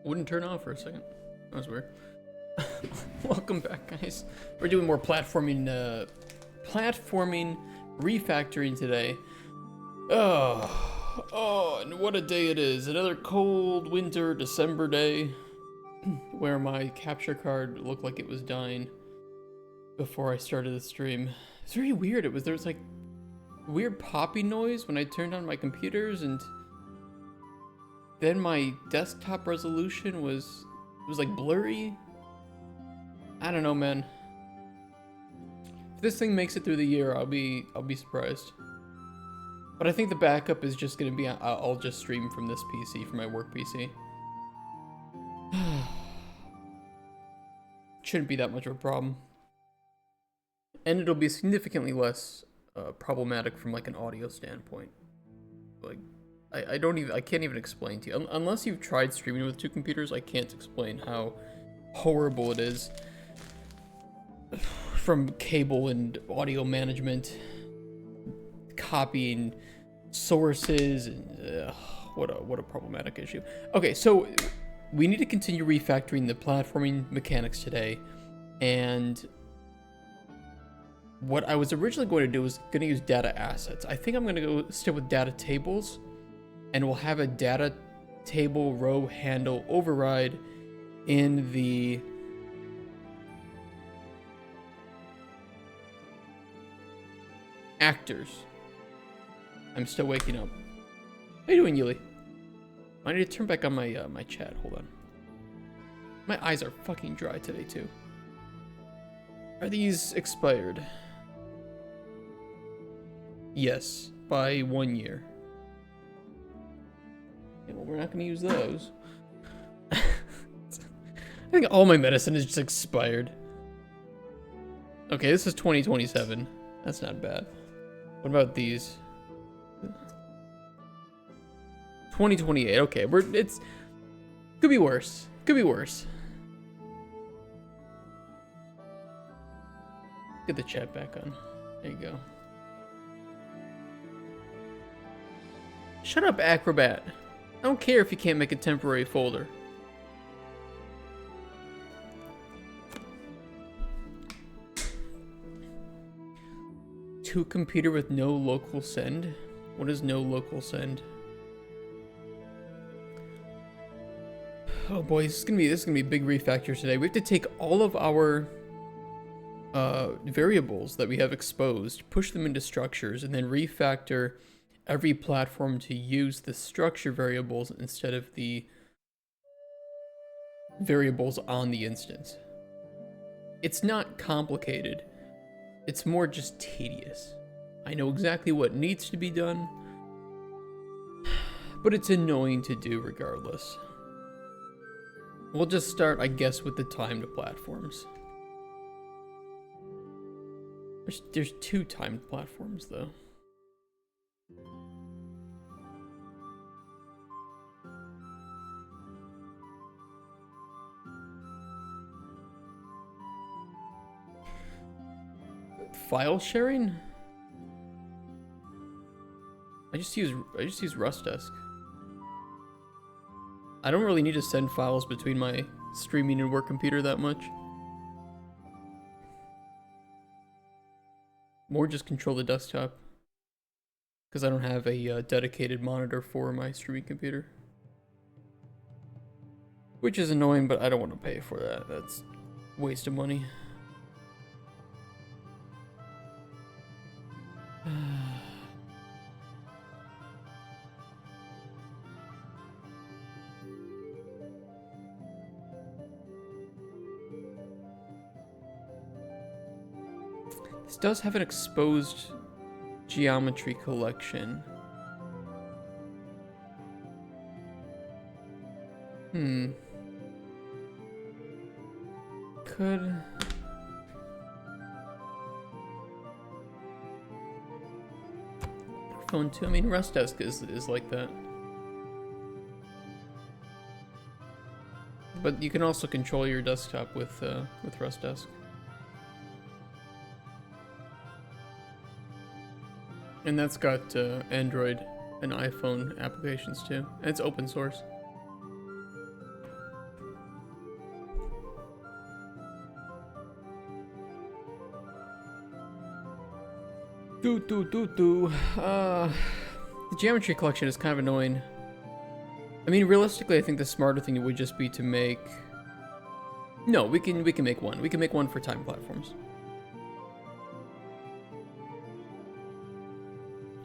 Wouldn't turn off for a second. That was weird. Welcome back, guys. We're doing more platforming refactoring today. Oh, and what a day it is. Another cold winter December day where my capture card looked like it was dying before I started the stream. It's very weird. There was like weird popping noise when I turned on my computers, and then my desktop resolution was like blurry. I don't know, man. If this thing makes it through the year, I'll be surprised. But I think the backup is just gonna be I'll just stream from this PC, from my work PC. Shouldn't be that much of a problem. And it'll be significantly less problematic from like an audio standpoint. Like, I can't even explain to you. Unless you've tried streaming with two computers, I can't explain how horrible it is. From cable and audio management, copying sources, and what a problematic issue. Okay, so we need to continue refactoring the platforming mechanics today, and what I was originally going to do was going to use data assets. I think I'm going to go stick with data tables, and we'll have a data table row handle override in the actors. I'm still waking up. How you doing, Yuli? I need to turn back on my my chat. Hold on. My eyes are fucking dry today too. Are these expired? Yes, by 1 year. Yeah, well, we're not going to use those. I think all my medicine is just expired. Okay, this is 2027. That's not bad. What about these? 2028. Okay, it's could be worse. Could be worse. Get the chat back on. There you go. Shut up, Acrobat. I don't care if you can't make a temporary folder. To computer with no local send? What is no local send? Oh boy, this is gonna be a big refactor today. We have to take all of our variables that we have exposed, push them into structures, and then refactor every platform to use the structure variables instead of the variables on the instance. It's not complicated. It's more just tedious. I know exactly what needs to be done, but it's annoying to do regardless. We'll just start, I guess, with the timed platforms. There's two timed platforms, though. File sharing? I just use RustDesk. I don't really need to send files between my streaming and work computer that much. More just control the desktop, because I don't have a dedicated monitor for my streaming computer. Which is annoying, but I don't want to pay for that. That's a waste of money. This does have an exposed geometry collection. Could... phone too. I mean, RustDesk is like that. But you can also control your desktop with RustDesk. And that's got Android and iPhone applications too. And it's open source. The geometry collection is kind of annoying. I mean, realistically, I think the smarter thing would just be to make... No, we can make one. We can make one for time platforms.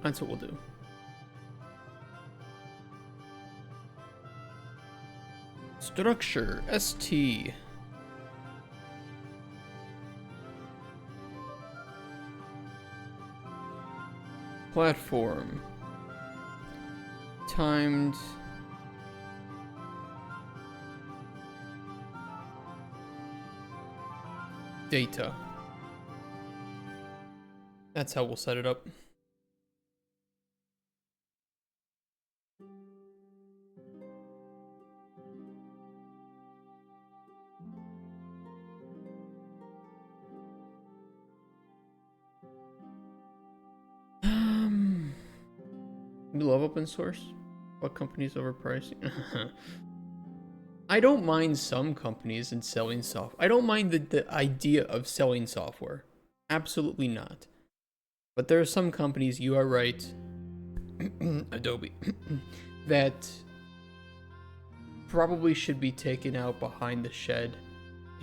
That's what we'll do. Structure, ST. Platform. Timed. Data. That's how we'll set it up. We love open source. What companies overpricing? I don't mind some companies in selling software. I don't mind the idea of selling software. Absolutely not. But there are some companies, you are right, Adobe, that probably should be taken out behind the shed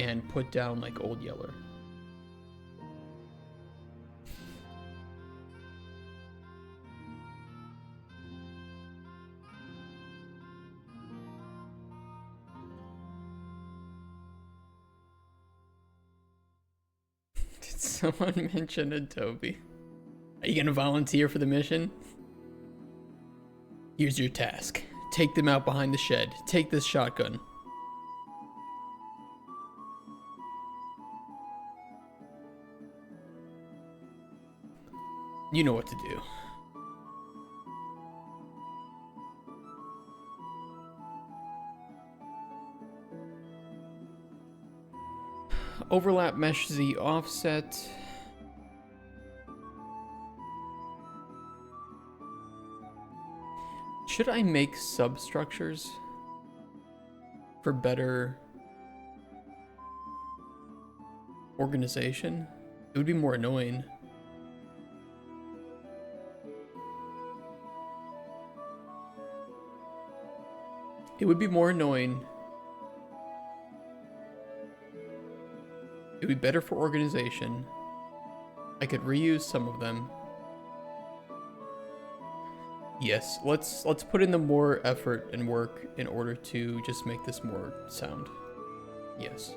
and put down like Old Yeller. Did someone mention Adobe? Are you gonna volunteer for the mission? Here's your task. Take them out behind the shed. Take this shotgun. You know what to do. Overlap mesh Z offset. Should I make substructures for better organization? It would be more annoying. It would be more annoying. It would be better for organization. I could reuse some of them. Yes, let's put in the more effort and work in order to just make this more sound. Yes.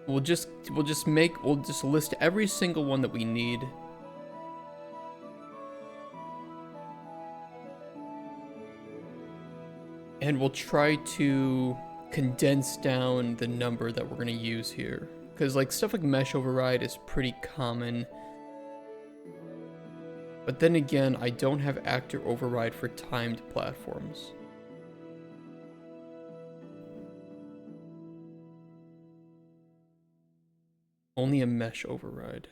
We'll just list every single one that we need. And we'll try to condense down the number that we're gonna use here. Because like stuff like mesh override is pretty common. But then again, I don't have actor override for timed platforms. Only a mesh override.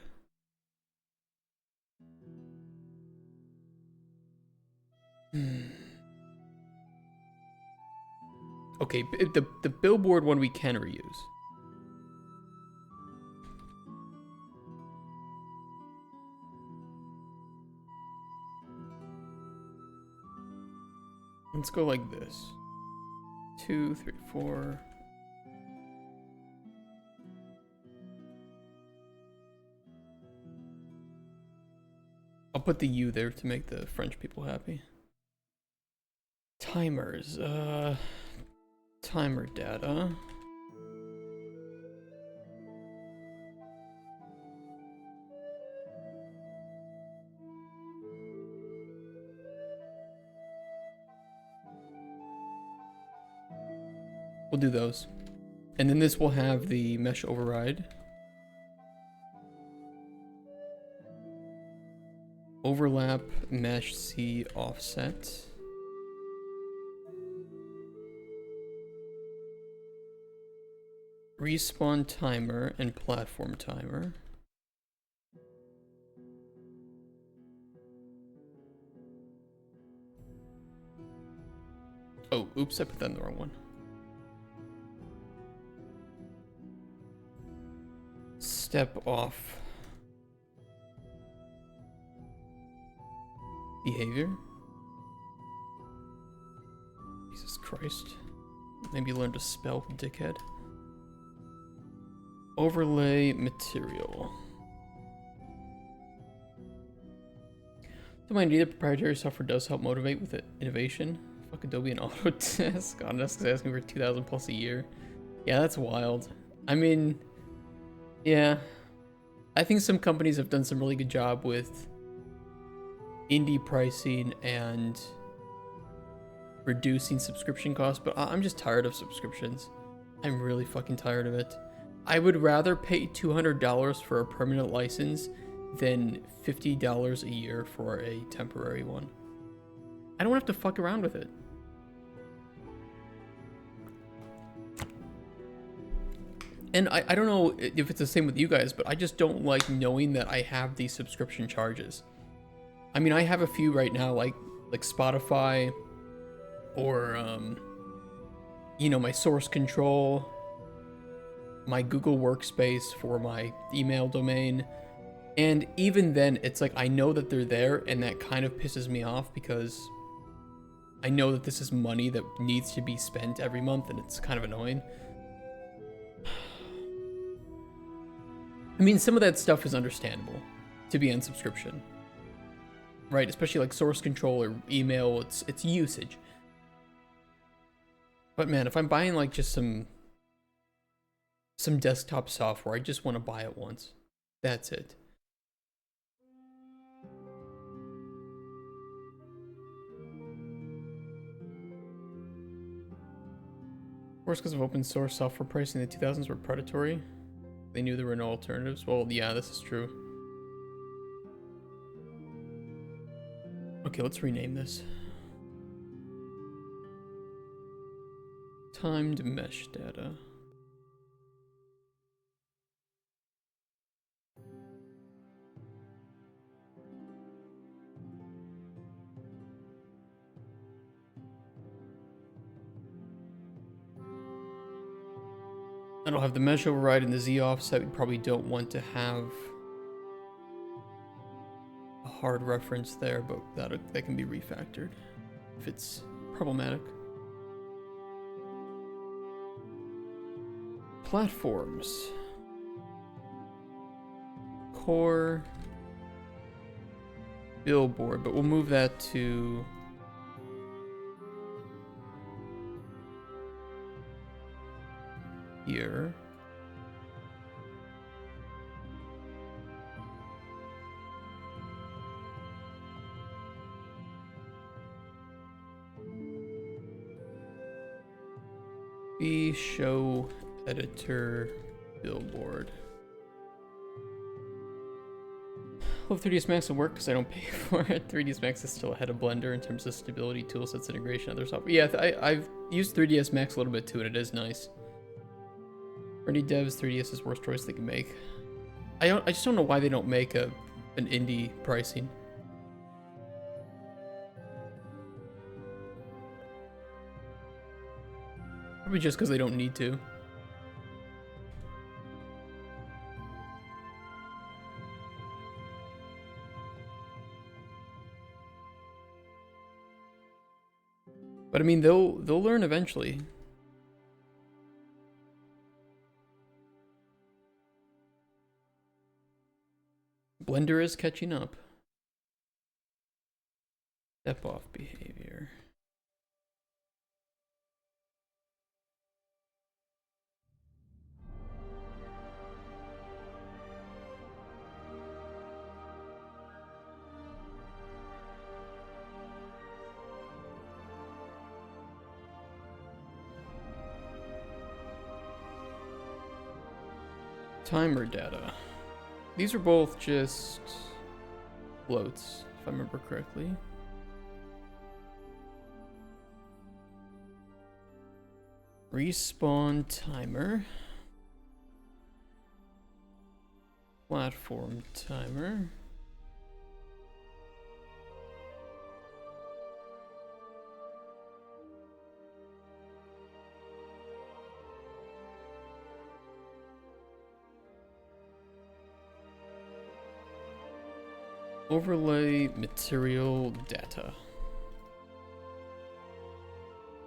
Okay, the billboard one we can reuse. Let's go like this. 2, 3, 4. I'll put the U there to make the French people happy. Timers, timer data. We'll do those. And then this will have the mesh override. Overlap, mesh, C, offset. Respawn timer and platform timer. Oh, oops, I put that in the wrong one. Step off. Behavior. Jesus Christ. Maybe learn to spell, dickhead. Overlay material. Don't mind either, proprietary software does help motivate with innovation. Fuck Adobe and Autodesk. Autodesk is asking for 2,000 plus a year. Yeah, that's wild. I mean, yeah. I think some companies have done some really good job with indie pricing and reducing subscription costs, but I'm just tired of subscriptions. I'm really fucking tired of it. I would rather pay $200 for a permanent license than $50 a year for a temporary one. I don't have to fuck around with it. And I don't know if it's the same with you guys, but I just don't like knowing that I have these subscription charges. I mean, I have a few right now, like Spotify, or you know, my source control, my Google Workspace for my email domain. And even then, it's like I know that they're there, and that kind of pisses me off because I know that this is money that needs to be spent every month, and it's kind of annoying. I mean, some of that stuff is understandable to be on subscription, right? Especially like source control or email, it's usage. But man, if I'm buying like just some desktop software, I just want to buy it once. That's it. Of course, because of open source software pricing in the 2000s were predatory. They knew there were no alternatives. Well, yeah, this is true. Okay, let's rename this. Timed mesh data. I don't have the mesh override and the Z offset. We probably don't want to have a hard reference there, but that can be refactored if it's problematic. Platforms. Core. Billboard, but we'll move that to here. B show editor billboard. Hope 3ds Max will work because I don't pay for it. 3ds Max is still ahead of Blender in terms of stability, toolsets, integration, other software. Yeah, I've used 3ds Max a little bit too, and it is nice. For any devs, 3ds is the worst choice they can make. I just don't know why they don't make an indie pricing. Probably just because they don't need to. But I mean, they'll learn eventually. Blender is catching up. Step off behavior. Timer data. These are both just floats, if I remember correctly. Respawn timer. Platform timer. Overlay material data.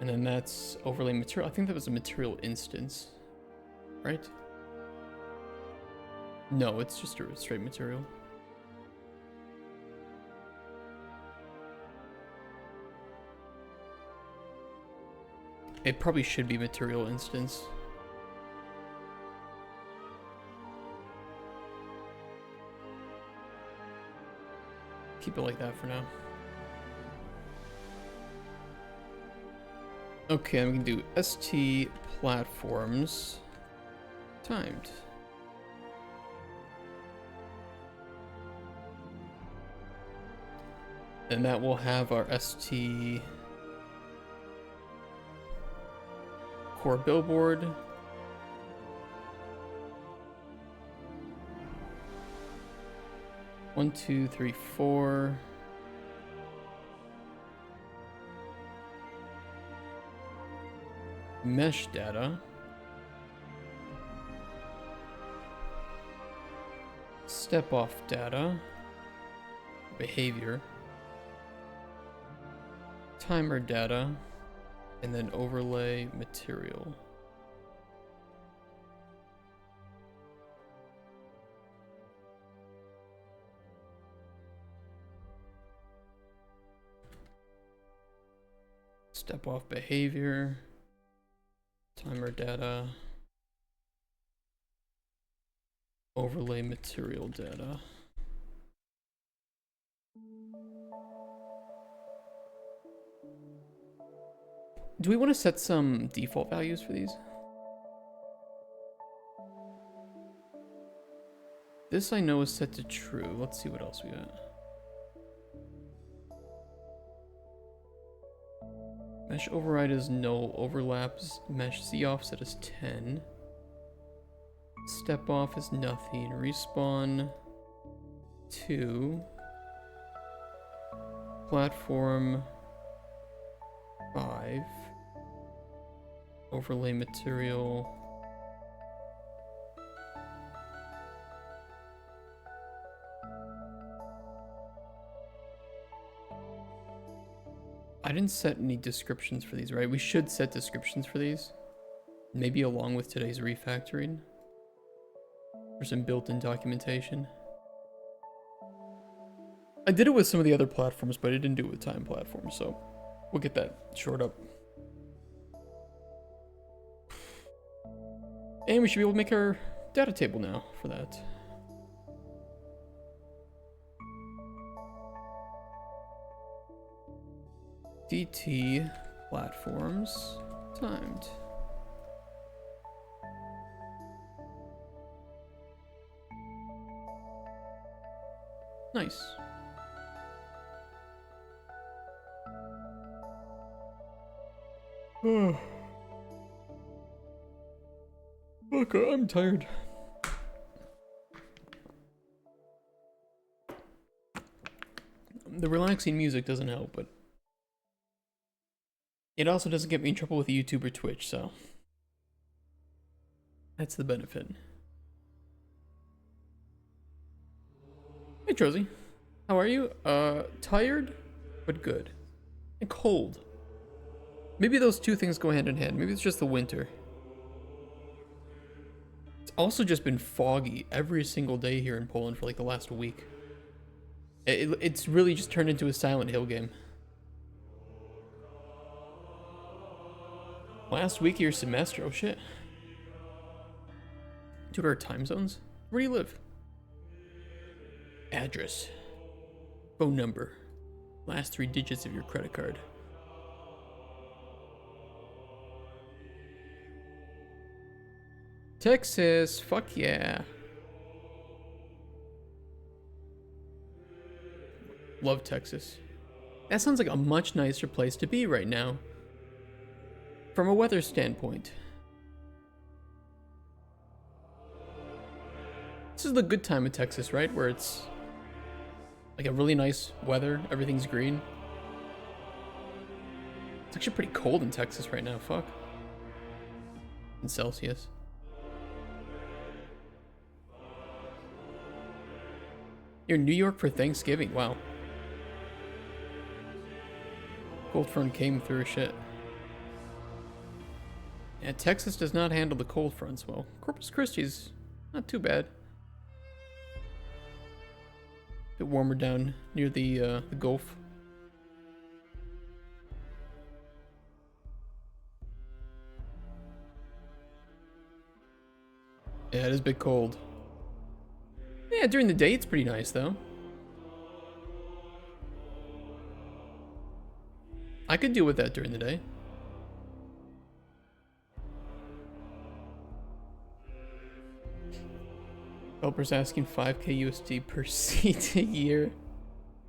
And then that's overlay material. I think that was a material instance, right? No, it's just a straight material. It probably should be material instance. Keep it like that for now. Okay, I'm gonna do ST platforms timed. And that will have our ST core billboard. One, two, three, four. Mesh data. Step off data. Behavior. Timer data. And then overlay material. Step off behavior. Timer data. Overlay material data. Do we want to set some default values for these? This I know is set to true. Let's see what else we got. Mesh override is null. Overlaps mesh Z offset is 10. Step off is nothing. Respawn 2. Platform 5. Overlay material. I didn't set any descriptions for these, right? We should set descriptions for these. Maybe along with today's refactoring. Or some built-in documentation. I did it with some of the other platforms, but I didn't do it with time platforms, so we'll get that shored up. And we should be able to make our data table now for that. DT platforms timed. Nice. Okay, I'm tired. The relaxing music doesn't help, but it also doesn't get me in trouble with YouTube or Twitch, so that's the benefit. Hey Trozy, how are you? Tired, but good. And cold. Maybe those two things go hand in hand. Maybe it's just the winter. It's also just been foggy every single day here in Poland for like the last week. It's really just turned into a Silent Hill game. Last week of your semester, oh shit. Dude, our time zones? Where do you live? Address. Phone number. Last 3 digits of your credit card. Texas, fuck yeah. Love Texas. That sounds like a much nicer place to be right now. From a weather standpoint. This is the good time of Texas, right? Where it's like a really nice weather, everything's green. It's actually pretty cold in Texas right now, fuck. In Celsius. You're in New York for Thanksgiving, wow. Cold front came through shit. Yeah, Texas does not handle the cold fronts well. Corpus Christi's not too bad. Bit warmer down near the Gulf. Yeah, it is a bit cold. Yeah, during the day it's pretty nice though. I could deal with that during the day. Developers asking 5k USD per seat a year.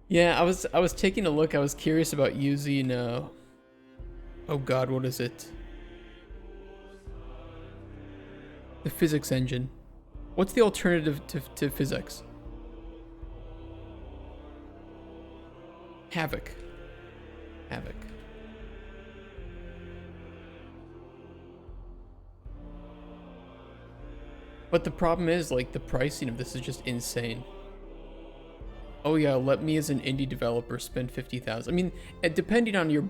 Yeah, I was taking a look. I was curious about using oh god, what is it? The physics engine. What's the alternative to physics? Havoc. Havoc. But the problem is, like, the pricing of this is just insane. Oh yeah, let me as an indie developer spend 50,000. I mean, depending on your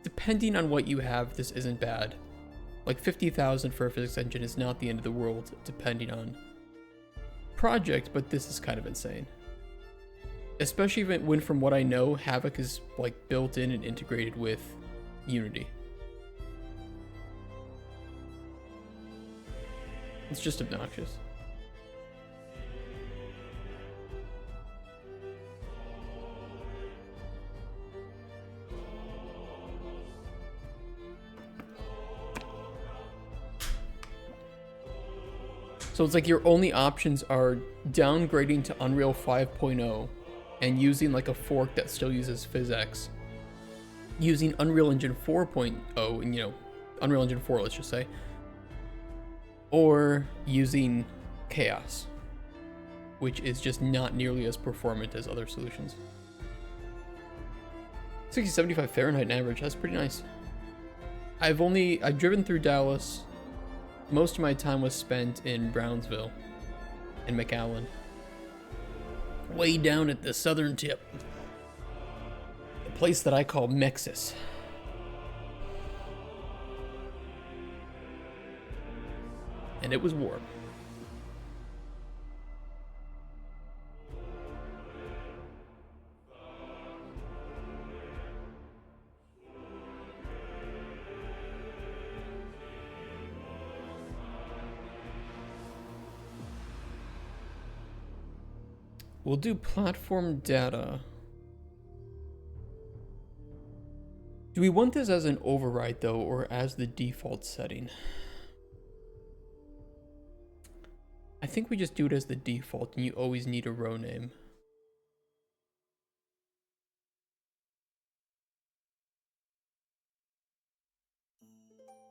depending on what you have, this isn't bad. Like 50,000 for a physics engine is not the end of the world, depending on project, but this is kind of insane. Especially when, from what I know, Havoc is like built in and integrated with Unity. It's just obnoxious. So it's like your only options are downgrading to Unreal 5.0 and using like a fork that still uses PhysX. Using Unreal Engine 4.0 and, you know, Unreal Engine 4, let's just say. Or using Chaos, which is just not nearly as performant as other solutions. 60-75 Fahrenheit average, that's pretty nice. I've driven through Dallas. Most of my time was spent in Brownsville and McAllen. Way down at the southern tip. The place that I call Mexis. And it was warm. We'll do platform data. Do we want this as an override though, or as the default setting? I think we just do it as the default, and you always need a row name.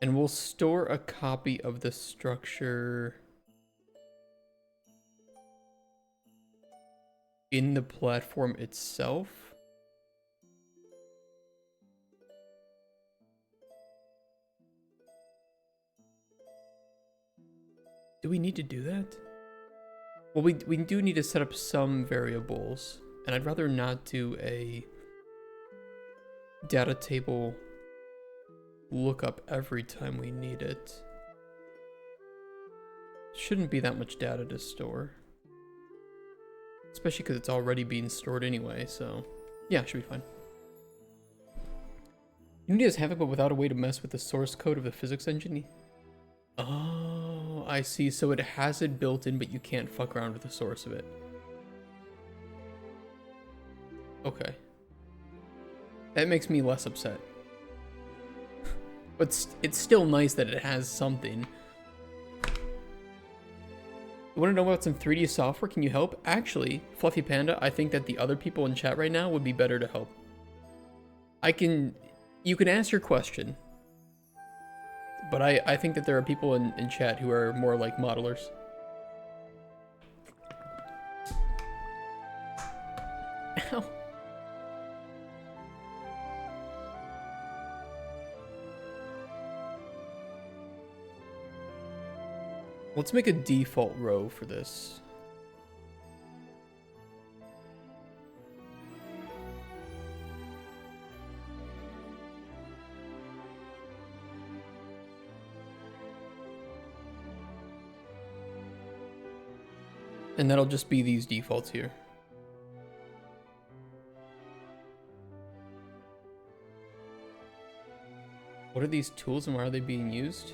And we'll store a copy of the structure in the platform itself. Do we need to do that? Well, we do need to set up some variables, and I'd rather not do a data table lookup every time we need it. Shouldn't be that much data to store. Especially because it's already being stored anyway, so yeah, should be fine. Unity has Havoc, but without a way to mess with the source code of the physics engine. Oh, I see. So it has it built in, but you can't fuck around with the source of it. Okay. That makes me less upset. But it's still nice that it has something. You want to know about some 3D software? Can you help? Actually, Fluffy Panda, I think that the other people in chat right now would be better to help. You can ask your question, but I think that there are people in chat who are more like modelers. Ow. Let's make a default row for this. And that'll just be these defaults here. What are these tools and why are they being used?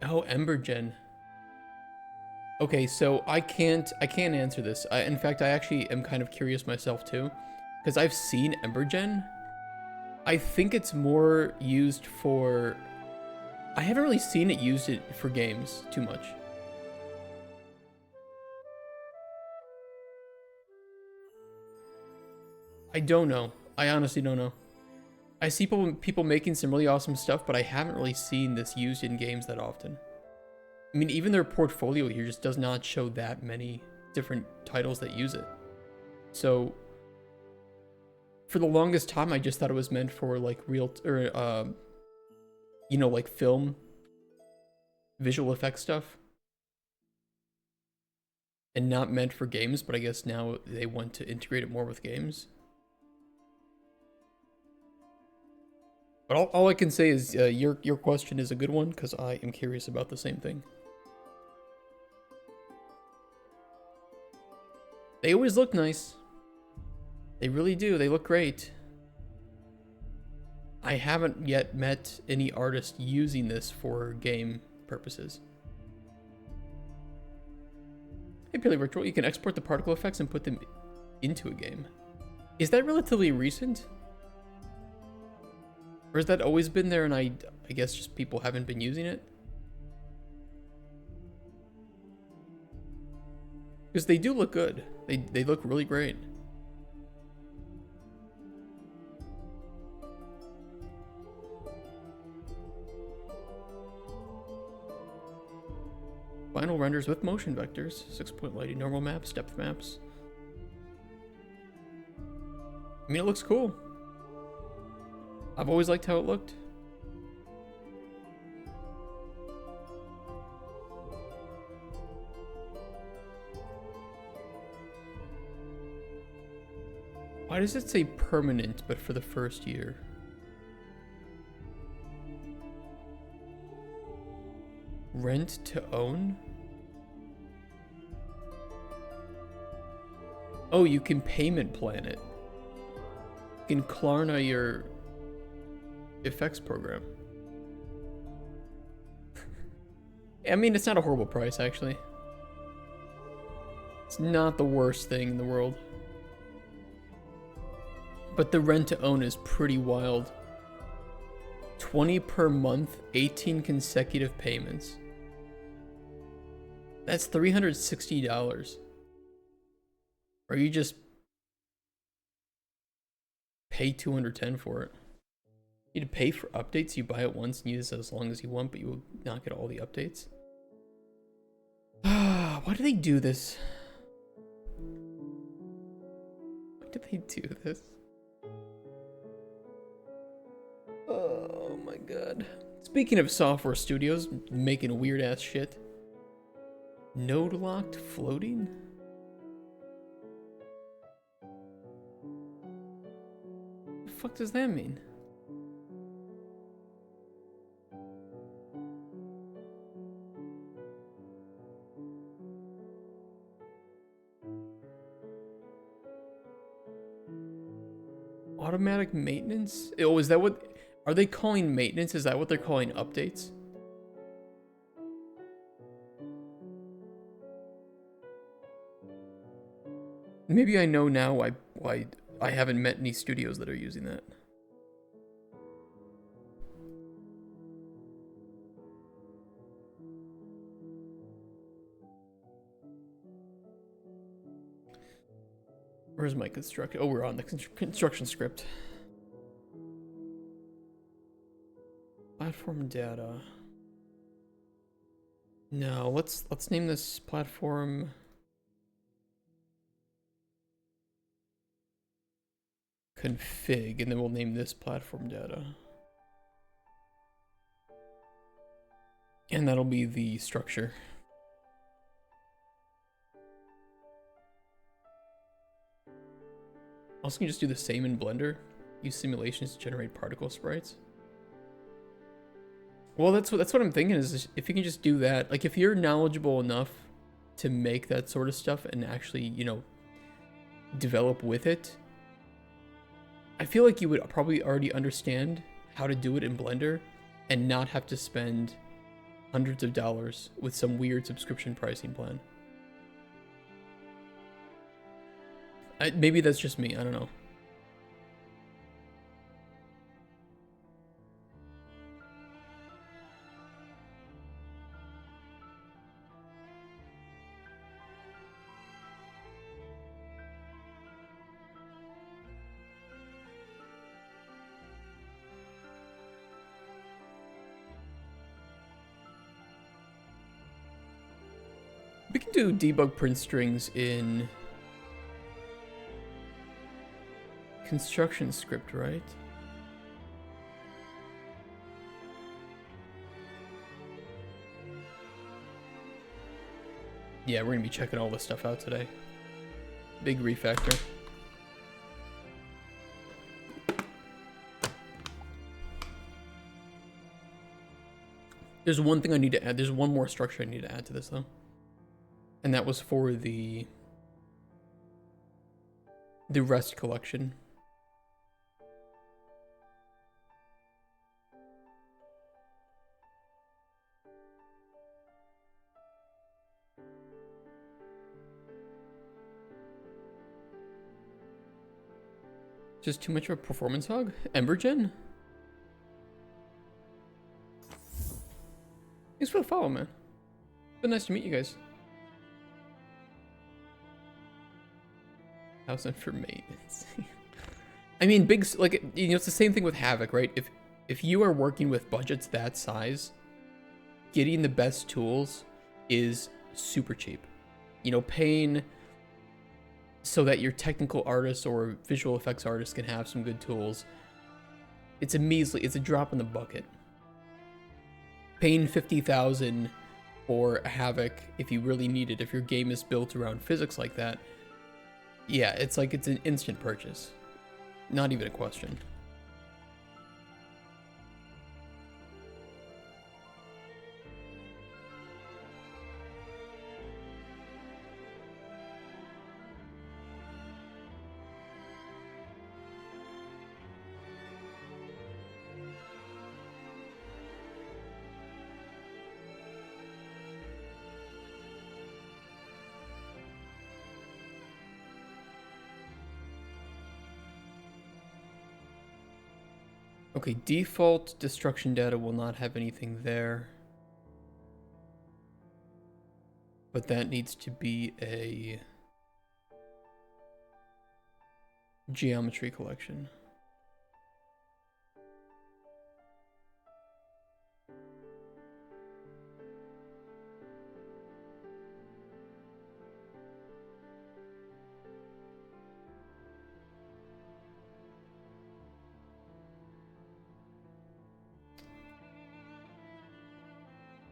Oh, EmberGen. Okay, so I can't answer this. In fact, I actually am kind of curious myself too, because I've seen EmberGen. I think it's more used for... I haven't really seen it used for games too much. I don't know. I honestly don't know. I see people making some really awesome stuff, but I haven't really seen this used in games that often. I mean, even their portfolio here just does not show that many different titles that use it. So, for the longest time, I just thought it was meant for like you know, like film, visual effects stuff, and not meant for games. But I guess now they want to integrate it more with games. But all I can say is your question is a good one because I am curious about the same thing. They always look nice. They really do. They look great. I haven't yet met any artist using this for game purposes. Hey, Purely Virtual, you can export the particle effects and put them into a game. Is that relatively recent? Or has that always been there and I guess just people haven't been using it? Because they do look good. They look really great. Final renders with motion vectors, 6-point lighting, normal maps, depth maps. I mean, it looks cool. I've always liked how it looked. Why does it say permanent, but for the first year? Rent to own? Oh, you can payment plan it. You can Klarna your effects program. I mean, it's not a horrible price, actually. It's not the worst thing in the world. But the rent to own is pretty wild. 20 per month, 18 consecutive payments. That's $360. Or you just pay $210 for it. You need to pay for updates. You buy it once and use it as long as you want, but you will not get all the updates. Why do they do this? Why do they do this? Oh my god. Speaking of software studios making weird ass shit. Node locked floating? What the fuck does that mean? Automatic maintenance? Oh, is that what... Are they calling maintenance? Is that what they're calling updates? Maybe I know now why I haven't met any studios that are using that. Where's my construction? Oh, we're on the construction script. Platform data. No, let's name this platform config, and then we'll name this platform data. And that'll be the structure. Also, can you just do the same in Blender? Use simulations to generate particle sprites. Well, that's what I'm thinking is if you can just do that, like if you're knowledgeable enough to make that sort of stuff and actually, you know, develop with it, I feel like you would probably already understand how to do it in Blender and not have to spend hundreds of dollars with some weird subscription pricing plan. Maybe that's just me, I don't know. We can do debug print strings in construction script, right? Yeah, we're gonna be checking all this stuff out today. Big refactor. There's one thing I need to add. There's one more structure I need to add to this though. And that was for the rest collection. Just too much of a performance hog? Embergen? Thanks for the follow, man. It's been nice to meet you guys. $1,000 for maintenance. I mean, big, like, you know, it's the same thing with Havoc, right? If you are working with budgets that size, getting the best tools is super cheap. You know, paying so that your technical artists or visual effects artists can have some good tools, it's a measly, it's a drop in the bucket. Paying $50,000 for a Havoc, if you really need it, if your game is built around physics like that, yeah, it's like it's an instant purchase. Not even a question. Okay, default destruction data will not have anything there. But that needs to be a geometry collection.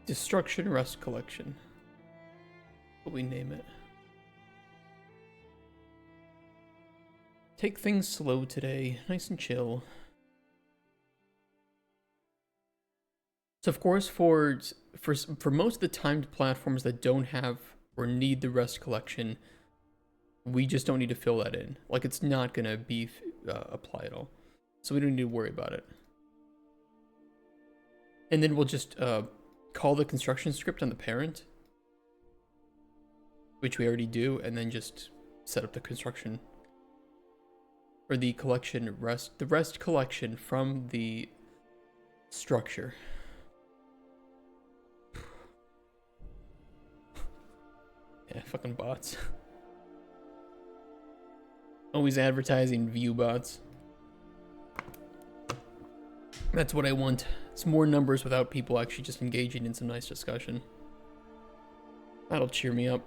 Destruction Rust Collection. What we name it. Take things slow today, nice and chill. So of course, for most of the timed platforms that don't have or need the Rust collection, we just don't need to fill that in. Like it's not gonna be apply at all, so we don't need to worry about it. And then we'll just call the construction script on the parent, which we already do, and then just set up the construction or the collection the rest collection from the structure. Yeah, fucking bots. Always advertising view bots. That's what I want. It's more numbers without people actually just engaging in some nice discussion. That'll cheer me up.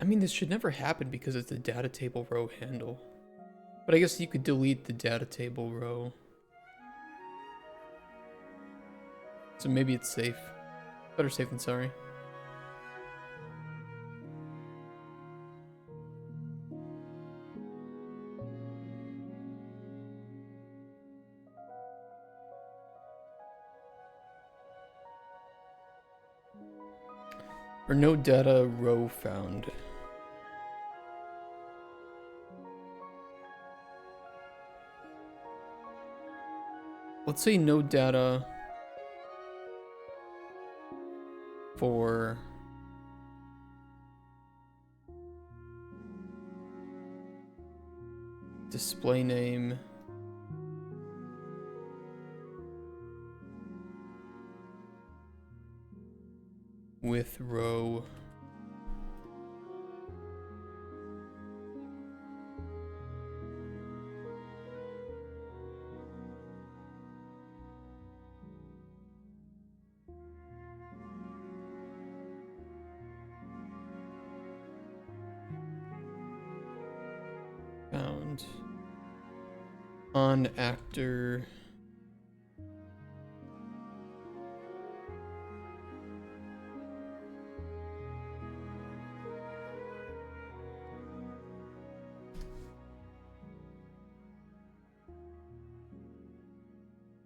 I mean, this should never happen because it's the data table row handle. But I guess you could delete the data table row. So maybe it's safe. Better safe than sorry. Or no data row found. Let's say no data for display name with row found on actor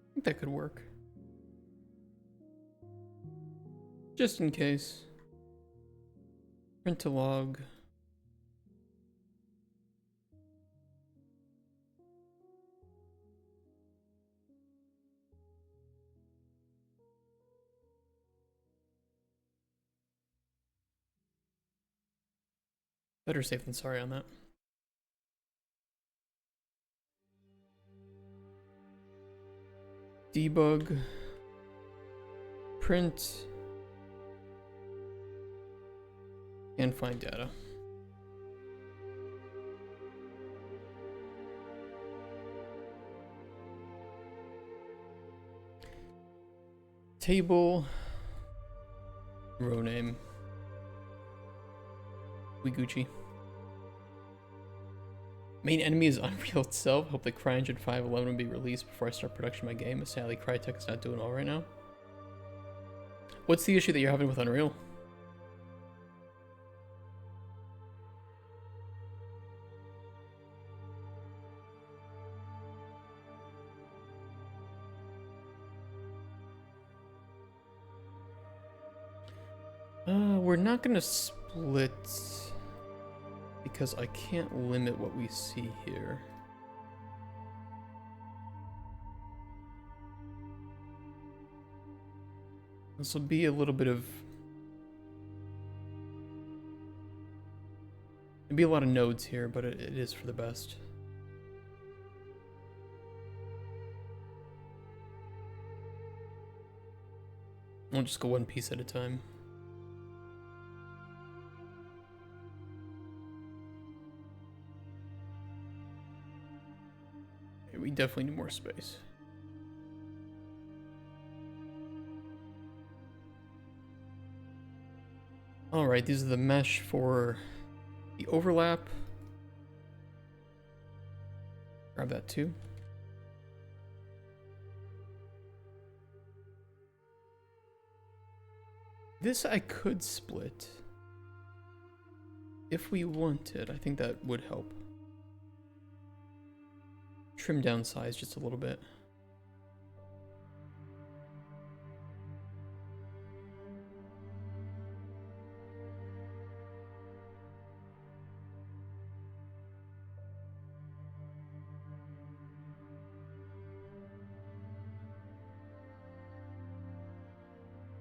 I think that could work. Just in case. Print to log. Better safe than sorry on that. Debug. Print. And find data. Table. Row name. Gucci. Main enemy is Unreal itself. Hope the CryEngine 5.11 will be released before I start production of my game. Sadly, Crytek is not doing all right now. What's the issue that you're having with Unreal? We're not gonna split because I can't limit what we see here. This will be a little bit of... It'll be a lot of nodes here, but it is for the best. I'll just go one piece at a time. We definitely need more space. Alright, these are the mesh for the overlap. Grab that too. This I could split. If we wanted, I think that would help. Trim down size just a little bit.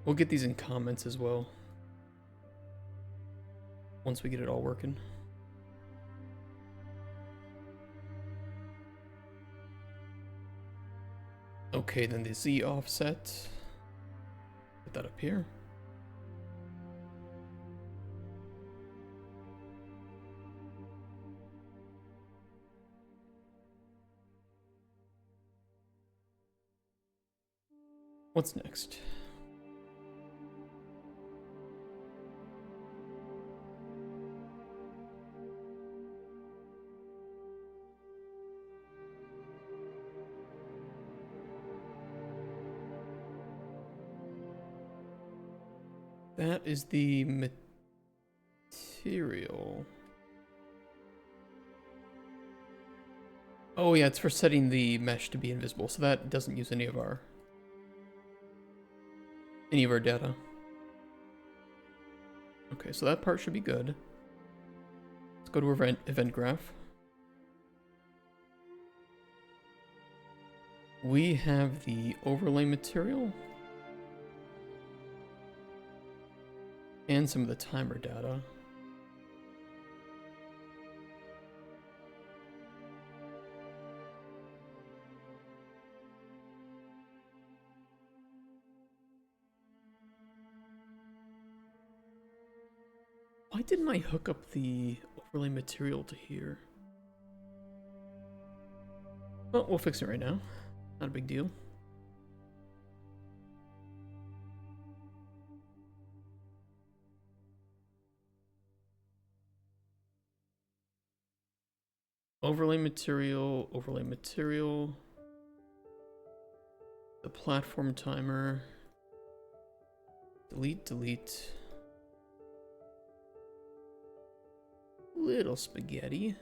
We'll get these in comments as well. Once we get it all working. Okay, then the Z offset. Put that up here. What's next? That is the material. Oh yeah, it's for setting the mesh to be invisible, so that doesn't use any of our data. Okay, so that part should be good. Let's go to event graph. We have the overlay material and some of the timer data. Why didn't I hook up the overlay material to here? Well, we'll fix it right now. Not a big deal. Overlay material, overlay material. The platform timer. Delete, delete. Little spaghetti.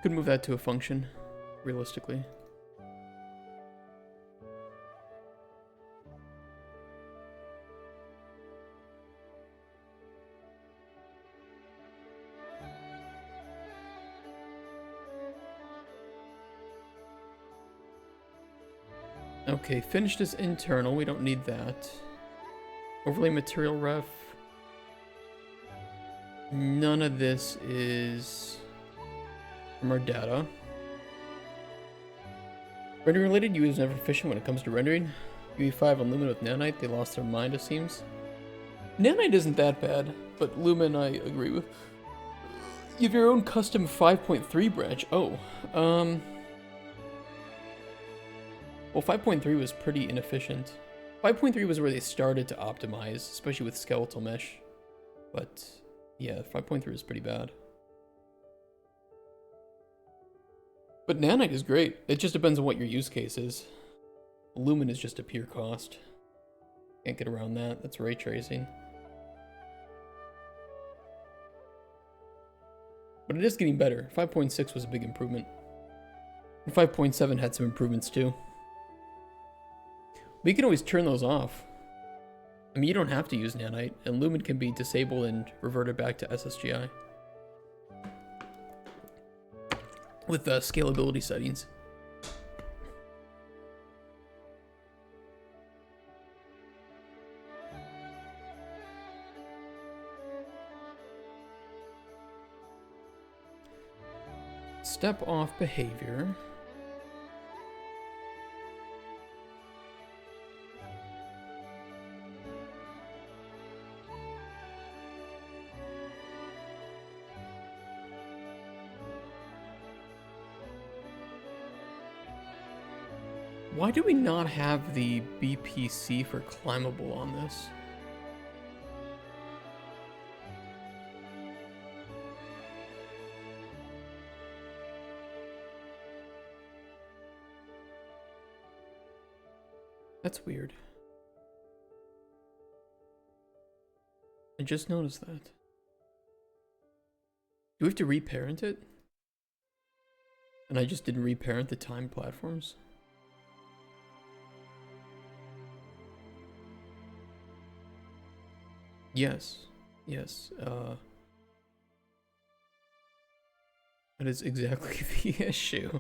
Could move that to a function, realistically. Okay, finish this internal. We don't need that. Overlay material ref. None of this is from our data. Rendering related, UE is never efficient when it comes to rendering. UE5 on Lumen with Nanite, they lost their mind, it seems. Nanite isn't that bad, but Lumen I agree with. You have your own custom 5.3 branch. Oh, well, 5.3 was pretty inefficient. 5.3 was where they started to optimize, especially with skeletal mesh. But yeah, 5.3 is pretty bad. But Nanite is great. It just depends on what your use case is. Lumen is just a pure cost. Can't get around that. That's ray tracing. But it is getting better. 5.6 was a big improvement. And 5.7 had some improvements too. But you can always turn those off. I mean, you don't have to use Nanite, and Lumen can be disabled and reverted back to SSGI. With the scalability settings. Step off behavior. Why do we not have the BPC for climbable on this? That's weird. I just noticed that. Do we have to reparent it? And I just didn't reparent the time platforms? Yes. Yes. That is exactly the issue.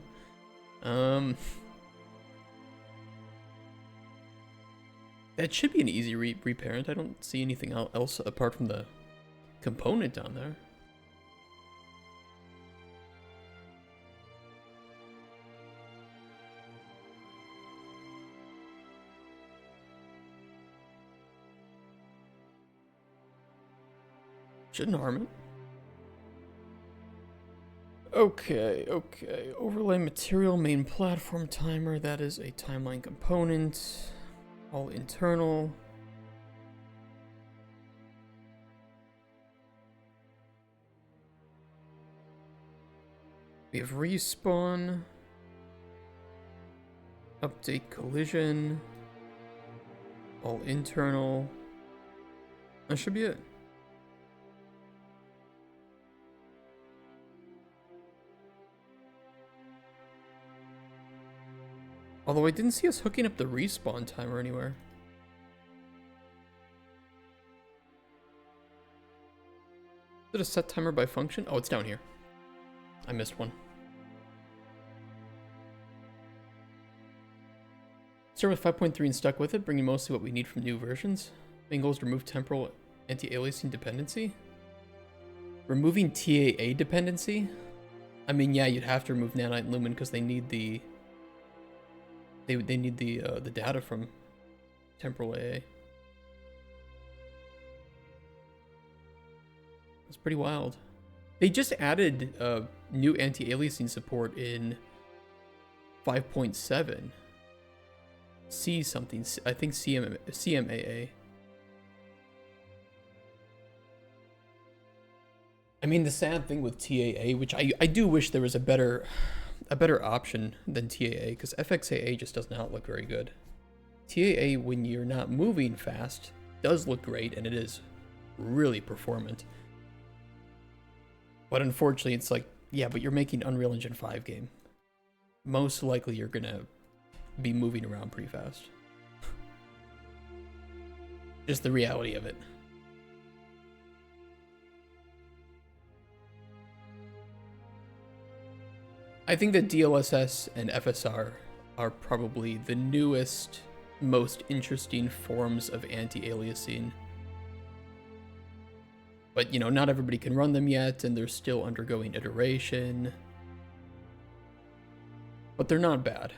That should be an easy reparent. I don't see anything else apart from the component down there. Shouldn't harm it. Okay, okay. Overlay material, main platform timer. That is a timeline component. All internal. We have respawn. Update collision. All internal. That should be it. Although I didn't see us hooking up the respawn timer anywhere. Is it a set timer by function? Oh, it's down here. I missed one. Start with 5.3 and stuck with it, bringing mostly what we need from new versions. Main goal is to remove temporal anti-aliasing dependency. Removing TAA dependency? I mean, yeah, you'd have to remove nanite and lumen because they need the need the data from temporal AA. It's pretty wild. They just added new anti-aliasing support in 5.7. C something, I think CMAA. I mean, the sad thing with TAA, which I do wish there was a better option than TAA, because FXAA just does not look very good. TAA, when you're not moving fast, does look great, and it is really performant. But unfortunately, it's like, yeah, but you're making Unreal Engine 5 game. Most likely you're gonna be moving around pretty fast. Just the reality of it. I think that DLSS and FSR are probably the newest, most interesting forms of anti-aliasing. But, you know, not everybody can run them yet, and they're still undergoing iteration. But they're not bad.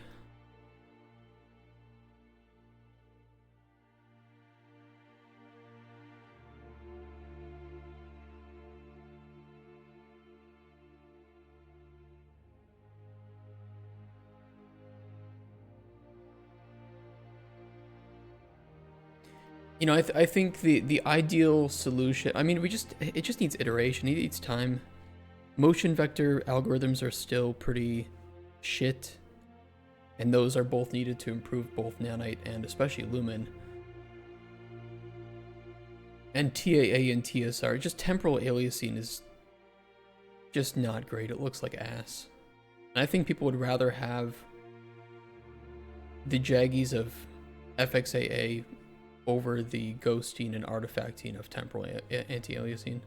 You know, I think the ideal solution, I mean, it just needs iteration, it needs time. Motion vector algorithms are still pretty shit, and those are both needed to improve both nanite and especially lumen. And TAA and TSR, just temporal aliasing is just not great. It looks like ass. And I think people would rather have the jaggies of FXAA over the ghosting and artifacting of temporal anti-aliasing.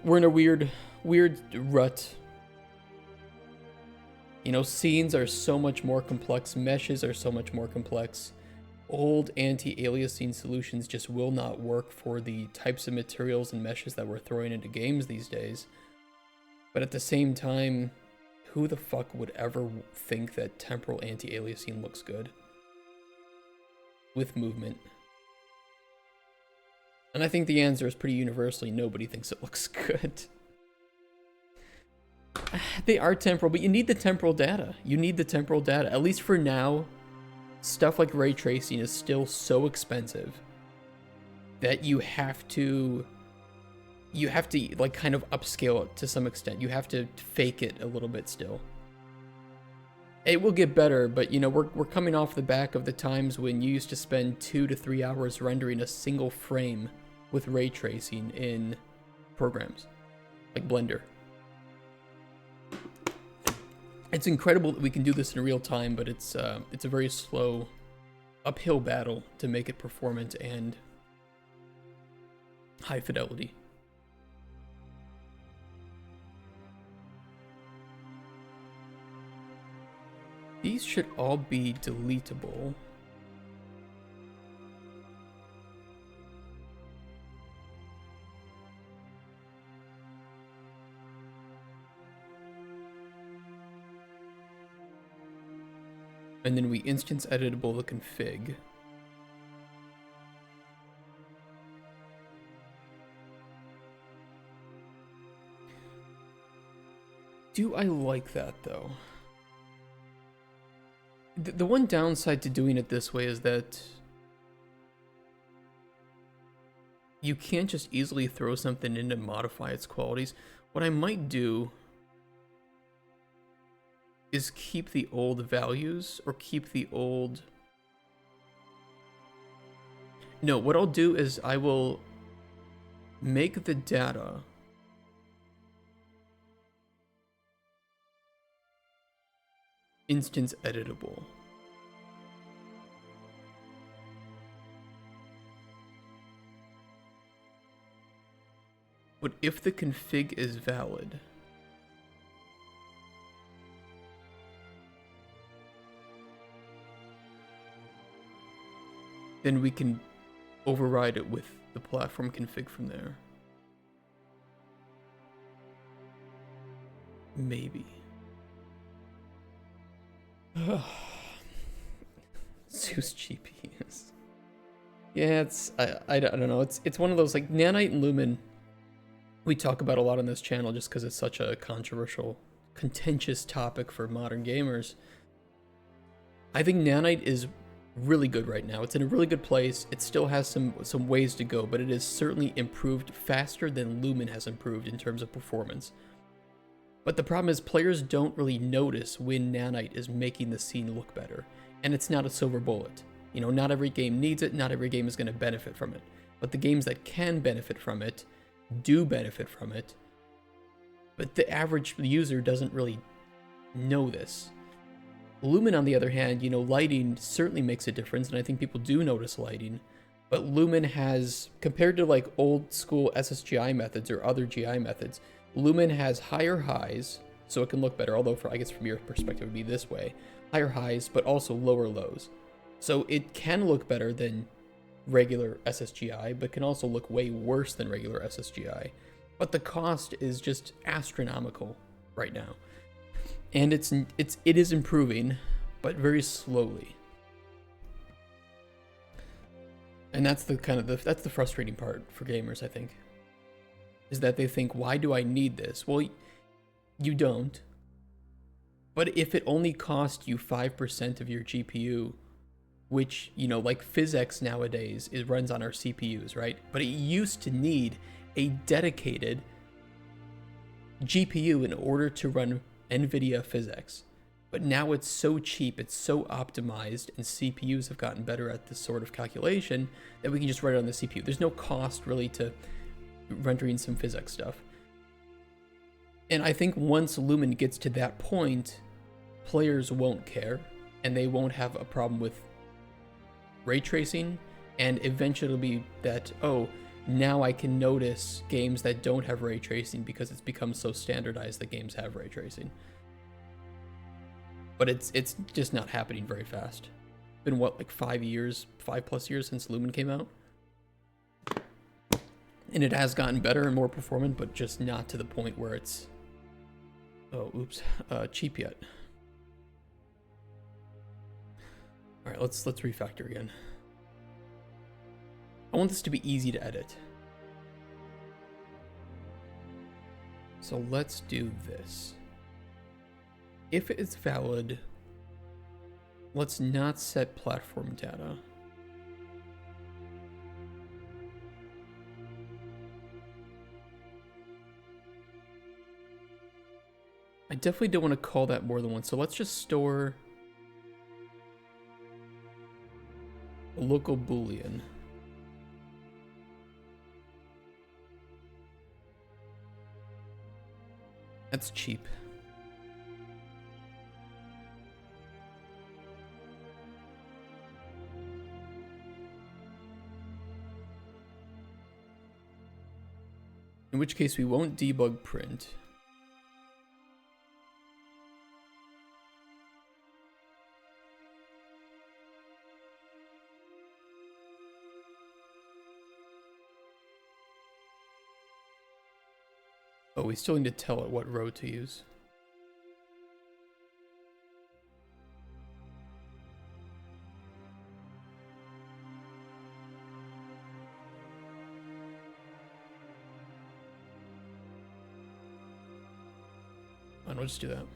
We're in a weird rut. You know, scenes are so much more complex, meshes are so much more complex. Old anti-aliasing solutions just will not work for the types of materials and meshes that we're throwing into games these days. But at the same time, who the fuck would ever think that temporal anti-aliasing looks good with movement? And I think the answer is pretty universally nobody thinks it looks good. They are temporal, but you need the temporal data. You need the temporal data. At least for now, stuff like ray tracing is still so expensive that you have to like kind of upscale it to some extent. You have to fake it a little bit still. It will get better, but you know, we're coming off the back of the times when you used to spend 2 to 3 hours rendering a single frame with ray tracing in programs like Blender. It's incredible that we can do this in real time, but it's a very slow uphill battle to make it performant and high fidelity. These should all be deletable. And then we instance editable the config. Do I like that though? The one downside to doing it this way is that you can't just easily throw something in and modify its qualities. What I might do is keep the old values or keep the old... No, what I'll do is I will make the data instance editable. But if the config is valid, then we can override it with the platform config from there. Maybe. Zeus GPUs. Yeah, it's I don't know. It's one of those, like, Nanite and Lumen we talk about a lot on this channel just because it's such a controversial, contentious topic for modern gamers. I think Nanite is really good right now. It's in a really good place. It still has some ways to go, but it is certainly improved faster than Lumen has improved in terms of performance. But the problem is players don't really notice when Nanite is making the scene look better. And it's not a silver bullet. You know, not every game needs it, not every game is going to benefit from it. But the games that can benefit from it do benefit from it. But the average user doesn't really know this. Lumen, on the other hand, you know, lighting certainly makes a difference, and I think people do notice lighting. But Lumen has, compared to like old school SSGI methods or other GI methods, Lumen has higher highs, so it can look better, although I guess from your perspective it would be this way. Higher highs, but also lower lows. So it can look better than regular SSGI, but can also look way worse than regular SSGI. But the cost is just astronomical right now. And it is improving, but very slowly. And that's the that's the frustrating part for gamers, I think. Is that they think, why do I need this? Well, you don't. But if it only cost you 5% of your GPU, which, you know, like PhysX nowadays, it runs on our CPUs, right? But it used to need a dedicated GPU in order to run NVIDIA PhysX. But now it's so cheap, it's so optimized, and CPUs have gotten better at this sort of calculation that we can just run it on the CPU. There's no cost really to rendering some PhysX stuff. And I think once Lumen gets to that point, players won't care, and they won't have a problem with ray tracing, and eventually it'll be that, oh, now I can notice games that don't have ray tracing because it's become so standardized that games have ray tracing. But it's just not happening very fast. It's been what, like 5+ years since Lumen came out? And it has gotten better and more performant, but just not to the point where it's, oh, oops, cheap yet. All right, let's refactor again. I want this to be easy to edit. So let's do this. If it's valid, let's not set platform data. I definitely don't want to call that more than once, so let's just store a local boolean. That's cheap. which case we won't debug print. Oh, we still need to tell it what row to use. Fine, we'll just do that.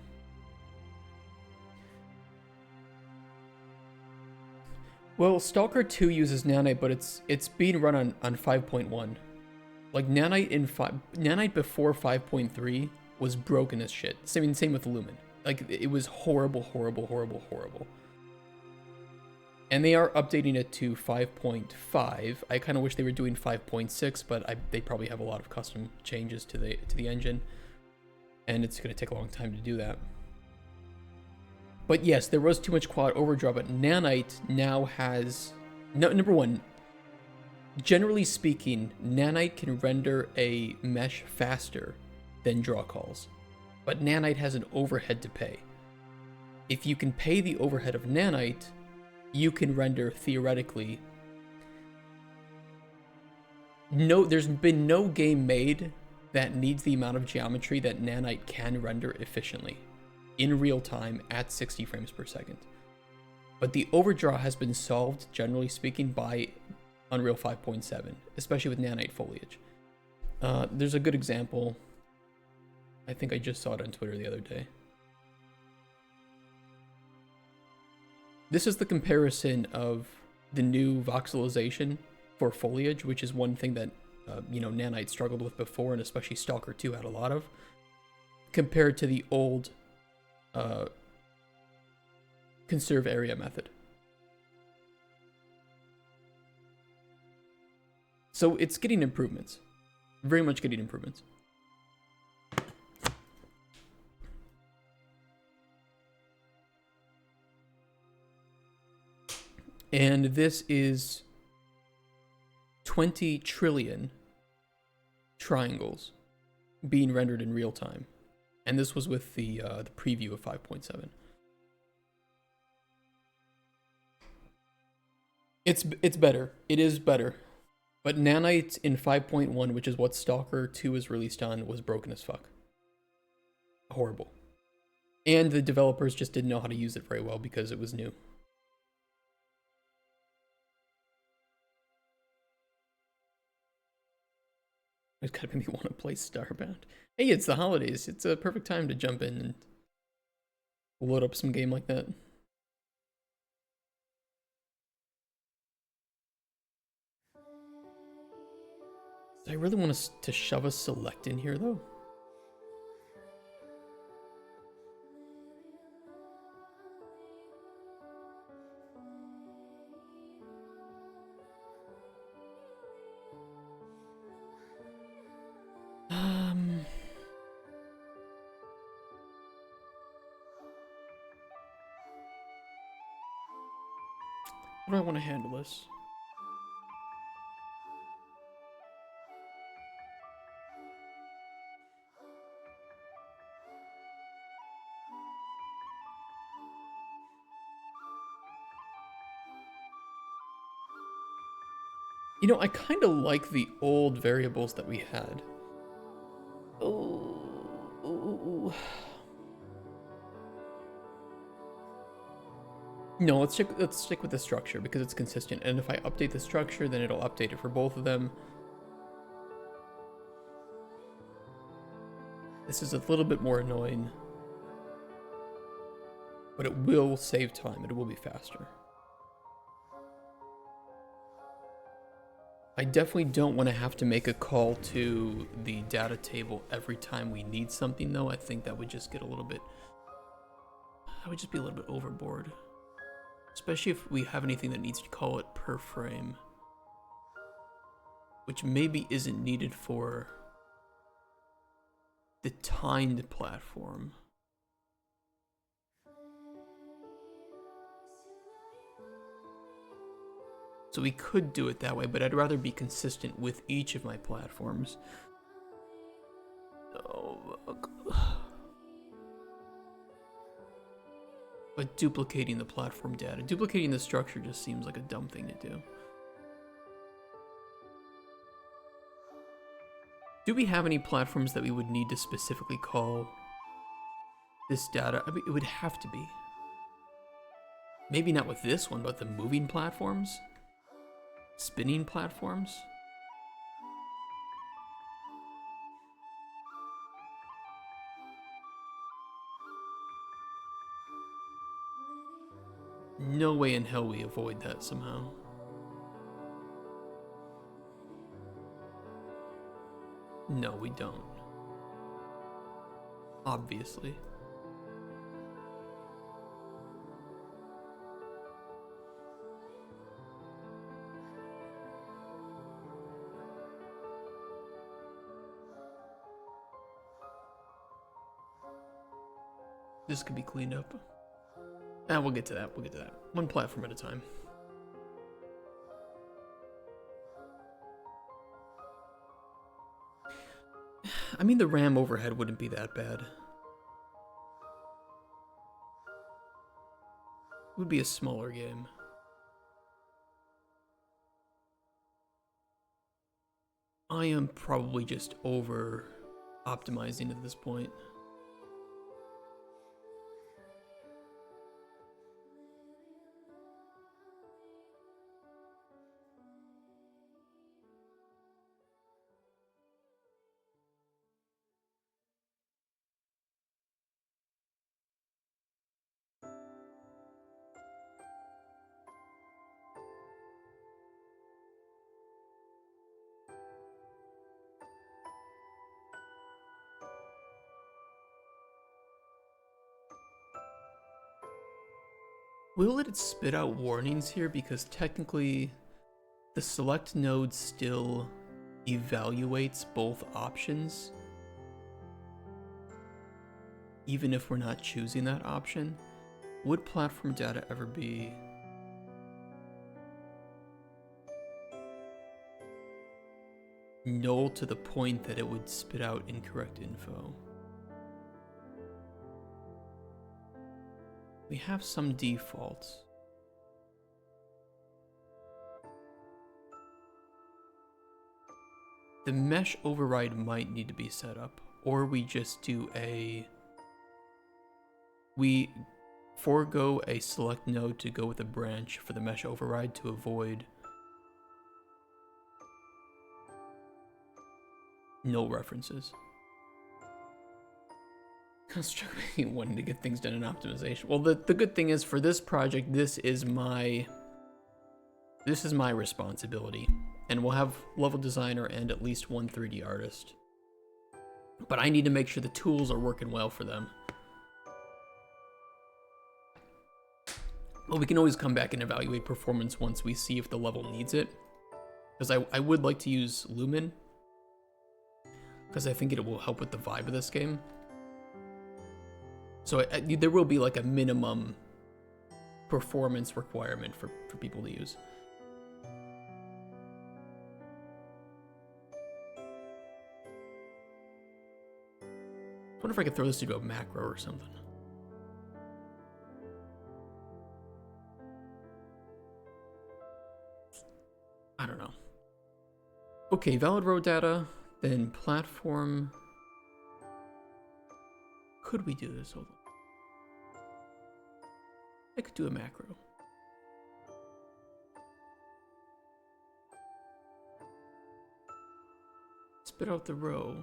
Well, Stalker 2 uses Nanite, but it's being run on 5.1. Like Nanite before 5.3 was broken as shit. Same with Lumen. Like it was horrible, horrible, horrible, horrible. And they are updating it to 5.5. I kind of wish they were doing 5.6, but they probably have a lot of custom changes to the engine, and it's going to take a long time to do that. But yes, there was too much quad overdraw, but Nanite now has number one. Generally speaking, Nanite can render a mesh faster than draw calls, but Nanite has an overhead to pay. If you can pay the overhead of Nanite, you can render theoretically. There's been no game made that needs the amount of geometry that Nanite can render efficiently in real time at 60 frames per second. But the overdraw has been solved, generally speaking, by Unreal 5.7, especially with Nanite foliage. There's a good example. I think I just saw it on Twitter the other day. This is the comparison of the new voxelization for foliage, which is one thing that Nanite struggled with before, and especially Stalker 2 had a lot of, compared to the old conserve area method. So it's getting improvements. Very much getting improvements. And this is 20 trillion triangles being rendered in real time. And this was with the preview of 5.7. It's better. It is better. But Nanite in 5.1, which is what Stalker 2 is released on, was broken as fuck. Horrible. And the developers just didn't know how to use it very well because it was new. It's kind of made me want to play Starbound. Hey, it's the holidays. It's a perfect time to jump in and load up some game like that. Do I really want to shove a select in here, though? How do I want to handle this? You know, I kind of like the old variables that we had. Oh. No, let's stick with the structure because it's consistent. And if I update the structure, then it'll update it for both of them. This is a little bit more annoying, but it will save time. It will be faster. I definitely don't want to have to make a call to the data table every time we need something, though. I think that would just get a little bit... I would just be a little bit overboard. Especially if we have anything that needs to call it per frame. Which maybe isn't needed for the timed platform. So we could do it that way, but I'd rather be consistent with each of my platforms. But duplicating the platform data, duplicating the structure just seems like a dumb thing to do. Do we have any platforms that we would need to specifically call this data? I mean, it would have to be. Maybe not with this one, but the moving platforms? Spinning platforms? No way in hell we avoid that somehow. No, we don't. Obviously. This could be cleaned up. We'll get to that. We'll get to that. One platform at a time. I mean, the RAM overhead wouldn't be that bad. It would be a smaller game. I am probably just over optimizing at this point. Will it spit out warnings here? Because technically the select node still evaluates both options, even if we're not choosing that option. Would platform data ever be null to the point that it would spit out incorrect info? We have some defaults. The mesh override might need to be set up, or we just do we forego a select node to go with a branch for the mesh override to avoid null references. I'm struggling wanting to get things done in optimization. Well, the good thing is for this project, this is my responsibility, and we'll have level designer and at least one 3D artist. But I need to make sure the tools are working well for them. Well, we can always come back and evaluate performance once we see if the level needs it. Because I would like to use Lumen, because I think it will help with the vibe of this game. So there will be like a minimum performance requirement for people to use. I wonder if I could throw this into a macro or something. I don't know. Okay, valid row data, then platform. Could we do this? Hold on. I could do a macro. Spit out the row.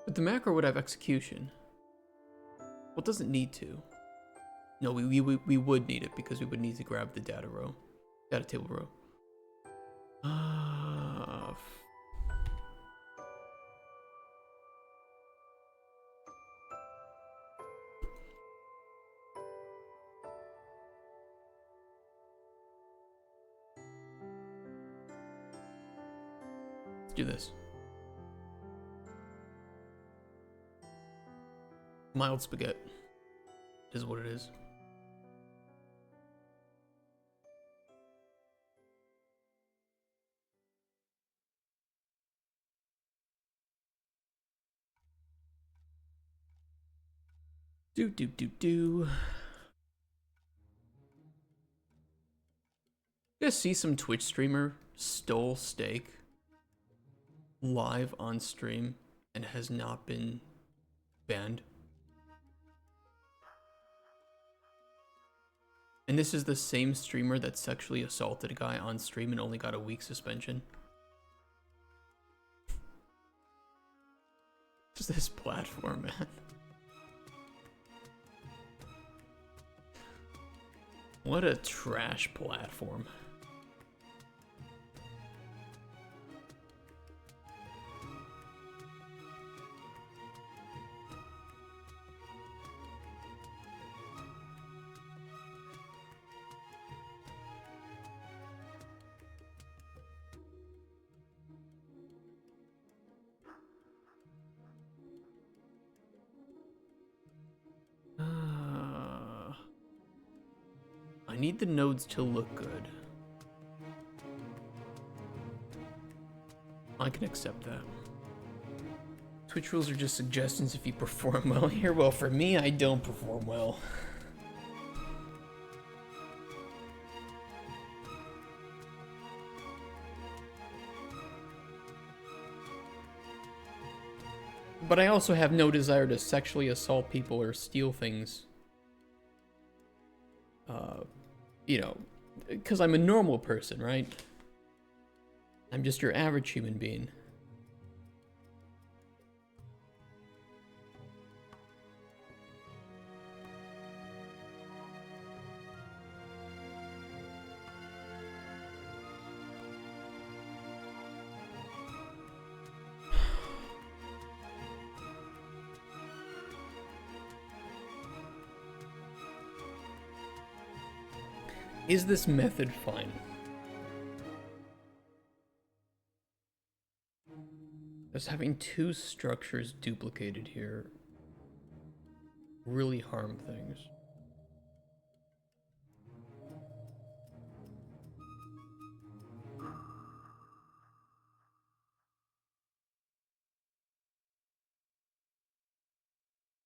But the macro would have execution. Well, it doesn't need to. No, we would need it because we would need to grab the data row, data table row. Let's do this. Mild spaghetti is what it is. Do. You guys see some Twitch streamer stole steak live on stream and has not been banned? And this is the same streamer that sexually assaulted a guy on stream and only got a week suspension. Just this platform, man. What a trash platform. I need the nodes to look good. I can accept that. Twitch rules are just suggestions if you perform well here. Well, for me, I don't perform well. But I also have no desire to sexually assault people or steal things. You know, because I'm a normal person, right? I'm just your average human being. Is this method fine? Does having two structures duplicated here really harm things?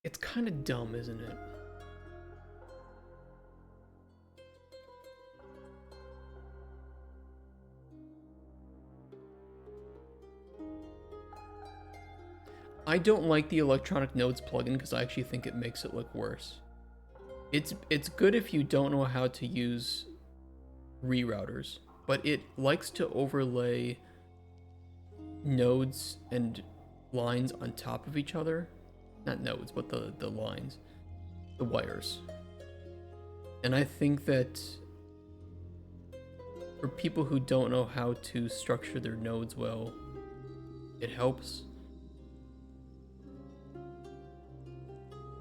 It's kind of dumb, isn't it? I don't like the electronic nodes plugin because I actually think it makes it look worse. It's good if you don't know how to use rerouters, but it likes to overlay nodes and lines on top of each other. Not nodes, but the lines, the wires. And I think that for people who don't know how to structure their nodes well, it helps.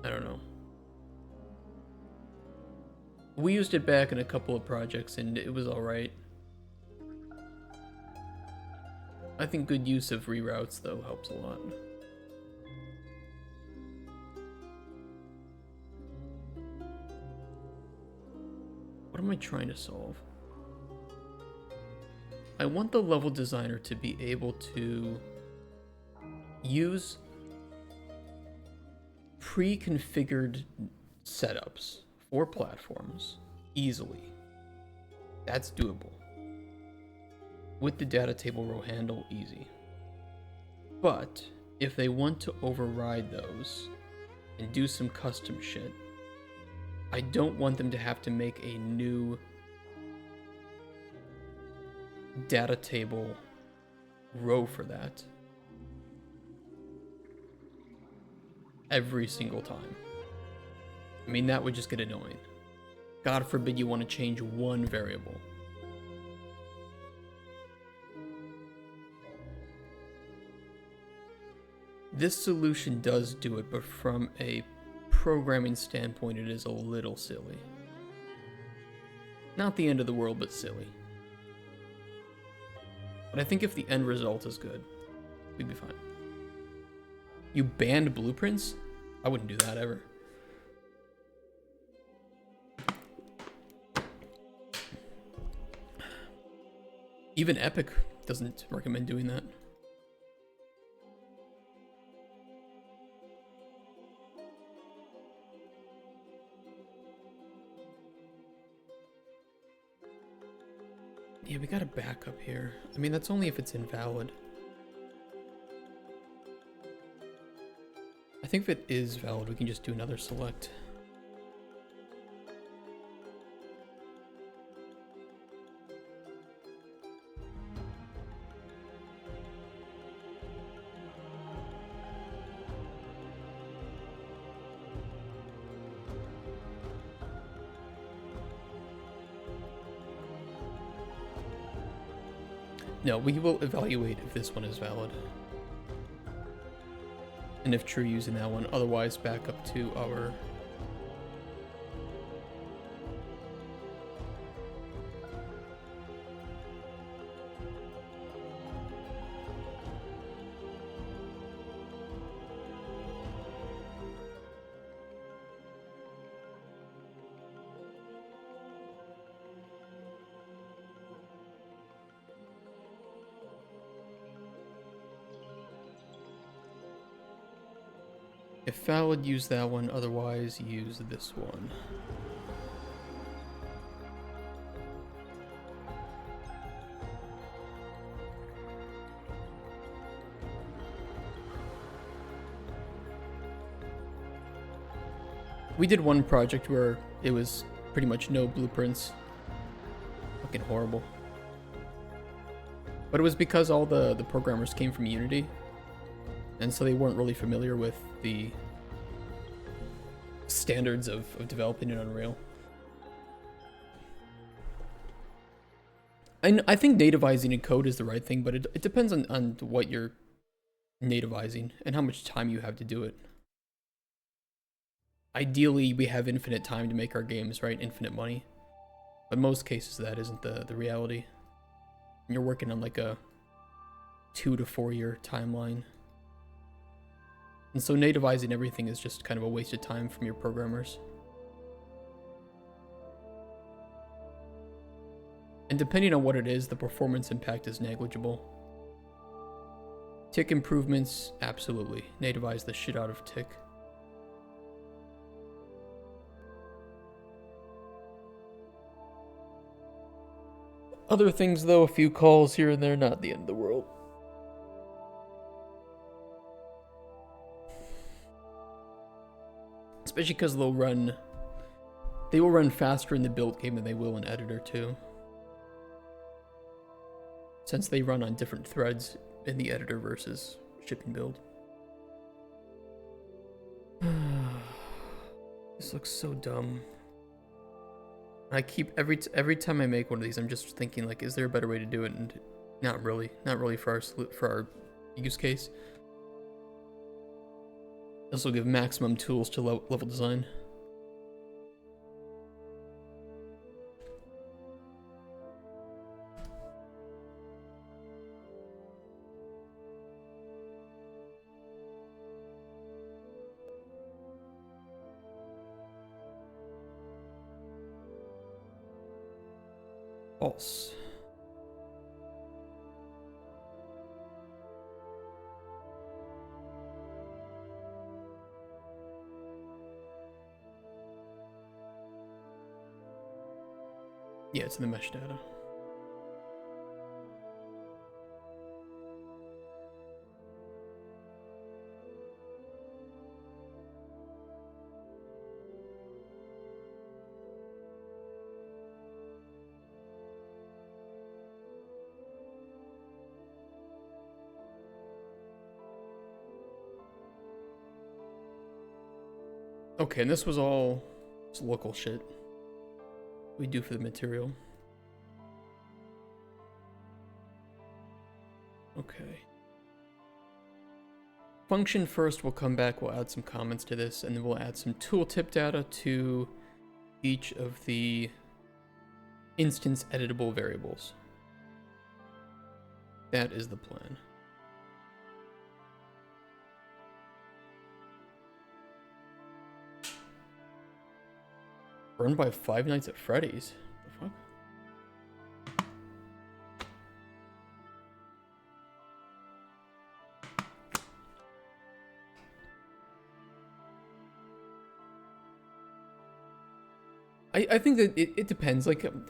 I don't know. We used it back in a couple of projects and it was alright. I think good use of reroutes though helps a lot. What am I trying to solve? I want the level designer to be able to use pre-configured setups for platforms easily. That's doable. With the data table row handle, easy. But if they want to override those and do some custom shit, I don't want them to have to make a new data table row for that every single time. I mean, that would just get annoying. God forbid you want to change one variable. This solution does do it, but from a programming standpoint, it is a little silly. Not the end of the world, but silly. But I think if the end result is good, we'd be fine. You banned blueprints? I wouldn't do that ever. Even Epic doesn't recommend doing that. Yeah, we got a backup here. I mean, that's only if it's invalid. I think if it is valid, we can just do another select. No, we will evaluate if this one is valid. And if true, using that one. Otherwise, back up to our... If valid, use that one. Otherwise, use this one. We did one project where it was pretty much no blueprints. Fucking horrible. But it was because all the programmers came from Unity. And so they weren't really familiar with the standards of developing in Unreal. I think nativizing in code is the right thing, but it depends on what you're nativizing and how much time you have to do it. Ideally, we have infinite time to make our games, right? Infinite money. But most cases, that isn't the reality. You're working on like a 2 to 4 year timeline. And so nativizing everything is just kind of a waste of time from your programmers. And depending on what it is, the performance impact is negligible. Tick improvements, absolutely. Nativize the shit out of tick. Other things though, a few calls here and there, not the end of the world. Especially because they will run faster in the build game than they will in editor too. Since they run on different threads in the editor versus ship and build. This looks so dumb. I keep every time I make one of these, I'm just thinking like, is there a better way to do it? And not really for our use case. This will give maximum tools to level design. False. Yeah, it's in the mesh data. Okay, and this was all local shit we do for the material. Okay. Function first, we'll come back, we'll add some comments to this, and then we'll add some tooltip data to each of the instance editable variables. That is the plan. Run by Five Nights at Freddy's. The fuck? I think that it depends. Like, a lot of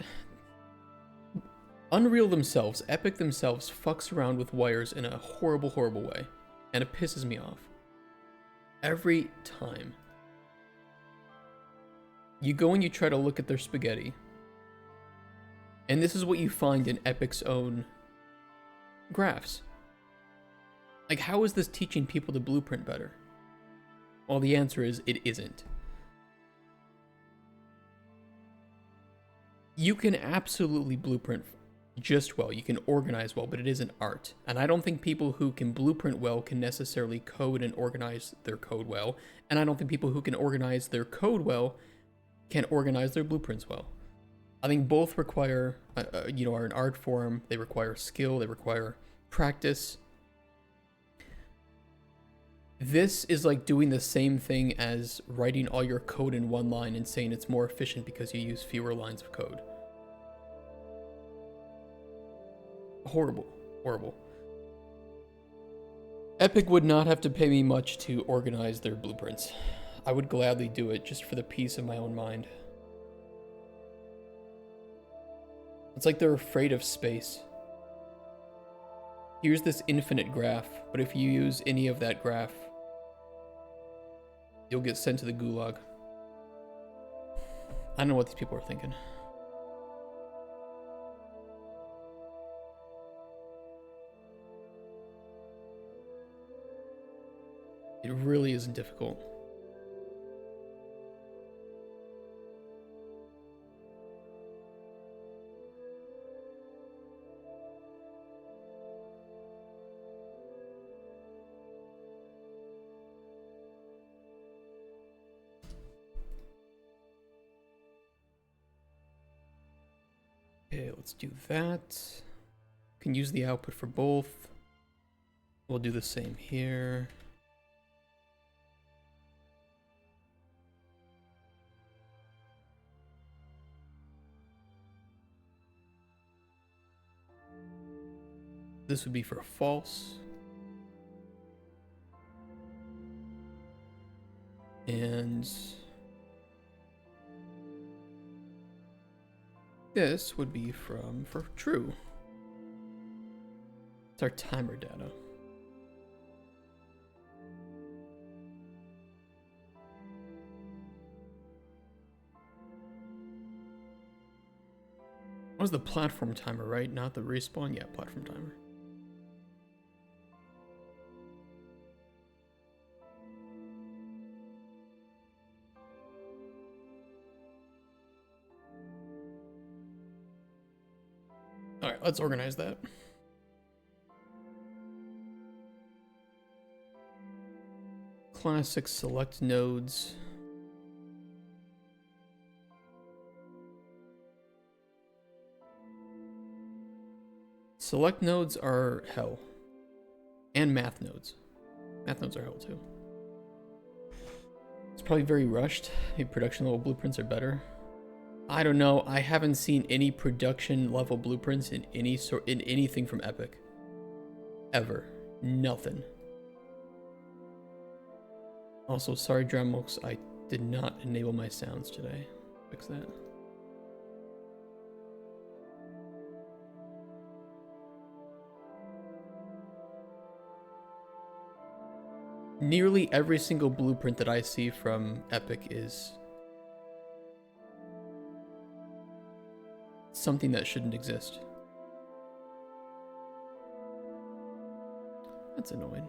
the time, Unreal themselves, Epic themselves, fucks around with wires in a horrible, horrible way. And it pisses me off. Every time. You go and you try to look at their spaghetti. And this is what you find in Epic's own graphs. Like, how is this teaching people to blueprint better? Well, the answer is it isn't. You can absolutely blueprint just well. You can organize well, but it isn't art. And I don't think people who can blueprint well can necessarily code and organize their code well. And I don't think people who can organize their code well can organize their blueprints well. I think both require, are an art form. They require skill. They require practice. This is like doing the same thing as writing all your code in one line and saying it's more efficient because you use fewer lines of code. Horrible, horrible. Epic would not have to pay me much to organize their blueprints. I would gladly do it just for the peace of my own mind. It's like they're afraid of space. Here's this infinite graph, but if you use any of that graph, you'll get sent to the gulag. I don't know what these people are thinking. It really isn't difficult. Okay, let's do that. Can use the output for both. We'll do the same here. This would be for false. And this would be for true. It's our timer data. What was the platform timer, right? Not the respawn? Yeah, platform timer. Alright, let's organize that. Classic select nodes. Select nodes are hell. And math nodes. Math nodes are hell too. It's probably very rushed. Maybe production level blueprints are better. I don't know. I haven't seen any production level blueprints in anything from Epic. Ever. Nothing. Also, sorry Dremlux, I did not enable my sounds today. Fix that. Nearly every single blueprint that I see from Epic is something that shouldn't exist. That's annoying.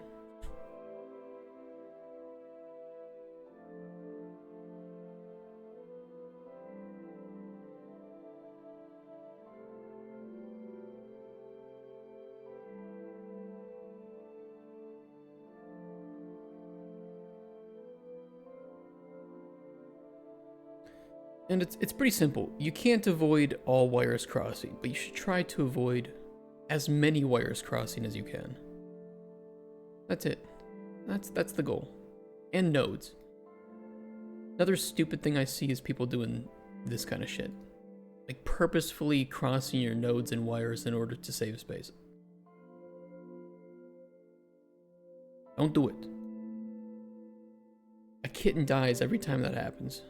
And it's pretty simple. You can't avoid all wires crossing, but you should try to avoid as many wires crossing as you can. That's it. That's the goal. And nodes. Another stupid thing I see is people doing this kind of shit. Like purposefully crossing your nodes and wires in order to save space. Don't do it. A kitten dies every time that happens.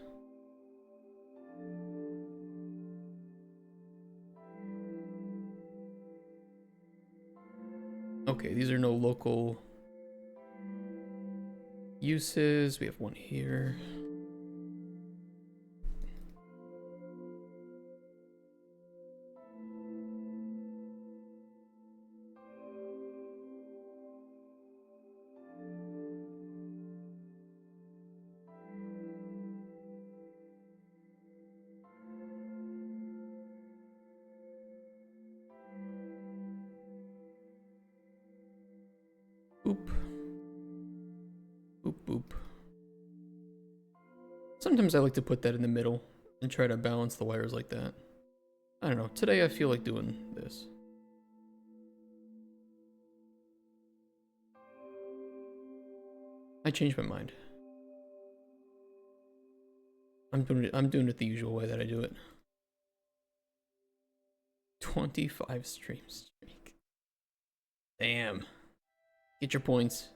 Okay, these are no local uses. We have one here. Boop. Boop, boop. Sometimes I like to put that in the middle and try to balance the wires like that. I don't know. Today I feel like doing this. I changed my mind. I'm doing it the usual way that I do it. 25 stream streak. Damn. Get your points.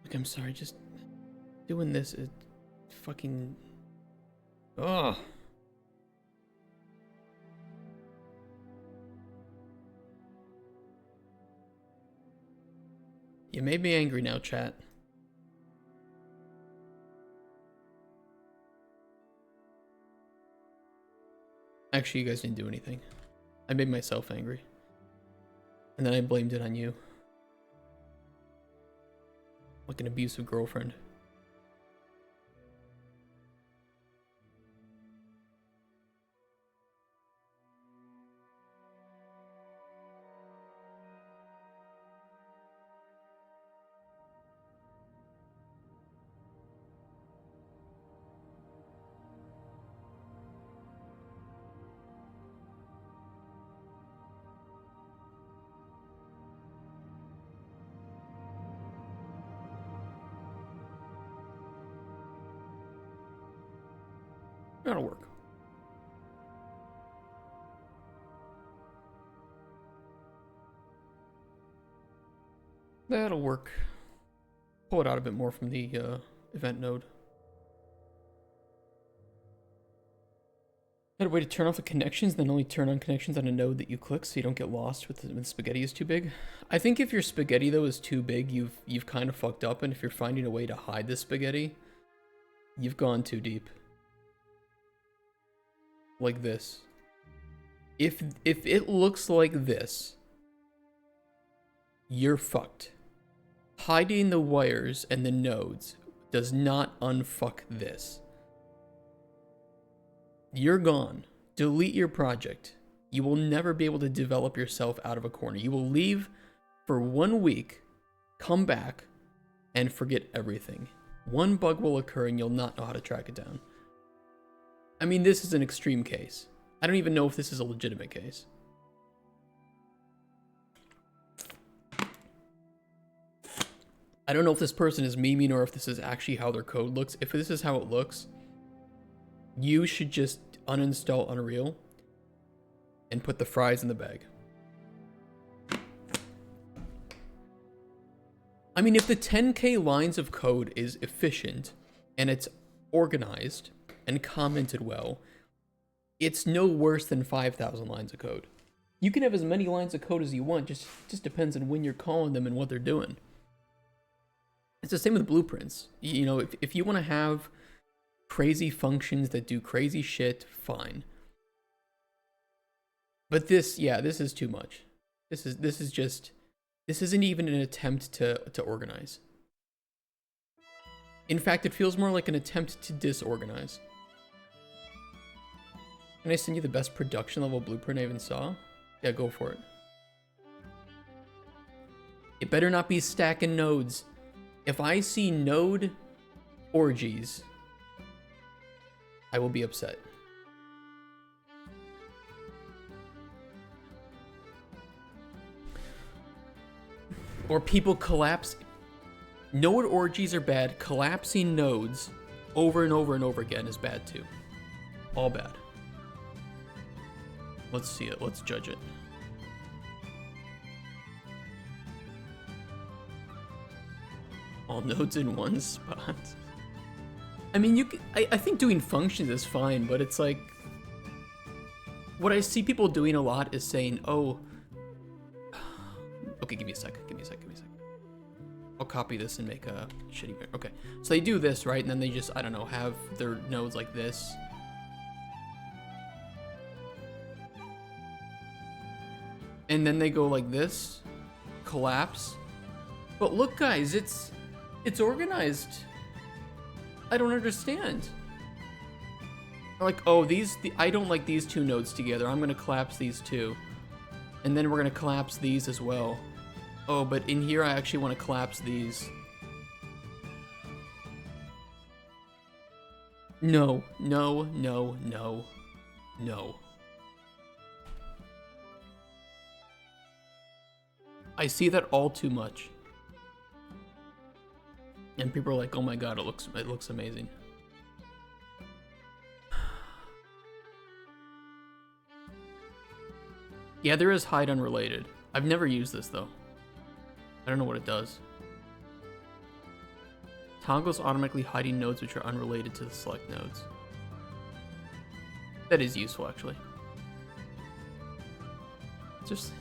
Like, I'm sorry, just doing this is fucking... Ugh. You made me angry now, chat. Actually, you guys didn't do anything. I made myself angry. And then I blamed it on you. Like an abusive girlfriend. That'll work. That'll work. Pull it out a bit more from the event node. Got a way to turn off the connections, then only turn on connections on a node that you click so you don't get lost when spaghetti is too big. I think if your spaghetti though is too big, you've kind of fucked up, and if you're finding a way to hide the spaghetti, you've gone too deep. Like this. If it looks like this, you're fucked. Hiding the wires and the nodes does not unfuck this. You're gone. Delete your project. You will never be able to develop yourself out of a corner. You will leave for 1 week, come back, and forget everything. One bug will occur and you'll not know how to track it down. I mean, this is an extreme case. I don't even know if this is a legitimate case. I don't know if this person is memeing or if this is actually how their code looks. If this is how it looks, you should just uninstall Unreal and put the fries in the bag. I mean, if the 10K lines of code is efficient and it's organized and commented well, it's no worse than 5,000 lines of code. You can have as many lines of code as you want, just depends on when you're calling them and what they're doing. It's the same with blueprints. You know, if you want to have crazy functions that do crazy shit, fine. But this, yeah, this is too much. This isn't even an attempt to organize. In fact, it feels more like an attempt to disorganize. Can I send you the best production level blueprint I even saw? Yeah, go for it. It better not be stacking nodes. If I see node orgies, I will be upset. Or people collapse. Node orgies are bad. Collapsing nodes over and over and over again is bad too. All bad. Let's see it. Let's judge it. All nodes in one spot. I mean, you can, I think doing functions is fine, but it's like, what I see people doing a lot is saying, oh, okay, give me a sec. I'll copy this and make a shitty, okay. So they do this, right? And then they just, I don't know, have their nodes like this. And then they go like this, collapse. But look, guys, it's organized. I don't understand. Like, oh, I don't like these two nodes together. I'm gonna collapse these two. And then we're gonna collapse these as well. Oh, but in here I actually want to collapse these. No. I see that all too much. And people are like, oh my god, it looks amazing. Yeah, there is hide unrelated. I've never used this though. I don't know what it does. Toggles automatically hiding nodes which are unrelated to the select nodes. That is useful actually. It's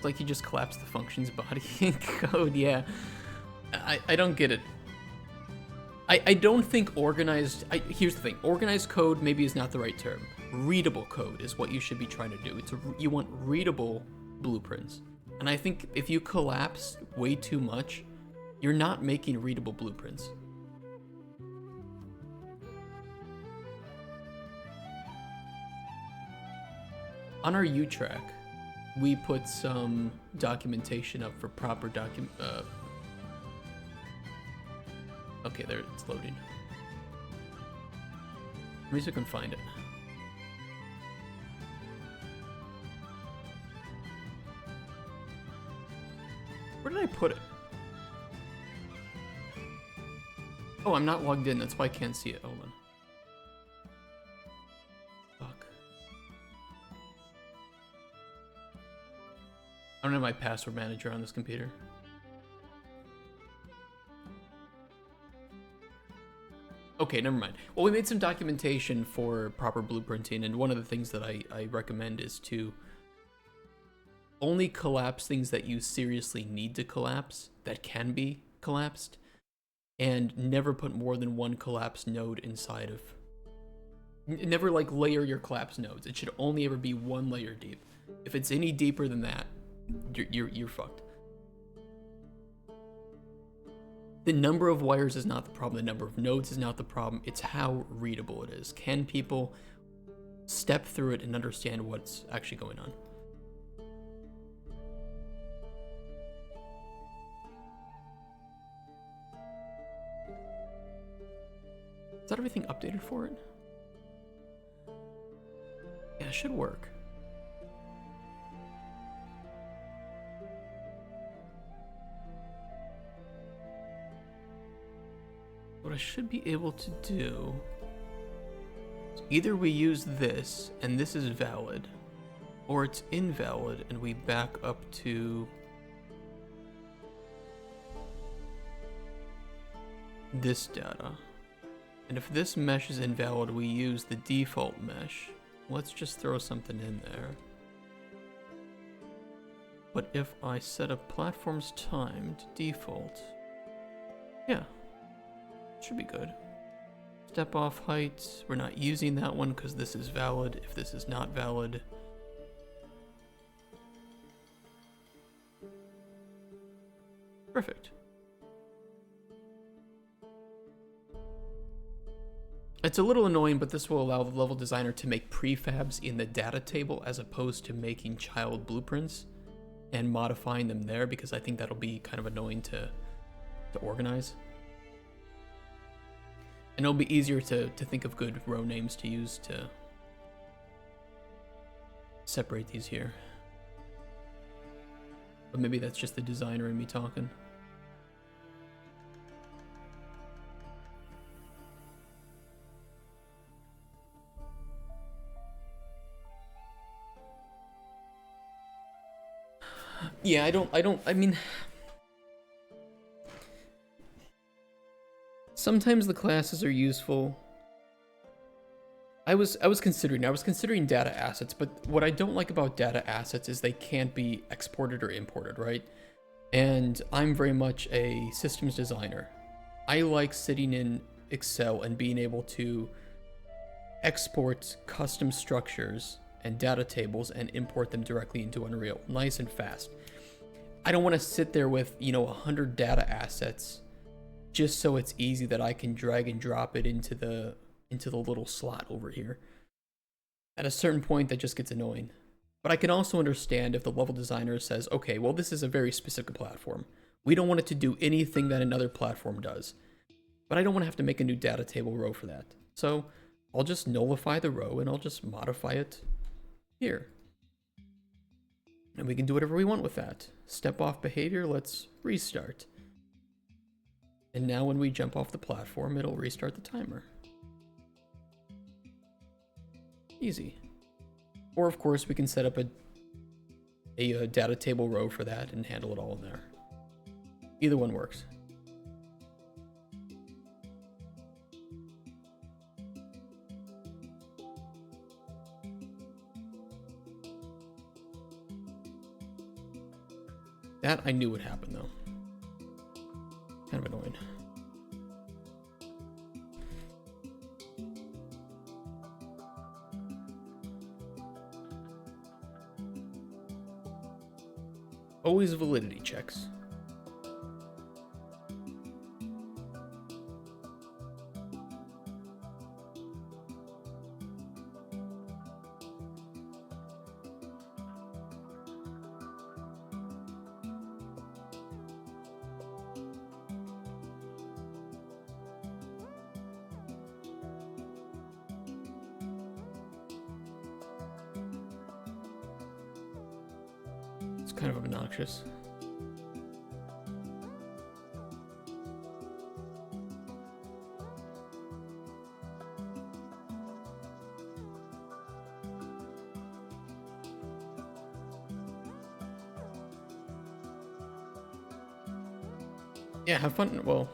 like you just collapse the functions body in code, yeah. I don't get it. I don't think organized, here's the thing, organized code maybe is not the right term. Readable code is what you should be trying to do. You want readable blueprints. And I think if you collapse way too much, you're not making readable blueprints. On our U track, we put some documentation up for proper okay, there, it's loading. Let me see if I can find it. Where did I put it? Oh, I'm not logged in, that's why I can't see it. Hold on. Fuck. I don't have my password manager on this computer. Okay, never mind. Well, we made some documentation for proper blueprinting, and one of the things that I recommend is to only collapse things that you seriously need to collapse, that can be collapsed, and never put more than one collapsed node inside of... Never, like, layer your collapsed nodes. It should only ever be one layer deep. If it's any deeper than that, you're fucked. The number of wires is not the problem, the number of nodes is not the problem, it's how readable it is. Can people step through it and understand what's actually going on? Is that everything updated for it? Yeah, it should work. What I should be able to do is either we use this and this is valid, or it's invalid and we back up to this data. And if this mesh is invalid, we use the default mesh. Let's just throw something in there. But if I set up platforms time to default, yeah. Should be good. Step off height, we're not using that one because this is valid. If this is not valid, perfect. It's a little annoying, but this will allow the level designer to make prefabs in the data table as opposed to making child blueprints and modifying them there, because I think that'll be kind of annoying to organize. And it'll be easier to think of good row names to use to separate these here. But maybe that's just the designer and me talking. Yeah, I mean, Sometimes the classes are useful. I was considering data assets, but what I don't like about data assets is they can't be exported or imported, right? And I'm very much a systems designer. I like sitting in Excel and being able to export custom structures and data tables and import them directly into Unreal, nice and fast. I don't want to sit there with, 100 data assets just so it's easy that I can drag and drop it into the little slot over here. At a certain point, that just gets annoying. But I can also understand if the level designer says, okay, well, this is a very specific platform. We don't want it to do anything that another platform does. But I don't want to have to make a new data table row for that. So I'll just nullify the row and I'll just modify it here. And we can do whatever we want with that. Step off behavior, let's restart. And now when we jump off the platform, it'll restart the timer. Easy. Or of course we can set up a data table row for that and handle it all in there. Either one works. That I knew would happen though. Kind of annoying. Always validity checks. It's kind of obnoxious. Yeah, have fun. Well,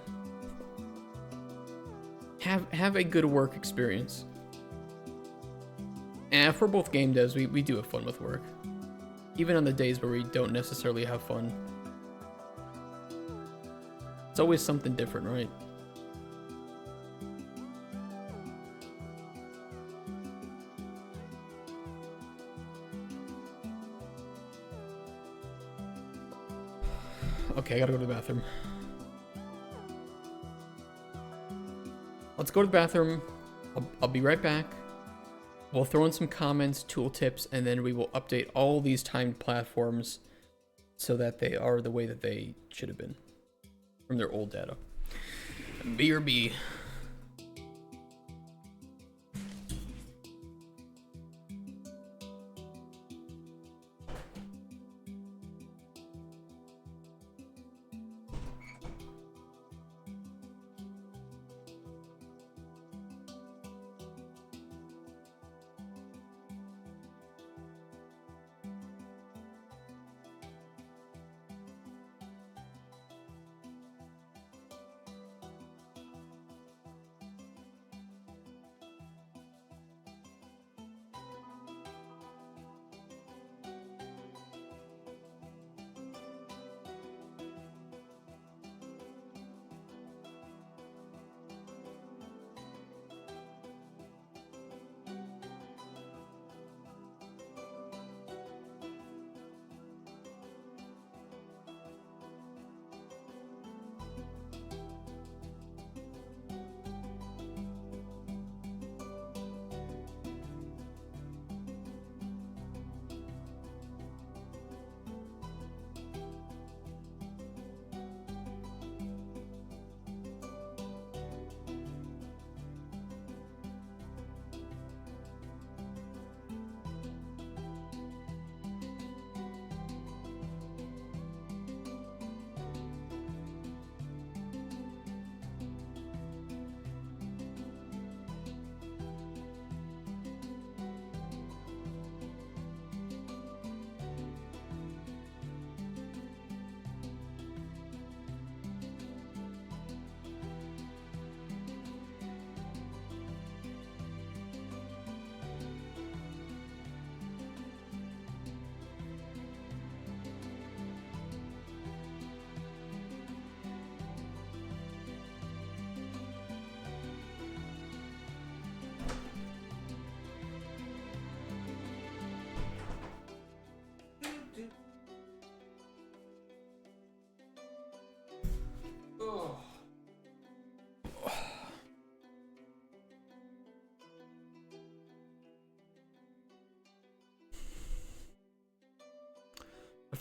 have a good work experience. And for both game devs, we do have fun with work. Even on the days where we don't necessarily have fun. It's always something different, right? Okay, I gotta go to the bathroom. Let's go to the bathroom. I'll be right back. We'll throw in some comments, tooltips, and then we will update all these timed platforms so that they are the way that they should have been from their old data. BRB.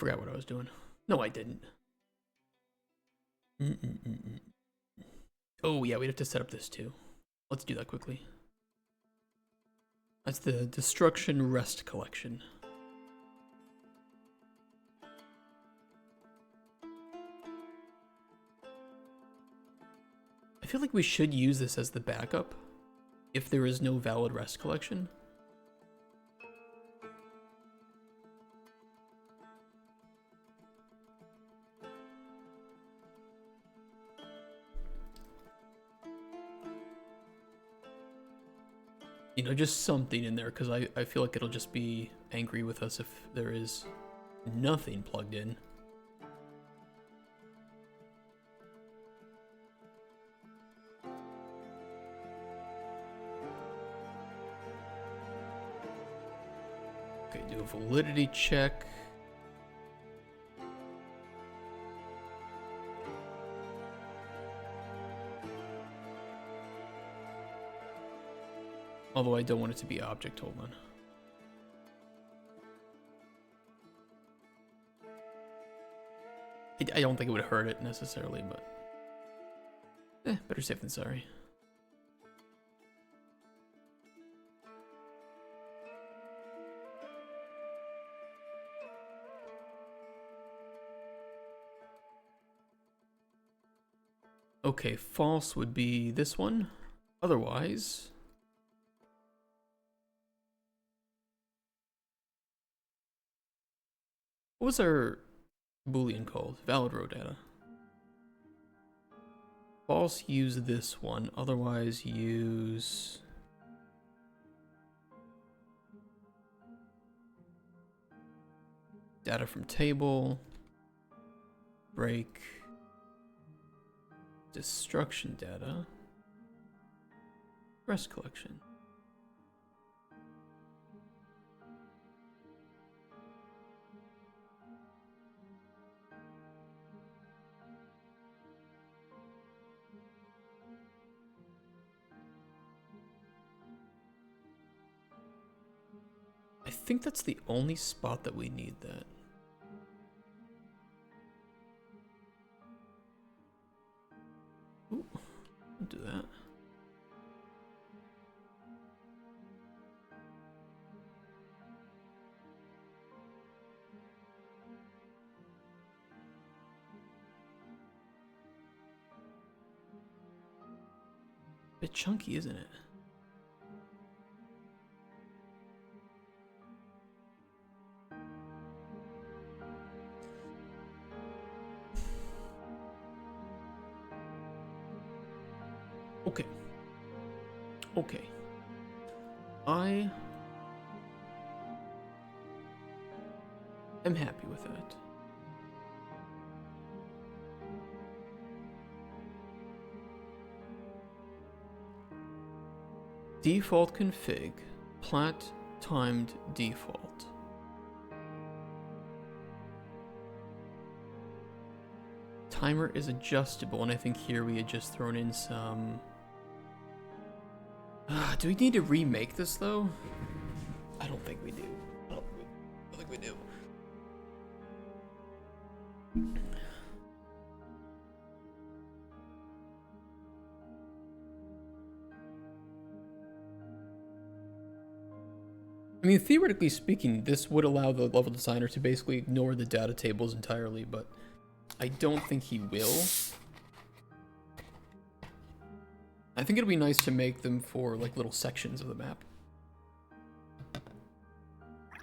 forgot what I was doing. No, I didn't. Oh, yeah, we'd have to set up this too. Let's do that quickly. That's the Destruction Rest Collection. I feel like we should use this as the backup if there is no valid rest collection. You know, just something in there, because I feel like it'll just be angry with us if there is nothing plugged in. Okay, do a validity check. Although I don't want it to be object, hold on. I don't think it would hurt it necessarily, but better safe than sorry. Okay, false would be this one. Otherwise, what was our Boolean called? Valid row data. False, use this one. Otherwise, use data from table. Break. Destruction data. Rest collection. I think that's the only spot that we need that. Ooh, I'll do that. Bit chunky, isn't it? Okay. Okay. I am happy with that. Default config, plat timed default. Timer is adjustable, and I think here we had just thrown in some... do we need to remake this though? I don't think we do. I don't think we do. I mean, theoretically speaking, this would allow the level designer to basically ignore the data tables entirely, but I don't think he will. I think it'd be nice to make them for like little sections of the map,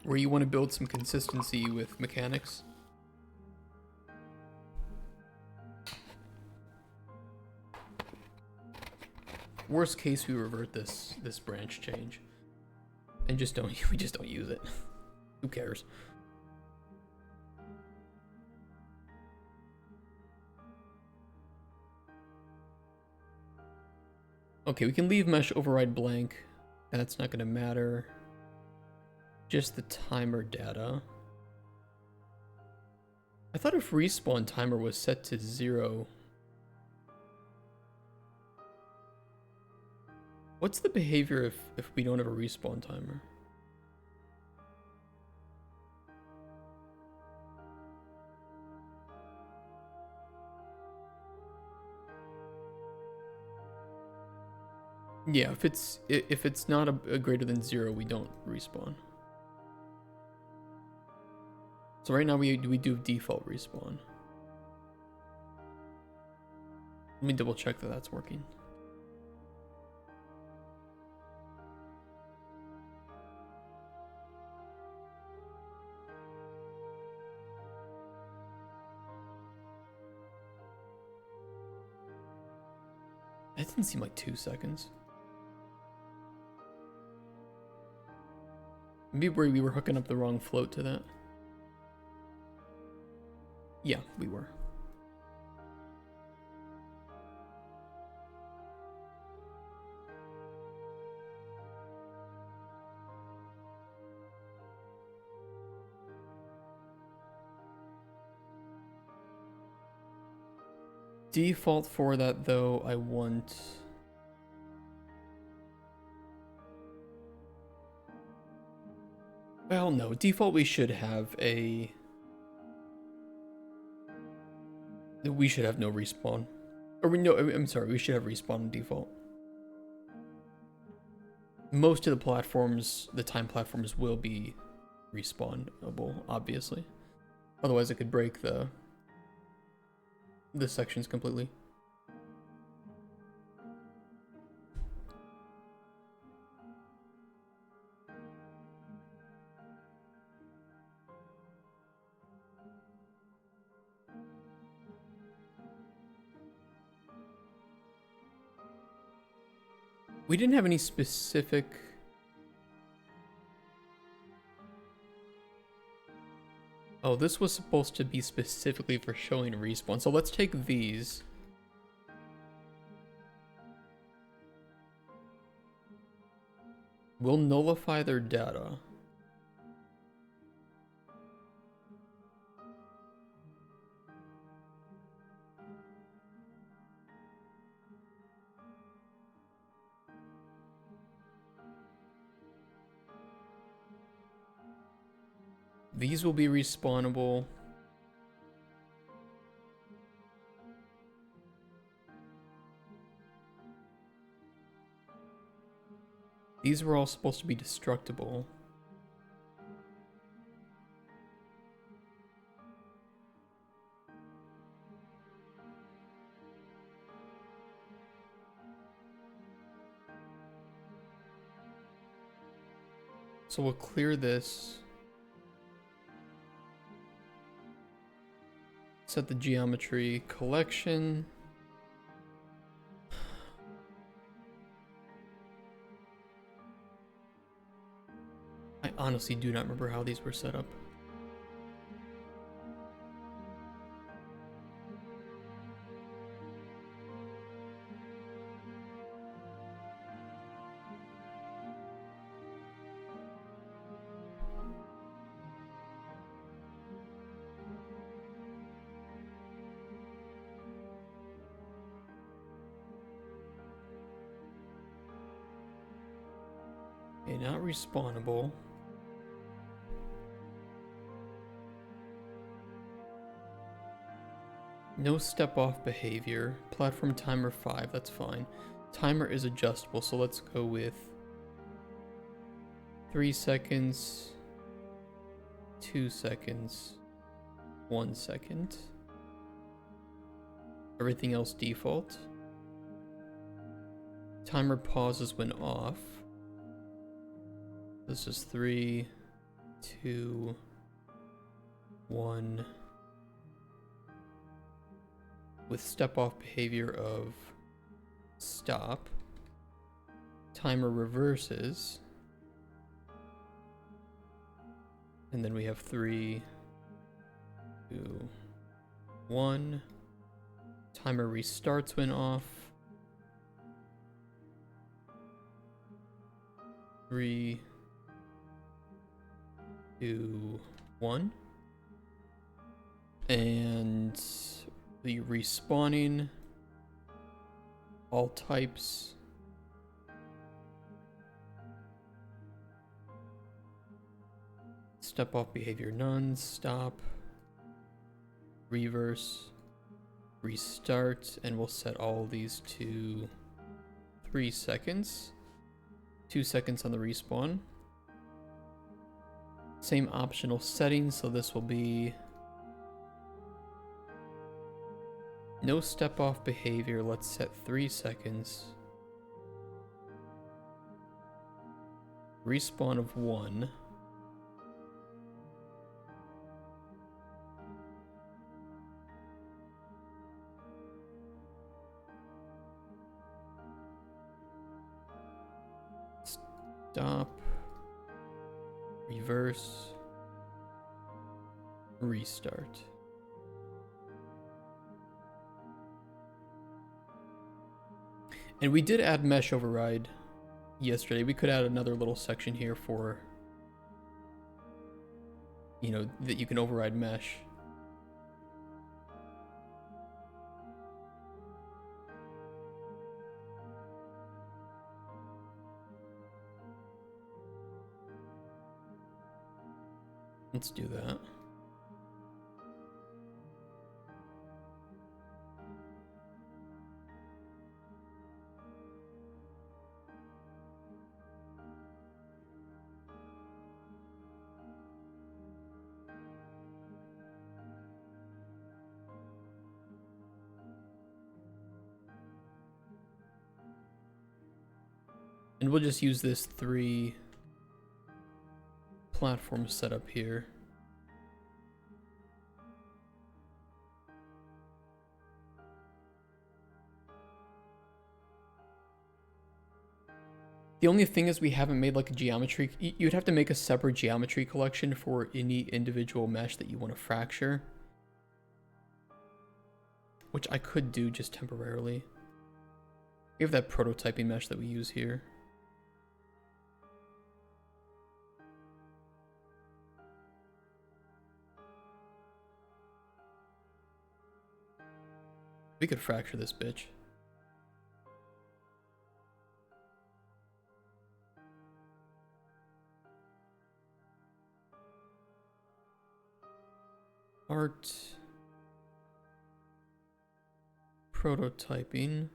where you want to build some consistency with mechanics. Worst case, we revert this branch change. And we just don't use it. Who cares? Okay, we can leave mesh override blank. That's not gonna matter. Just the timer data. I thought if respawn timer was set to 0. What's the behavior if we don't have a respawn timer? Yeah, if it's not a greater than 0, we don't respawn. So right now we do default respawn. Let me double check that that's working. That didn't seem like 2 seconds. Maybe we were hooking up the wrong float to that. Yeah, we were. Default for that though, I want... Well, no, default we should have a... We should have no respawn. Or I'm sorry, we should have respawn default. Most of the platforms, the time platforms will be respawnable, obviously. Otherwise it could break the sections completely. We didn't have any specific... Oh, this was supposed to be specifically for showing respawn. So let's take these. We'll nullify their data. These will be respawnable. These were all supposed to be destructible. So we'll clear this. Set the geometry collection. I honestly do not remember how these were set up. Okay, not respawnable. No step off behavior. Platform timer 5, that's fine. Timer is adjustable, so let's go with 3 seconds, 2 seconds, 1 second. Everything else default. Timer pauses when off. This is 3, 2, 1. With step off behavior of stop. Timer reverses. And then we have 3, 2, 1. Timer restarts when off. 3, 2, 1. And the respawning, all types. Step off behavior none, stop, reverse, restart, and we'll set all these to 3 seconds. 2 seconds on the respawn. Same optional settings, so this will be no step off behavior. Let's set 3 seconds. Respawn of 1. Stop. Reverse. Restart. And we did add mesh override yesterday. We could add another little section here for, you know, that you can override mesh. Let's do that. And we'll just use this 3 platform setup here. The only thing is we haven't made like a geometry. You'd have to make a separate geometry collection for any individual mesh that you want to fracture. Which I could do just temporarily. We have that prototyping mesh that we use here. We could fracture this bitch. Art. Prototyping.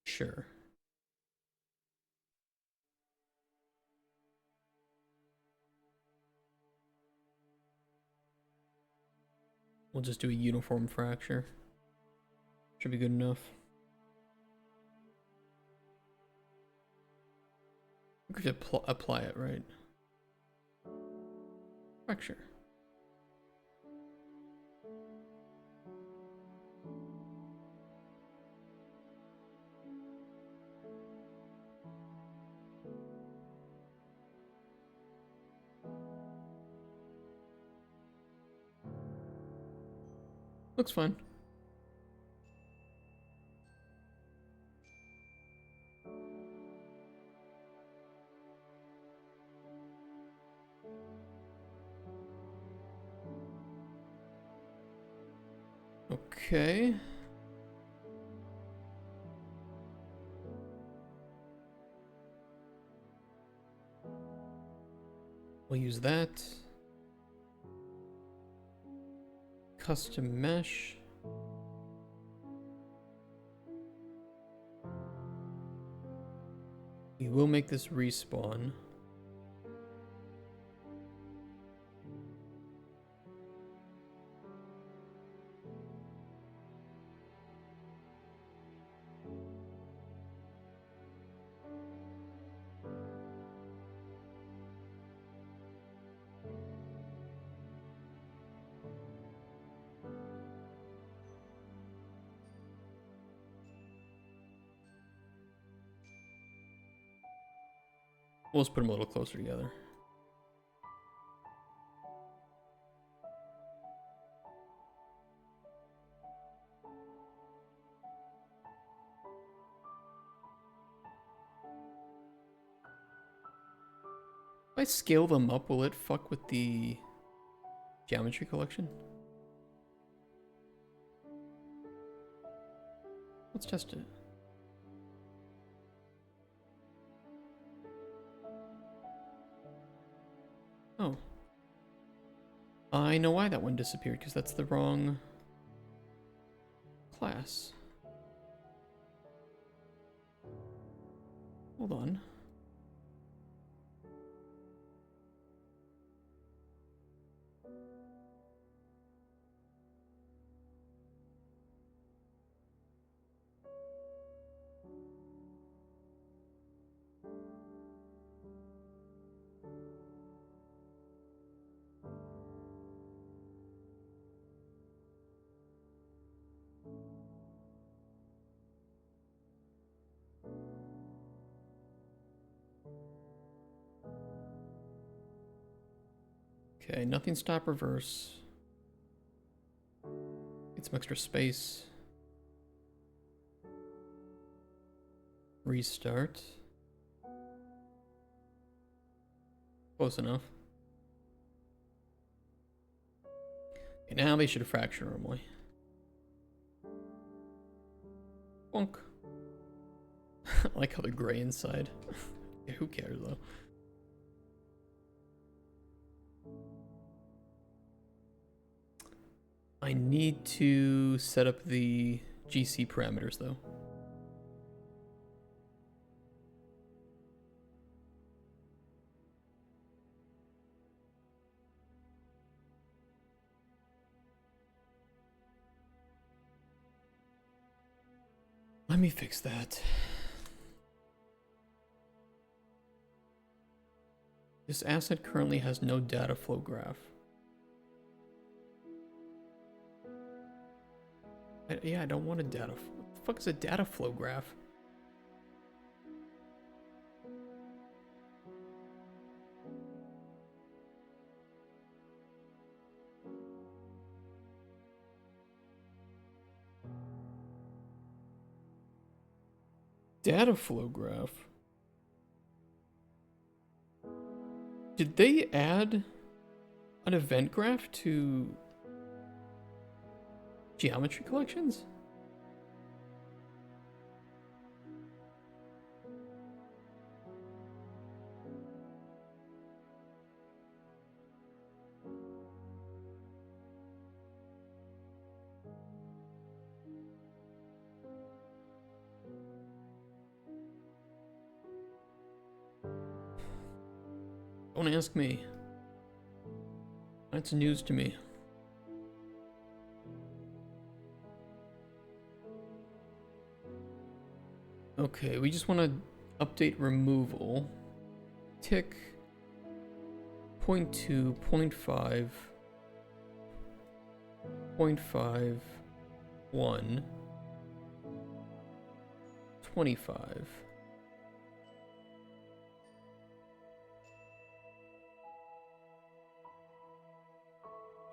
Sure. We'll just do a uniform fracture. Should be good enough. We could apply it, right? Fracture. Looks fine. Okay. We'll use that. Custom mesh. We will make this respawn. We'll just put them a little closer together. If I scale them up, will it fuck with the geometry collection? Let's test it. Oh. I know why that one disappeared, because that's the wrong class. Hold on. Okay, nothing stop reverse. Get some extra space. Restart. Close enough. Okay, now they should fracture normally. Bonk. I like how they're gray inside. Yeah, who cares though? I need to set up the GC parameters though. Let me fix that. This asset currently has no data flow graph. Yeah, I don't want a data. What the fuck is a data flow graph? Data flow graph. Did they add an event graph to geometry collections? Don't ask me. That's news to me. Okay, we just want to update removal. Tick 0.2, 0.5, 0.5, 1, 25.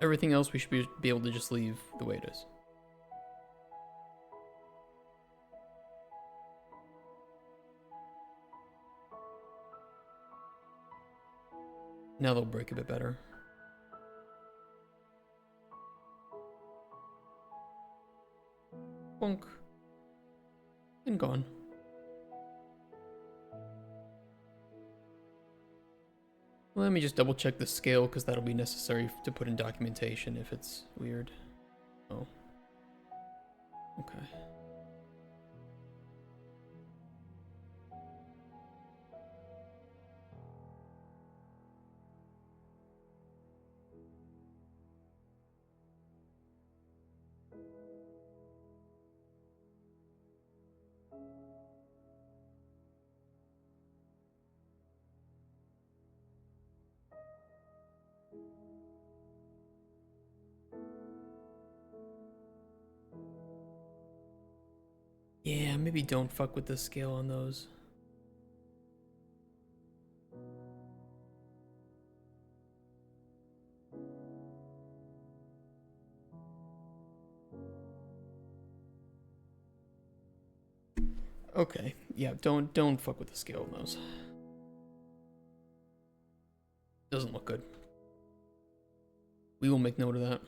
Everything else we should be able to just leave the way it is. Now they'll break a bit better. Bonk. And gone. Let me just double check the scale because that'll be necessary to put in documentation if it's weird. Oh. Okay. Yeah, maybe don't fuck with the scale on those. Okay, yeah, don't fuck with the scale on those. Doesn't look good. We will make note of that.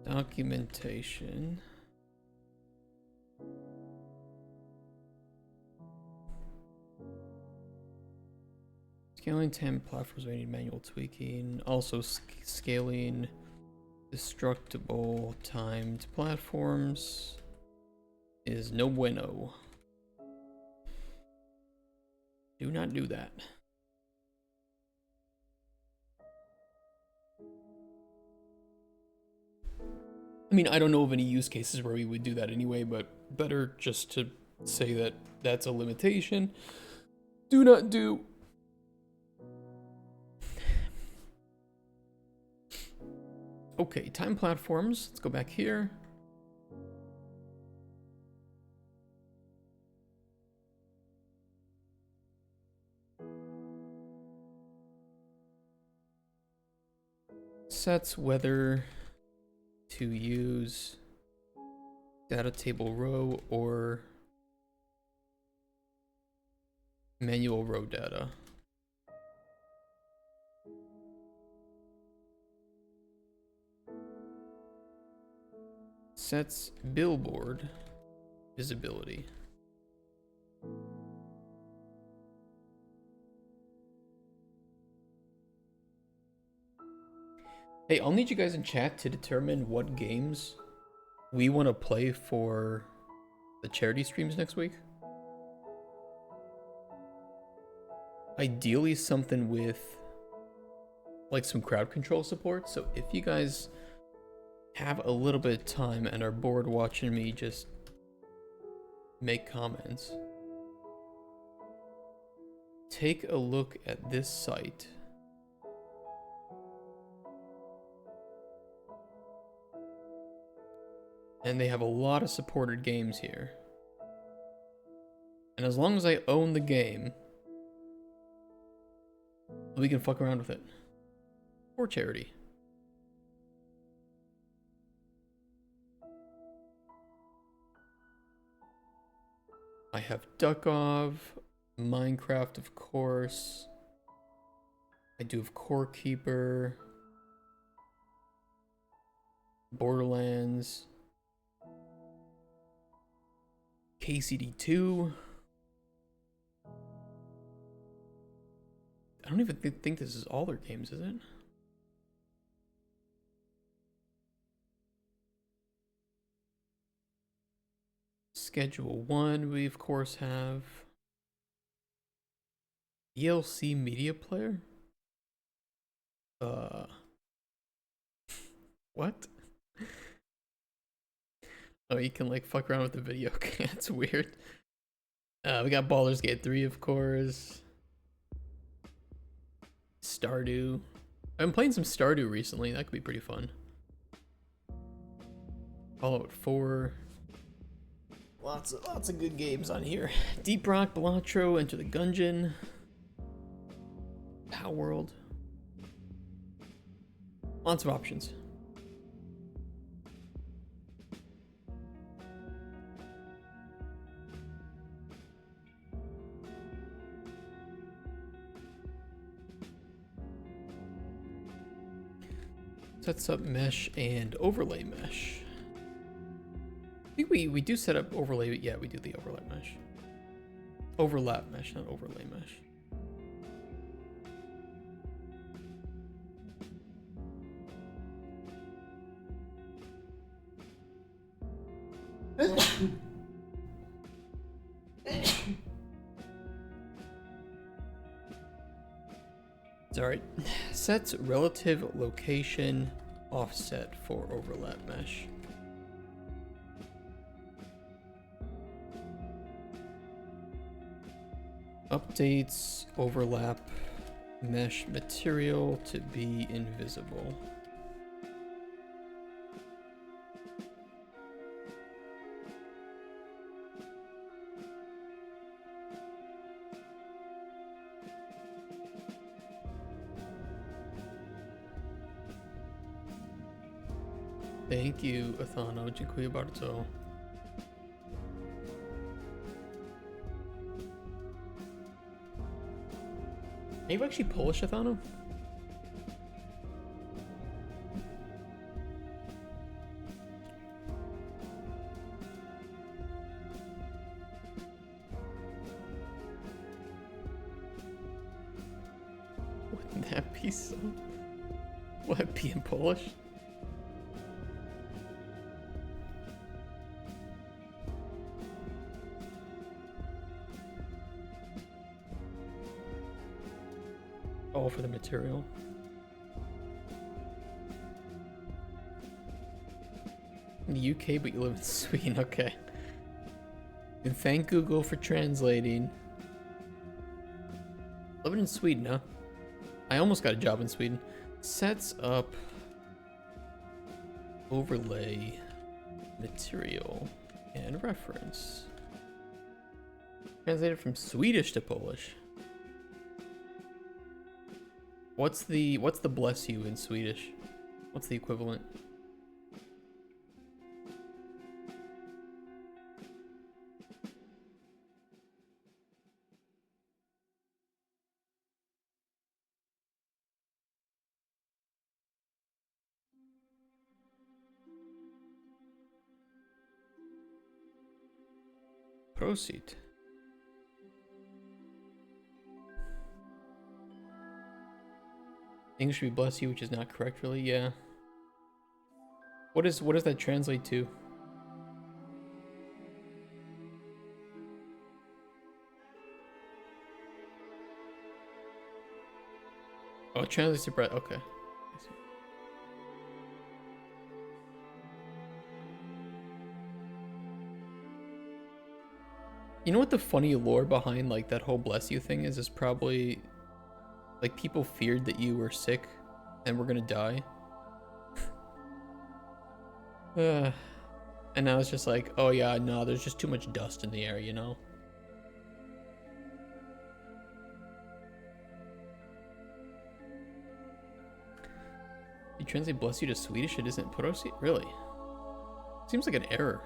Documentation. Scaling 10 platforms, we need manual tweaking. Also scaling destructible timed platforms is no bueno. Do not do that. I mean, I don't know of any use cases where we would do that anyway, but better just to say that that's a limitation. Do not do. Okay, time platforms. Let's go back here. Sets whether to use data table row or manual row data. Sets billboard visibility. Hey, I'll need you guys in chat to determine what games we want to play for the charity streams next week. Ideally something with like some crowd control support. So if you guys have a little bit of time and are bored watching me just make comments, take a look at this site. And they have a lot of supported games here. And as long as I own the game, we can fuck around with it. For charity. I have Duckov, Minecraft, of course. I do have Core Keeper, Borderlands, KCD2. I don't even think this is all their games, is it? Schedule 1, we of course have ELC Media Player. What? Oh, you can like fuck around with the video. Okay, that's weird. We got Baldur's Gate 3, of course. Stardew. I've been playing some Stardew recently. That could be pretty fun. Fallout 4. Lots of good games on here. Deep Rock, Balatro, Enter the Gungeon, Power World. Lots of options. Sets up mesh and overlay mesh. I think we do set up overlay, yeah, we do the overlay mesh. Overlap mesh, not overlay mesh. It's alright. Sets relative location offset for overlap mesh. Updates overlap mesh material to be invisible. Thank you, Athano. Dziękuję bardzo. Are you actually Polish, Athano? Wouldn't that be so? What, be in Polish? All for the material. In the UK, but you live in Sweden, okay. And thank Google for translating. Living in Sweden, huh? I almost got a job in Sweden. Sets up overlay material and reference. Translated from Swedish to Polish. What's the bless you in Swedish? What's the equivalent? Proceed. English should be bless you, which is not correct, really. Yeah. What does that translate to? Oh, it translates to bread. Okay. You know what the funny lore behind like that whole bless you thing is probably like people feared that you were sick and were gonna die. And now it's just like, oh yeah, no, there's just too much dust in the air, you know? You translate bless you to Swedish, it isn't prosit? Really? Seems like an error.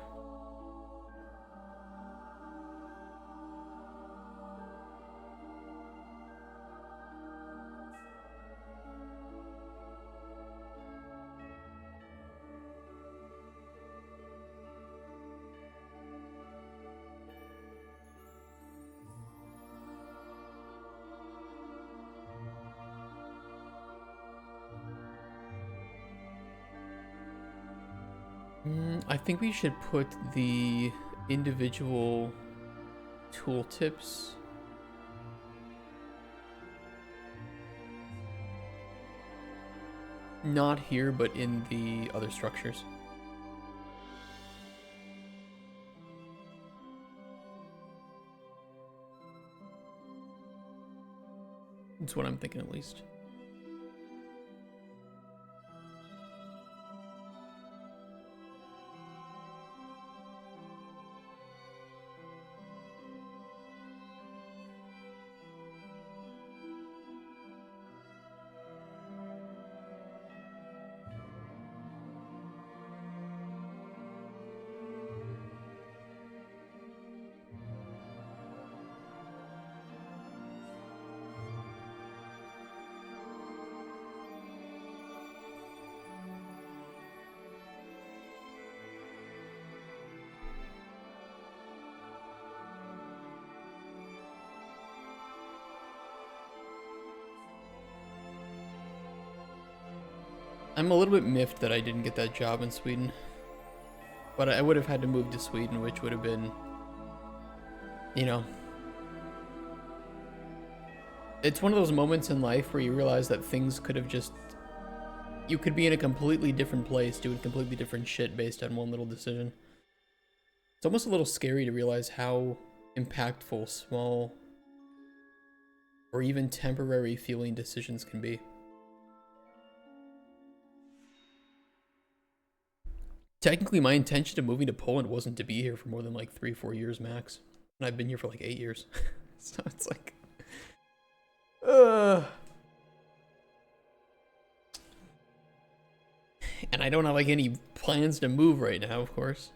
I think we should put the individual tooltips not here, but in the other structures. That's what I'm thinking, at least. I'm a little bit miffed that I didn't get that job in Sweden. But I would have had to move to Sweden, which would have been, you know. It's one of those moments in life where you realize that things could have just... You could be in a completely different place doing completely different shit based on one little decision. It's almost a little scary to realize how impactful small or even temporary feeling decisions can be. Technically, my intention of moving to Poland wasn't to be here for more than like 3-4 years max. And I've been here for like 8 years. So it's like... And I don't have like any plans to move right now, of course.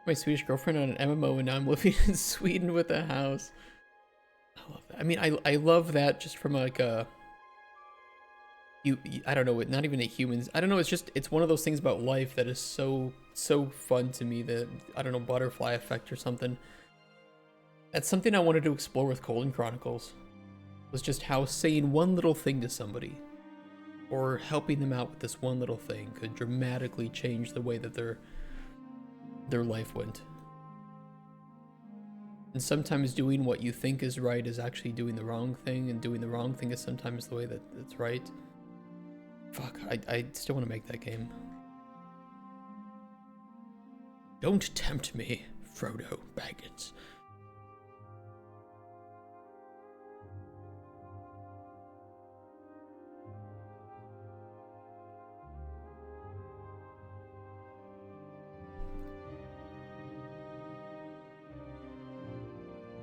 My Swedish girlfriend on an MMO and now I'm living in Sweden with a house. I love that. I mean, I love that just from like a... I don't know, not even a human's, I don't know, it's one of those things about life that is so fun to me, that, I don't know, butterfly effect or something. That's something I wanted to explore with Colden Chronicles, was just how saying one little thing to somebody or helping them out with this one little thing could dramatically change the way that their life went. And sometimes doing what you think is right is actually doing the wrong thing, and doing the wrong thing is sometimes the way that it's right. Fuck, I still want to make that game. Don't tempt me, Frodo Baggins.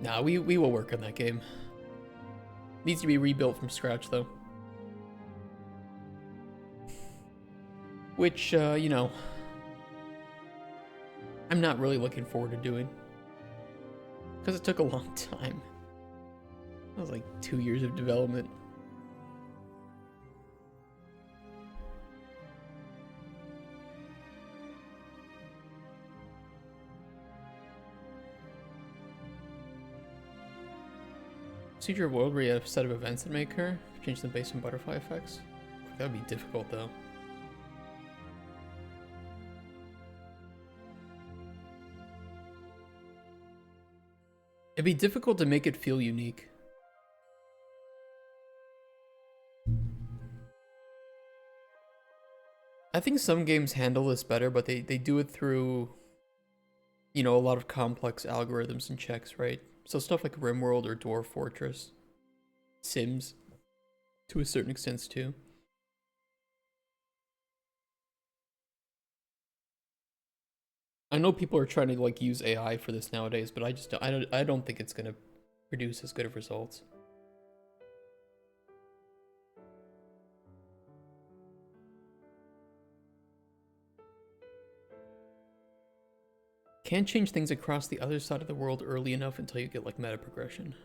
Nah, we will work on that game. Needs to be rebuilt from scratch, though. Which, you know, I'm not really looking forward to doing. Because it took a long time. That was like 2 years of development. Procedure of world where you have a set of events that may occur. Change them based on butterfly effects. That would be difficult, though. It'd be difficult to make it feel unique. I think some games handle this better, but they do it through, you know, a lot of complex algorithms and checks, right? So stuff like RimWorld or Dwarf Fortress. Sims, to a certain extent, too. I know people are trying to like use AI for this nowadays, but I don't think it's gonna produce as good of results. Can't change things across the other side of the world early enough until you get like meta progression.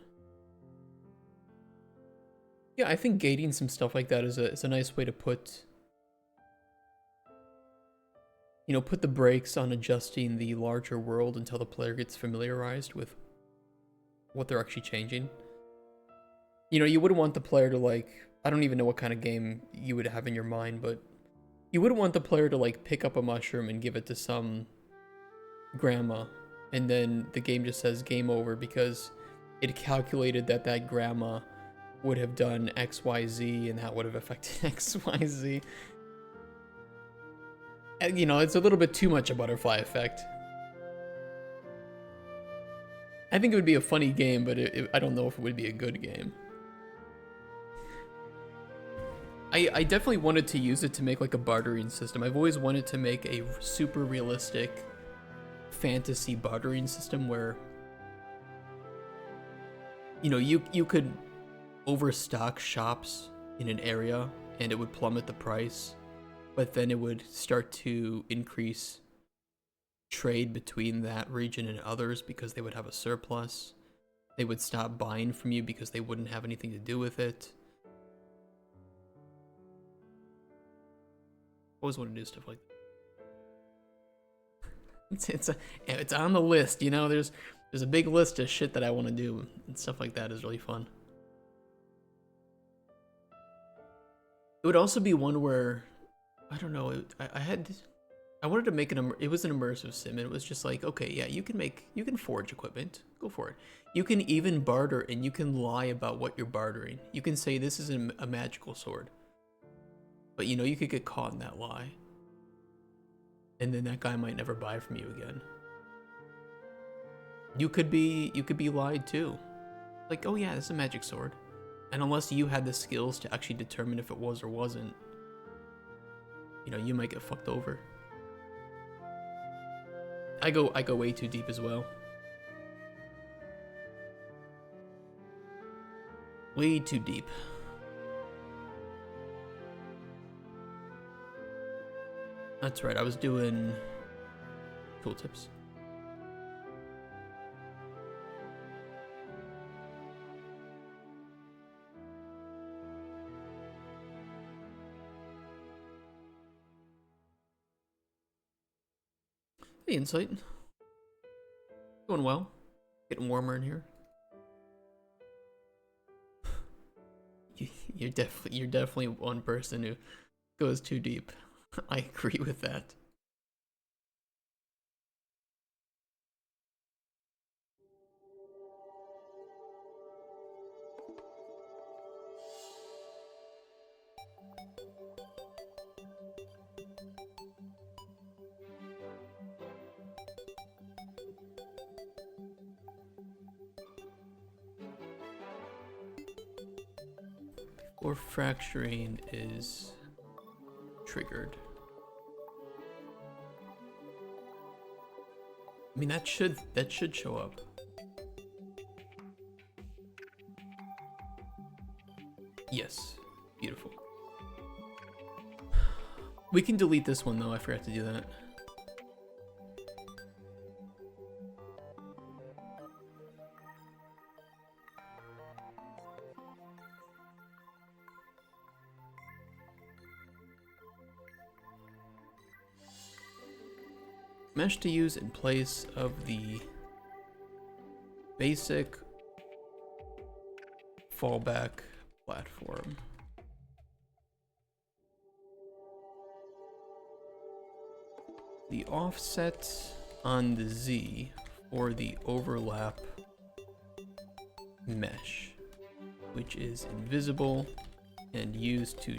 Yeah, I think gating some stuff like that is a nice way to put, you know, put the brakes on adjusting the larger world until the player gets familiarized with what they're actually changing. You know, you wouldn't want the player to like, I don't even know what kind of game you would have in your mind, but you wouldn't want the player to like pick up a mushroom and give it to some grandma, and then the game just says game over because it calculated that that grandma would have done XYZ and that would have affected XYZ. And, you know, it's a little bit too much a butterfly effect. I think it would be a funny game, but I don't know if it would be a good game. I definitely wanted to use it to make like a bartering system. I've always wanted to make a super realistic fantasy bartering system where, you know, you could overstock shops in an area and it would plummet the price, but then it would start to increase trade between that region and others because they would have a surplus. They would stop buying from you because they wouldn't have anything to do with it. Always want to do stuff like that. It's on the list, you know. There's a big list of shit that I want to do, and stuff like that is really fun. It would also be one where, I don't know, I wanted to make it was an immersive sim, and it was just like, okay, yeah, you can forge equipment, go for it. You can even barter, and you can lie about what you're bartering. You can say this is a magical sword, but you know, you could get caught in that lie, and then that guy might never buy from you again. You could be lied to, like, oh yeah, this is a magic sword, and unless you had the skills to actually determine if it was or wasn't, you know, you might get fucked over. I go way too deep as well. Way too deep. That's right, I was doing tooltips. Hey, Insight. Going well. Getting warmer in here. You're definitely one person who goes too deep. I agree with that. Or fracturing is triggered. I mean, that should show up. Yes, beautiful. We can delete this one though. I forgot to do that. Mesh to use in place of the basic fallback platform. The offset on the Z for the overlap mesh, which is invisible and used to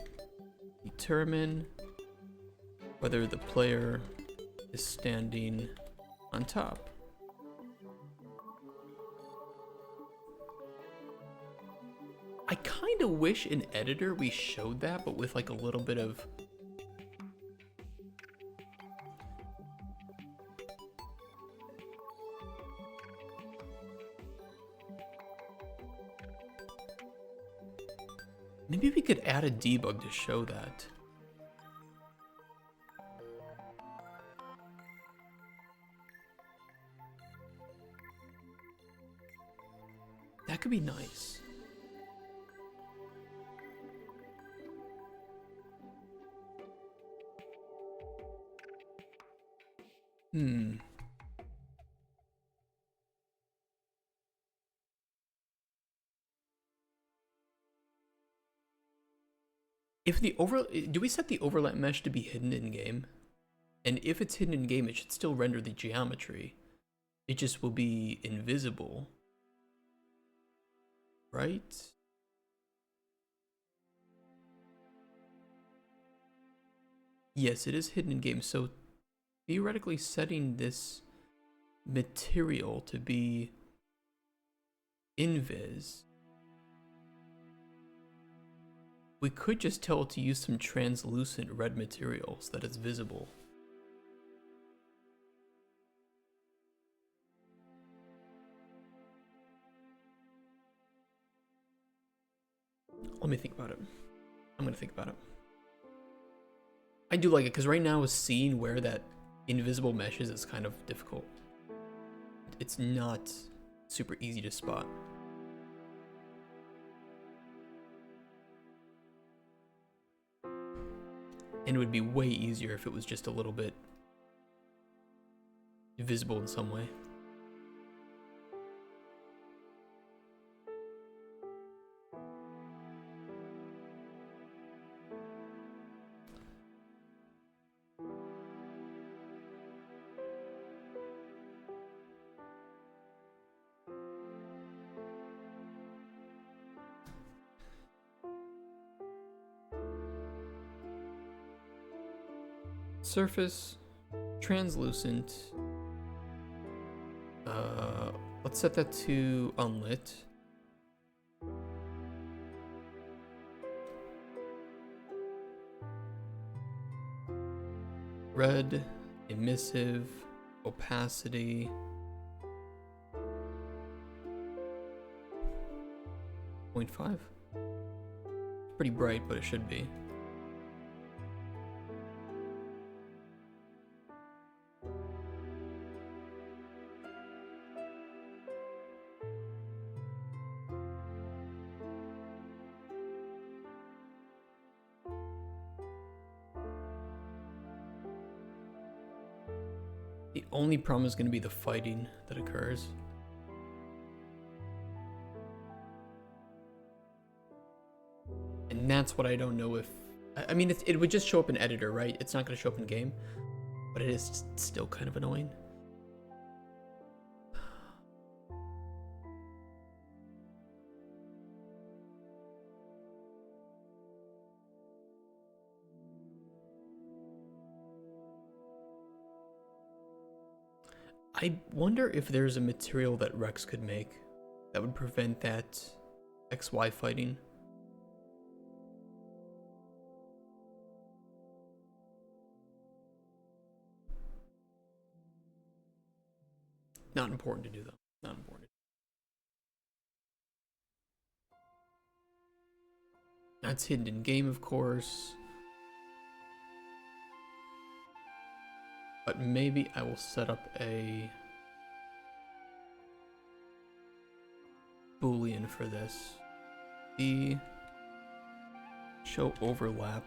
determine whether the player is standing on top. I kind of wish in editor we showed that, but with like a little bit of maybe we could add a debug to show that. That could be nice. If the do we set the overlap mesh to be hidden in game? And if it's hidden in game, it should still render the geometry. It just will be invisible. Right? Yes, it is hidden in game. So theoretically setting this material to be invis, we could just tell it to use some translucent red material so that it's visible. Let me think about it. I'm gonna think about it. I do like it because right now seeing where that invisible mesh is kind of difficult. It's not super easy to spot. And it would be way easier if it was just a little bit visible in some way. Surface, translucent. Let's set that to unlit. Red, emissive, opacity. 0.5. Pretty bright, but it should be. The only problem is going to be the fighting that occurs. And that's what I don't know if... I mean, it would just show up in editor, right? It's not going to show up in game. But it is still kind of annoying. I wonder if there's a material that Rex could make that would prevent that XY fighting. Not important to do, though. Not important. That's hidden in game, of course. But maybe I will set up a Boolean for this. The show overlap.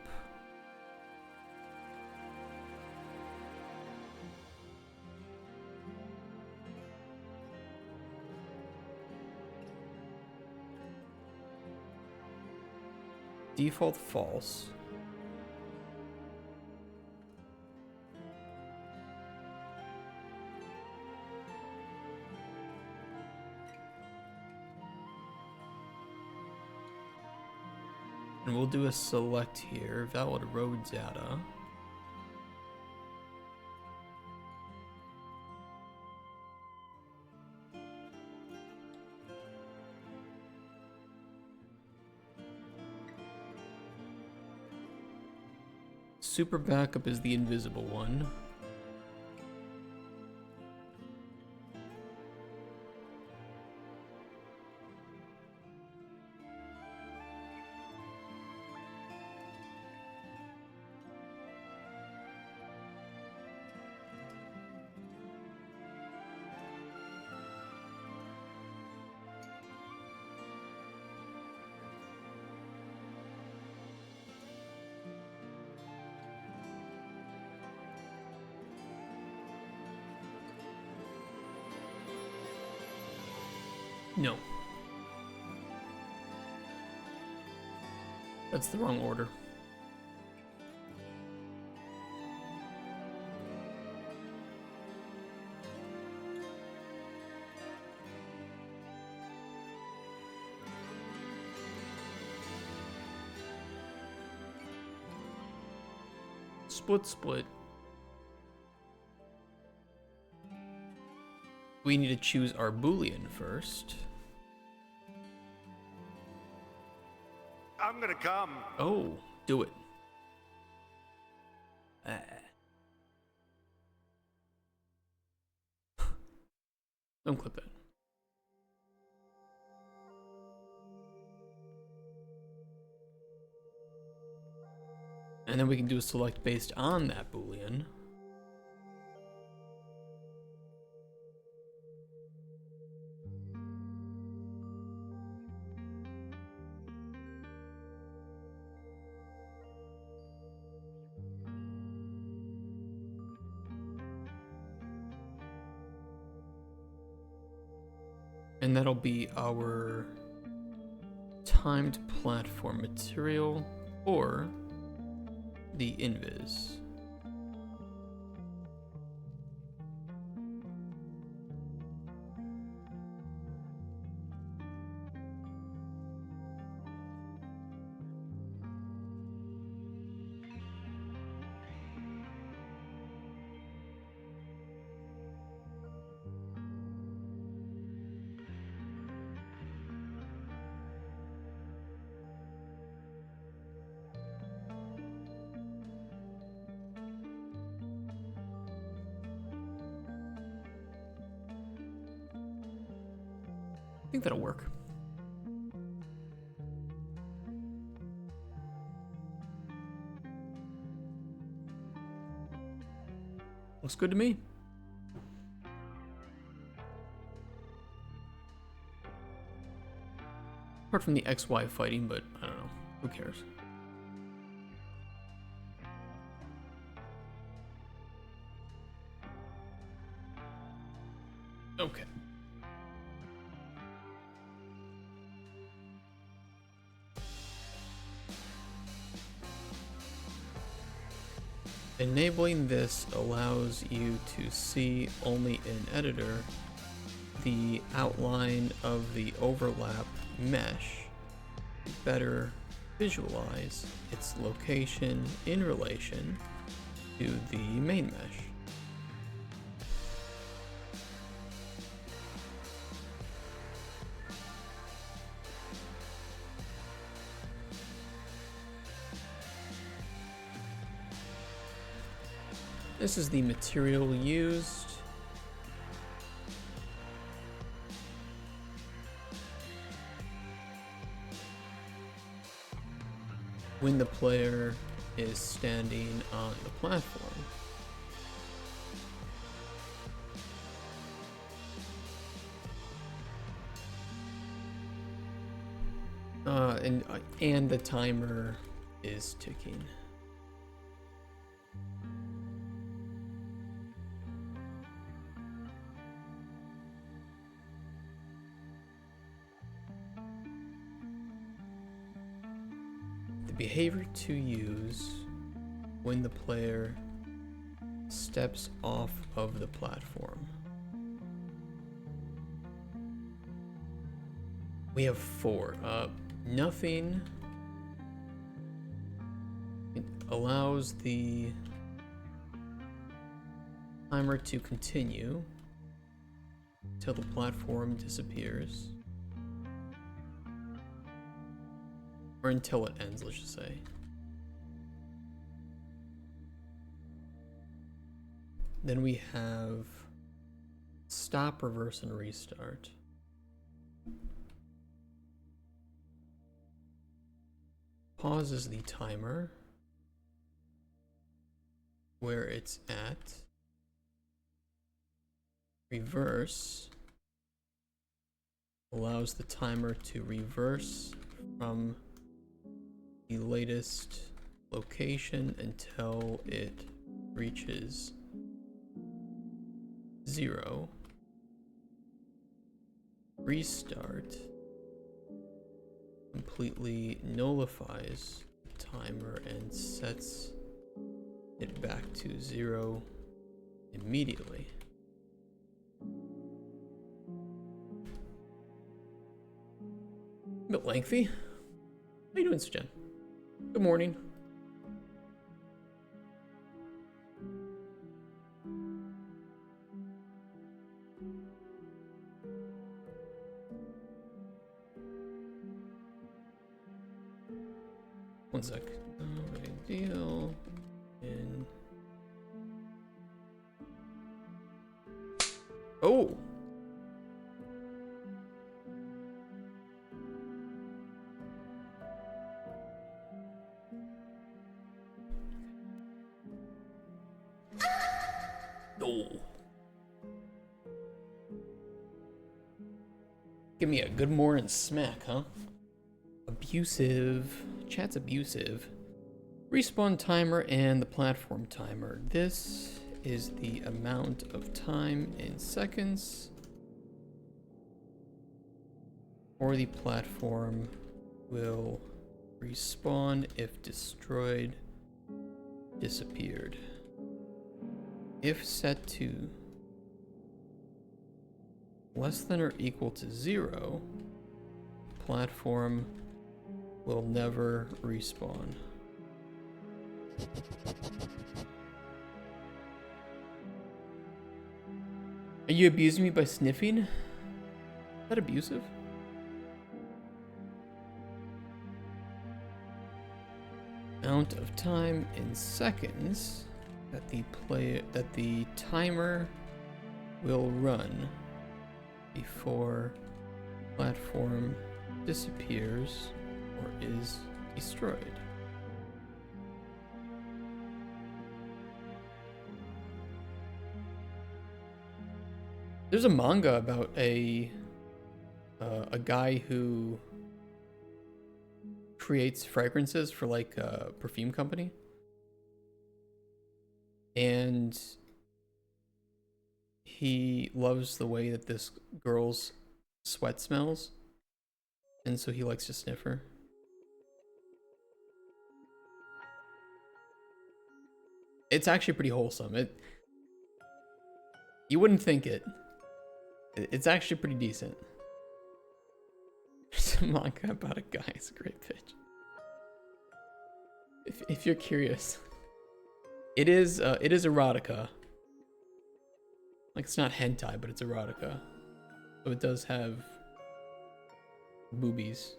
Default false. And we'll do a select here, valid row data. Super backup is the invisible one. No. That's the wrong order. Split. We need to choose our Boolean first. I'm gonna come. Oh, do it. Don't clip that. And then we can do a select based on that Boolean. And that'll be our timed platform material or the invis. I think that'll work. Looks good to me. Apart from the XY fighting, but I don't know. Who cares? Okay. Enabling this allows you to see only in editor the outline of the overlap mesh to better visualize its location in relation to the main mesh. This is the material used. When the player is standing on the platform. And the timer is ticking. The behavior to use when the player steps off of the platform. We have 4. Nothing. It allows the timer to continue till the platform disappears. Or until it ends, let's just say. Then we have stop, reverse, and restart. Pauses the timer where it's at. Reverse allows the timer to reverse from the latest location until it reaches 0. Restart completely nullifies the timer and sets it back to 0 immediately. A bit lengthy. How you doing, Jen? Good morning. One sec. No big deal. And oh. No. Give me a good morning smack, huh? Abusive. Chat's abusive. Respawn timer and the platform timer. This is the amount of time in seconds or the platform will respawn if destroyed, disappeared. If set to less than or equal to 0, platform will never respawn. Are you abusing me by sniffing? Is that abusive? Amount of time in seconds that the timer will run before platform disappears or is destroyed. There's a manga about a guy who creates fragrances for like a perfume company, and he loves the way that this girl's sweat smells, and so he likes to sniff her. It's actually pretty wholesome. You wouldn't think it. It's actually pretty decent. There's a manga about a guy. It's a great pitch. If you're curious, it is erotica. Like, it's not hentai, but it's erotica. So it does have boobies,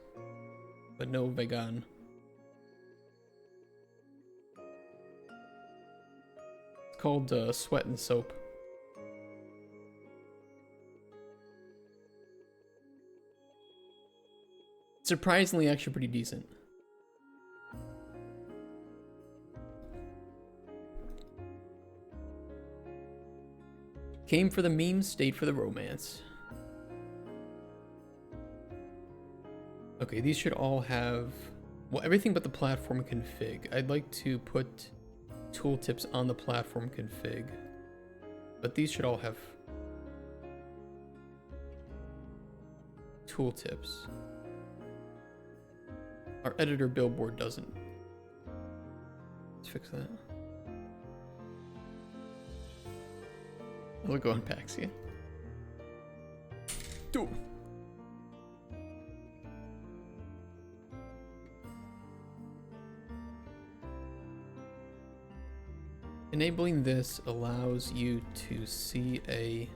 but no vegan. It's called Sweat and Soap. Surprisingly, actually pretty decent. Came for the memes, stayed for the romance. Okay, these should all have, well, everything but the platform config. I'd like to put tooltips on the platform config, but these should all have tooltips. Our editor billboard doesn't. Let's fix that. We'll go on Paxia. Do. Enabling this allows you to see a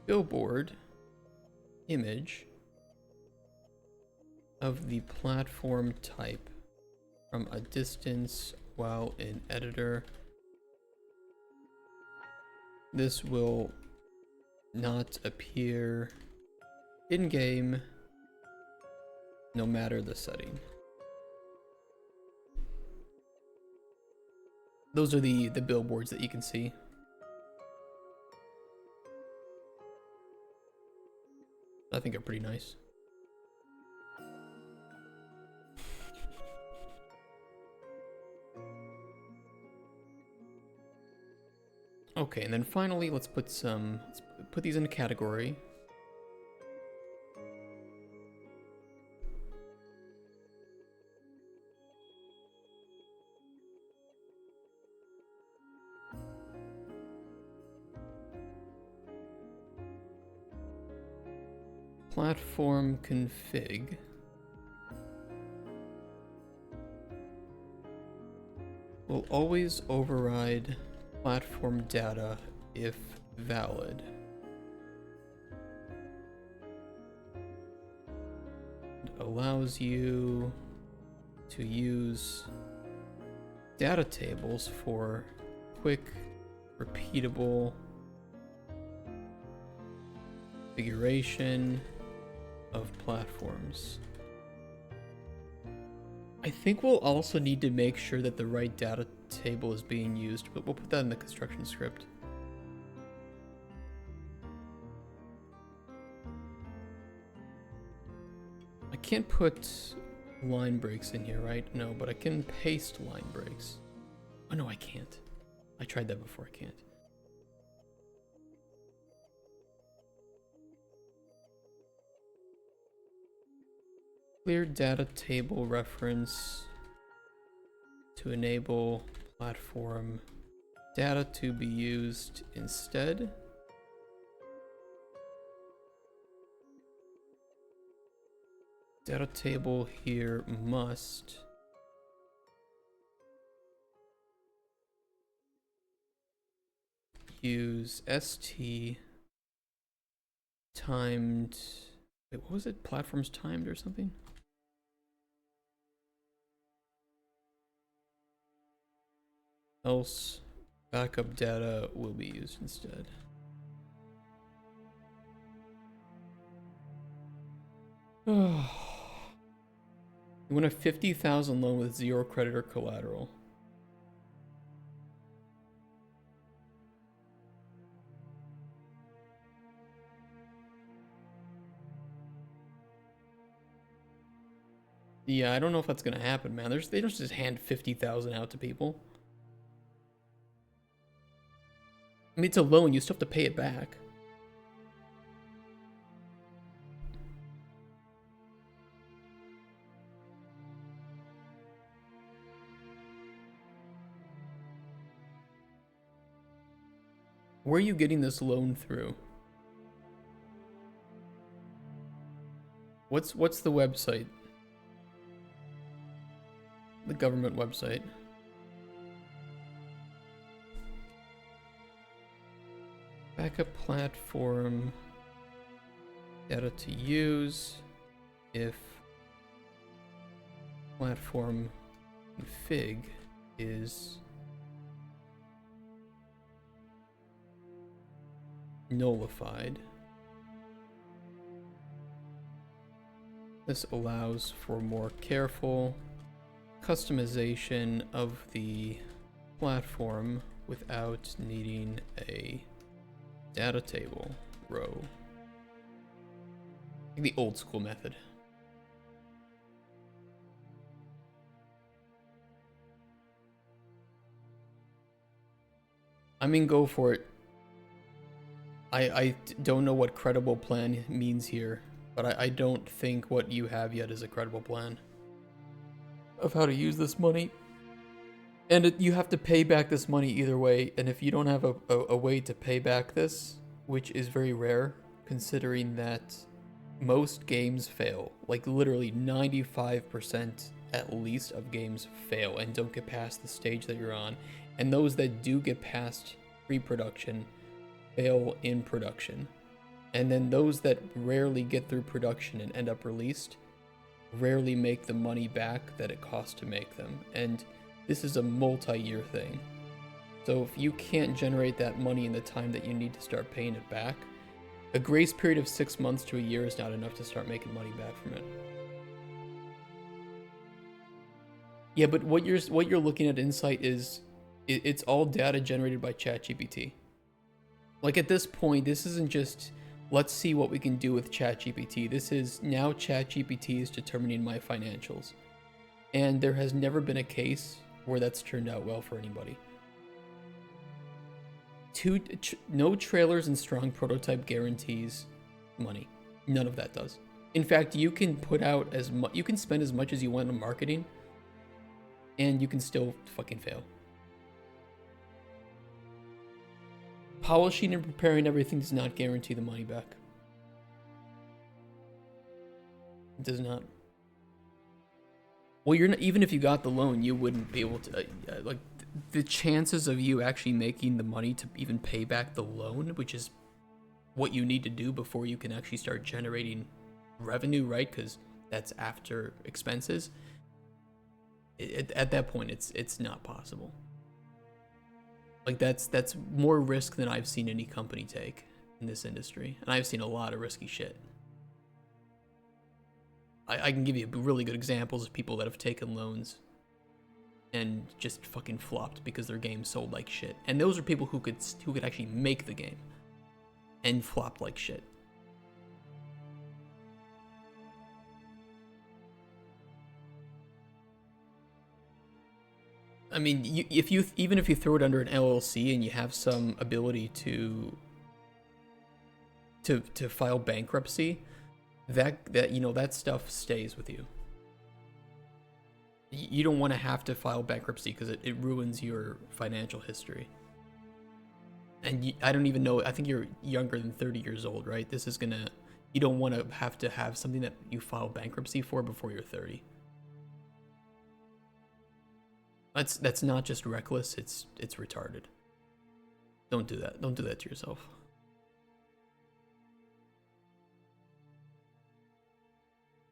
billboard image of the platform type from a distance while in editor. This will not appear in-game no matter the setting. Those are the billboards that you can see. I think are pretty nice. Okay, and then finally, let's put these in a category. Platform config. Will always override platform data if valid. It allows you to use data tables for quick, repeatable configuration of platforms. I think we'll also need to make sure that the right data table is being used, but we'll put that in the construction script. I can't put line breaks in here, right? No, but I can paste line breaks. Oh no, I can't. I tried that before, I can't. Clear data table reference to enable platform data to be used instead. Data table here must use st timed, wait, what was it? Platforms timed or something? Else backup data will be used instead. You want a 50,000 loan with 0 credit or collateral. Yeah, I don't know if that's gonna happen, man. They don't just hand 50,000 out to people. I mean, it's a loan, you still have to pay it back. Where are you getting this loan through? What's the website? The government website. Backup platform. Data to use. If platform config is nullified. This allows for more careful customization of the platform without needing a data table row. Like the old school method. I mean, go for it. I don't know what credible plan means here, but I don't think what you have yet is a credible plan of how to use this money. And you have to pay back this money either way, and if you don't have a way to pay back this, which is very rare, considering that most games fail, like literally 95% at least of games fail and don't get past the stage that you're on, and those that do get past pre-production fail in production, and then those that rarely get through production and end up released rarely make the money back that it costs to make them, and this is a multi-year thing. So if you can't generate that money in the time that you need to start paying it back, a grace period of 6 months to a year is not enough to start making money back from it. Yeah, but what you're looking at Insight is it's all data generated by ChatGPT. Like at this point, this isn't just let's see what we can do with ChatGPT. This is now ChatGPT is determining my financials. And there has never been a case where that's turned out well for anybody. No trailers and strong prototype guarantees money. None of that does. In fact, you can put out as much, you can spend as much as you want on marketing, and you can still fucking fail. Polishing and preparing everything does not guarantee the money back. It does not. Well, you're not, even if you got the loan, you wouldn't be able to, like, the chances of you actually making the money to even pay back the loan, which is what you need to do before you can actually start generating revenue, right? Because that's after expenses. At that point, it's not possible. Like that's more risk than I've seen any company take in this industry, and I've seen a lot of risky shit. I can give you really good examples of people that have taken loans and just fucking flopped because their game sold like shit. And those are people who could actually make the game and flopped like shit. I mean, even if you throw it under an LLC and you have some ability to file bankruptcy, that you know, that stuff stays with you. You don't want to have to file bankruptcy because it ruins your financial history. And I don't even know, I think you're younger than 30 years old, right? This is gonna, you don't want to have something that you file bankruptcy for before you're 30. That's not just reckless, it's retarded. Don't do that. Don't do that to yourself.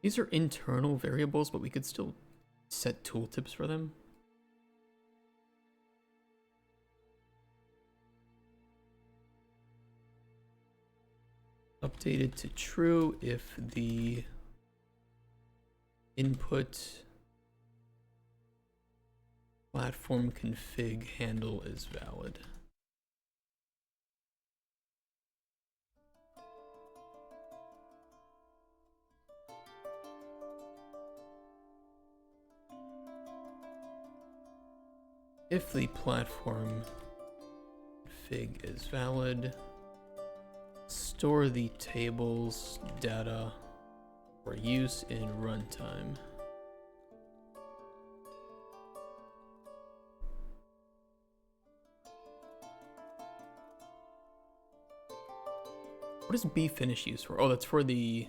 These are internal variables, but we could still set tooltips for them. Updated to true if the input platform config handle is valid. If the platform config is valid, store the table's data for use in runtime. What is B finish used for? Oh, that's for the...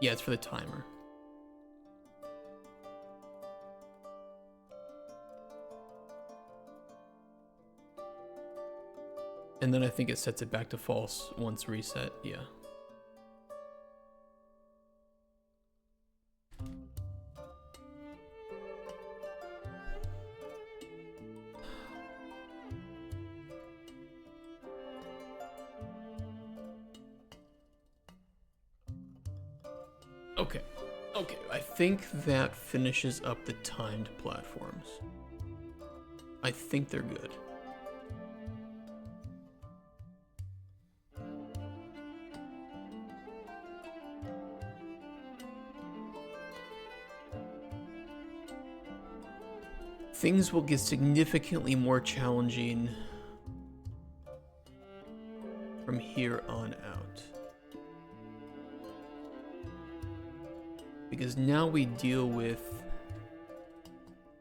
Yeah, it's for the timer. And then I think it sets it back to false once reset, yeah. Okay, I think that finishes up the timed platforms. I think they're good. Things will get significantly more challenging from here on out. Because now we deal with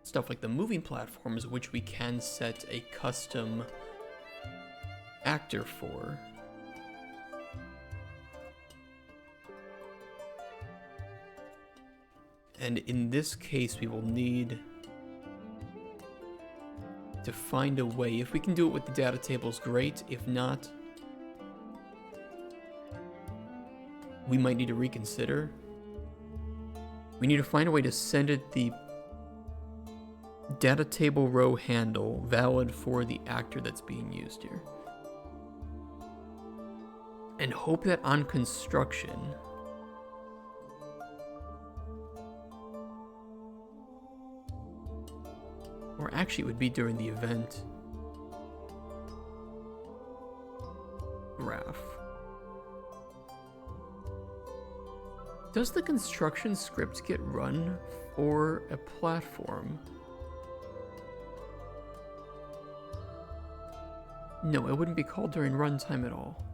stuff like the moving platforms, which we can set a custom actor for. And in this case, we will need to find a way. If we can do it with the data tables, great. If not, we might need to reconsider. We need to find a way to send it the data table row handle valid for the actor that's being used here. And hope that on construction, or actually it would be during the event graph. Does the construction script get run for a platform? No, it wouldn't be called during runtime at all.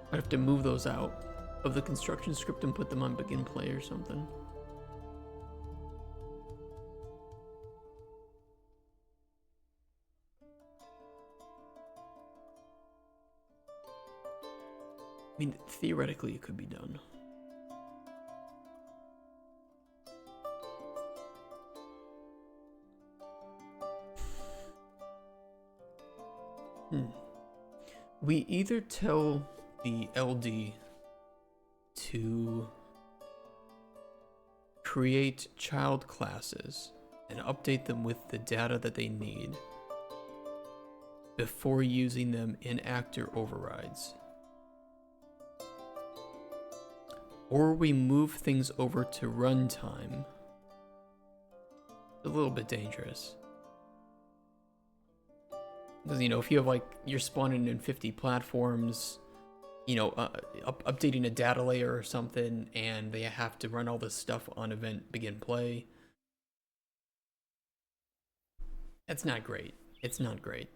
I'd have to move those out of the construction script and put them on begin play or something. I mean, theoretically it could be done. We either tell the LD to create child classes and update them with the data that they need before using them in actor overrides, or we move things over to runtime. A little bit dangerous. Because, you know, if you have, like, you're spawning in 50 platforms, you know, updating a data layer or something, and they have to run all this stuff on event begin play. That's not great. It's not great.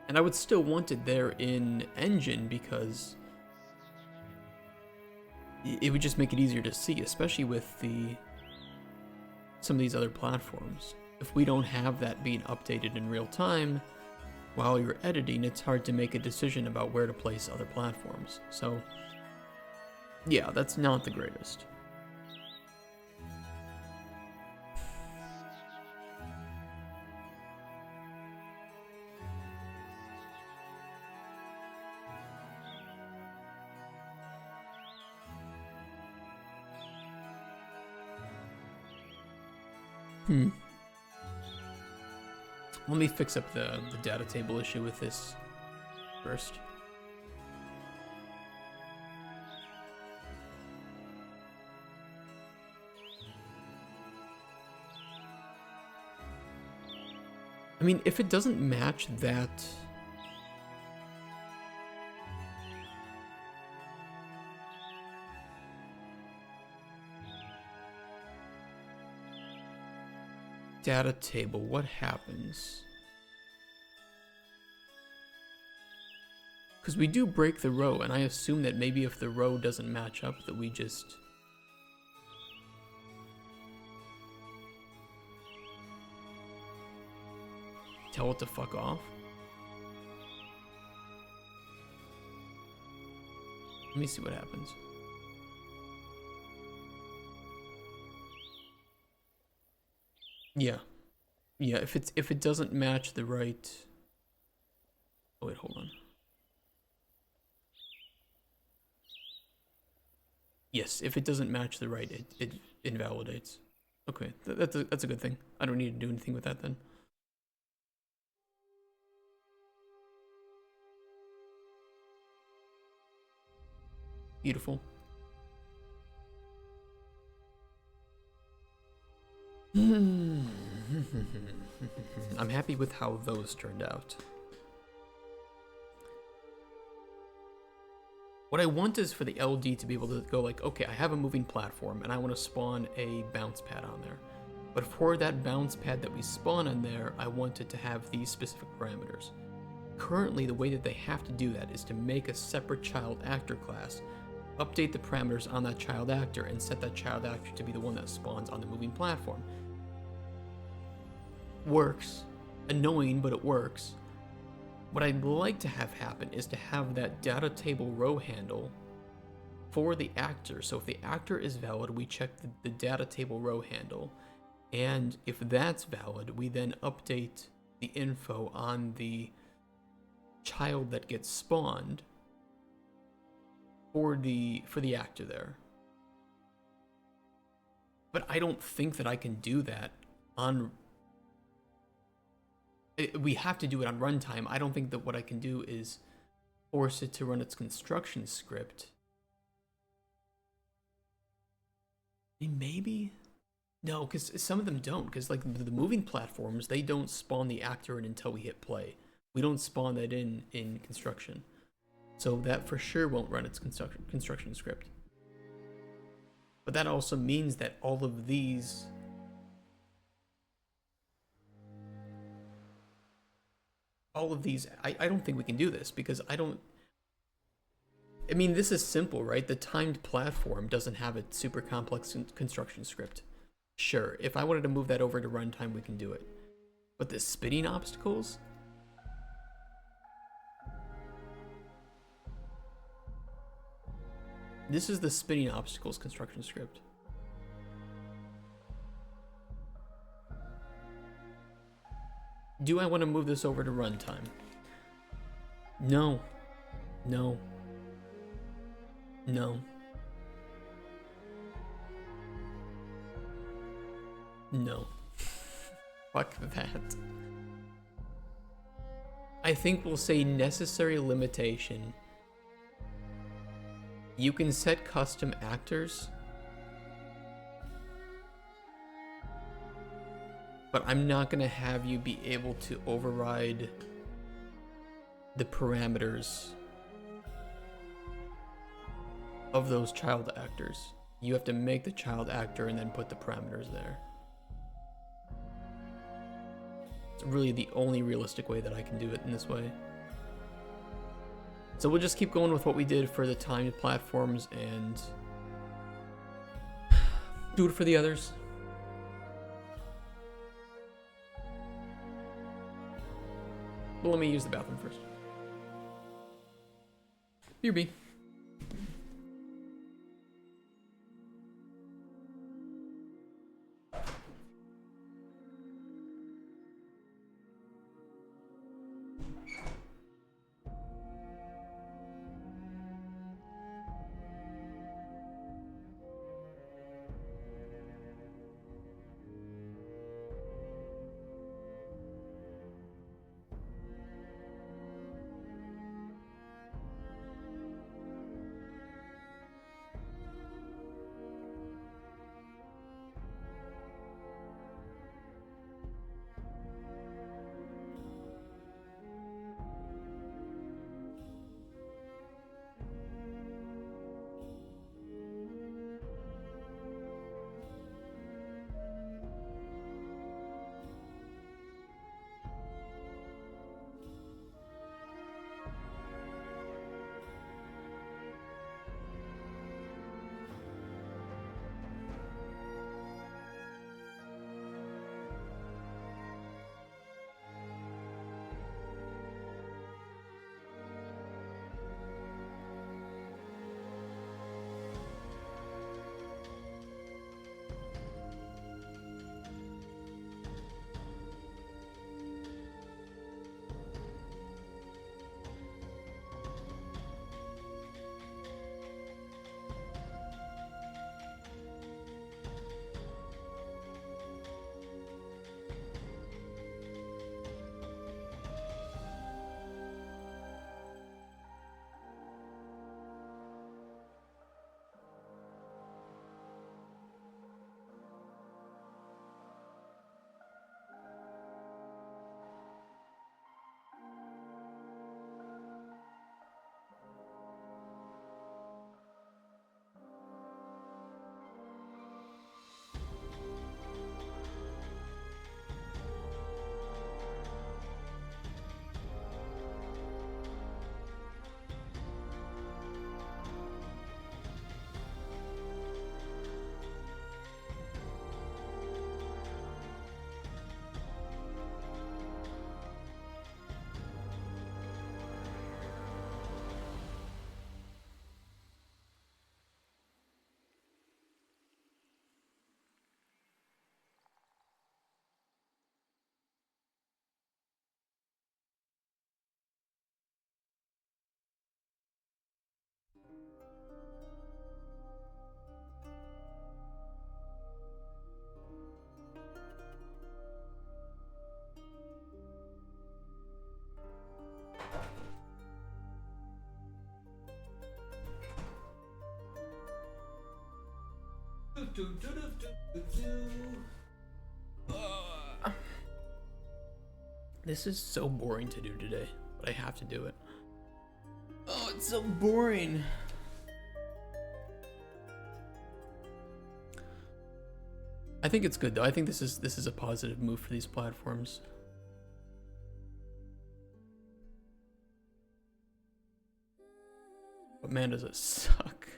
And I would still want it there in engine because it would just make it easier to see, especially with some of these other platforms. If we don't have that being updated in real time while you're editing, it's hard to make a decision about where to place other platforms. So yeah, that's not the greatest. Let me fix up the data table issue with this first. I mean, if it doesn't match that... data table, what happens? Because we do break the row, and I assume that maybe if the row doesn't match up, that we just... tell it to fuck off? Let me see what happens. Yeah. Yeah, if it doesn't match the right... Oh wait, hold on. Yes, if it doesn't match the right, it invalidates. Okay, that's a good thing. I don't need to do anything with that then. Beautiful. I'm happy with how those turned out. What I want is for the LD to be able to go like, okay, I have a moving platform and I want to spawn a bounce pad on there. But for that bounce pad that we spawn on there, I want it to have these specific parameters. Currently, the way that they have to do that is to make a separate child actor class, update the parameters on that child actor, and set that child actor to be the one that spawns on the moving platform. Works. Annoying, but it works. What I'd like to have happen is to have that data table row handle for the actor. So if the actor is valid, we check the data table row handle. And if that's valid, we then update the info on the child that gets spawned for the actor there. But I don't think that I can do that on... We have to do it on runtime. I don't think that what I can do is force it to run its construction script. Maybe? No, because some of them don't. Because like the moving platforms, they don't spawn the actor in until we hit play. We don't spawn that in construction. So that for sure won't run its construction script. But that also means that all of these... I don't think we can do this because I mean, this is simple, right? The timed platform doesn't have a super complex construction script. Sure, if I wanted to move that over to runtime, we can do it. But the spinning obstacles? This is the spinning obstacles construction script. Do I want to move this over to runtime? No. No. No. No. Fuck that. I think we'll say necessary limitation. You can set custom actors, but I'm not going to have you be able to override the parameters of those child actors. You have to make the child actor and then put the parameters there. It's really the only realistic way that I can do it in this way. So we'll just keep going with what we did for the timed platforms and do it for the others. Well, let me use the bathroom first. BRB. This is so boring to do today, but I have to do it. Oh, it's so boring. I think it's good though. I think this is a positive move for these platforms. But man, does it suck.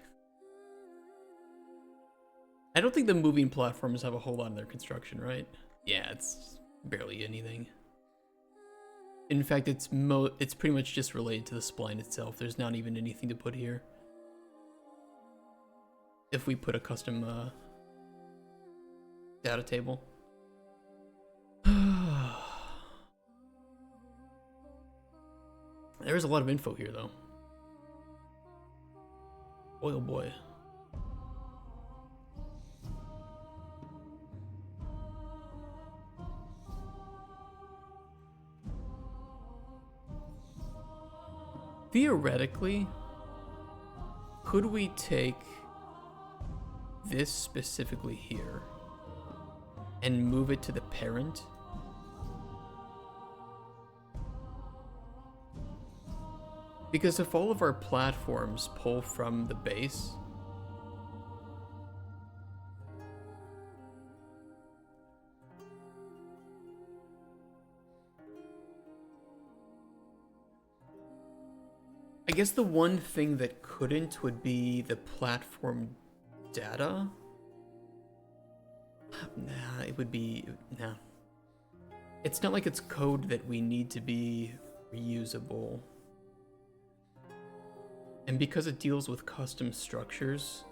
I don't think the moving platforms have a whole lot in their construction, right? Yeah, it's barely anything. In fact, it's pretty much just related to the spline itself. There's not even anything to put here. If we put a custom data table. There's a lot of info here, though. Boy, oh boy. Theoretically, could we take this specifically here and move it to the parent? Because if all of our platforms pull from the base, I guess the one thing that couldn't would be the platform data. Nah, it would be, nah. It's not like it's code that we need to be reusable. And because it deals with custom structures,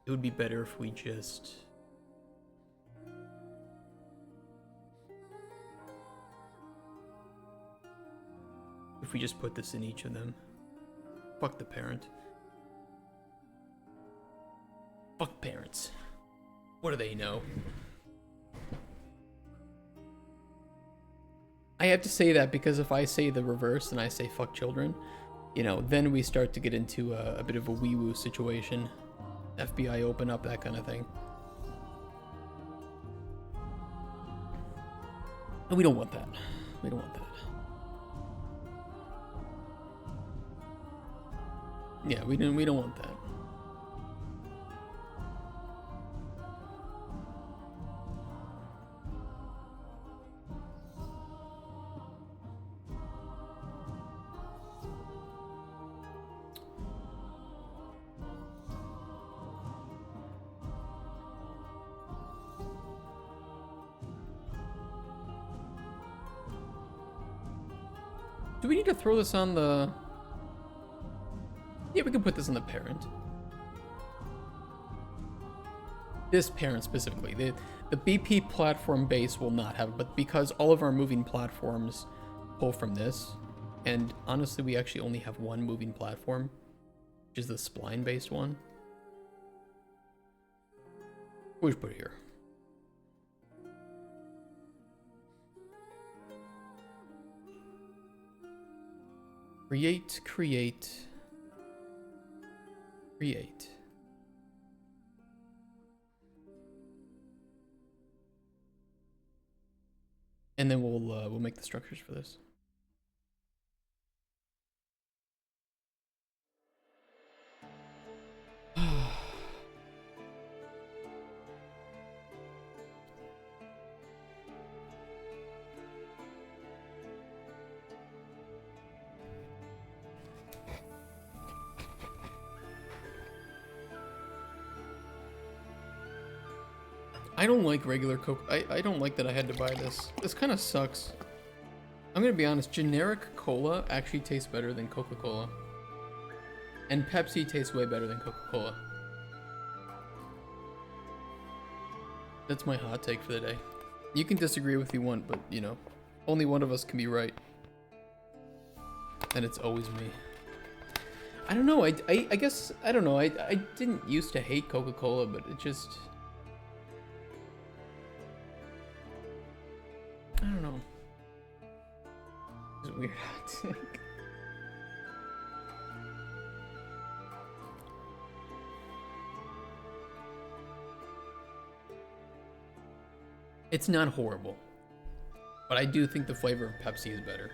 it would be better if we just... if we just put this in each of them. Fuck the parent. Fuck parents. What do they know? I have to say that because if I say the reverse and I say fuck children, you know, then we start to get into a bit of a wee-woo situation. FBI open up, that kind of thing. And we don't want that. We don't want that. Yeah, we don't want that. Do we need to throw this on the... Yeah, we can put this on the parent. This parent specifically. The BP platform base will not have it, but because all of our moving platforms pull from this, and honestly we actually only have one moving platform, which is the spline based one. We'll just put it here. Create, create, create. And then we'll make the structures for this. I don't like regular Coke. I don't like that I had to buy this. This kind of sucks. I'm gonna be honest, generic cola actually tastes better than Coca-Cola. And Pepsi tastes way better than Coca-Cola. That's my hot take for the day. You can disagree if you want, but you know, only one of us can be right. And it's always me. I don't know. I guess I don't know. I didn't used to hate Coca-Cola, but it just I don't know. It's weird. It's not horrible, but I do think the flavor of Pepsi is better.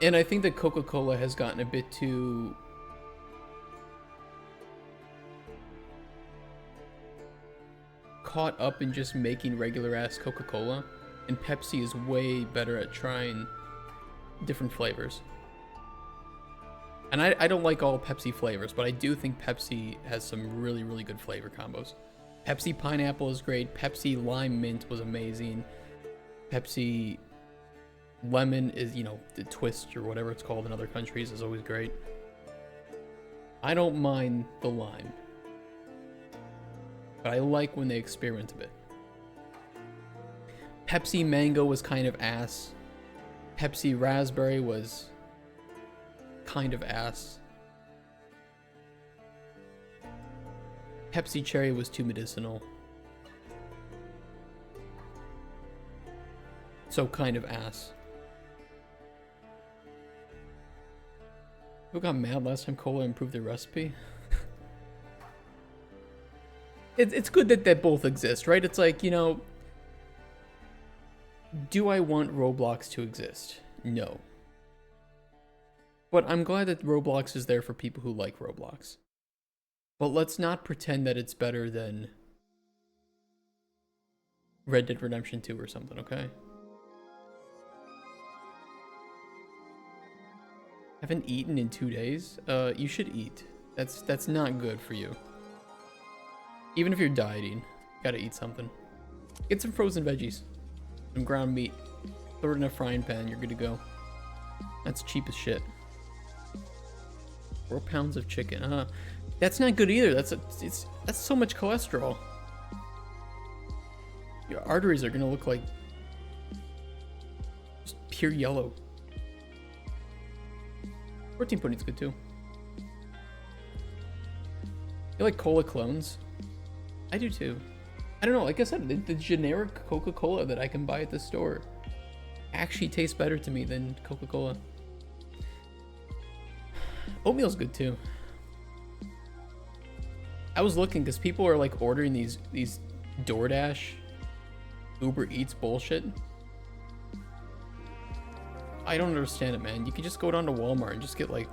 And I think that Coca-Cola has gotten a bit too caught up in just making regular ass Coca-Cola, and Pepsi is way better at trying different flavors. And I don't like all Pepsi flavors, but I do think Pepsi has some really, really good flavor combos. Pepsi pineapple is great. Pepsi lime mint was amazing. Pepsi lemon is, you know, the twist or whatever it's called in other countries is always great. I don't mind the lime, but I like when they experiment a bit. Pepsi mango was kind of ass. Pepsi raspberry was kind of ass. Pepsi cherry was too medicinal. So kind of ass. Who got mad last time Cola improved their recipe? It's good that both exist, right? It's like, you know, do I want Roblox to exist? No. But I'm glad that Roblox is there for people who like Roblox. But let's not pretend that it's better than Red Dead Redemption 2 or something, okay? Haven't eaten in 2 days? You should eat. That's not good for you. Even if you're dieting, gotta eat something. Get some frozen veggies. Some ground meat. Throw it in a frying pan, you're good to go. That's cheap as shit. 4 pounds of chicken. That's not good either. That's so much cholesterol. Your arteries are gonna look like just pure yellow. Protein pudding's good too. You like cola clones? I do too. I don't know, like I said, the generic Coca-Cola that I can buy at the store actually tastes better to me than Coca-Cola. Oatmeal's good too. I was looking because people are like ordering these DoorDash, Uber Eats bullshit. I don't understand it, man. You can just go down to Walmart and just get like,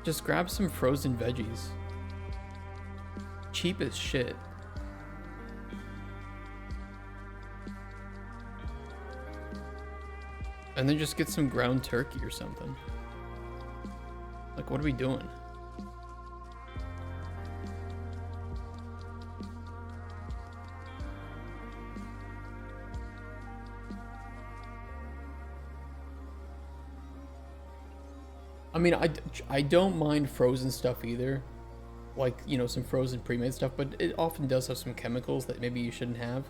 just grab some frozen veggies. Cheap as shit. And then just get some ground turkey or something. Like, what are we doing? I mean, I don't mind frozen stuff either. Like, you know, some frozen pre-made stuff, but it often does have some chemicals that maybe you shouldn't have.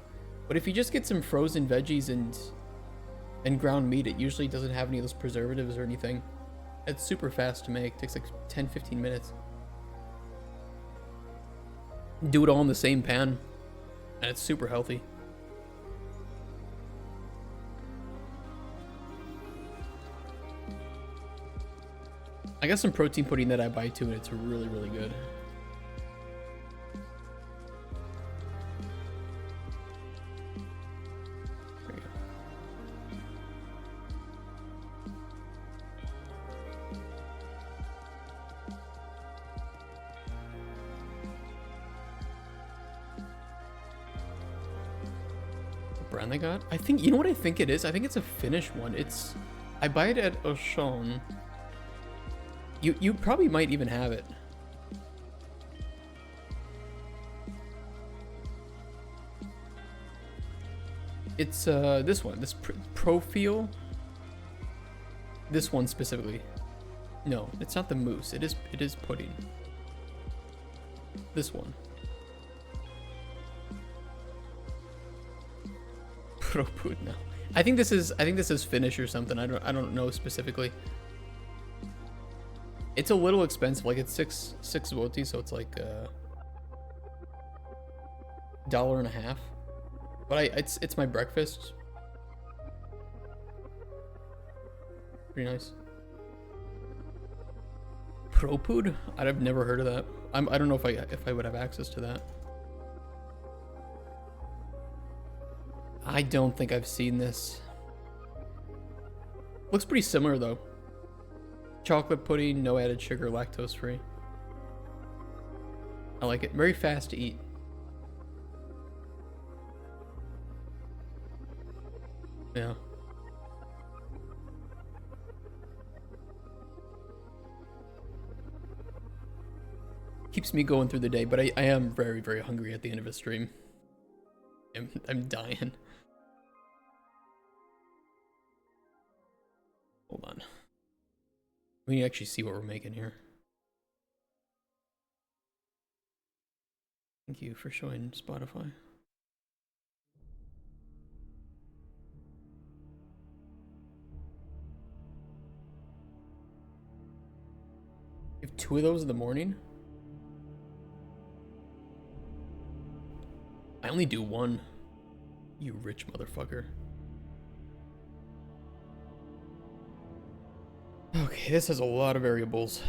But if you just get some frozen veggies and ground meat, it usually doesn't have any of those preservatives or anything. It's super fast to make. It takes like 10-15 minutes. Do it all in the same pan, and it's super healthy. I got some protein pudding that I buy too, and it's really, really good. There you go. What brand they got? I think, you know what I think it is? I think it's a Finnish one. I buy it at Auchan. You probably might even have it. It's this one, this Profil. This one specifically. No, it's not the mousse. It is pudding. This one. Proput, no. I think this is Finnish or something. I don't know specifically. It's a little expensive. Like it's six zloty, so it's like $1.50. But it's my breakfast. Pretty nice. Propud? I've never heard of that. I don't know if I would have access to that. I don't think I've seen this. Looks pretty similar though. Chocolate pudding, no added sugar, lactose free. I like it. Very fast to eat. Yeah. Keeps me going through the day, but I am very, very hungry at the end of a stream. I'm dying. Hold on. We can actually see what we're making here. Thank you for showing Spotify. You have 2 of those in the morning? I only do 1. You rich motherfucker. Okay, this has a lot of variables.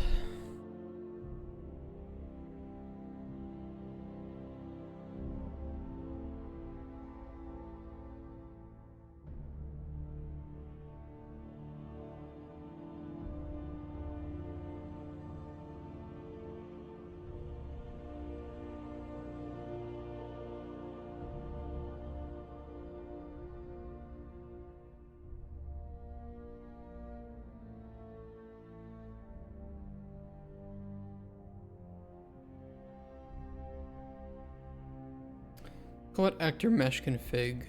Collect actor mesh config.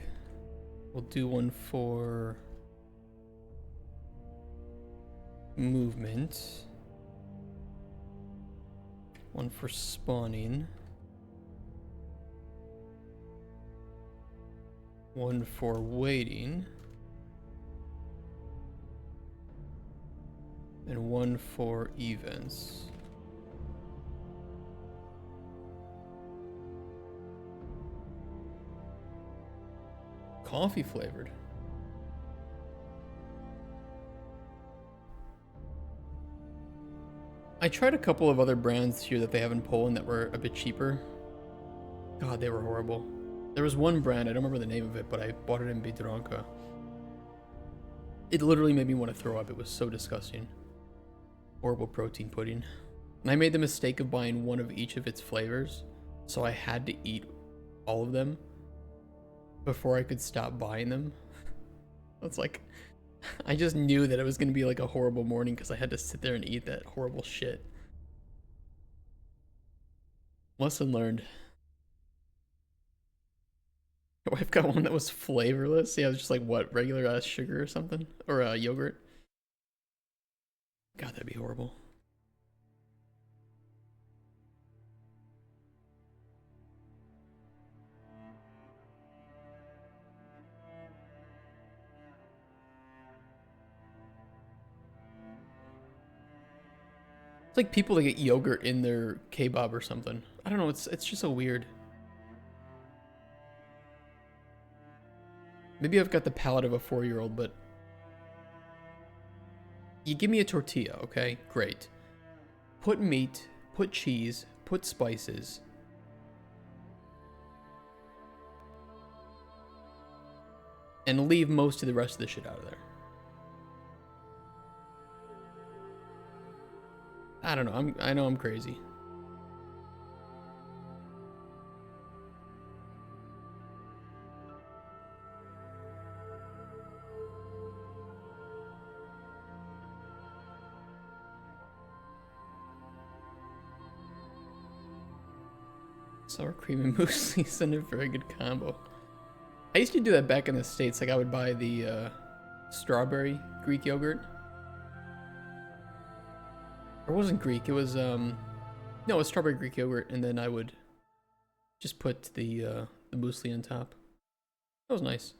We'll do one for movement. One for spawning. One for waiting. And one for events. Coffee flavored. I tried a couple of other brands here that they have in Poland that were a bit cheaper. God, they were horrible. There was one brand, I don't remember the name of it, but I bought it in Biedronka. It literally made me want to throw up. It was so disgusting. Horrible protein pudding. And I made the mistake of buying one of each of its flavors, so I had to eat all of them before I could stop buying them. It's like, I just knew that it was going to be like a horrible morning because I had to sit there and eat that horrible shit. Lesson learned. My wife got one that was flavorless. Yeah, it was just like, what, regular ass sugar or something? Or yogurt? God, that'd be horrible. It's like people that get yogurt in their kebab or something. I don't know, it's just so weird. Maybe I've got the palate of a 4-year-old, but you give me a tortilla, okay? Great. Put meat, put cheese, put spices. And leave most of the rest of the shit out of there. I don't know, I know I'm crazy. Sour cream and muesli is a very good combo. I used to do that back in the States. Like I would buy the strawberry Greek yogurt. Or it wasn't Greek, it was no, it was strawberry Greek yogurt, and then I would just put the muesli on top. That was nice.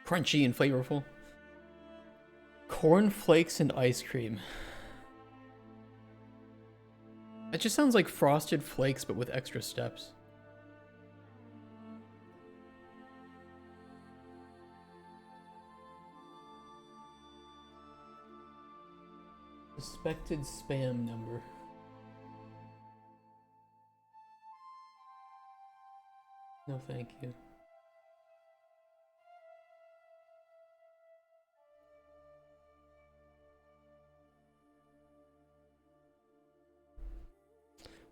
Crunchy and flavorful. Corn flakes and ice cream. It just sounds like frosted flakes, but with extra steps. Suspected spam number. No, thank you.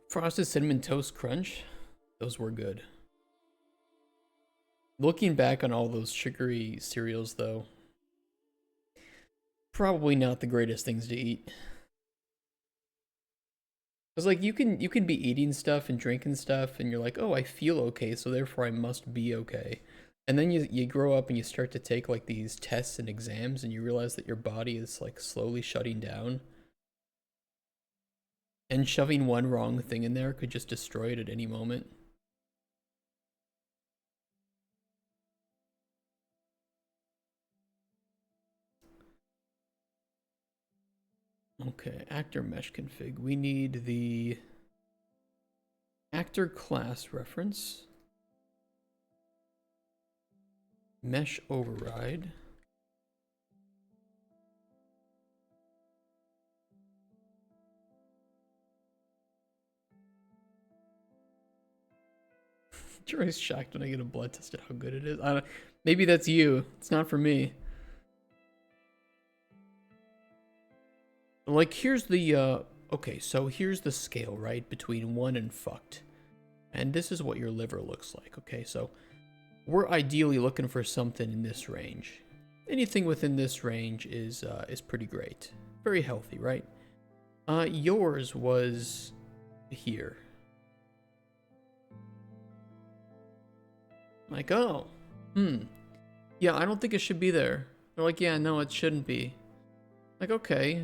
Frosted Cinnamon Toast Crunch. Those were good. Looking back on all those sugary cereals, though, probably not the greatest things to eat. Cause like you can be eating stuff and drinking stuff, and you're like, oh, I feel okay, so therefore I must be okay. And then you grow up and you start to take like these tests and exams, and you realize that your body is like slowly shutting down. And shoving one wrong thing in there could just destroy it at any moment. Okay, actor mesh config. We need the actor class reference. Mesh override. Troy's shocked when I get a blood test at how good it is. I don't, maybe that's you. It's not for me. Like, here's the, okay, so here's the scale, right? Between 1 and fucked. And this is what your liver looks like, okay? So, we're ideally looking for something in this range. Anything within this range is pretty great. Very healthy, right? Yours was here. Like, oh, yeah, I don't think it should be there. They're like, yeah, no, it shouldn't be. Like, okay,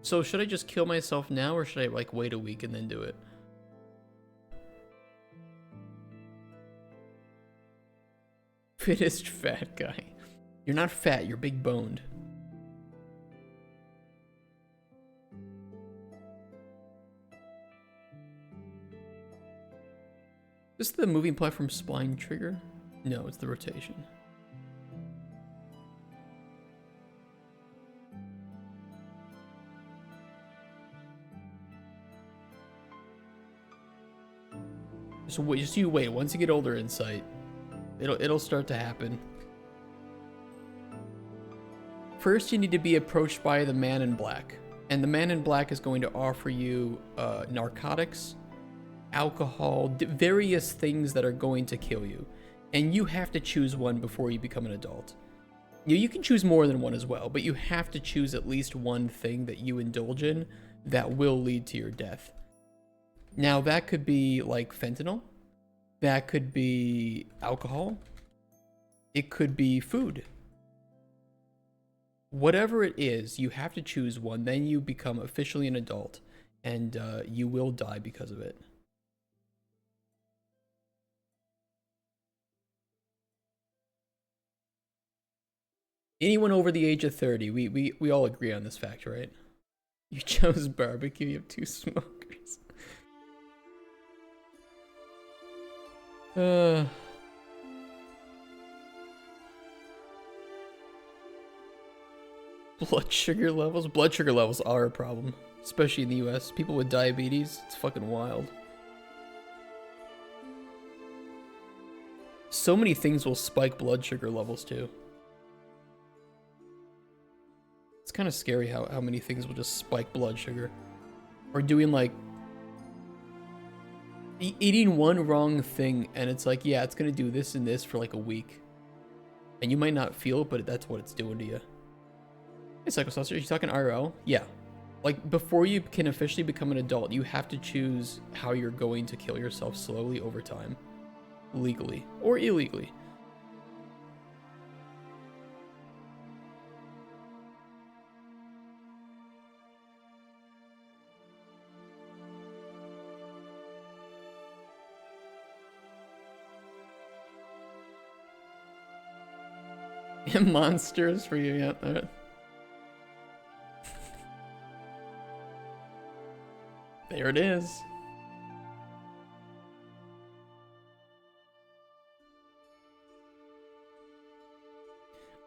so should I just kill myself now, or should I, like, wait a week and then do it? Fittest fat guy. You're not fat, you're big boned. Is this the moving platform spline trigger? No, it's the rotation. Just you wait. Once you get older, Insight, it'll start to happen. First, you need to be approached by the man in black, and the man in black is going to offer you narcotics, alcohol, various things that are going to kill you, and you have to choose one before you become an adult. You can choose more than one as well, but you have to choose at least one thing that you indulge in that will lead to your death. Now, that could be like fentanyl, that could be alcohol, it could be food. Whatever it is, you have to choose one, then you become officially an adult, and you will die because of it. Anyone over the age of 30, we all agree on this fact, right? You chose barbecue, you have 2 smokers. Blood sugar levels? Blood sugar levels are a problem, especially in the US. People with diabetes, it's fucking wild. So many things will spike blood sugar levels too. It's kind of scary how many things will just spike blood sugar. Or doing like eating one wrong thing, and it's like, yeah, it's gonna do this and this for like a week, and you might not feel it, but that's what it's doing to you. Hey, Psycho Saucer, you talking IRL? Yeah. Like, before you can officially become an adult, you have to choose how you're going to kill yourself slowly over time. Legally. Or illegally. Monsters for you, yeah. Alright. There it is.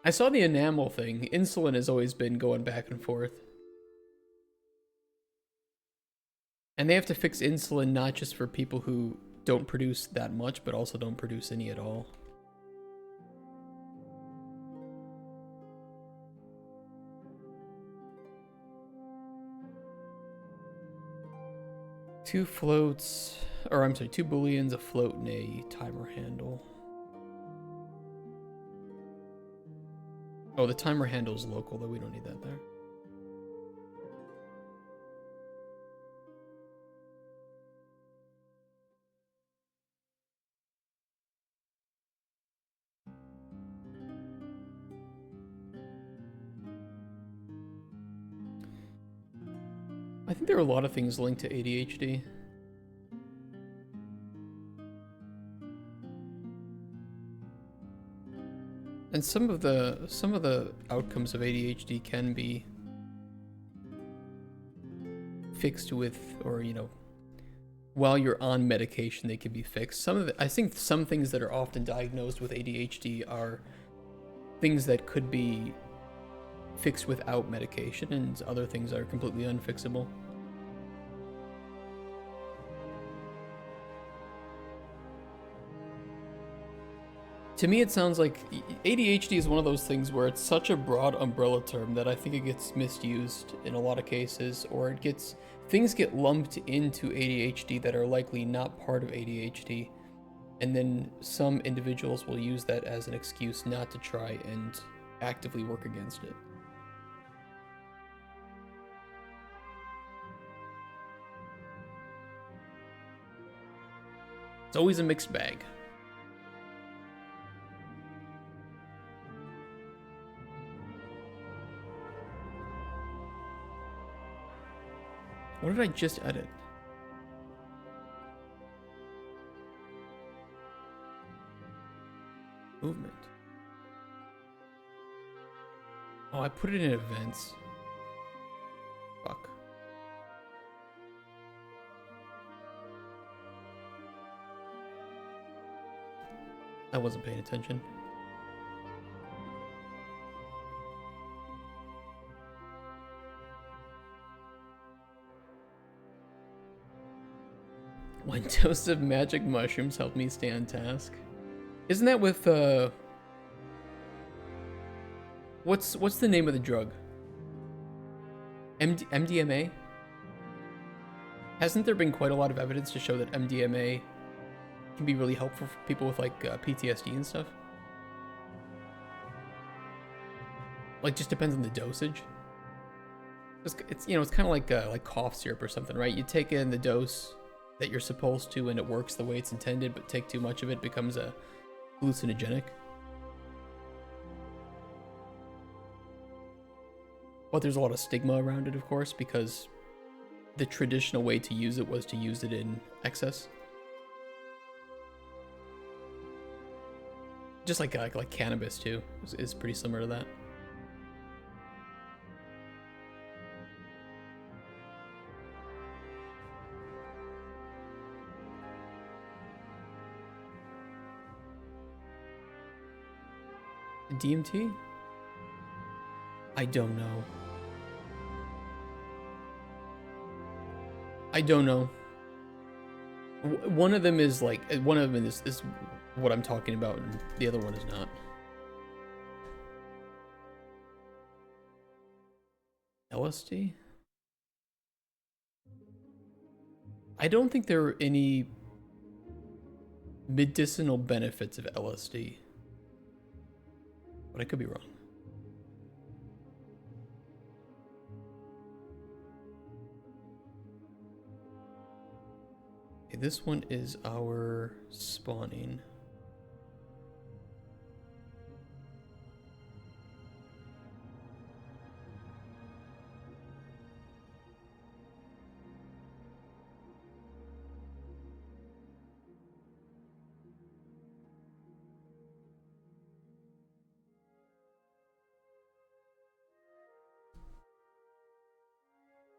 I saw the enamel thing. Insulin has always been going back and forth. And they have to fix insulin not just for people who don't produce that much, but also don't produce any at all. Two floats, or I'm sorry, 2 booleans, a float, and a timer handle. Oh, the timer handle is local, though we don't need that there. I think there are a lot of things linked to ADHD. And some of the outcomes of ADHD can be fixed with, or while you're on medication, they can be fixed. I think some things that are often diagnosed with ADHD are things that could be fixed without medication, and other things are completely unfixable. To me, it sounds like ADHD is one of those things where it's such a broad umbrella term that I think it gets misused in a lot of cases, or things get lumped into ADHD that are likely not part of ADHD, and then some individuals will use that as an excuse not to try and actively work against it. It's always a mixed bag. What did I just edit? Movement. Oh, I put it in events. Fuck. I wasn't paying attention. One dose of magic mushrooms helped me stay on task. Isn't that with what's the name of the drug? MDMA? Hasn't there been quite a lot of evidence to show that MDMA can be really helpful for people with like PTSD and stuff? Like, just depends on the dosage. It's it's kind of like cough syrup or something, right? You take in the dose that you're supposed to and it works the way it's intended, but take too much of it becomes a hallucinogenic. But there's a lot of stigma around it, of course, because the traditional way to use it was to use it in excess. Just like cannabis too is pretty similar to that. DMT? I don't know. I don't know. One of them is is what I'm talking about, and the other one is not. LSD? I don't think there are any medicinal benefits of LSD, but I could be wrong. Okay, this one is our spawning.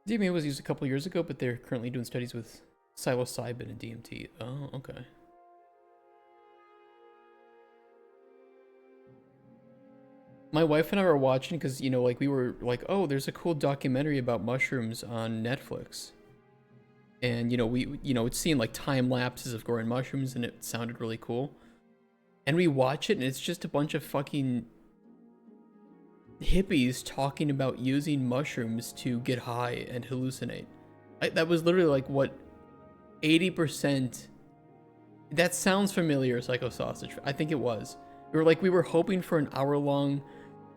DMA was used a couple years ago, but they're currently doing studies with psilocybin and DMT. Oh, okay. My wife and I were watching because, you know, like we were like, oh, there's a cool documentary about mushrooms on Netflix. And, you know, it's seeing like time lapses of growing mushrooms and it sounded really cool. And we watch it and it's just a bunch of fucking hippies talking about using mushrooms to get high and hallucinate. That was literally like what 80%. That sounds familiar, Psycho Sausage. I think it was. We were hoping for an hour-long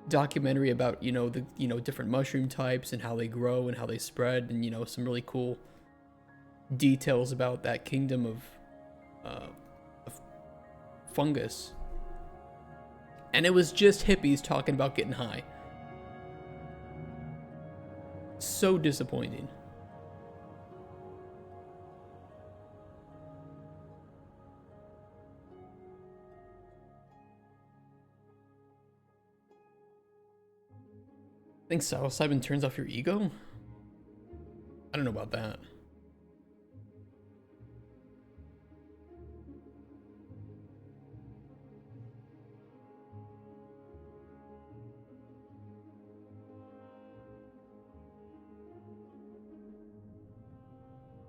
documentary about, you know, the, you know, different mushroom types and how they grow and how they spread, and, you know, some really cool details about that kingdom of fungus. And it was just hippies talking about getting high. So disappointing. Think psilocybin turns off your ego? I don't know about that.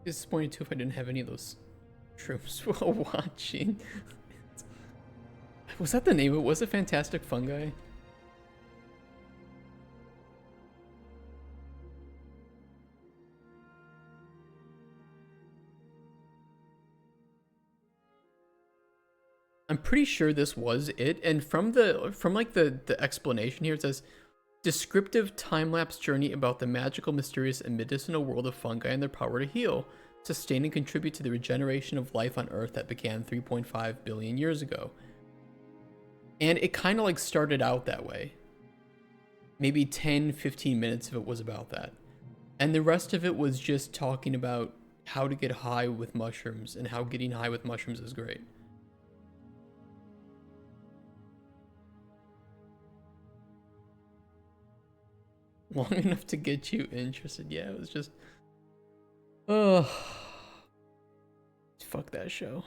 Disappointed too if I didn't have any of those shrooms while watching. Was that the name of it? Was it Fantastic Fungi? I'm pretty sure this was it, and from the explanation here, it says descriptive time-lapse journey about the magical, mysterious, and medicinal world of fungi and their power to heal, sustain, and contribute to the regeneration of life on Earth that began 3.5 billion years ago. And it kind of like started out that way. Maybe 10-15 minutes of it was about that, and the rest of it was just talking about how to get high with mushrooms and how getting high with mushrooms is great. Long enough to get you interested. Yeah, it was just, oh, fuck that show.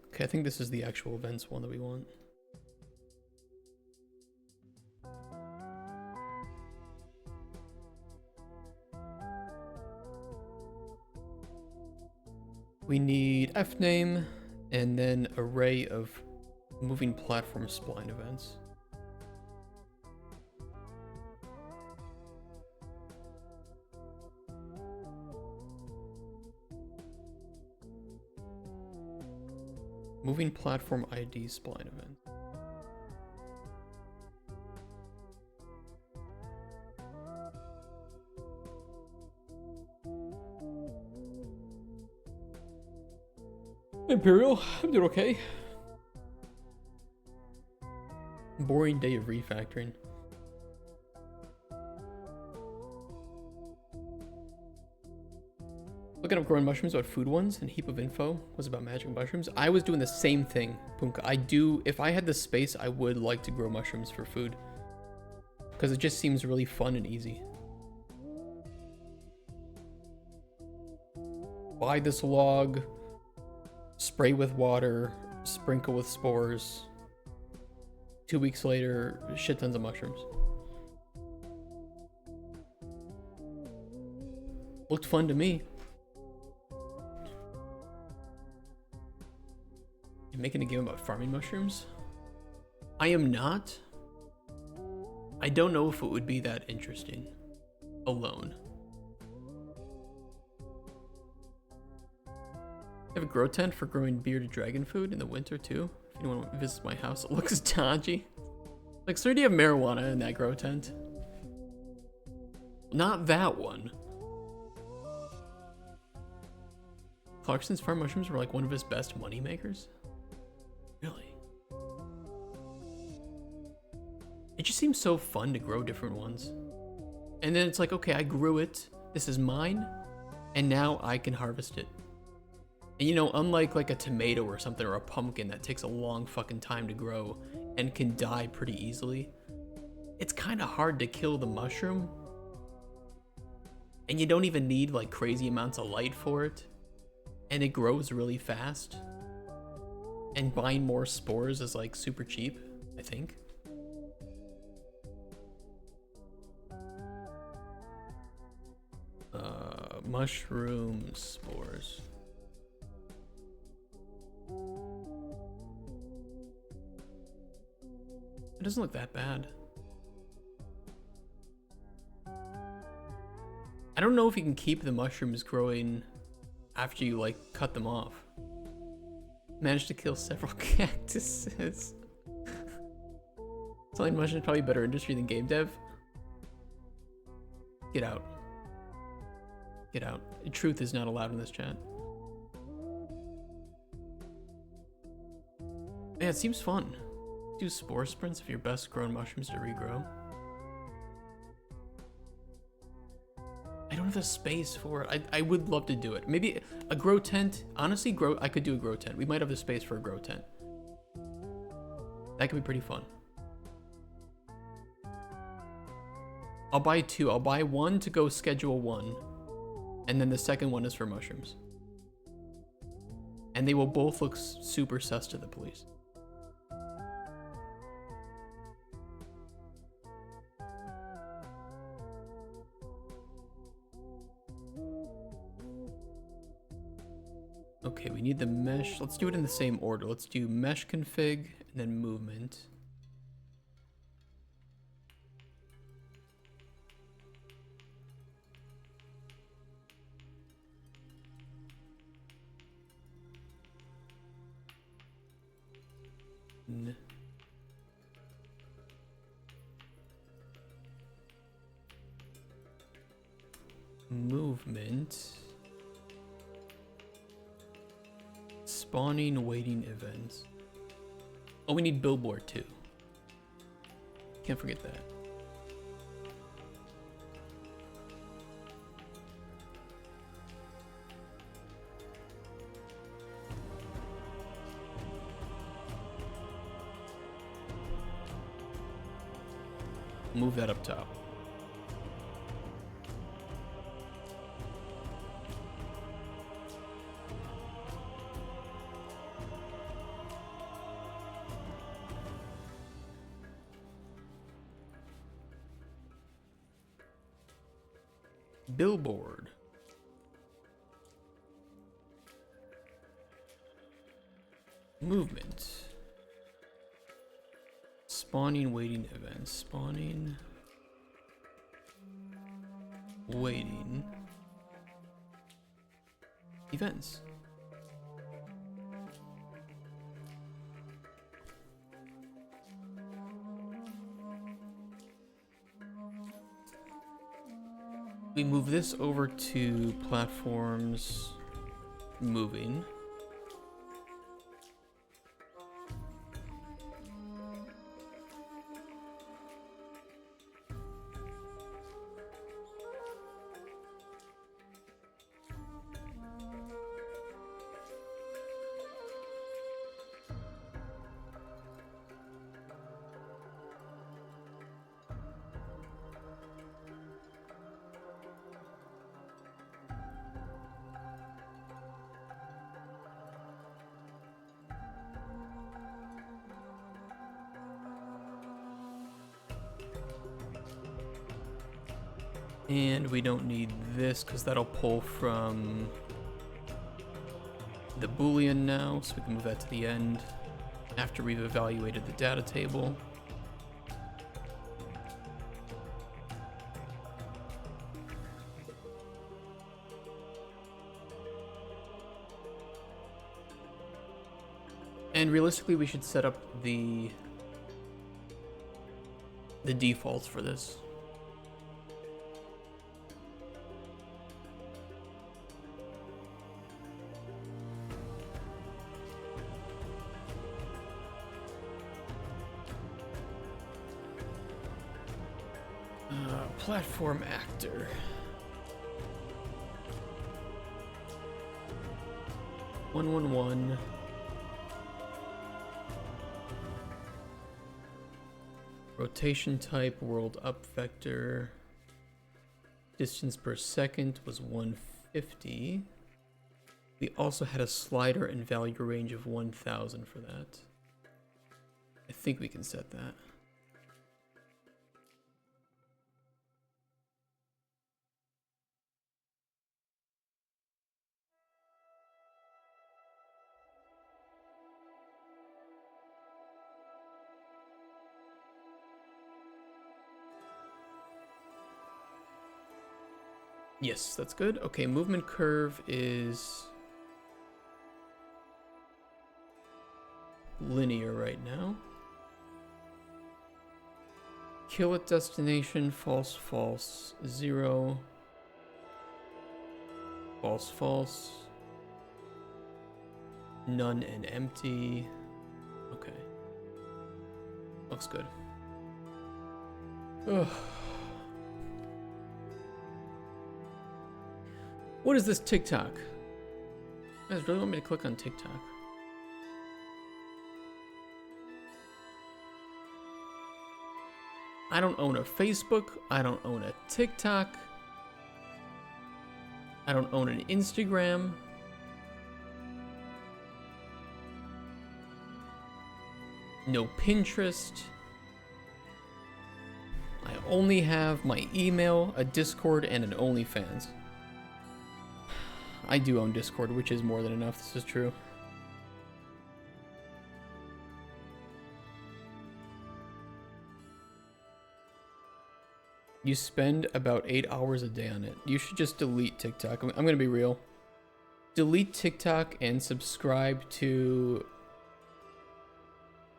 Okay, I think this is the actual events one that we want. We need F name and then array of moving platform spline events. Moving platform ID spline event. Imperial, I'm doing okay. Boring day of refactoring. Looking up growing mushrooms about food ones, and heap of info was about magic mushrooms. I was doing the same thing, Punka. If I had the space, I would like to grow mushrooms for food. Because it just seems really fun and easy. Buy this log, spray with water, sprinkle with spores. 2 weeks later, shit tons of mushrooms. Looked fun to me. You're making a game about farming mushrooms? I am not. I don't know if it would be that interesting alone. I have a grow tent for growing bearded dragon food in the winter too. If anyone visits my house, it looks dodgy. Like, sir, do you have marijuana in that grow tent? Not that one. Clarkson's farm mushrooms were like one of his best money makers. Really? It just seems so fun to grow different ones. And then it's like, okay, I grew it. This is mine. And now I can harvest it. And you know, unlike like a tomato or something or a pumpkin that takes a long fucking time to grow and can die pretty easily, it's kind of hard to kill the mushroom. And you don't even need like crazy amounts of light for it. And it grows really fast. And buying more spores is like super cheap, I think. Mushroom spores. It doesn't look that bad. I don't know if you can keep the mushrooms growing after you like cut them off. Managed to kill several cactuses. Selling mushrooms is probably a better industry than game dev. Get out. Get out. Truth is not allowed in this chat. Yeah, it seems fun. Do spore sprints of your best grown mushrooms to regrow. I don't have the space for it. I would love to do it. Maybe a grow tent. Honestly, I could do a grow tent. We might have the space for a grow tent. That could be pretty fun. I'll buy two. I'll buy one to go schedule 1. And then the second one is for mushrooms. And they will both look super sus to the police. Okay, we need the mesh. Let's do it in the same order. Let's do mesh config and then movement. Movement. Spawning waiting events. Oh, we need billboard too. Can't forget that. Move that up top. Billboard. Movement. Spawning waiting events. Spawning waiting events. We move this over to platforms moving. And we don't need this because that'll pull from the Boolean now, so we can move that to the end after we've evaluated the data table. And realistically, we should set up the defaults for this. Platform actor. 111. Rotation type, world up vector. Distance per second was 150. We also had a slider and value range of 1000 for that. I think we can set that. Yes, that's good. Okay, movement curve is linear right now. Kill at destination, false, false, 0. False, false. None and empty. Okay. Looks good. Ugh. What is this TikTok? You guys really want me to click on TikTok? I don't own a Facebook. I don't own a TikTok. I don't own an Instagram. No Pinterest. I only have my email, a Discord, and an OnlyFans. I do own Discord, which is more than enough. This is true. You spend about 8 hours a day on it. You should just delete TikTok. I'm gonna be real. Delete TikTok and subscribe to...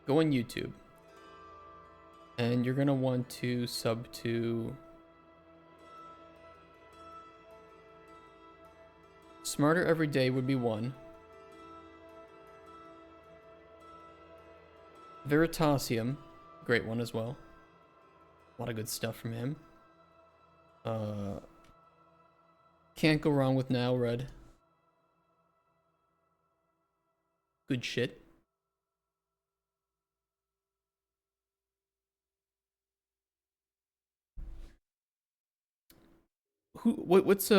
Go on YouTube. And you're gonna want to sub to... Smarter Every Day would be one. Veritasium, great one as well. A lot of good stuff from him. Can't go wrong with Now Red. Good shit. What's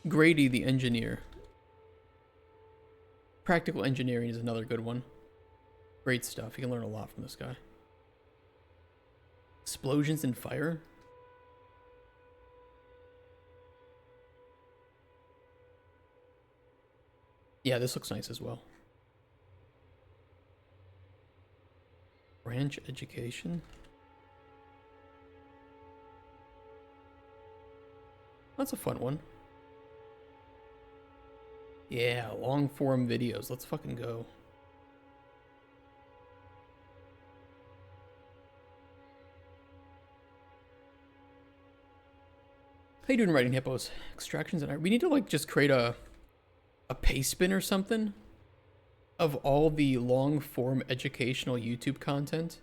Grady the Engineer? Practical Engineering is another good one. Great stuff. You can learn a lot from this guy. Explosions and Fire? Yeah, this looks nice as well. Branch Education? That's a fun one. Yeah, long form videos. Let's fucking go. How you doing, Writing Hippos? Extractions and we need to like just create a paste bin or something of all the long form educational YouTube content.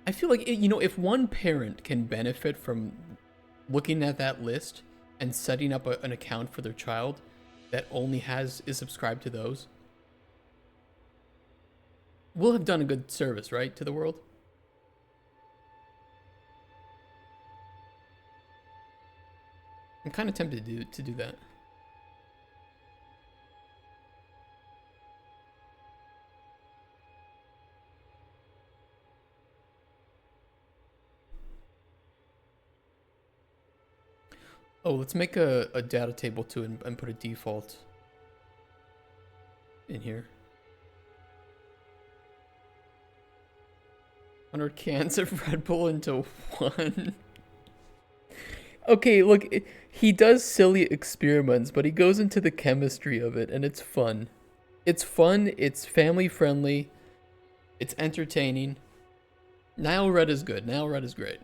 I feel like, you know, if one parent can benefit from looking at that list and setting up an account for their child that only is subscribed to those, we'll have done a good service, right, to the world? I'm kind of tempted to do that. Oh, let's make a data table too and put a default in here. 100 cans of Red Bull into one. Okay, look, he does silly experiments, but he goes into the chemistry of it, and it's fun. It's fun, it's family friendly, it's entertaining. Nile Red is good. Nile Red is great.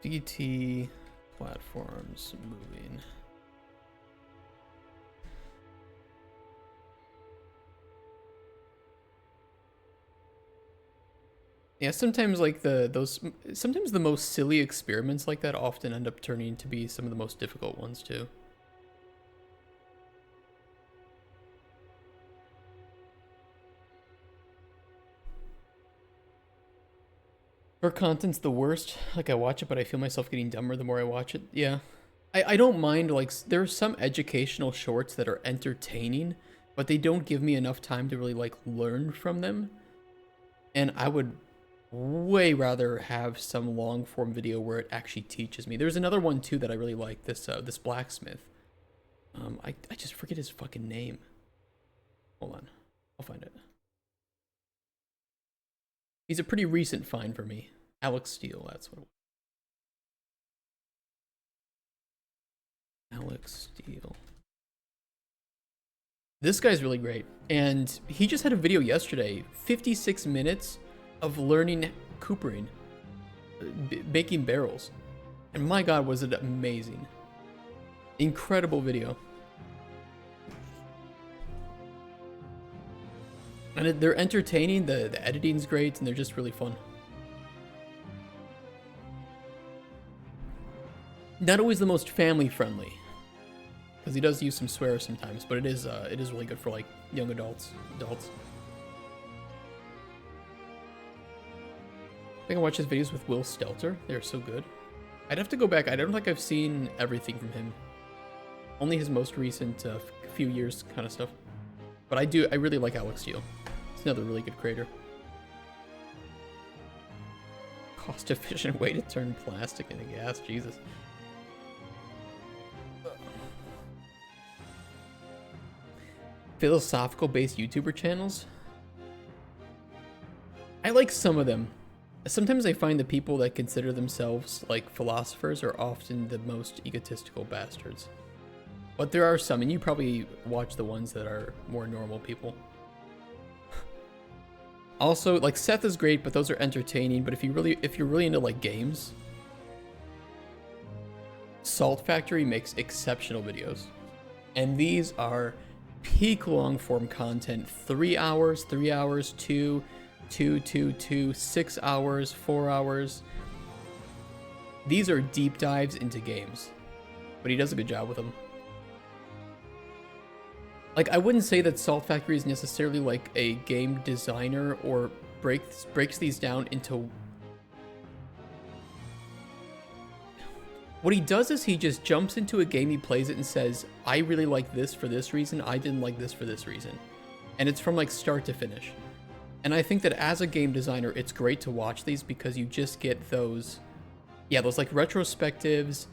DT platforms moving. Yeah, sometimes like sometimes the most silly experiments like that often end up turning to be some of the most difficult ones too. For content's the worst. Like I watch it, but I feel myself getting dumber the more I watch it. Yeah. I don't mind, like, there are some educational shorts that are entertaining, but they don't give me enough time to really, like, learn from them. And I would way rather have some long form video where it actually teaches me. There's another one too that I really like, this blacksmith. I just forget his fucking name. Hold on. I'll find it. He's a pretty recent find for me. Alex Steele, that's what it was. Alex Steele. This guy's really great. And he just had a video yesterday, 56 minutes of learning coopering, making barrels. And my god, was it amazing. Incredible video. And they're entertaining, the editing's great, and they're just really fun. Not always the most family friendly, because he does use some swears sometimes, but it is really good for like young adults. I think I watch his videos with Will Stelter. They're so good. I'd have to go back. I don't think I've seen everything from him. Only his most recent few years kind of stuff. But I really like Alex Steele. He's another really good creator. Cost efficient way to turn plastic into gas, Jesus. Philosophical based YouTuber channels? I like some of them. Sometimes I find the people that consider themselves like philosophers are often the most egotistical bastards. But there are some, and you probably watch the ones that are more normal people. Also, like Seth is great, but those are entertaining. But if you're really into like games, Salt Factory makes exceptional videos. And these are peak long form content. 3 hours, 3 hours, 2, 6 hours, 4 hours. These are deep dives into games, but he does a good job with them. Like, I wouldn't say that Salt Factory is necessarily like a game designer or breaks these down into... What he does is he just jumps into a game, he plays it and says, I really like this for this reason, I didn't like this for this reason. And it's from like start to finish. And I think that as a game designer, it's great to watch these because you just get those, yeah, those like retrospectives.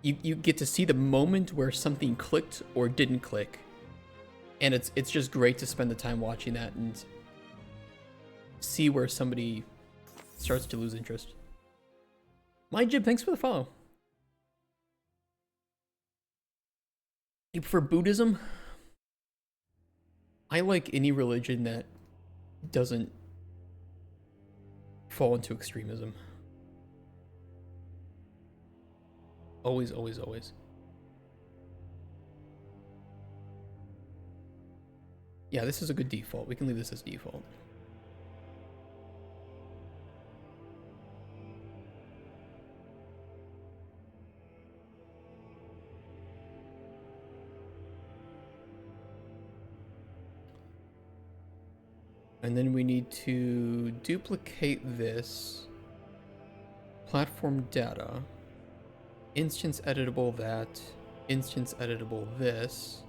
You get to see the moment where something clicked or didn't click. And it's just great to spend the time watching that and see where somebody starts to lose interest. My Jib, thanks for the follow. For Buddhism, I like any religion that doesn't fall into extremism. Always, always, always. Yeah, this is a good default. We can leave this as default. And then we need to duplicate this platform data, instance editable that, instance editable this.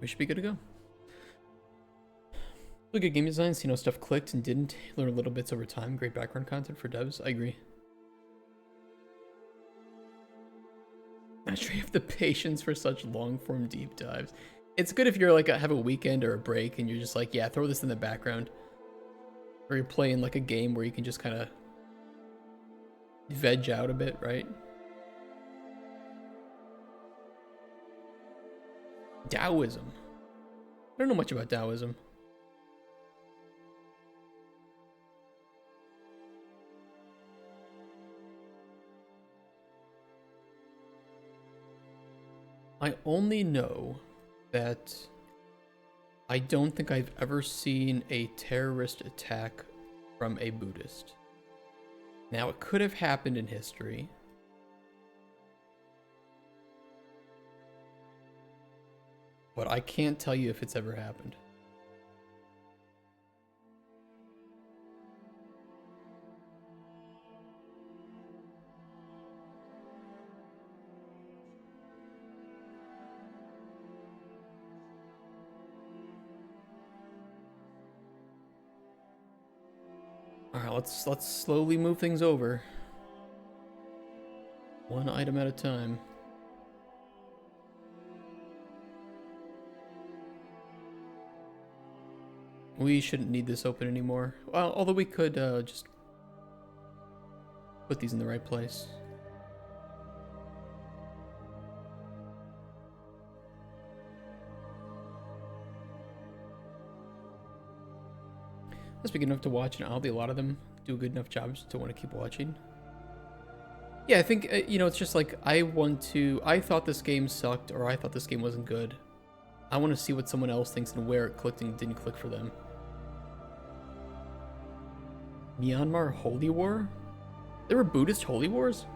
We should be good to go. Look at game design, see no stuff clicked and didn't. Learn little bits over time. Great background content for devs. I agree. Not sure you have the patience for such long form deep dives. It's good if you're like have a weekend or a break and you're just like, yeah, throw this in the background. Or you're playing like a game where you can just kind of veg out a bit, right? Taoism. I don't know much about Taoism. I only know that I don't think I've ever seen a terrorist attack from a Buddhist. Now, it could have happened in history. But I can't tell you if it's ever happened. Alright, let's slowly move things over. One item at a time. We shouldn't need this open anymore. Well, although we could just put these in the right place. Must be good enough to watch, and a lot of them do a good enough job to want to keep watching. Yeah, I think, you know, it's just like, I thought this game sucked, or I thought this game wasn't good. I want to see what someone else thinks and where it clicked and didn't click for them. Myanmar Holy War? There were Buddhist Holy Wars?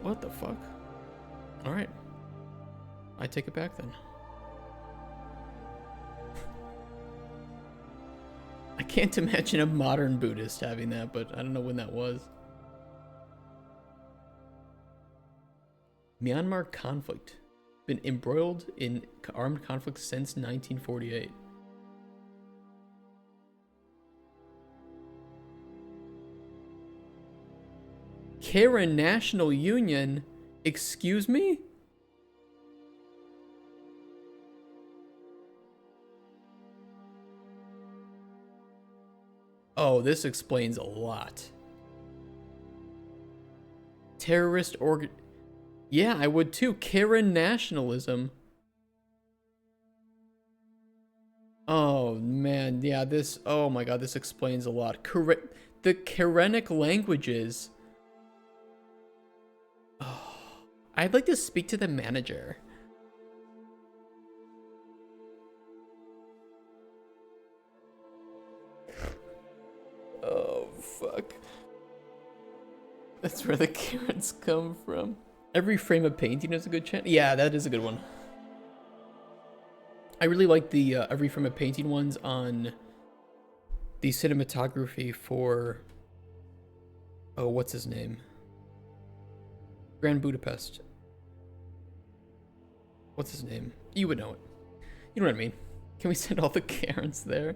What the fuck? Alright. I take it back then. I can't imagine a modern Buddhist having that, but I don't know when that was. Myanmar conflict. Been embroiled in armed conflict since 1948. Karen National Union? Excuse me? Oh, this explains a lot. Terrorist org... Yeah, I would too. Karen nationalism. Oh, man. Yeah, this... Oh my god, this explains a lot. The Karenic languages... Oh, I'd like to speak to the manager. Oh, fuck. That's where the Karens come from. Every frame of painting is a good chant. Yeah, that is a good one. I really like the every frame of painting ones on the cinematography for... Oh, what's his name? Grand Budapest. What's his name? You would know it. You know what I mean. Can we send all the Karens there?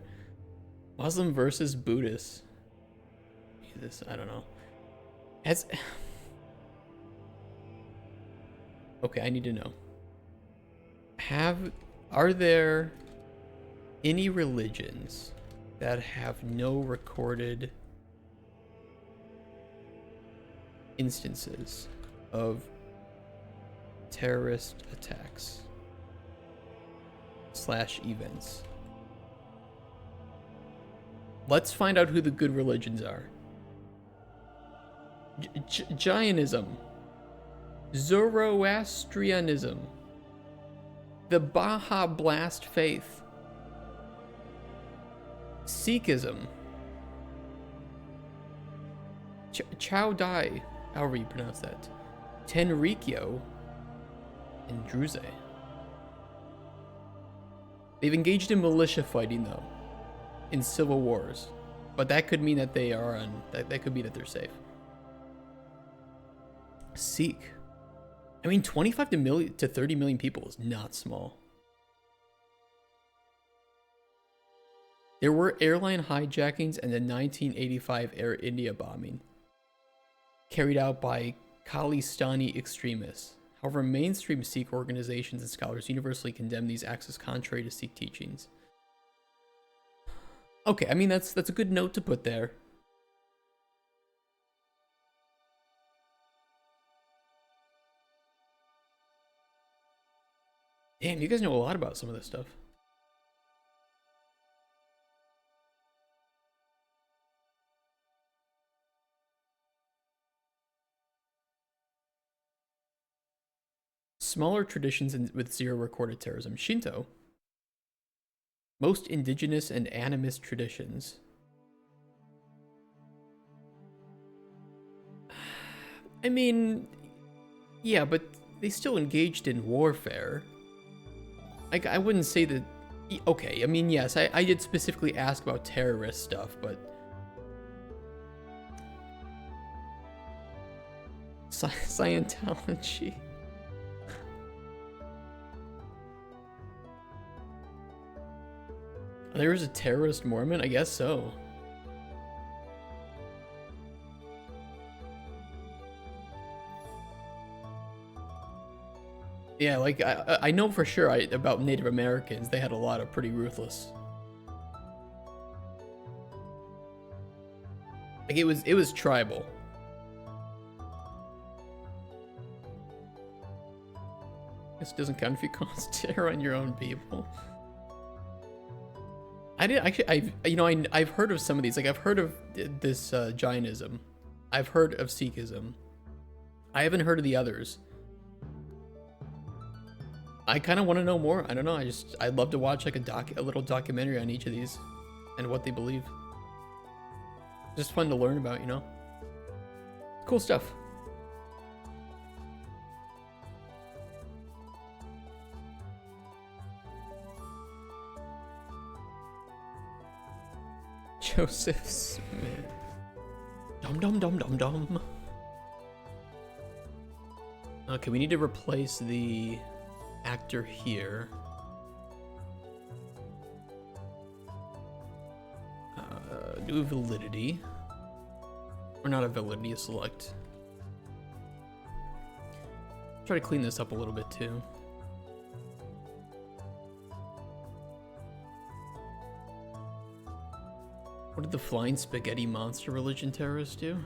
Muslim versus Buddhist. This, I don't know. Okay, I need to know. Are there any religions that have no recorded instances of terrorist attacks / events? Let's find out who the good religions are. Jainism, Zoroastrianism, the Baha Blast faith, Sikhism, Chow Dai, however you pronounce that, Tenrikyo, and Druze. They've engaged in militia fighting though, in civil wars, but that could mean that they are on. That could be that they're safe. Sikh. I mean, 25 to 30 million people is not small. There were airline hijackings and the 1985 Air India bombing, carried out by Khalistani extremists. However, mainstream Sikh organizations and scholars universally condemn these acts as contrary to Sikh teachings. Okay, I mean, that's a good note to put there. Damn, you guys know a lot about some of this stuff. Smaller traditions with zero recorded terrorism. Shinto. Most indigenous and animist traditions. I mean, yeah, but they still engaged in warfare. Like, I wouldn't say that... Okay, I mean, yes, I did specifically ask about terrorist stuff, but... Scientology. There is a terrorist Mormon? I guess so. Yeah, like, I know for sure about Native Americans. They had a lot of pretty ruthless. Like, it was tribal. This doesn't count if you cause terror on your own people. I did actually. I've heard of some of these. Like, I've heard of this Jainism. I've heard of Sikhism. I haven't heard of the others. I kind of want to know more. I don't know. I'd love to watch like a little documentary on each of these and what they believe. Just fun to learn about, you know. Cool stuff. Joseph Smith. Dum dum dum dum dum. Okay, we need to replace the actor here. Do a validity. Or not a validity, a select. Try to clean this up a little bit too. What did the flying spaghetti monster religion terrorists do?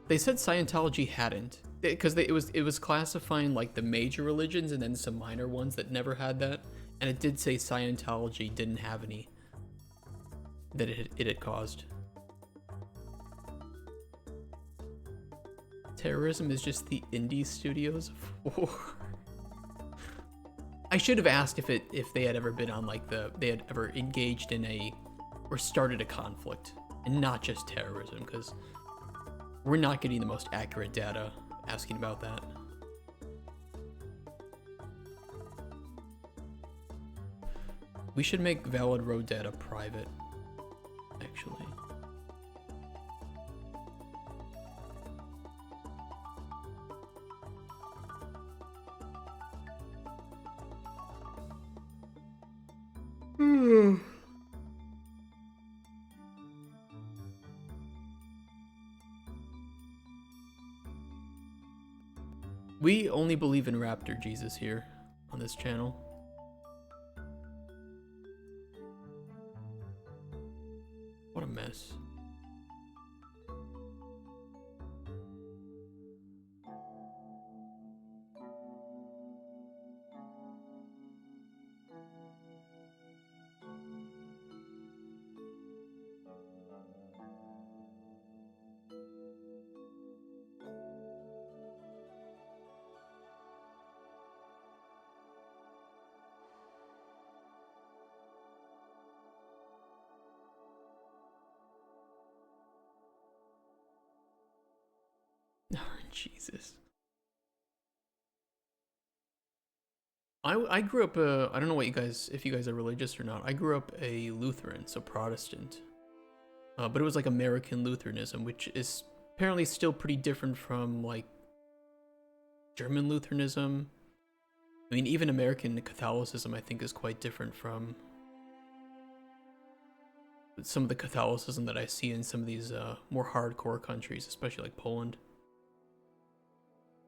They said Scientology hadn't, because it was classifying like the major religions and then some minor ones that never had that, and it did say Scientology didn't have any that it had caused. Terrorism is just the indie studios of war. I should have asked if they had ever been on like they had ever engaged in or started a conflict and not just terrorism, because we're not getting the most accurate data asking about that. We should make valid road data private, actually. We only believe in Raptor Jesus here on this channel. What a mess. Jesus. I grew up, I don't know what if you guys are religious or not. I grew up a Lutheran, so Protestant. But it was like American Lutheranism, which is apparently still pretty different from like German Lutheranism. I mean, even American Catholicism, I think, is quite different from some of the Catholicism that I see in some of these more hardcore countries, especially like Poland.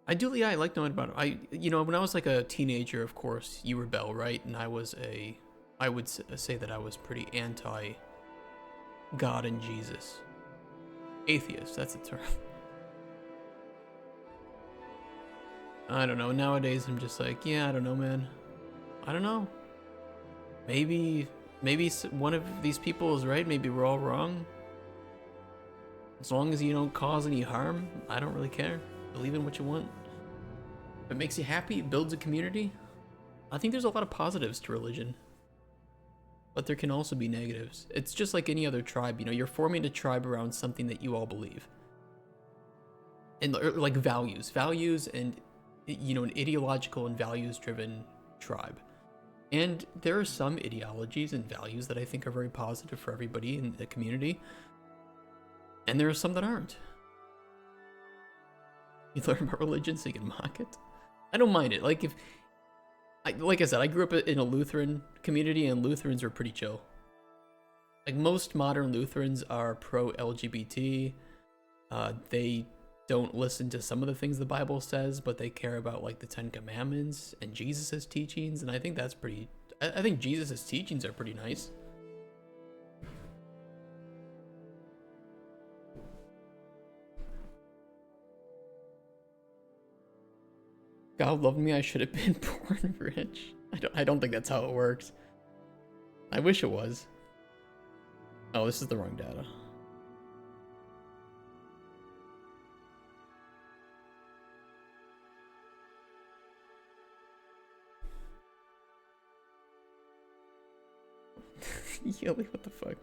I like knowing about it. When I was like a teenager, of course, you rebel, right? And I would say that I was pretty anti God and Jesus. Atheist, that's the term. I don't know. Nowadays, I'm just like, yeah, I don't know, man. I don't know. Maybe one of these people is right. Maybe we're all wrong. As long as you don't cause any harm, I don't really care. Believe in what you want. If it makes you happy, it builds a community. I think there's a lot of positives to religion, but there can also be negatives. It's just like any other tribe, you know, you're forming a tribe around something that you all believe. And like values and, you know, an ideological and values driven tribe. And there are some ideologies and values that I think are very positive for everybody in the community. And there are some that aren't. You learn about religion so you can mock it. I don't mind it. Like like I said, I grew up in a Lutheran community and Lutherans are pretty chill. Like most modern Lutherans are pro-LGBT. They don't listen to some of the things the Bible says, but they care about like the Ten Commandments and Jesus's teachings, and I think that's pretty. I think Jesus's teachings are pretty nice. God loved me. I should have been born rich. I don't think that's how it works. I wish it was. Oh, this is the wrong data. Yelly, what the fuck?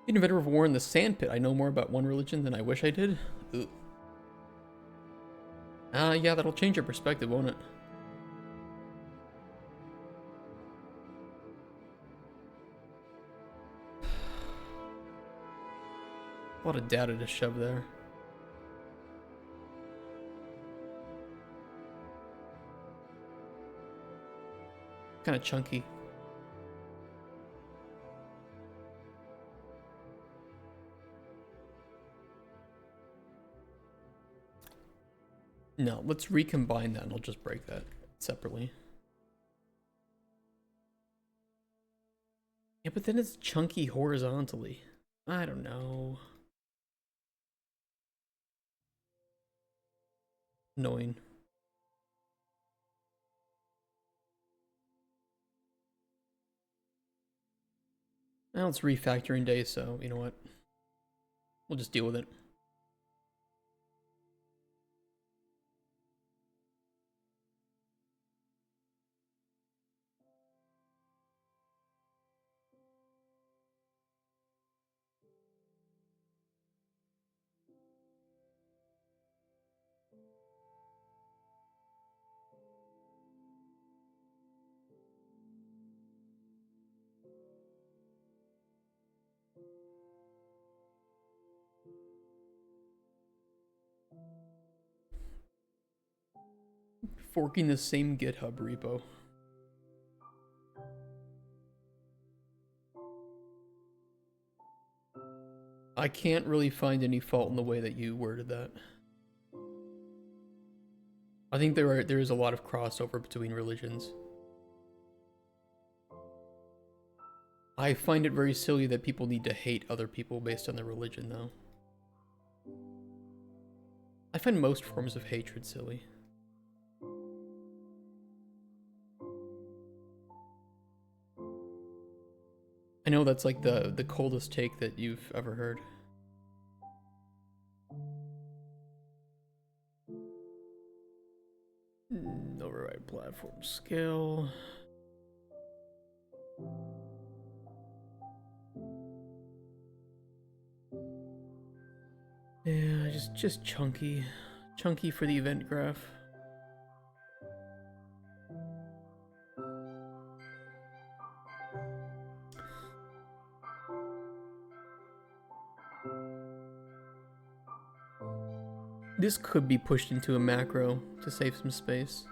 Inventor of War in the Sandpit. I know more about one religion than I wish I did. Ooh. Yeah, that'll change your perspective, won't it? A lot of data to shove there. Kind of chunky. No, let's recombine that and I'll just break that separately. Yeah, but then it's chunky horizontally. I don't know. Annoying. Now it's refactoring day, so you know what? We'll just deal with it. Forking the same GitHub repo. I can't really find any fault in the way that you worded that. I think there is a lot of crossover between religions. I find it very silly that people need to hate other people based on their religion, though. I find most forms of hatred silly. I know that's like the coldest take that you've ever heard. Override platform scale. Yeah, just chunky. Chunky for the event graph. This could be pushed into a macro to save some space.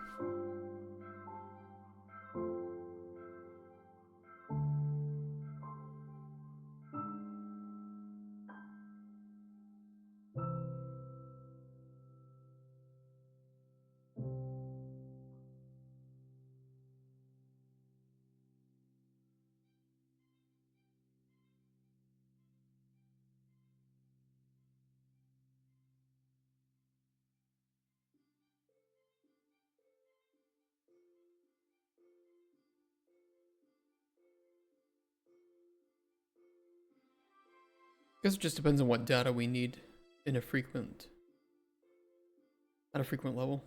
I guess it just depends on what data we need in a frequent at a frequent level.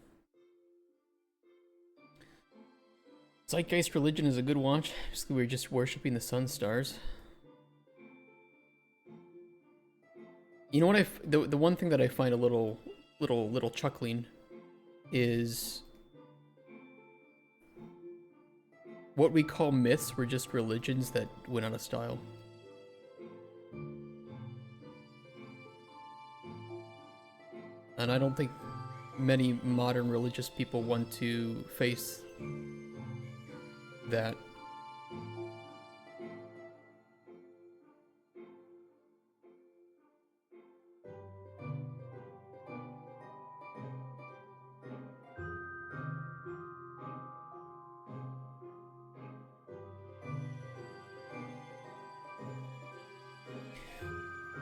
Zeitgeist Religion is a good watch. Basically, we're just worshipping the sun stars. You know what the one thing that I find a little chuckling is what we call myths were just religions that went out of style. And I don't think many modern religious people want to face that.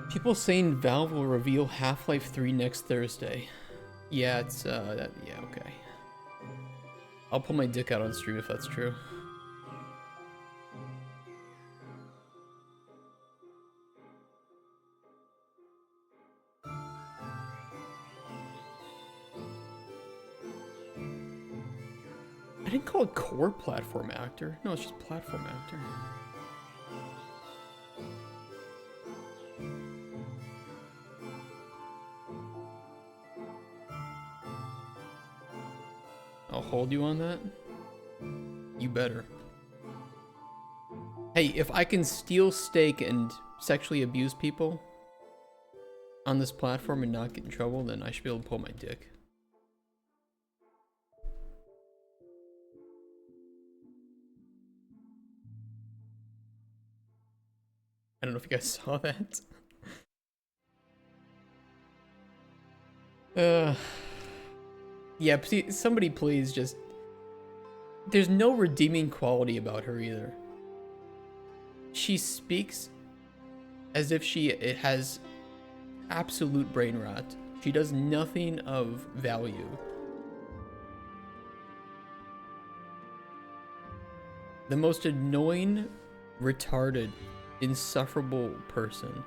People saying Valve will reveal Half-Life 3 next Thursday. Yeah, it's, yeah, okay. I'll pull my dick out on stream if that's true. I didn't call it core platform actor. No, it's just platform actor. I'll hold you on that. You better. Hey, if I can steal, stake, and sexually abuse people on this platform and not get in trouble, then I should be able to pull my dick. I don't know if you guys saw that. Yeah, somebody please just... There's no redeeming quality about her either. She speaks as if it has absolute brain rot. She does nothing of value. The most annoying, retarded, insufferable person.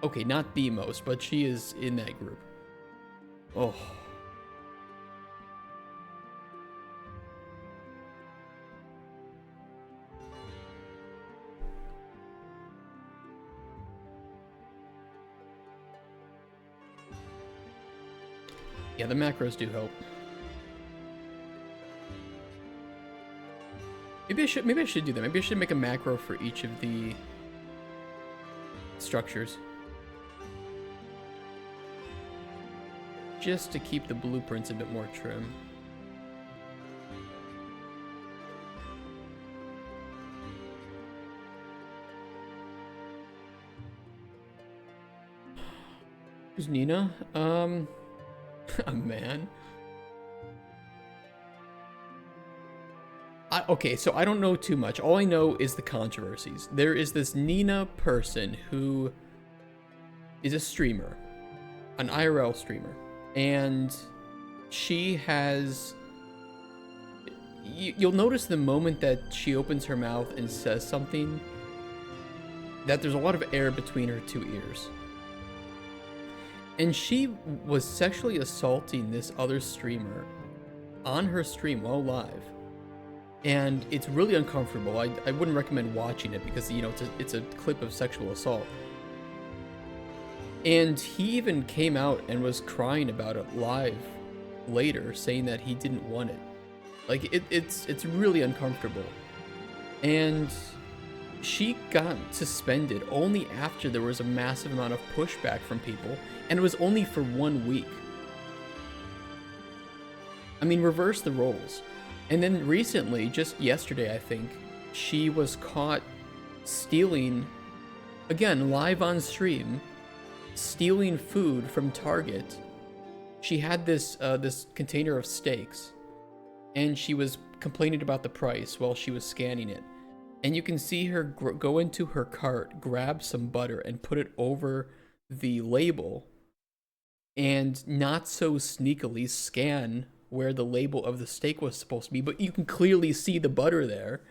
Okay, not the most, but she is in that group. Oh. Yeah, the macros do help. Maybe I should do that. Maybe I should make a macro for each of the structures. Just to keep the blueprints a bit more trim. Who's Nina? A man? Okay, so I don't know too much. All I know is the controversies. There is this Nina person who is a streamer, an IRL streamer, and she has... You'll notice the moment that she opens her mouth and says something, that there's a lot of air between her two ears. And she was sexually assaulting this other streamer on her stream while live. And it's really uncomfortable. I wouldn't recommend watching it because, you know, it's a clip of sexual assault. And he even came out and was crying about it live later, saying that he didn't want it. Like, it's really uncomfortable. And she got suspended only after there was a massive amount of pushback from people, and it was only for 1 week. I mean, reverse the roles. And then recently, just yesterday I think, she was caught stealing, again, live on stream, stealing food from Target. She had this container of steaks, and she was complaining about the price while she was scanning it. And you can see her go into her cart, grab some butter, and put it over the label, and not so sneakily scan where the label of the steak was supposed to be, but you can clearly see the butter there.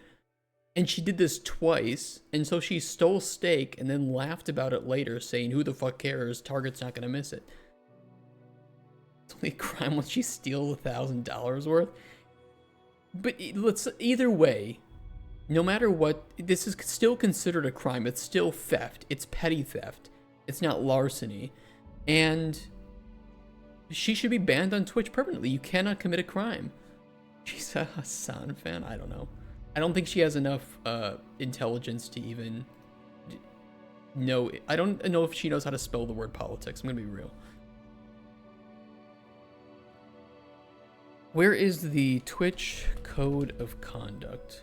And she did this twice, and so she stole steak and then laughed about it later, saying, who the fuck cares, Target's not gonna miss it. It's only a crime when she steals $1,000 worth. But either way, no matter what, this is still considered a crime. It's still theft. It's petty theft. It's not larceny. And she should be banned on Twitch permanently. You cannot commit a crime. She's a Hassan fan? I don't know. I don't think she has enough intelligence to even know. I don't know if she knows how to spell the word politics. I'm gonna be real. Where is the Twitch code of conduct?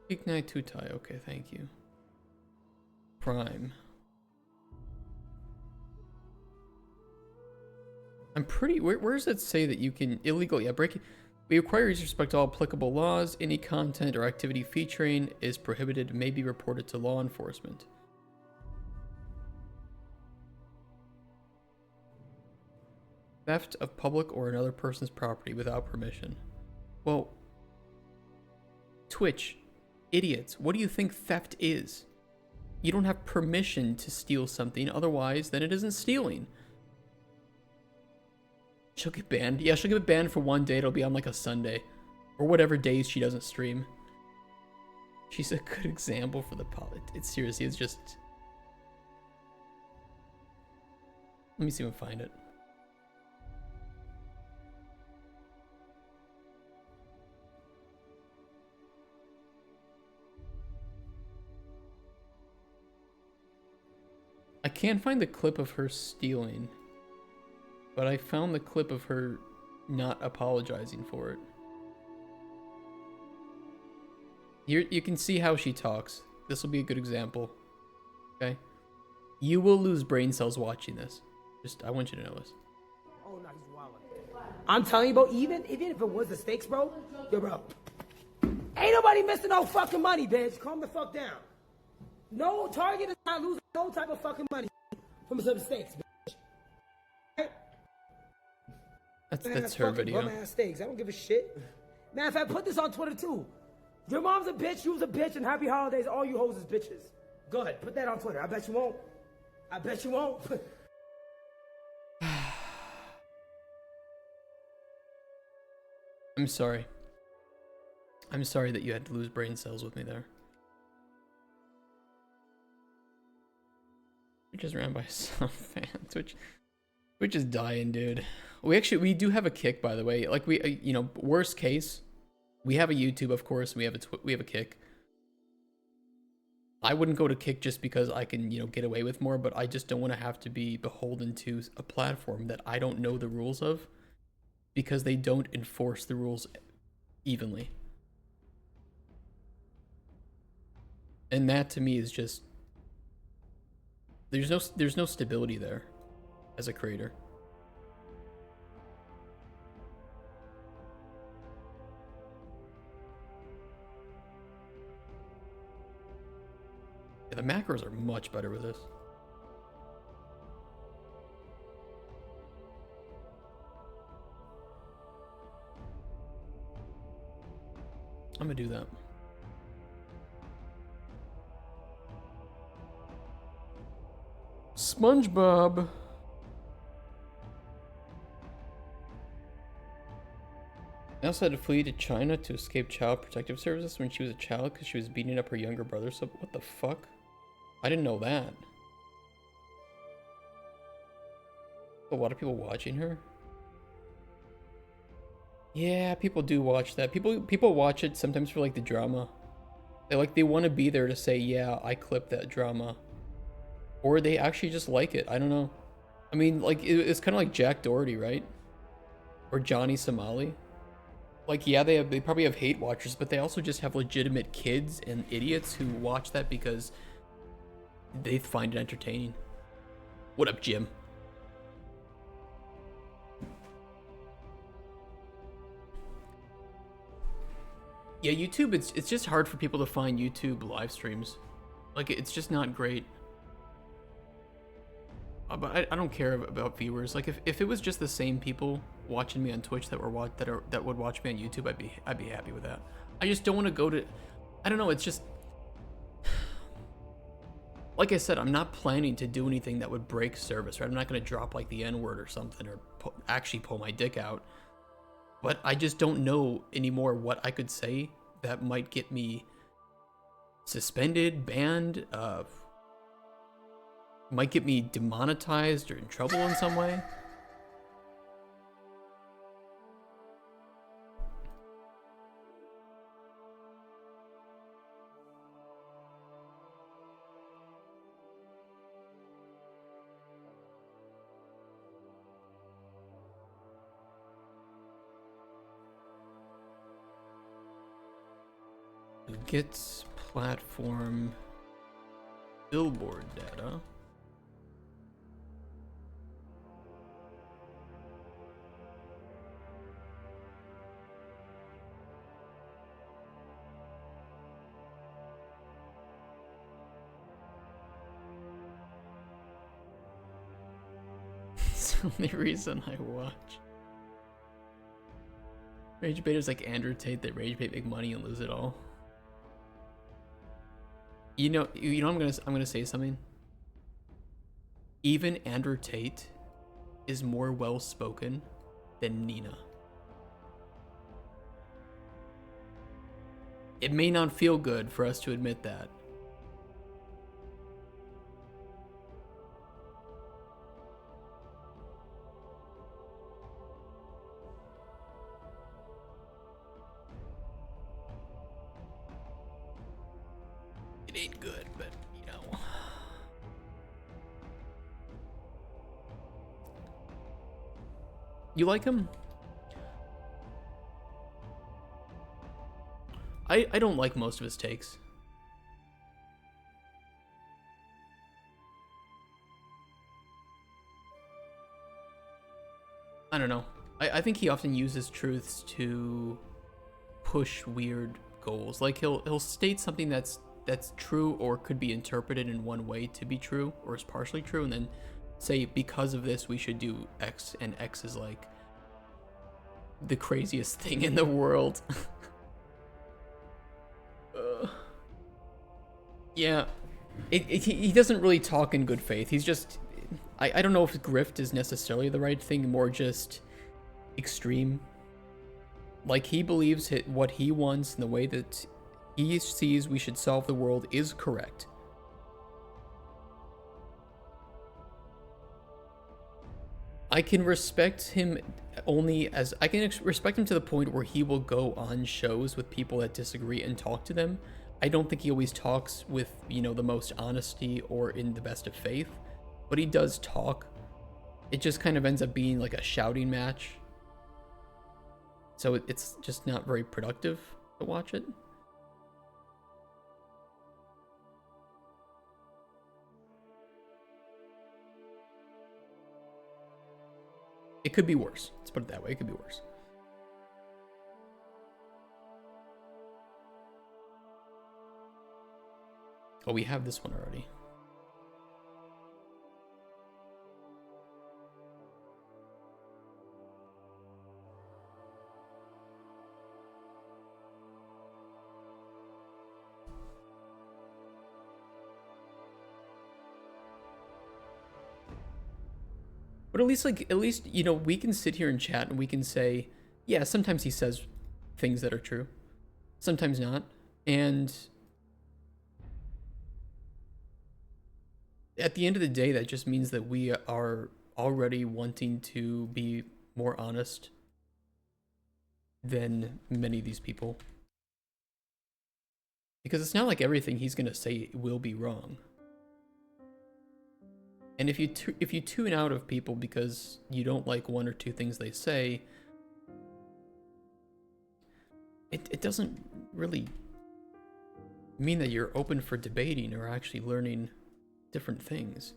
Ignite Tutai. Okay, thank you. Prime. I'm pretty. Where does it say that you can illegally break it? We require you to respect all applicable laws. Any content or activity featuring is prohibited may be reported to law enforcement. Theft of public or another person's property without permission. Well, Twitch, idiots, what do you think theft is? You don't have permission to steal something, otherwise then it isn't stealing. She'll get banned. Yeah, she'll get banned for one day. It'll be on like a Sunday. Or whatever days she doesn't stream. She's a good example for the it's seriously, it's just... Let me see if I can find it. I can't find the clip of her stealing, but I found the clip of her not apologizing for it. Here you can see how she talks. This will be a good example. Okay? You will lose brain cells watching this. I want you to know this. Oh, no, he's wild. I'm telling you, bro, even if it was the stakes, bro, yo, bro, ain't nobody missing no fucking money, bitch. Calm the fuck down. No target is not losing no type of fucking money from some stakes, bitch. Right? That's her video. Bum-ass stakes. I don't give a shit. Man, if I put this on Twitter too, your mom's a bitch, you's a bitch, and happy holidays, all you hoes is bitches. Go ahead, put that on Twitter. I bet you won't. I bet you won't. I'm sorry. I'm sorry that you had to lose brain cells with me there. Twitch is ran by some fans. Twitch is dying, dude. We do have a kick, by the way. Like you know, worst case, we have a YouTube, of course. And we have a kick. I wouldn't go to kick just because I can, you know, get away with more, but I just don't want to have to be beholden to a platform that I don't know the rules of, because they don't enforce the rules evenly. And that to me is just, there's no stability there as a creator. Yeah, the macros are much better with this. I'm gonna do that. SpongeBob. I also had to flee to China to escape Child Protective Services when she was a child because she was beating up her younger brother. So what the fuck? I didn't know that. A lot of people watching her. Yeah, people do watch that. People watch it sometimes for like the drama. They want to be there to say, yeah, I clipped that drama. Or they actually just like it. I don't know. I mean, like, it's kind of like Jack Doherty, right? Or Johnny Somali. Like, yeah, they probably have hate watchers, but they also just have legitimate kids and idiots who watch that because they find it entertaining. What up, Jim? Yeah, YouTube, it's just hard for people to find YouTube live streams. Like, it's just not great. But I don't care about viewers. Like, if it was just the same people watching me on Twitch that would watch me on YouTube, I'd be happy with that. I just don't want to go to, I don't know, it's just, like I said, I'm not planning to do anything that would break service, right? I'm not going to drop like the N-word or something, or actually pull my dick out. But I just don't know anymore what I could say that might get me suspended, banned, might get me demonetized or in trouble in some way. Gets platform billboard data. It's the only reason I watch. Rage baiters like Andrew Tate that rage bait, make money and lose it all. You know, I'm gonna say something. Even Andrew Tate is more well spoken than Nina. It may not feel good for us to admit that. It ain't good, but you know. You like him? I don't like most of his takes. I don't know. I think he often uses truths to push weird goals. Like he'll state something that's true or could be interpreted in one way to be true or is partially true, and then say because of this we should do X, and X is like the craziest thing in the world. Yeah, he doesn't really talk in good faith. He's just, I don't know if grift is necessarily the right thing, more just extreme. Like he believes what he wants and the way that he sees we should solve the world is correct. I can respect him I can respect him to the point where he will go on shows with people that disagree and talk to them. I don't think he always talks with, the most honesty or in the best of faith, but he does talk. It just kind of ends up being like a shouting match. So it's just not very productive to watch it. It could be worse. Let's put it that way. It could be worse. Oh, we have this one already. But at least, we can sit here and chat and we can say, yeah, sometimes he says things that are true, sometimes not. And at the end of the day, that just means that we are already wanting to be more honest than many of these people. Because it's not like everything he's going to say will be wrong. And if you tune out of people because you don't like one or two things they say, it doesn't really mean that you're open for debating or actually learning different things.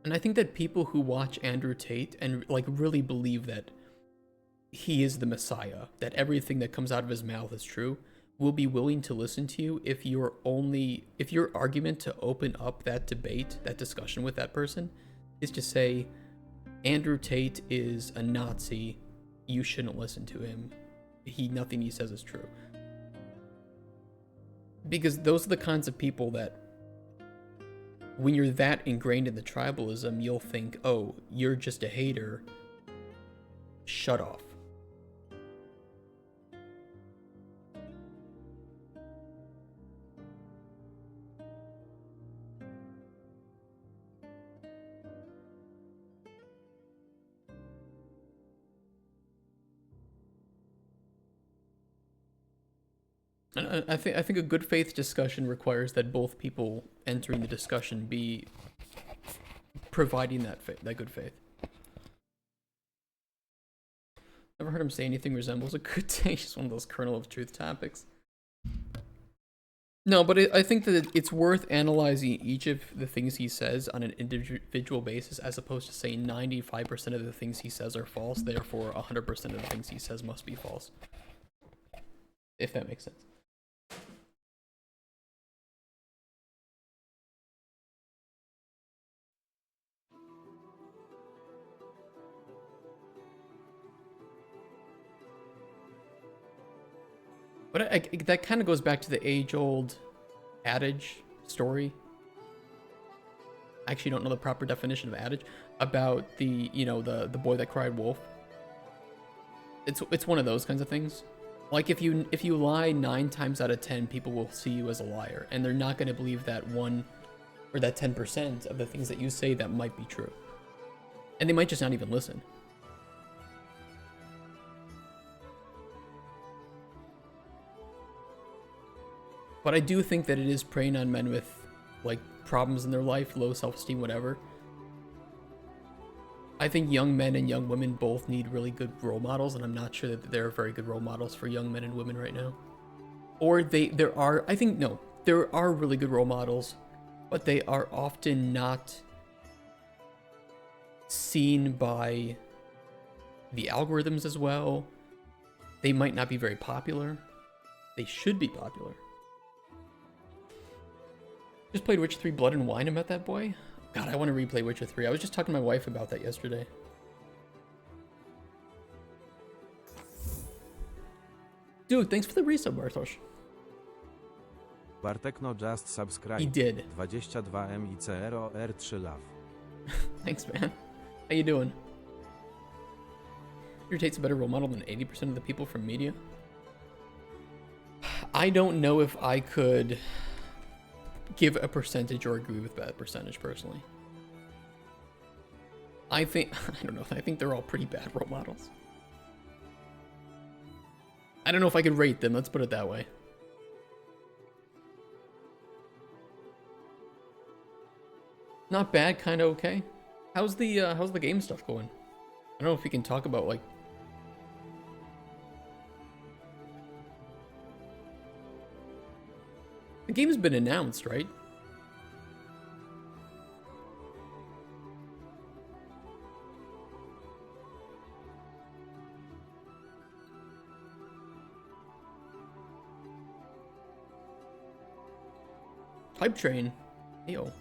And I think that people who watch Andrew Tate and really believe that he is the Messiah, that everything that comes out of his mouth is true, will be willing to listen to you if your argument to open up that debate, that discussion with that person, is to say Andrew Tate is a Nazi you shouldn't listen to him. Nothing he says is true. Because those are the kinds of people that, when you're that ingrained in the tribalism, you'll think, oh, you're just a hater. Shut off. And I think a good faith discussion requires that both people entering the discussion be providing that good faith. Never heard him say anything resembles a good day. Just one of those kernel of truth topics. No, but I think that it's worth analyzing each of the things he says on an individual basis, as opposed to saying 95% of the things he says are false, therefore 100% of the things he says must be false. If that makes sense. But that kind of goes back to the age-old adage story. I actually don't know the proper definition of adage about the boy that cried wolf. It's one of those kinds of things. Like if you lie 9 times out of 10, people will see you as a liar, and they're not going to believe that 1 or that 10% of the things that you say that might be true, and they might just not even listen. But I do think that it is preying on men with, like, problems in their life, low self-esteem, whatever. I think young men and young women both need really good role models, and I'm not sure that there are very good role models for young men and women right now. Or there are really good role models, but they are often not seen by the algorithms as well. They might not be very popular. They should be popular. Just played Witcher 3 Blood and Wine and met that boy. God, I want to replay Witcher 3. I was just talking to my wife about that yesterday. Dude, thanks for the resub, Bartosz. Bartek no just subscribe. He did. 22M ICRO R3 love. Thanks, man. How you doing? Your Tate's a better role model than 80% of the people from media? I don't know if I could give a percentage or agree with that percentage personally. I don't know, I think they're all pretty bad role models. I don't know if I could rate them, let's put it that way. Not bad, kind of okay. How's the game stuff going? I don't know if we can talk about, like, the game has been announced, right? Hype train. Yo.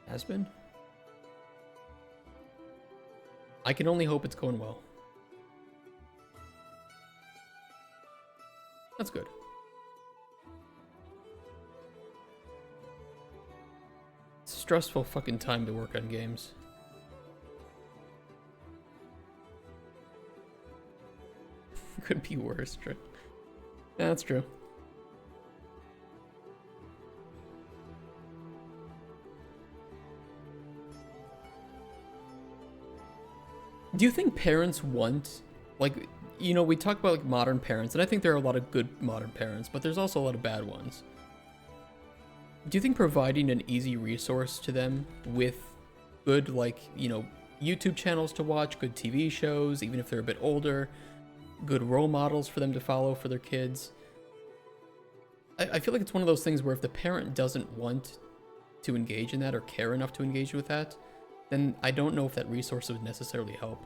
Has been? I can only hope it's going well. That's good. It's a stressful fucking time to work on games. Could be worse, true. Yeah, that's true. Do you think parents want, like, you know, we talk about, like, modern parents, and I think there are a lot of good modern parents, but there's also a lot of bad ones. Do you think providing an easy resource to them with good, like, you know, YouTube channels to watch, good TV shows, even if they're a bit older, good role models for them to follow for their kids? I feel like it's one of those things where if the parent doesn't want to engage in that or care enough to engage with that, then I don't know if that resource would necessarily help.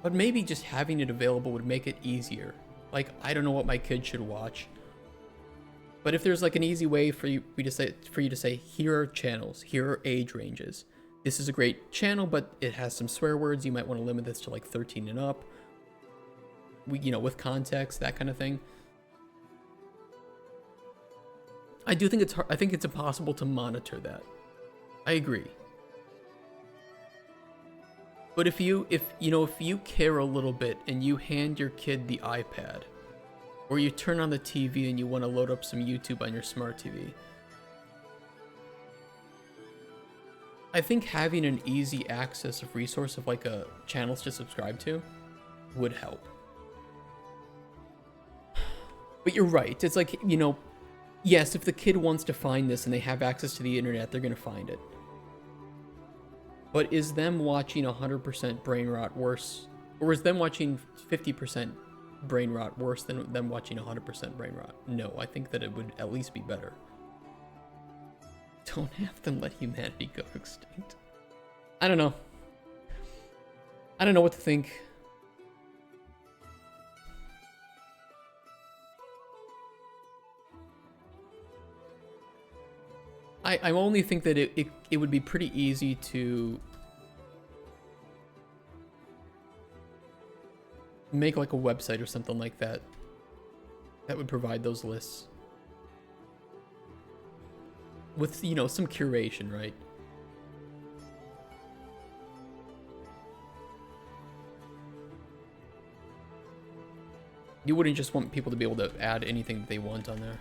But maybe just having it available would make it easier. Like, I don't know what my kid should watch, but if there's like an easy way for you to say, here are channels, here are age ranges, this is a great channel, but it has some swear words. You might want to limit this to like 13 and up. With context, that kind of thing. I do think it's hard. I think it's impossible to monitor that. I agree. But if you care a little bit and you hand your kid the iPad, or you turn on the TV and you want to load up some YouTube on your smart TV, I think having an easy access of resource of like a channels to subscribe to would help. But you're right. It's like, yes, if the kid wants to find this and they have access to the internet, they're going to find it. But is them watching 100% brain rot worse? Or is them watching 50% brain rot worse than them watching 100% brain rot? No, I think that it would at least be better. Don't have to let humanity go extinct. I don't know. I don't know what to think. I only think that it would be pretty easy to make like a website or something like that that would provide those lists with some curation, right? You wouldn't just want people to be able to add anything that they want on there.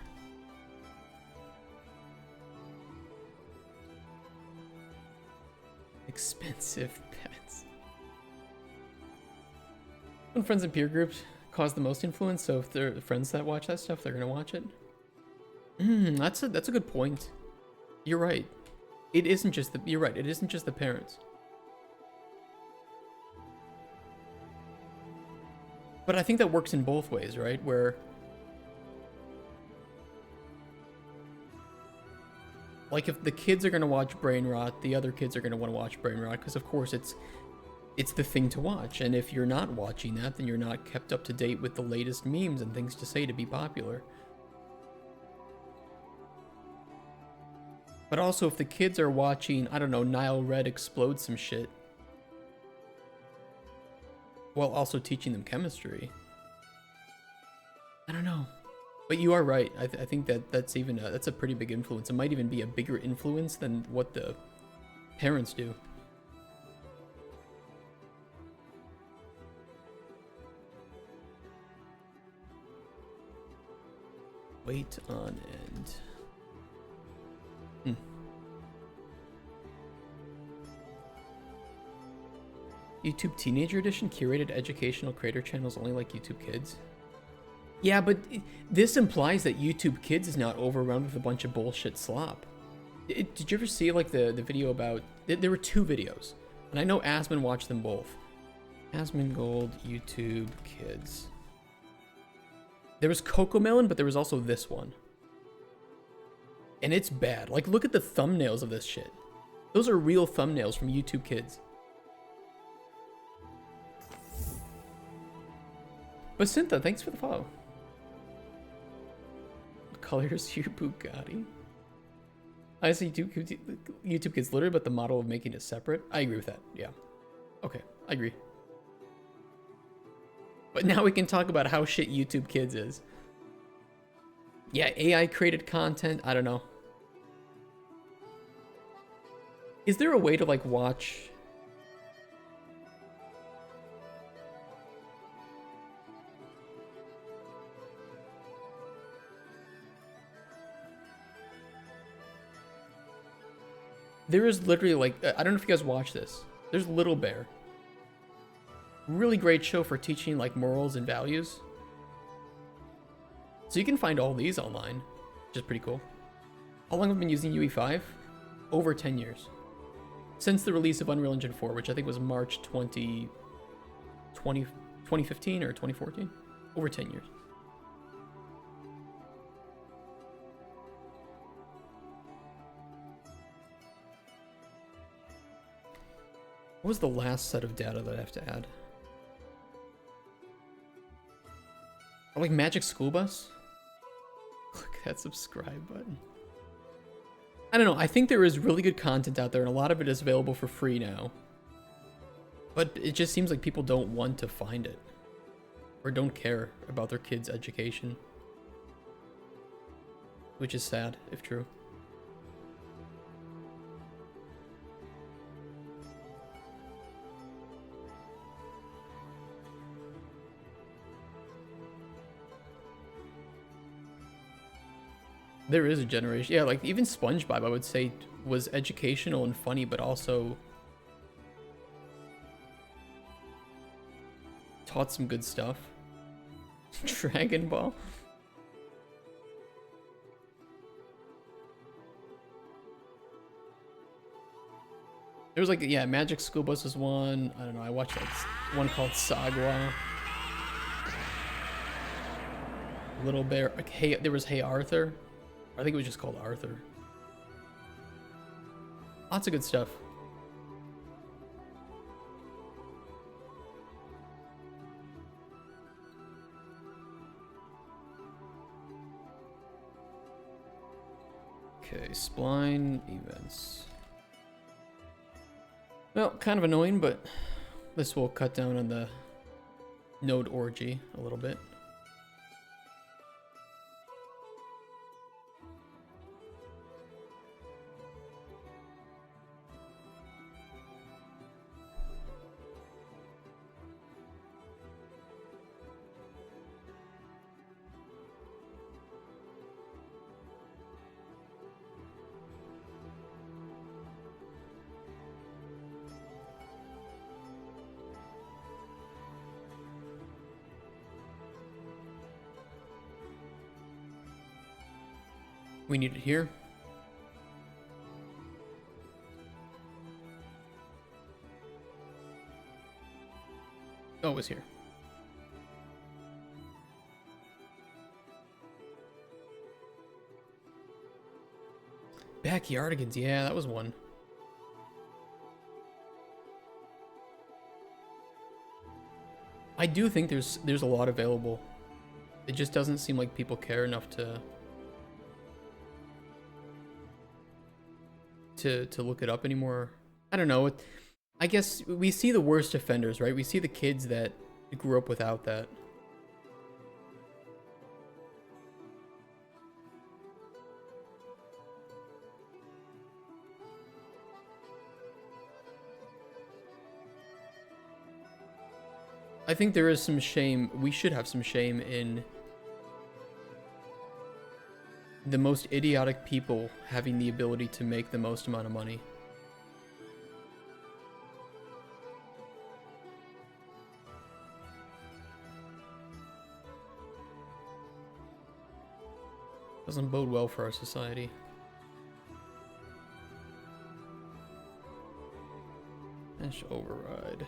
Expensive pets. When friends and peer groups cause the most influence, so if they're the friends that watch that stuff, they're gonna watch it. That's a good point. You're right. You're right. It isn't just the parents. But I think that works in both ways, right? Where like if the kids are going to watch brain rot, the other kids are going to want to watch brain rot because of course it's the thing to watch. And if you're not watching that, then you're not kept up to date with the latest memes and things to say to be popular. But also if the kids are watching, I don't know, Nile Red explode some shit while also teaching them chemistry. I don't know. But you are right. I think that's a pretty big influence. It might even be a bigger influence than what the parents do. Wait on end. YouTube Teenager Edition curated educational creator channels only like YouTube Kids. Yeah, but this implies that YouTube Kids is not overrun with a bunch of bullshit slop. Did you ever see like the video about... There were two videos, and I know Asmon watched them both. Asmon Gold, YouTube Kids. There was Cocomelon, but there was also this one. And it's bad. Like, look at the thumbnails of this shit. Those are real thumbnails from YouTube Kids. But Syntha, thanks for the follow. What color is your Bugatti? I see YouTube Kids littered, but the model of making it separate. I agree with that. Yeah. Okay, I agree. But now we can talk about how shit YouTube Kids is. Yeah, AI created content. I don't know. Is there a way to like watch... There is literally like, I don't know if you guys watch this. There's Little Bear. Really great show for teaching like morals and values. So you can find all these online, which is pretty cool. How long have I been using UE5? Over 10 years. Since the release of Unreal Engine 4, which I think was March 2015 or 2014. Over 10 years. What was the last set of data that I have to add? Oh, like Magic School Bus? Click that subscribe button. I don't know. I think there is really good content out there, and a lot of it is available for free now. But it just seems like people don't want to find it, or don't care about their kids' education, which is sad, if true. There is a generation, yeah, like even SpongeBob, I would say, was educational and funny, but also taught some good stuff. Dragon Ball. There was like, yeah, Magic School Bus was one. I don't know, I watched like one called Sagwa. Little Bear, like, hey, there was Hey Arthur. I think it was just called Arthur. Lots of good stuff. Okay, spline events. Well, kind of annoying, but this will cut down on the node orgy a little bit. We need it here. Oh, it was here. Backyardigans, yeah, that was one. I do think there's a lot available. It just doesn't seem like people care enough to look it up anymore. I don't know. I guess we see the worst offenders, right? We see the kids that grew up without that. I think there is some shame. We should have some shame in the most idiotic people having the ability to make the most amount of money. Doesn't bode well for our society. Dash override.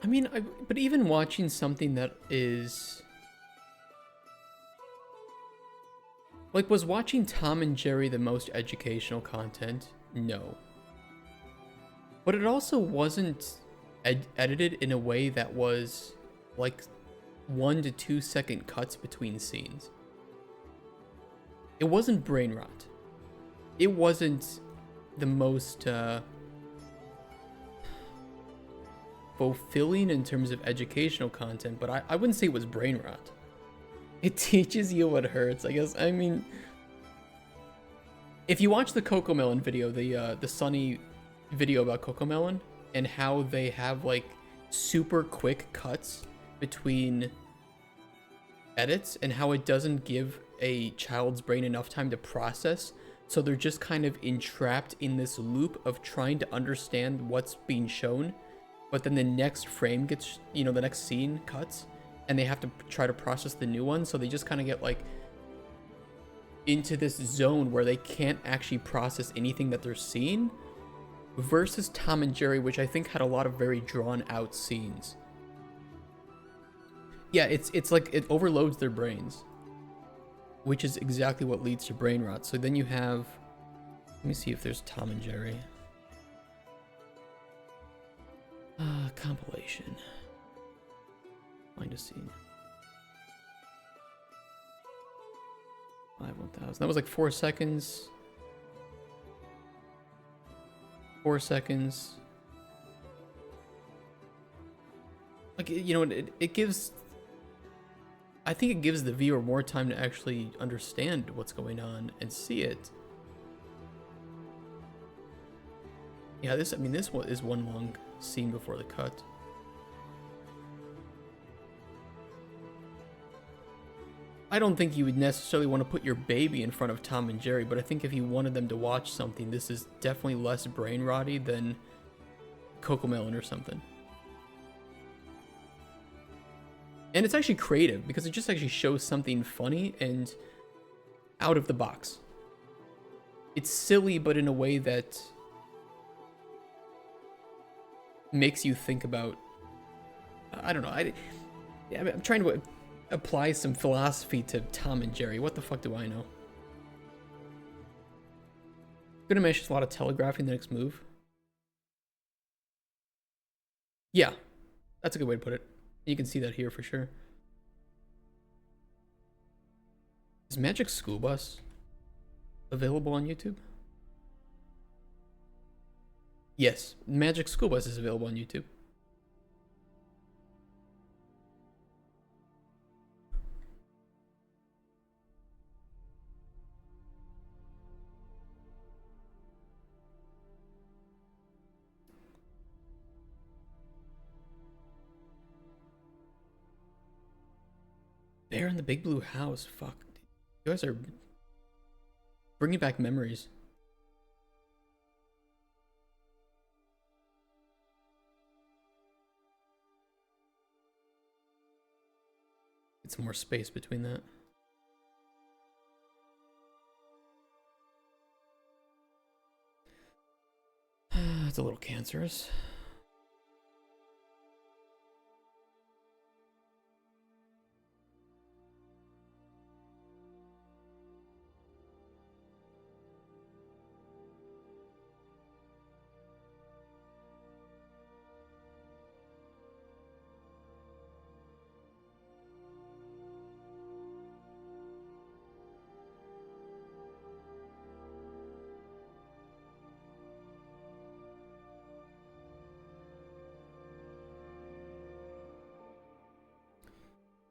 I mean, but even watching something that is... Like, was watching Tom and Jerry the most educational content? No. But it also wasn't edited in a way that was, like, 1 to 2 second cuts between scenes. It wasn't brain rot. It wasn't the most, fulfilling in terms of educational content, but I wouldn't say it was brain rot. It teaches you what hurts, I guess. I mean, if you watch the Cocomelon video, the Sunny video about Cocomelon, and how they have like super quick cuts between edits, and how it doesn't give a child's brain enough time to process, so they're just kind of entrapped in this loop of trying to understand what's being shown, but then the next frame gets, you know, the next scene cuts, and they have to try to process the new one, so they just kind of get like into this zone where they can't actually process anything that they're seeing, versus Tom and Jerry, which I think had a lot of very drawn out scenes. Yeah, it's like it overloads their brains. which is exactly what leads to brain rot. So then you have, let me see if there's Tom and Jerry. Compilation. Find a scene. 5/1000. That was like 4 seconds. 4 seconds. Like, you know, it gives... I think it gives the viewer more time to actually understand what's going on and see it. Yeah, this one is one long scene before the cut. I don't think you would necessarily want to put your baby in front of Tom and Jerry, but I think if you wanted them to watch something, this is definitely less brain rotty than Cocomelon or something. And it's actually creative because it just actually shows something funny and out of the box. It's silly, but in a way that makes you think about, I don't know, I'm trying to apply some philosophy to Tom and Jerry. What the fuck do I know? Gonna mention a lot of telegraphing the next move. Yeah, that's a good way to put it. You can see that here for sure. Is Magic School Bus available on YouTube? Yes, Magic School Bus is available on YouTube. Bear in the Big Blue House. Fuck. You guys are bringing back memories. Get some more space between that. It's a little cancerous.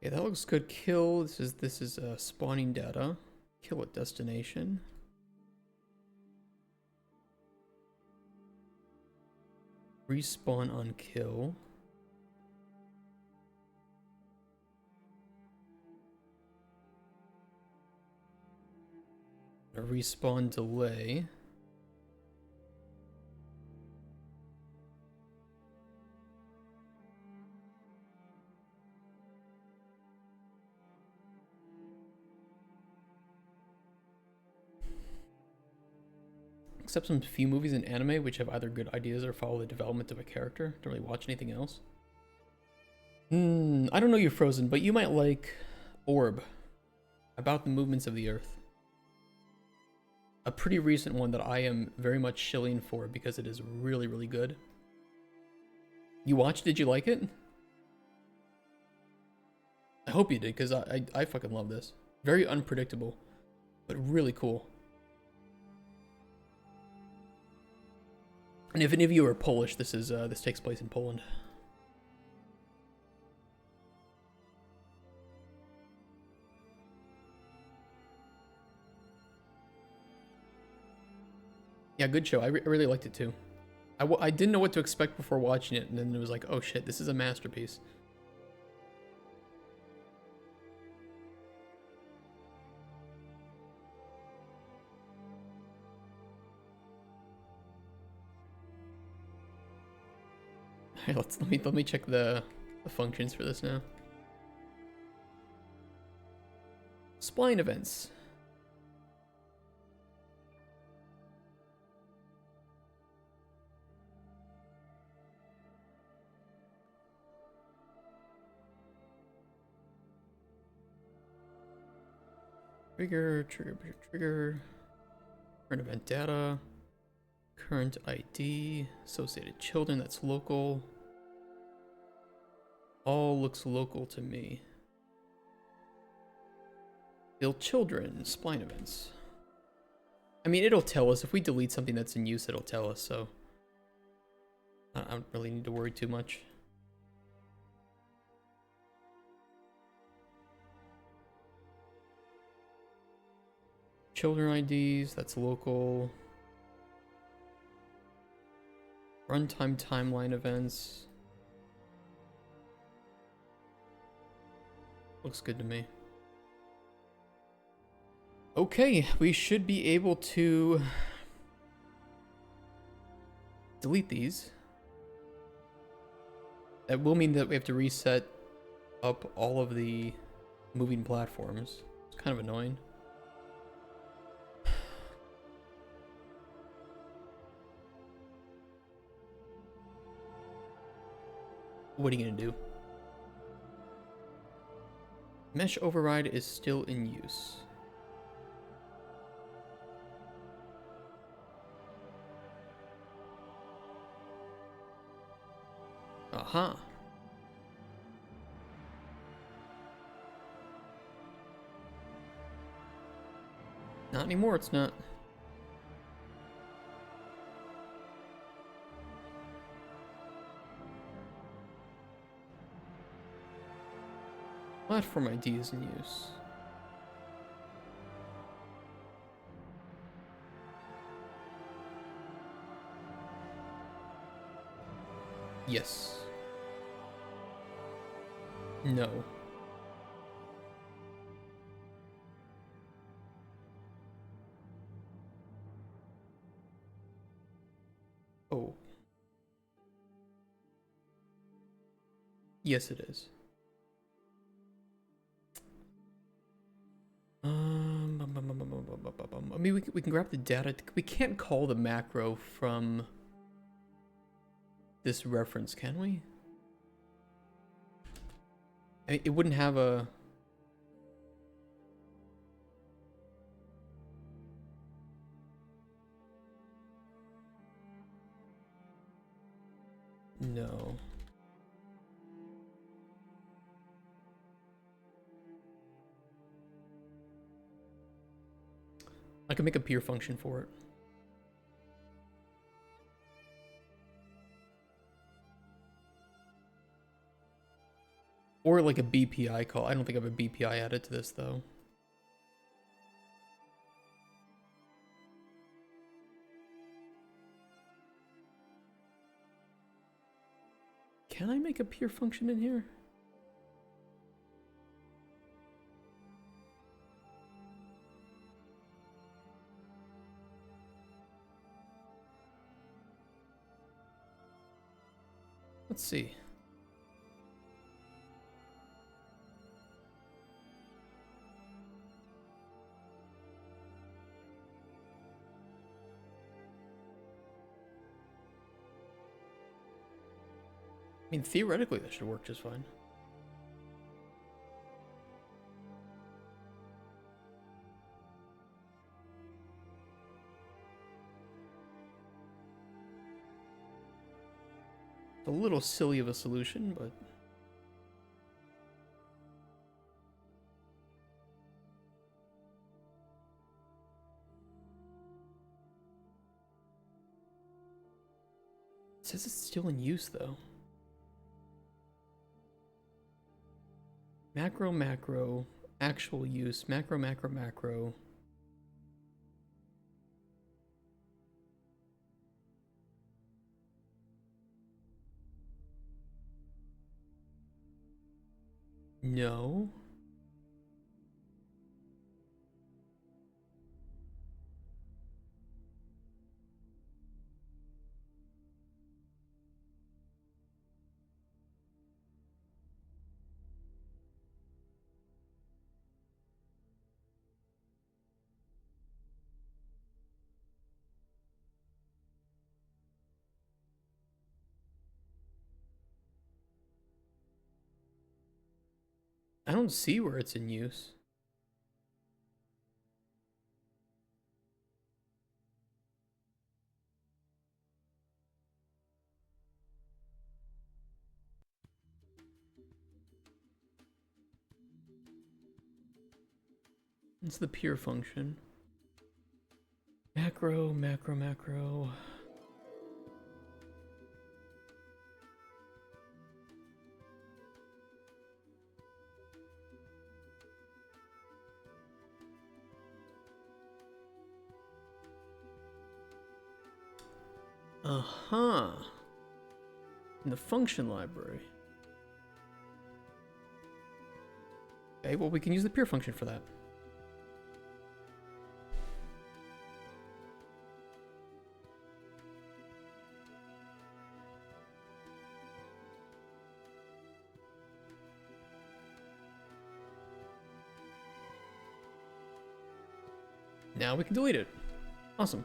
Yeah, that looks good. Kill. This is spawning data. Kill at destination. Respawn on kill. A respawn delay. Except some few movies and anime which have either good ideas or follow the development of a character. Don't really watch anything else. I don't know you, Frozen, but you might like Orb, about the movements of the Earth. A pretty recent one that I am very much shilling for because it is really, really good. You watched? Did you like it? I hope you did, because I fucking love this. Very unpredictable, but really cool. And if any of you are Polish, this takes place in Poland. Yeah, good show. I really liked it too. I didn't know what to expect before watching it, and then it was like, oh shit, this is a masterpiece. Alright, let me check the functions for this now. Spline events. Trigger. Current event data. Current ID. Associated children, that's local. All looks local to me. Build children, spline events. I mean, it'll tell us. If we delete something that's in use, it'll tell us, so I don't really need to worry too much. Children IDs, that's local. Runtime timeline events. Looks good to me. Okay, we should be able to delete these. That will mean that we have to reset up all of the moving platforms. It's kind of annoying. What are you gonna do? Mesh override is still in use. Aha. Not anymore, it's not. Platform ID is in use. Yes. No. Oh. Yes, it is. I mean, we can grab the data. We can't call the macro from this reference, can we? I mean, it wouldn't have a... No. I can make a peer function for it. Or like a BPI call. I don't think I have a BPI added to this though. Can I make a peer function in here? Let's see. I mean, theoretically, that should work just fine. A little silly of a solution, but... It says it's still in use, though. Macro, actual use, macro. No. I don't see where it's in use. It's the peer function. Macro, macro, macro. Uh-huh. In the function library. Okay, well we can use the peer function for that. Now we can delete it. Awesome.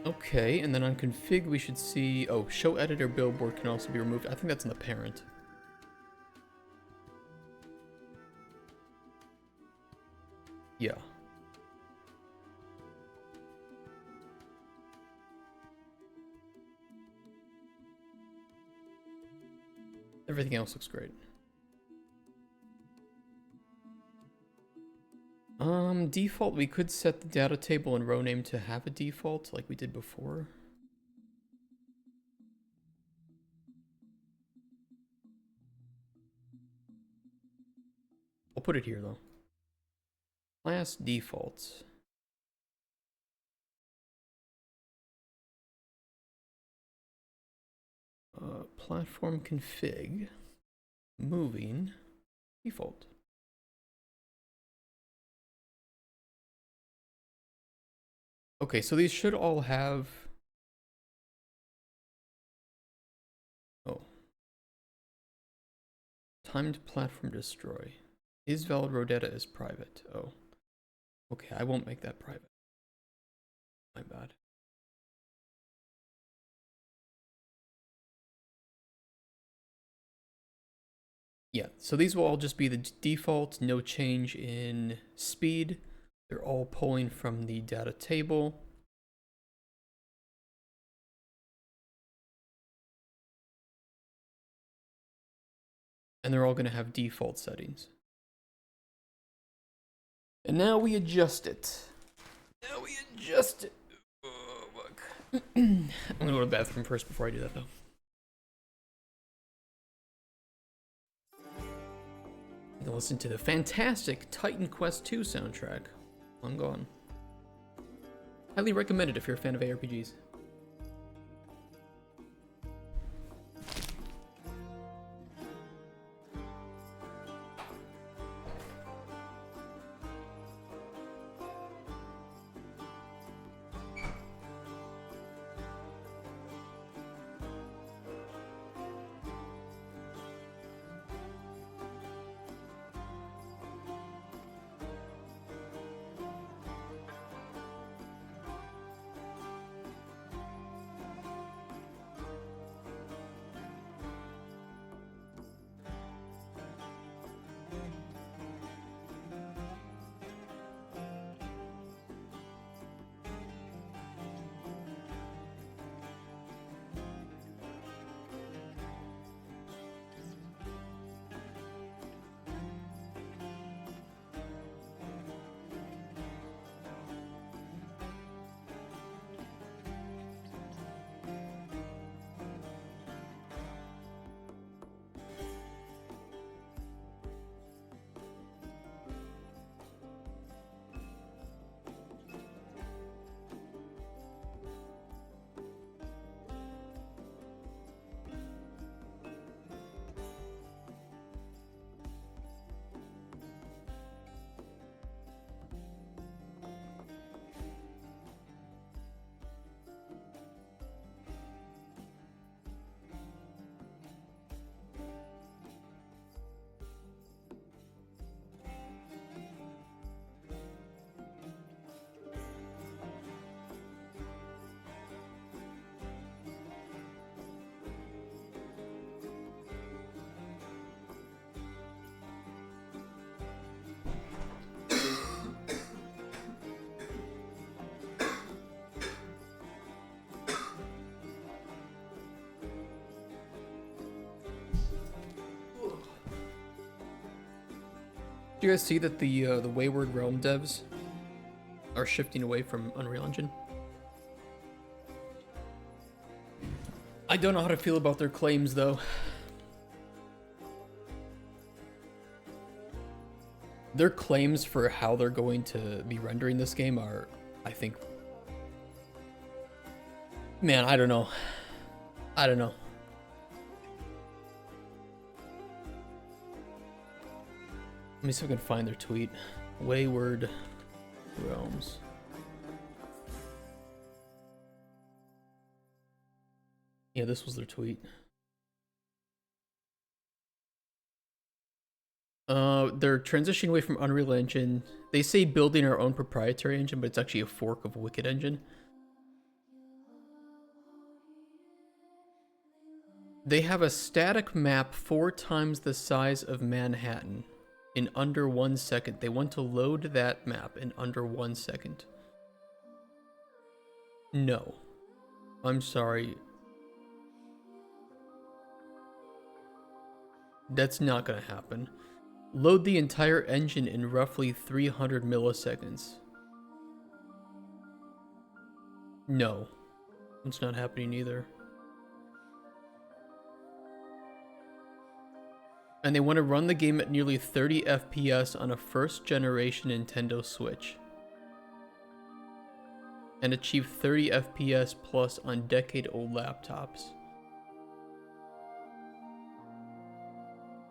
Okay, and then on config we should see, oh, show editor billboard can also be removed. I think that's in the parent. Yeah. Everything else looks great. Default, we could set the data table and row name to have a default like we did before. I'll put it here though. Class defaults. Platform config, moving, default. Okay, so these should all have... Oh. Timed platform destroy. Is valid row data is private. Oh. Okay, I won't make that private. My bad. Yeah, so these will all just be the default, no change in speed. They're all pulling from the data table. And they're all going to have default settings. And now we adjust it. Now we adjust it. Oh, look. I'm going to go to the bathroom first before I do that, though. And listen to the fantastic Titan Quest 2 soundtrack. I'm gone. Highly recommended if you're a fan of ARPGs. Do you guys see that the Wayward Realm devs are shifting away from Unreal Engine? I don't know how to feel about their claims though. Their claims for how they're going to be rendering this game are, I think... Man, I don't know. I don't know. Let me see if I can find their tweet. Wayward Realms. Yeah, this was their tweet. They're transitioning away from Unreal Engine. They say building our own proprietary engine, but it's actually a fork of Wicked Engine. They have a static map 4 times the size of Manhattan in under 1 second. They want to load that map in under 1 second. No. I'm sorry. That's not gonna happen. Load the entire engine in roughly 300 milliseconds. No. It's not happening either. And they want to run the game at nearly 30 FPS on a first-generation Nintendo Switch. And achieve 30 FPS plus on decade-old laptops.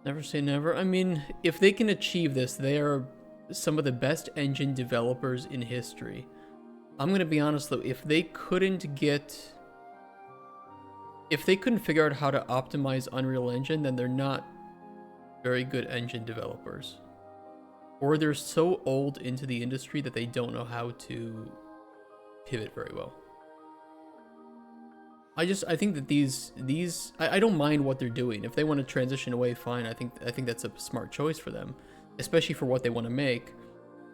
Never say never. I mean, if they can achieve this, they are some of the best engine developers in history. I'm gonna be honest though, if they couldn't figure out how to optimize Unreal Engine, then they're not very good engine developers. Or they're so old into the industry that they don't know how to pivot very well. I think that I don't mind what they're doing. If they want to transition away, fine. I think that's a smart choice for them, especially for what they want to make,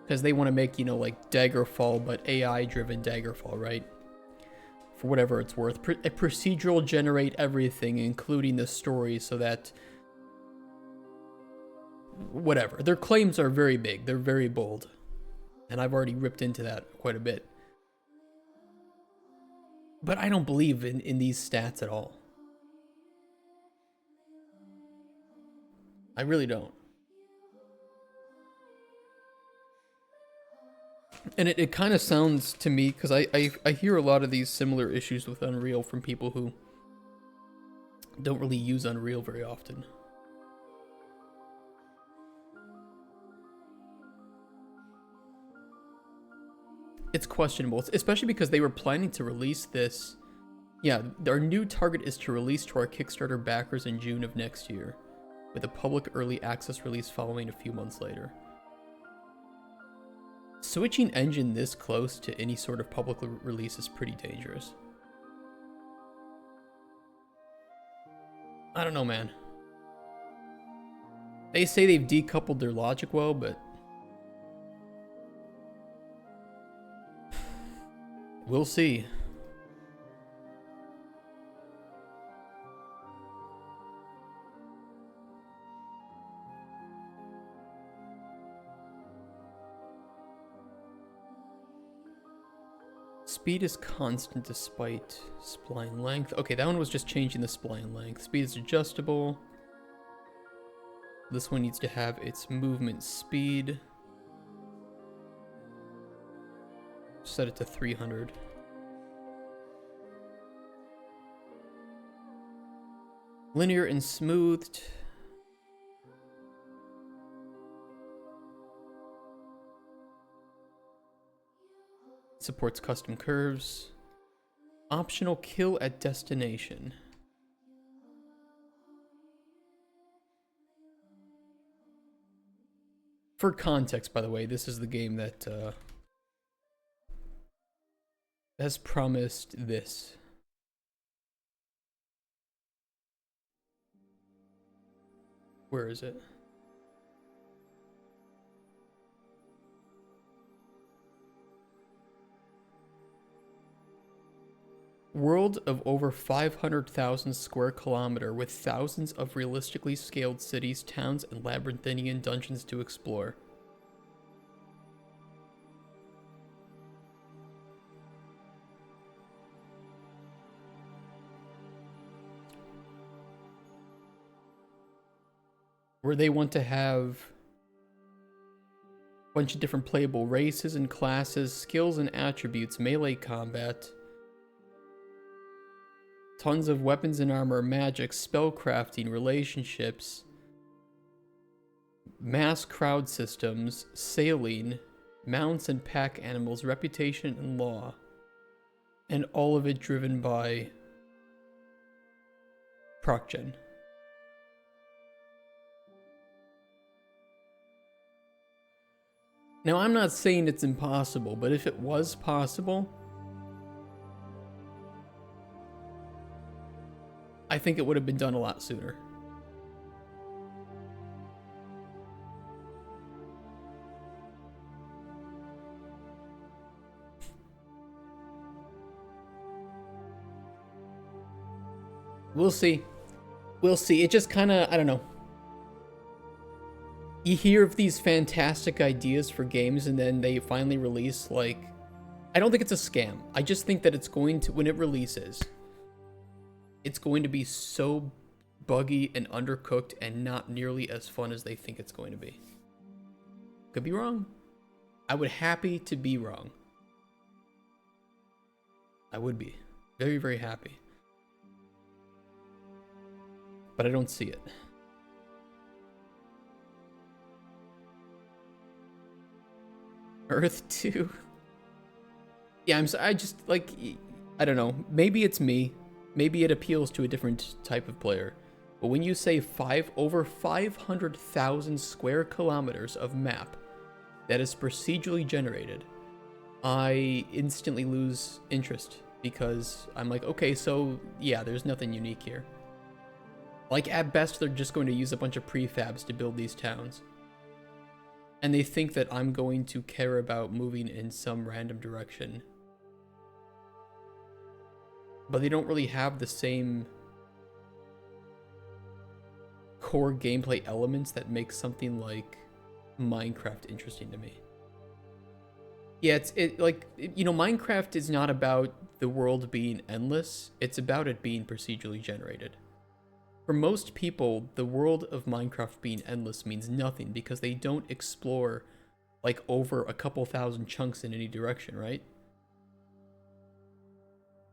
because they want to make, you know, like Daggerfall, but AI-driven Daggerfall, right? For whatever it's worth, a procedural generate everything, including the story, so that whatever. Their claims are very big. They're very bold, and I've already ripped into that quite a bit. But I don't believe in these stats at all. I really don't. And it kind of sounds to me, because I hear a lot of these similar issues with Unreal from people who don't really use Unreal very often. It's questionable, especially because they were planning to release this. Yeah, our new target is to release to our Kickstarter backers in June of next year, with a public early access release following a few months later. Switching engine this close to any sort of public release is pretty dangerous. I don't know, man. They say they've decoupled their logic well, but we'll see. Speed is constant despite spline length. Okay, that one was just changing the spline length. Speed is adjustable. This one needs to have its movement speed. Set it to 300. Linear and smoothed. Supports custom curves. Optional kill at destination. For context, by the way, this is the game that has promised this. Where is it? World of over 500,000 square kilometer with thousands of realistically scaled cities, towns, and labyrinthine dungeons to explore. Where they want to have a bunch of different playable races and classes, skills and attributes, melee combat, tons of weapons and armor, magic, spellcrafting, relationships, mass crowd systems, sailing, mounts and pack animals, reputation and law, and all of it driven by ProcGen. Now, I'm not saying it's impossible, but if it was possible, I think it would have been done a lot sooner. We'll see. We'll see. It just kind of, I don't know. You hear of these fantastic ideas for games and then they finally release, like, I don't think it's a scam. I just think that it's going to, when it releases, it's going to be so buggy and undercooked and not nearly as fun as they think it's going to be. Could be wrong. I would happy to be wrong. I would be. Very, very happy. But I don't see it. Earth 2. Yeah, I just, like, I don't know. Maybe it's me. Maybe it appeals to a different type of player. But when you say over 500,000 square kilometers of map that is procedurally generated, I instantly lose interest because I'm like, okay, so yeah, there's nothing unique here. Like, at best, they're just going to use a bunch of prefabs to build these towns. And they think that I'm going to care about moving in some random direction. But they don't really have the same core gameplay elements that make something like Minecraft interesting to me. Yeah, Minecraft is not about the world being endless. It's about it being procedurally generated. For most people, the world of Minecraft being endless means nothing because they don't explore like over a couple thousand chunks in any direction, right?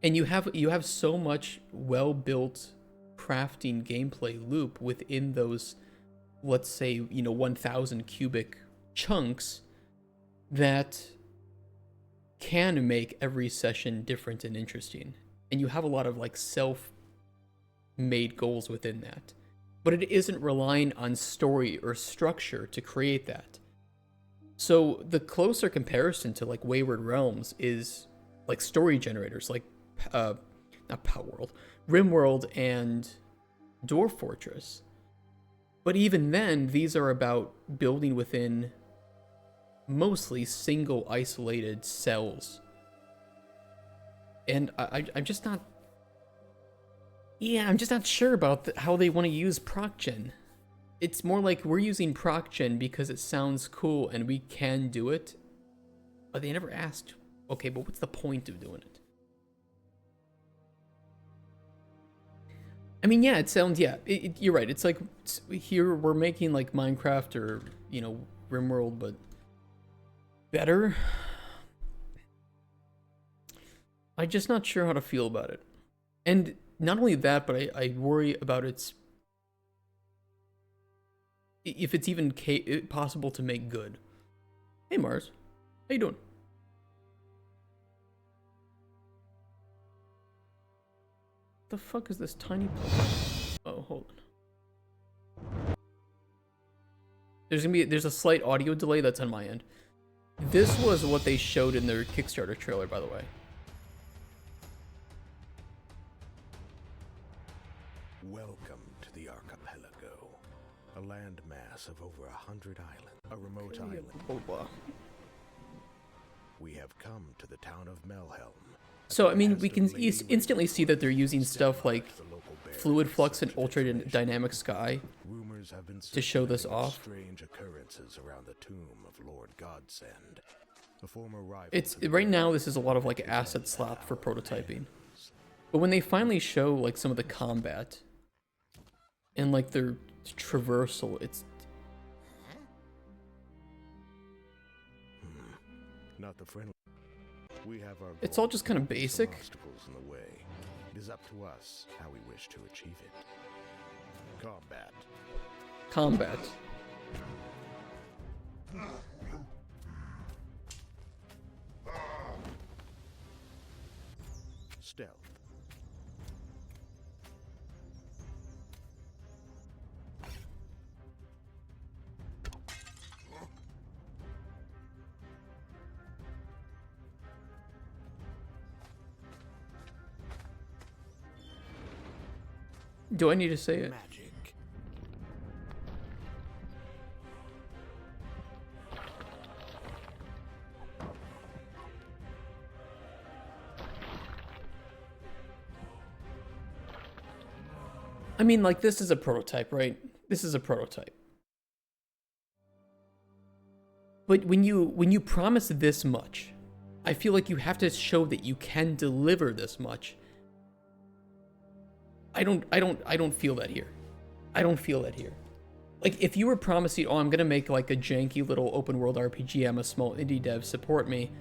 And you have so much well-built crafting gameplay loop within those, let's say, 1,000 cubic chunks that can make every session different and interesting. And you have a lot of like self-made goals within that. But it isn't relying on story or structure to create that. So the closer comparison to like Wayward Realms is like story generators, like not Palworld, RimWorld and Dwarf Fortress. But even then, these are about building within mostly single isolated cells. And I'm just not... Yeah, I'm just not sure about how they want to use ProcGen. It's more like we're using ProcGen because it sounds cool and we can do it. But they never asked, okay, but what's the point of doing it? I mean, yeah, it sounds, yeah, you're right. It's like, here we're making like Minecraft or, RimWorld, but better. I'm just not sure how to feel about it. And not only that, but I worry about if it's even possible to make good. Hey, Mars. How you doing? The fuck is this tiny place? Oh, hold on. There's a slight audio delay that's on my end. This was what they showed in their Kickstarter trailer, by the way. Welcome to the archipelago, a landmass of over 100 islands, a remote island. Blah, blah. We have come to the town of Melhelm, So, I mean, we can instantly see that they're using stuff like fluid flux and ultra dynamic sky Rumors have been to show this circulating of off. strange occurrences around the tomb of Lord Godsend. A former rival It's to the right now. Lord This is a lot of like asset slap for prototyping, but when they finally show like some of the combat and like their traversal, it's not the friendly. We have our It's all goals, just kind of some basic. obstacles in the way. It is up to us how we wish to achieve it. Combat. combat. Stealth. Do I need to say it? Magic. I mean, like, this is a prototype, right? This is a prototype. But when you promise this much, I feel like you have to show that you can deliver this much. I don't feel that here. I don't feel that here. Like, if you were promising, oh, I'm gonna make like a janky little open world RPG, I'm a small indie dev, support me,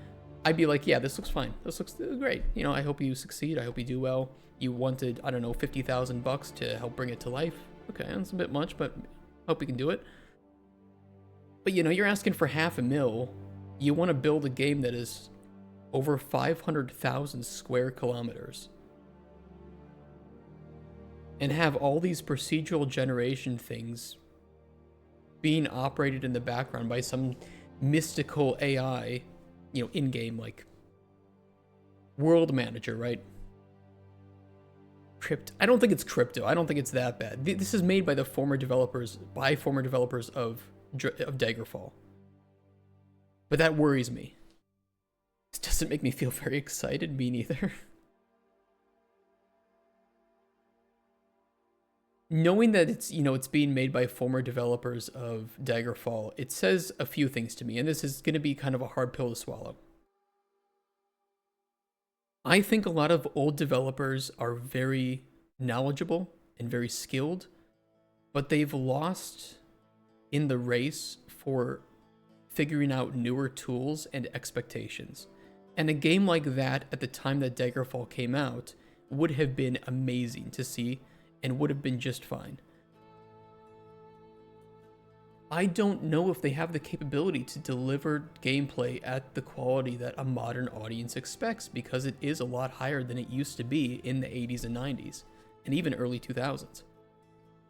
I'd be like, yeah, this looks fine. This looks great. You know, I hope you succeed. I hope you do well. You wanted, I don't know, $50,000 to help bring it to life. Okay, that's a bit much, but hope you can do it. But you know, you're asking for $500,000. You want to build a game that is over 500,000 square kilometers. And have all these procedural generation things being operated in the background by some mystical AI, you know, in-game, like world manager, right? I don't think it's crypto. I don't think it's that bad. This is made by the former developers, of Daggerfall. But that worries me. This doesn't make me feel very excited, me neither. Knowing that it's, you know, it's being made by former developers of Daggerfall, it says a few things to me, and this is going to be kind of a hard pill to swallow. I think a lot of old developers are very knowledgeable and very skilled, but they've lost in the race for figuring out newer tools and expectations. And a game like that at the time that Daggerfall came out would have been amazing to see and would have been just fine. I don't know if they have the capability to deliver gameplay at the quality that a modern audience expects, because it is a lot higher than it used to be in the 80s and 90s, and even early 2000s.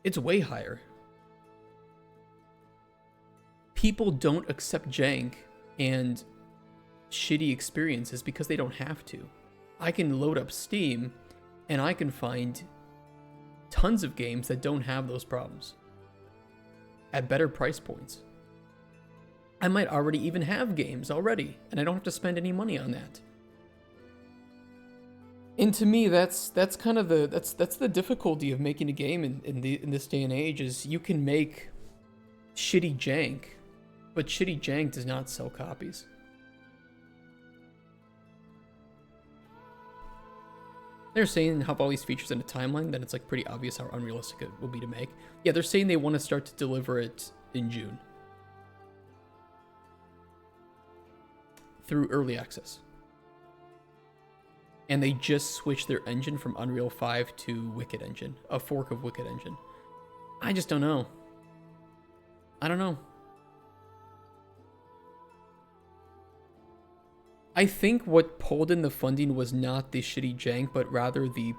It's way higher. People don't accept jank and shitty experiences because they don't have to. I can load up Steam and I can find tons of games that don't have those problems at better price points. I might already even have games already, and I don't have to spend any money on that. And to me, that's kind of the difficulty of making a game in this day and age, is you can make shitty jank, but shitty jank does not sell copies. They're saying have all these features in a timeline, then it's like pretty obvious how unrealistic it will be to make. Yeah, they're saying they want to start to deliver it in June through early access. And they just switched their engine from Unreal 5 to Wicked Engine, a fork of Wicked Engine. I just don't know. I don't know. I think what pulled in the funding was not the shitty jank, but rather the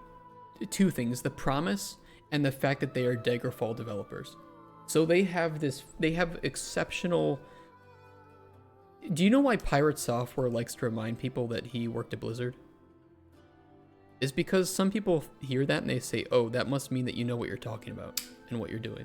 two things, the promise and the fact that they are Daggerfall developers. So they have exceptional... Do you know why Pirate Software likes to remind people that he worked at Blizzard? It's because some people hear that and they say, oh, that must mean that you know what you're talking about and what you're doing.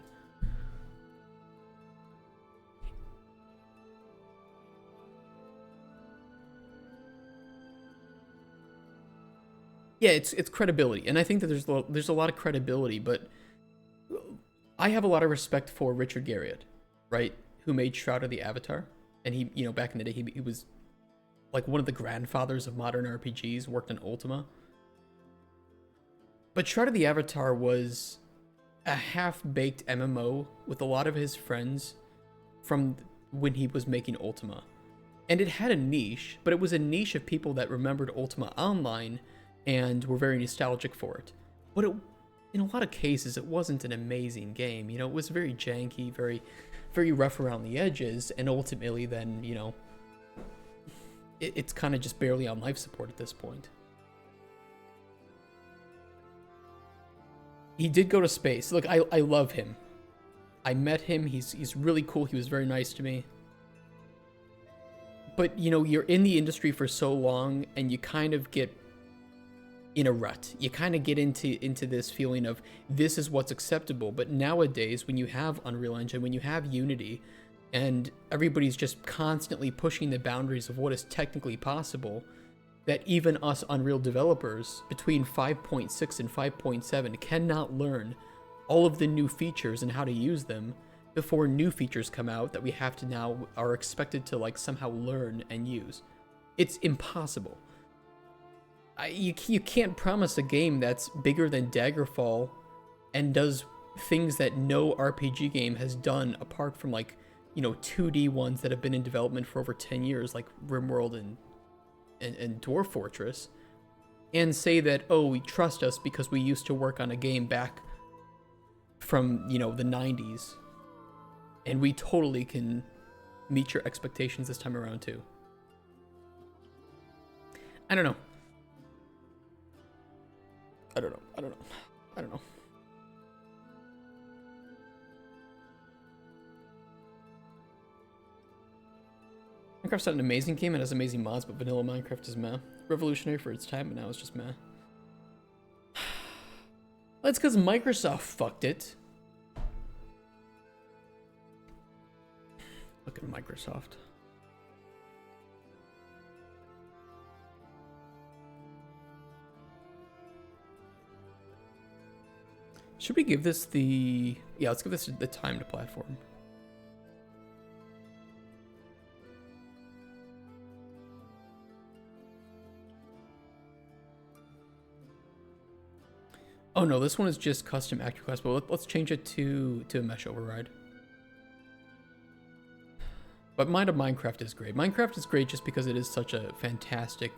Yeah, it's credibility, and I think that there's a lot of credibility, but I have a lot of respect for Richard Garriott, right, who made Shroud of the Avatar, and he, you know, back in the day, he was like one of the grandfathers of modern RPGs, worked on Ultima. But Shroud of the Avatar was a half-baked MMO with a lot of his friends from when he was making Ultima. And it had a niche, but it was a niche of people that remembered Ultima Online and were very nostalgic for it. But in a lot of cases, it wasn't an amazing game. You know, it was very janky, very rough around the edges, and ultimately then, you know, it's kind of just barely on life support at this point. He did go to space. Look, I love him. I met him. He's really cool. He was very nice to me. But, you know, you're in the industry for so long, and you kind of get in a rut. You kind of get into this feeling of this is what's acceptable. But nowadays, when you have Unreal Engine, when you have Unity, and everybody's just constantly pushing the boundaries of what is technically possible, that even us Unreal developers between 5.6 and 5.7 cannot learn all of the new features and how to use them before new features come out that we have to now are expected to like somehow learn and use. It's impossible. You can't promise a game that's bigger than Daggerfall and does things that no RPG game has done apart from, like, you know, 2D ones that have been in development for over 10 years, like RimWorld and Dwarf Fortress, and say that, oh, we trust us because we used to work on a game back from, you know, the 90s, and we totally can meet your expectations this time around too. I don't know. Minecraft's not an amazing game, it has amazing mods, but vanilla Minecraft is meh. Revolutionary for its time, but now it's just meh. That's because Microsoft fucked it. Look at Microsoft. Should we give this the... Yeah, let's give this the timed platform. Oh no, this one is just custom actor class, but let's change it to a mesh override. But Mind of Minecraft is great. Minecraft is great just because it is such a fantastic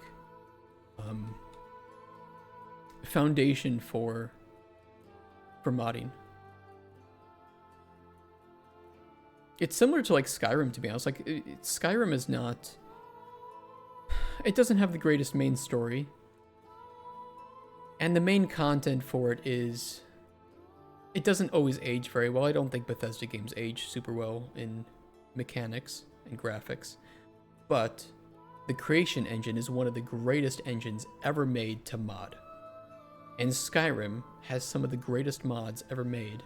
foundation for modding. It's similar to like Skyrim, to be honest. Like Skyrim is not... It doesn't have the greatest main story. And the main content for it is... It doesn't always age very well. I don't think Bethesda games age super well in mechanics and graphics. But the creation engine is one of the greatest engines ever made to mod. And Skyrim has some of the greatest mods ever made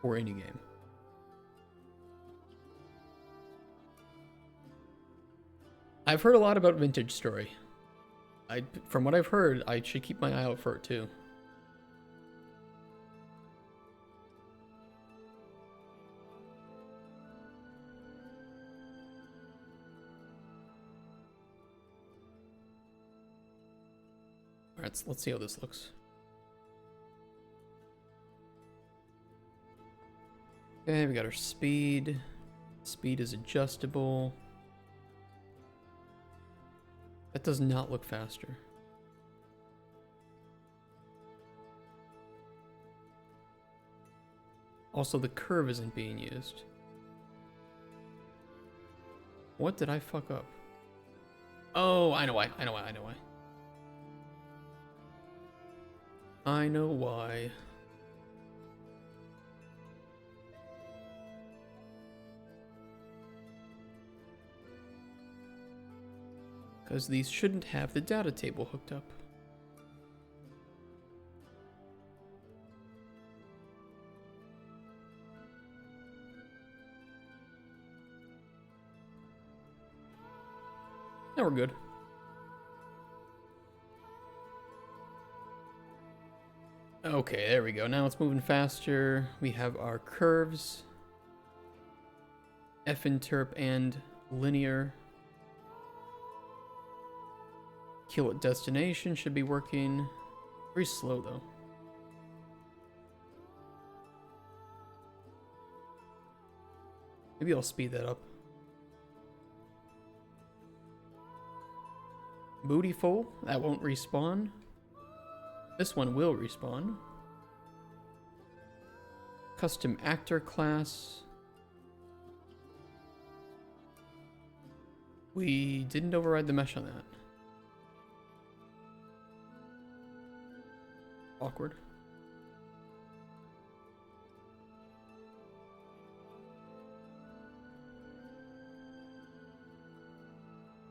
for any game. I've heard a lot about Vintage Story. From what I've heard, I should keep my eye out for it too. Alright, let's see how this looks. Okay, we got our speed. Speed is adjustable. That does not look faster. Also, the curve isn't being used. What did I fuck up? Oh, I know why. I know why. I know why. Because these shouldn't have the data table hooked up. Now we're good. Okay, there we go. Now it's moving faster. We have our curves. F-interp and linear. Kill at destination should be working. Very slow though. Maybe I'll speed that up. Bootyful, that won't respawn. This one will respawn. Custom actor class. We didn't override the mesh on that. Awkward.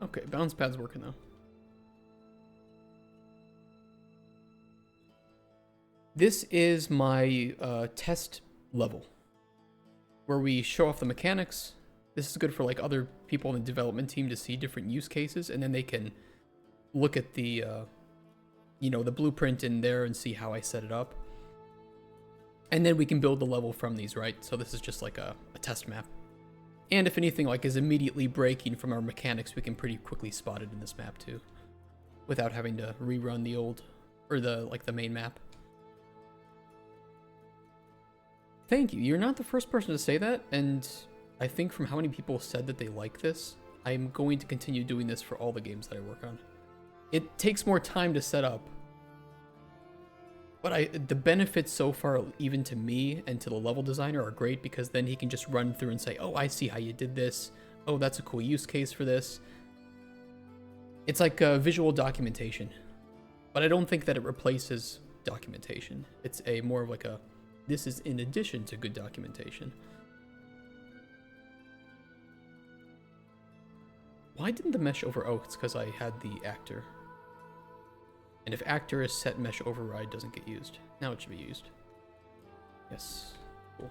Okay, bounce pad's working though. This is my test level where we show off the mechanics. This is good for like other people in the development team to see different use cases, and then they can look at the you know, the blueprint in there and see how I set it up. And then we can build the level from these, right? So this is just like a test map. And if anything like is immediately breaking from our mechanics, we can pretty quickly spot it in this map too, without having to rerun the old, or the main map. Thank you. You're not the first person to say that, and I think from how many people said that they like this, I'm going to continue doing this for all the games that I work on. It takes more time to set up, but the benefits so far, even to me and to the level designer, are great, because then he can just run through and say, oh, I see how you did this. Oh, that's a cool use case for this. It's like visual documentation, but I don't think that it replaces documentation. It's a more of like a, this is in addition to good documentation. Why didn't the mesh over? Oh, it's because I had the actor. And if actor is set, mesh override doesn't get used. Now it should be used. Yes. Cool.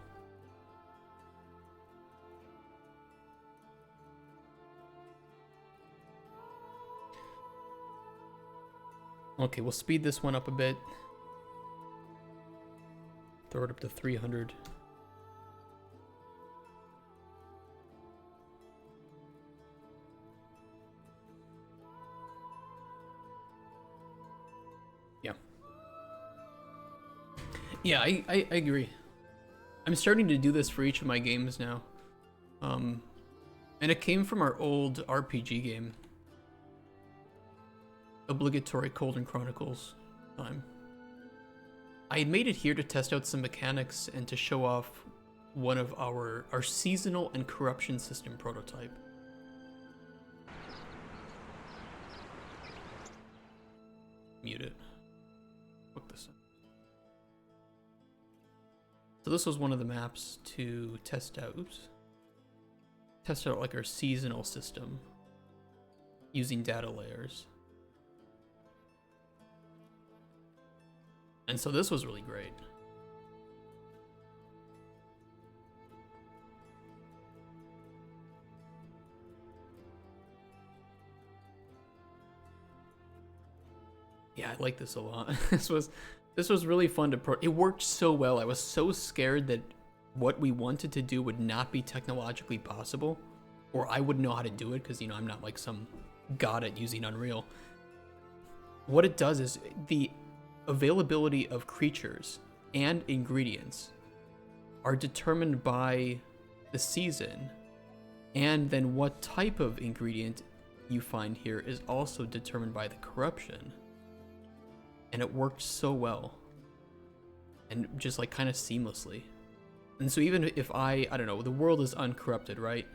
Okay, we'll speed this one up a bit. Throw it up to 300. Yeah, I agree. I'm starting to do this for each of my games now. And it came from our old RPG game. Obligatory Colden Chronicles time. I had made it here to test out some mechanics and to show off one of our seasonal and corruption system prototype. Mute it. Hook this in. So this was one of the maps to test out. Oops. Test out like our seasonal system using data layers. And so this was really great. Yeah, I like this a lot. This was really fun to it worked so well. I was so scared that what we wanted to do would not be technologically possible, or I wouldn't know how to do it, because, you know, I'm not like some god at using Unreal. What it does is the availability of creatures and ingredients are determined by the season, and then what type of ingredient you find here is also determined by the corruption. And it worked so well, and just like kind of seamlessly. And so even if I don't know, the world is uncorrupted, right?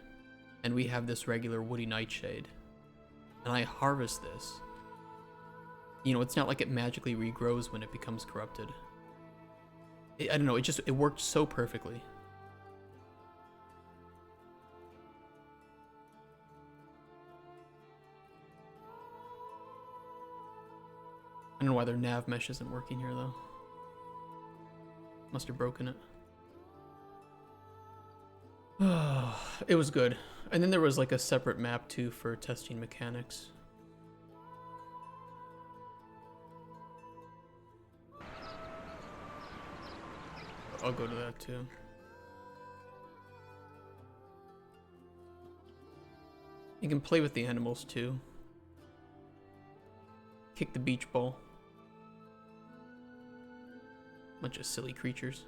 And we have this regular woody nightshade, and I harvest this, you know, it's not like it magically regrows when it becomes corrupted. I don't know, it worked so perfectly. I don't know why their nav mesh isn't working here though. Must have broken it. It was good. And then there was like a separate map too for testing mechanics. I'll go to that too. You can play with the animals too. Kick the beach ball. Bunch of silly creatures.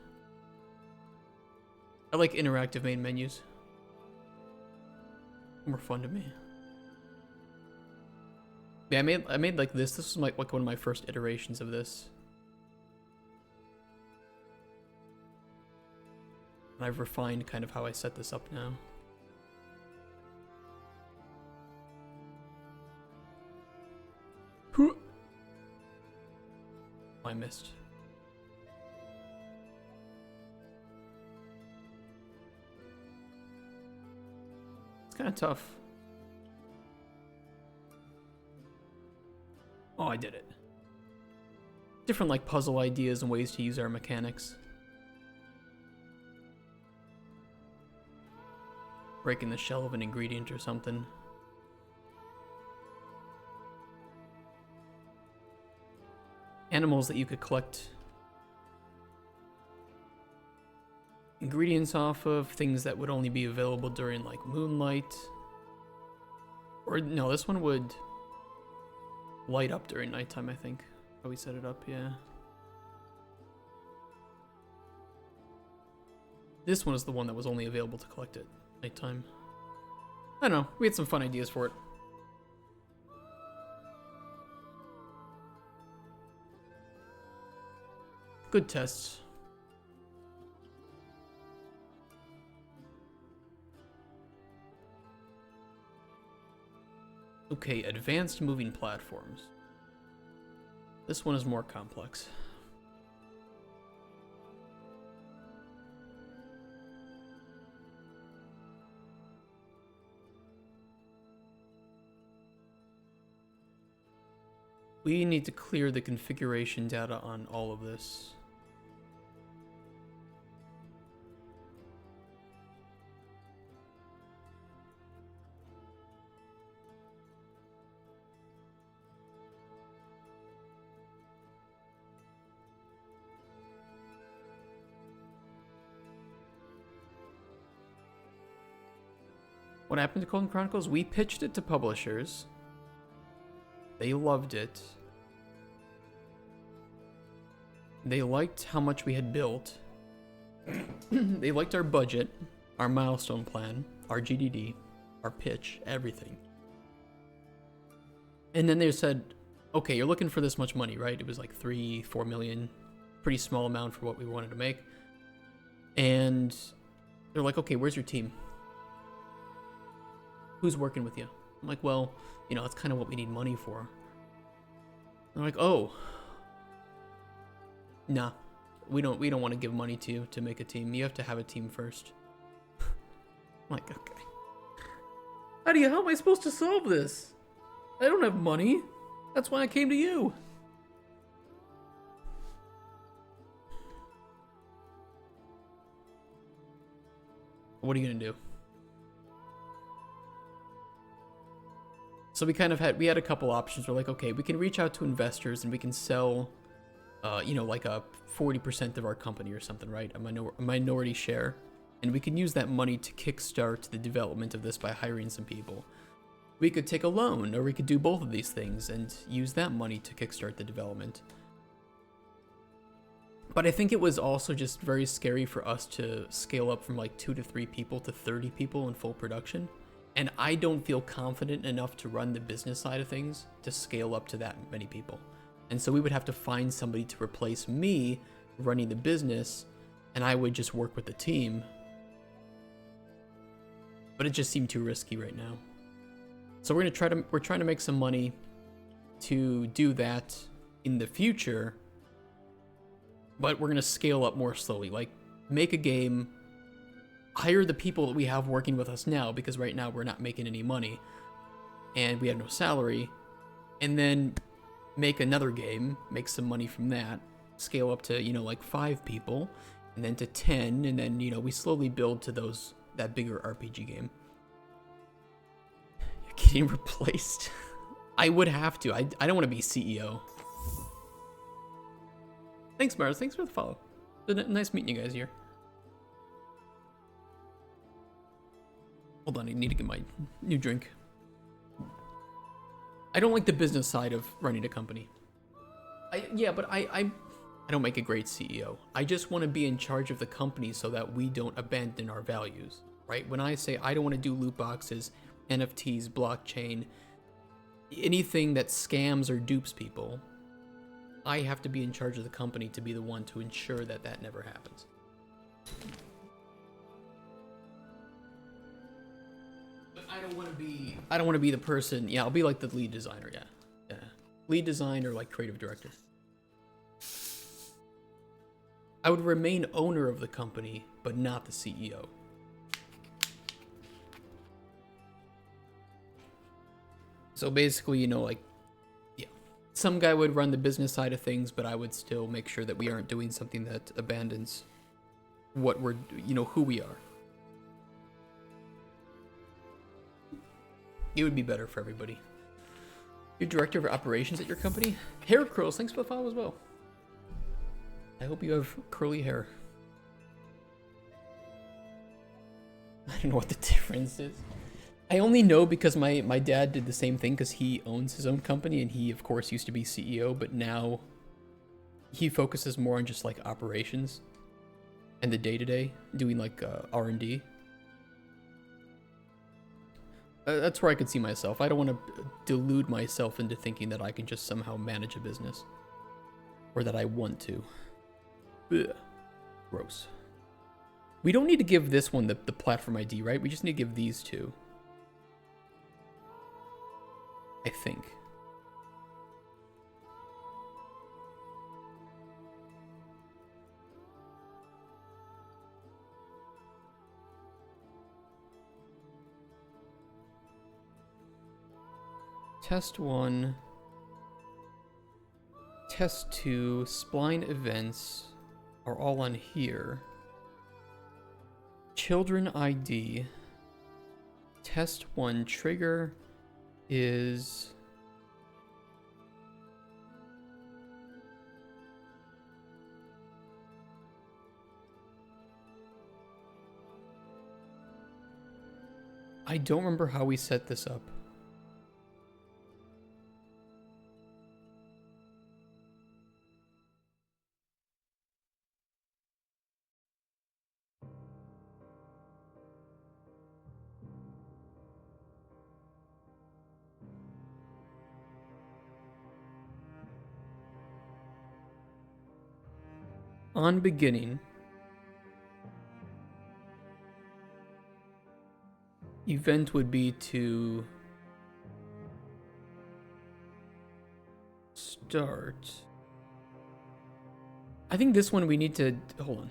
I like interactive main menus. More fun to me. Yeah, I made like this. This was like one of my first iterations of this. And I've refined kind of how I set this up now. I missed. It's kind of tough. Oh, I did it. Different like puzzle ideas and ways to use our mechanics. Breaking the shell of an ingredient or something. Animals that you could collect ingredients off of, things that would only be available during like moonlight. Or no, this one would light up during nighttime, I think. How we set it up, yeah. This one is the one that was only available to collect at nighttime. I don't know, we had some fun ideas for it. Good tests. Okay, advanced moving platforms. This one is more complex. We need to clear the configuration data on all of this. What happened to Golden Chronicles? We pitched it to publishers. They loved it. They liked how much we had built. They liked our budget, our milestone plan, our GDD, our pitch, everything. And then they said, okay, you're looking for this much money, right? It was like 3-4 million, pretty small amount for what we wanted to make. And they're like, okay, where's your team? Who's working with you? I'm like, well, you know, that's kind of what we need money for. They're like, oh, nah, we don't want to give money to you to make a team. You have to have a team first. I'm like, okay. How am I supposed to solve this? I don't have money. That's why I came to you. What are you gonna do? So we kind of had a couple options. We're like, okay, we can reach out to investors and we can sell, you know, like a 40% of our company or something, right? A minority share. And we can use that money to kickstart the development of this by hiring some people. We could take a loan, or we could do both of these things and use that money to kickstart the development. But I think it was also just very scary for us to scale up from like 2 to 3 people to 30 people in full production. And I don't feel confident enough to run the business side of things to scale up to that many people. And so we would have to find somebody to replace me running the business, and I would just work with the team. But it just seemed too risky right now. So we're trying to make some money to do that in the future, but we're gonna scale up more slowly. Like, make a game, hire the people that we have working with us now, because right now we're not making any money and we have no salary, and then make another game, make some money from that, scale up to, you know, like 5 people, and then to 10, and then, you know, we slowly build to that bigger RPG game. You're getting replaced. I would have to. I don't want to be CEO. Thanks, Mars. Thanks for the follow. Nice meeting you guys here. Hold on, I need to get my new drink. I don't like the business side of running a company. I don't make a great CEO. I just want to be in charge of the company so that we don't abandon our values, right? When I say I don't want to do loot boxes, NFTs, blockchain, anything that scams or dupes people, I have to be in charge of the company to be the one to ensure that that never happens. But I don't want to be the person. Yeah, I'll be like the lead designer. Yeah, lead designer, like creative director. I would remain owner of the company, but not the CEO. So basically, you know, like, yeah, some guy would run the business side of things, but I would still make sure that we aren't doing something that abandons what we're, you know, who we are. It would be better for everybody. You're director of operations at your company? Hair curls, thanks for the follow as well. I hope you have curly hair. I don't know what the difference is. I only know because my dad did the same thing because he owns his own company and he, of course, used to be CEO, but now he focuses more on just like operations and the day-to-day, doing like R&D. That's where I could see myself. I don't want to delude myself into thinking that I can just somehow manage a business or that I want to. Ugh. Gross. We don't need to give this one the platform ID, right? We just need to give these two. I think. Test 1. Test 2, spline events are all on here. Children ID. Test 1 trigger is... I don't remember how we set this up. On beginning, event would be to start. I think this one we need to hold on.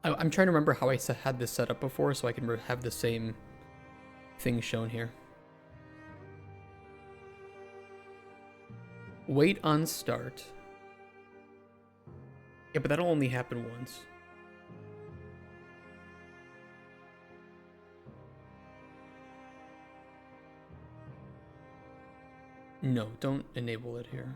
I'm trying to remember how I had this set up before so I can have the same thing shown here. Wait on start. Yeah, but that'll only happen once. No, don't enable it here.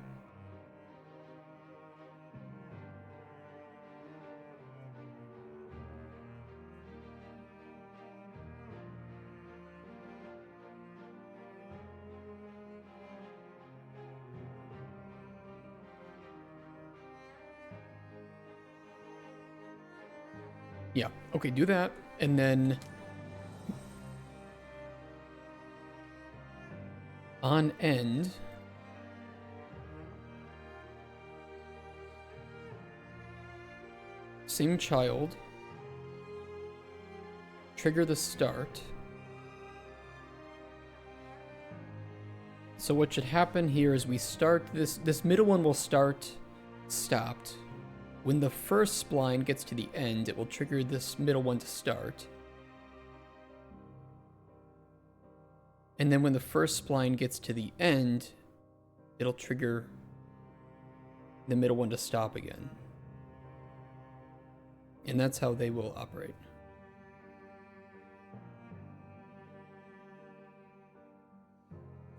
Yeah, okay, do that, and then on end, same child, trigger the start. So what should happen here is we start this middle one will start stopped. When the first spline gets to the end, it will trigger this middle one to start. And then when the first spline gets to the end, it'll trigger the middle one to stop again. And that's how they will operate.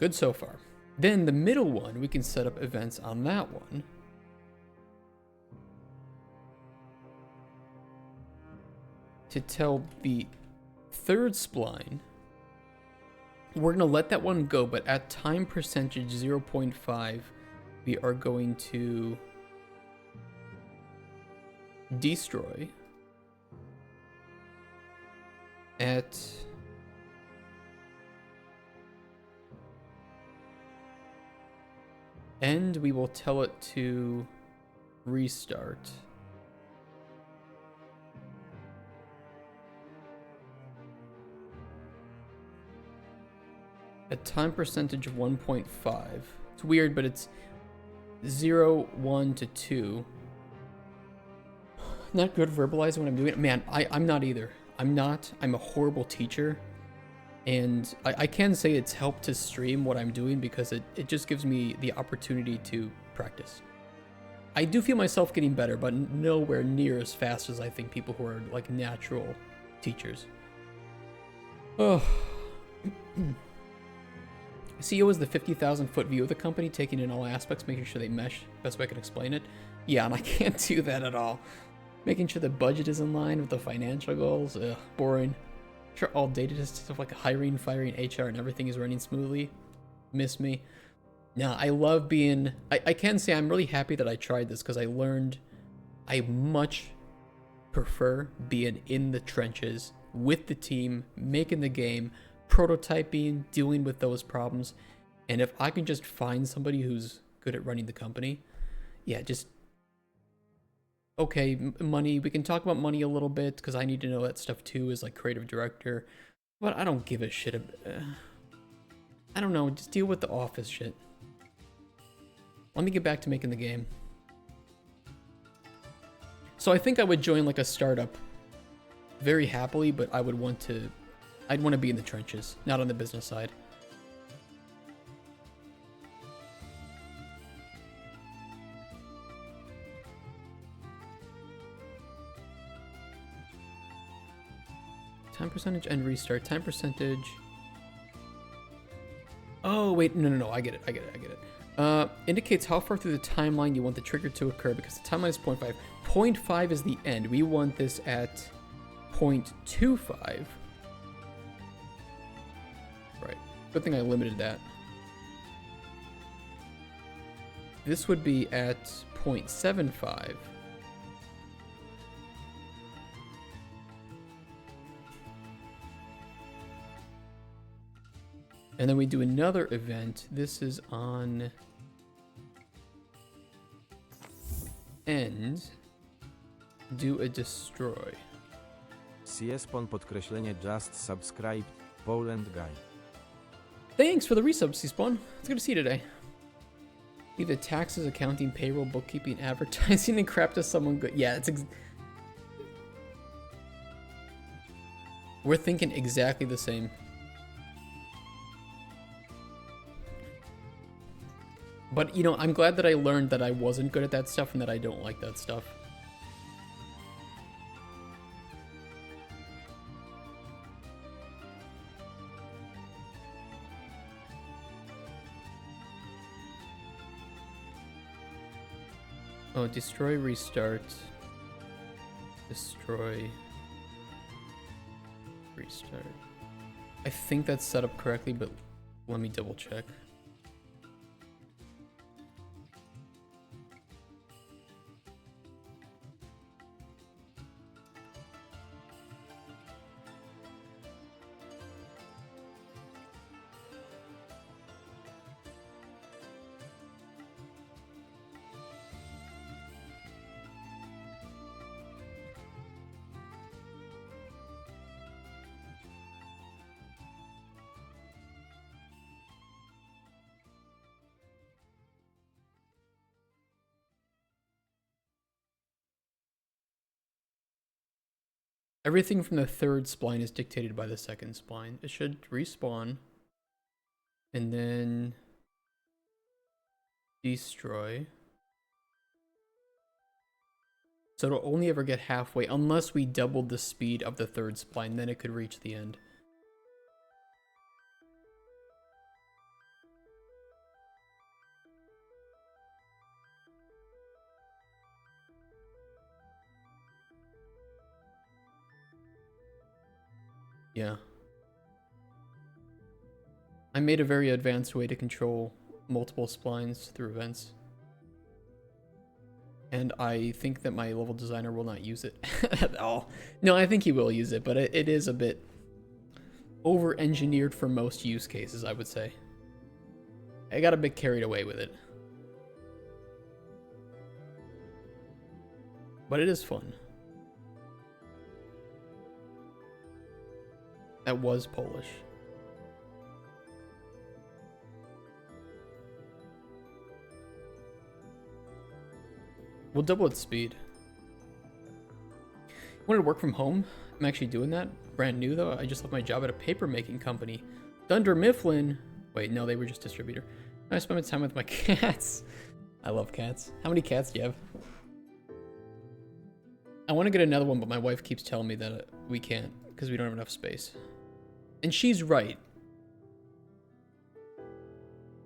Good so far. Then the middle one, we can set up events on that one. to tell the third spline, we're gonna let that one go, but at time percentage 0.5, we are going to destroy at end. We will tell it to restart. At time percentage of 1.5. It's weird, but it's 0, 1 to 2. Not good at verbalizing what I'm doing. Man, I'm not either. I'm a horrible teacher. And I can say it's helped to stream what I'm doing because it just gives me the opportunity to practice. I do feel myself getting better, but nowhere near as fast as I think people who are like natural teachers. Oh. CEO is the 50,000 foot view of the company, taking in all aspects, making sure they mesh. Best way I can explain it. Yeah, and I can't do that at all. Making sure the budget is in line with the financial goals. Ugh, boring. Sure, all data stuff like hiring, firing, HR, and everything is running smoothly. Miss me. No, I love being... I can say I'm really happy that I tried this because I learned I much prefer being in the trenches with the team, making the game, prototyping, dealing with those problems. And if I can just find somebody who's good at running the company, yeah, just... Okay, money, we can talk about money a little bit because I need to know that stuff too as like creative director, but I don't give a shit. I don't know, just deal with the office shit. Let me get back to making the game. So I think I would join like a startup very happily, but I'd want to be in the trenches, not on the business side. Time percentage and restart. Time percentage. Oh, wait. No. I get it. Indicates how far through the timeline you want the trigger to occur because the timeline is 0.5. 0.5 is the end. We want this at 0.25. Right. Good thing I limited that. This would be at 0.75. And then we do another event. This is on end. Do a destroy. CSPON podkreślenie just subscribed. Poland guy. Thanks for the resub, C-Spawn. It's good to see you today. Leave the taxes, accounting, payroll, bookkeeping, advertising, and crap to someone good. Yeah, it's we're thinking exactly the same. But, you know, I'm glad that I learned that I wasn't good at that stuff and that I don't like that stuff. Oh, destroy, restart. Destroy. Restart. I think that's set up correctly, but let me double check. Everything from the third spline is dictated by the second spline. It should respawn and then destroy. So it'll only ever get halfway unless we doubled the speed of the third spline, then it could reach the end. Yeah. I made a very advanced way to control multiple splines through events. And I think that my level designer will not use it at all. No, I think he will use it, but it is a bit over-engineered for most use cases, I would say. I got a bit carried away with it. But it is fun. That was Polish. We'll double its speed. Wanted to work from home? I'm actually doing that. Brand new though. I just left my job at a paper making company. Dunder Mifflin. Wait, no, they were just distributor. I spent my time with my cats. I love cats. How many cats do you have? I want to get another one, but my wife keeps telling me that we can't because we don't have enough space. And she's right.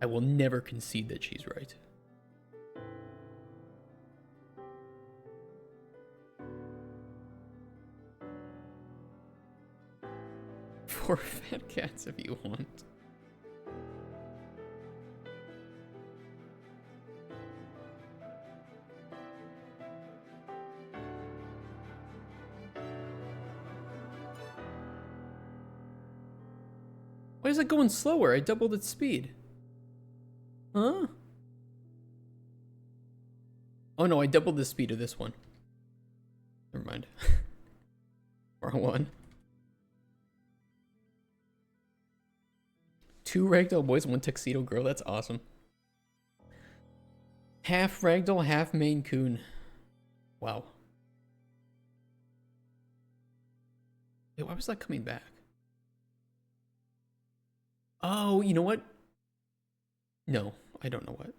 I will never concede that she's right. Four fat cats if you want. Why is it going slower? I doubled its speed. Huh? Oh no, I doubled the speed of this one. Never mind. Wrong one. 2 ragdoll boys, 1 tuxedo girl. That's awesome. Half ragdoll, half Maine Coon. Wow. Wait, why was that coming back? Oh, you know what? No, I don't know what.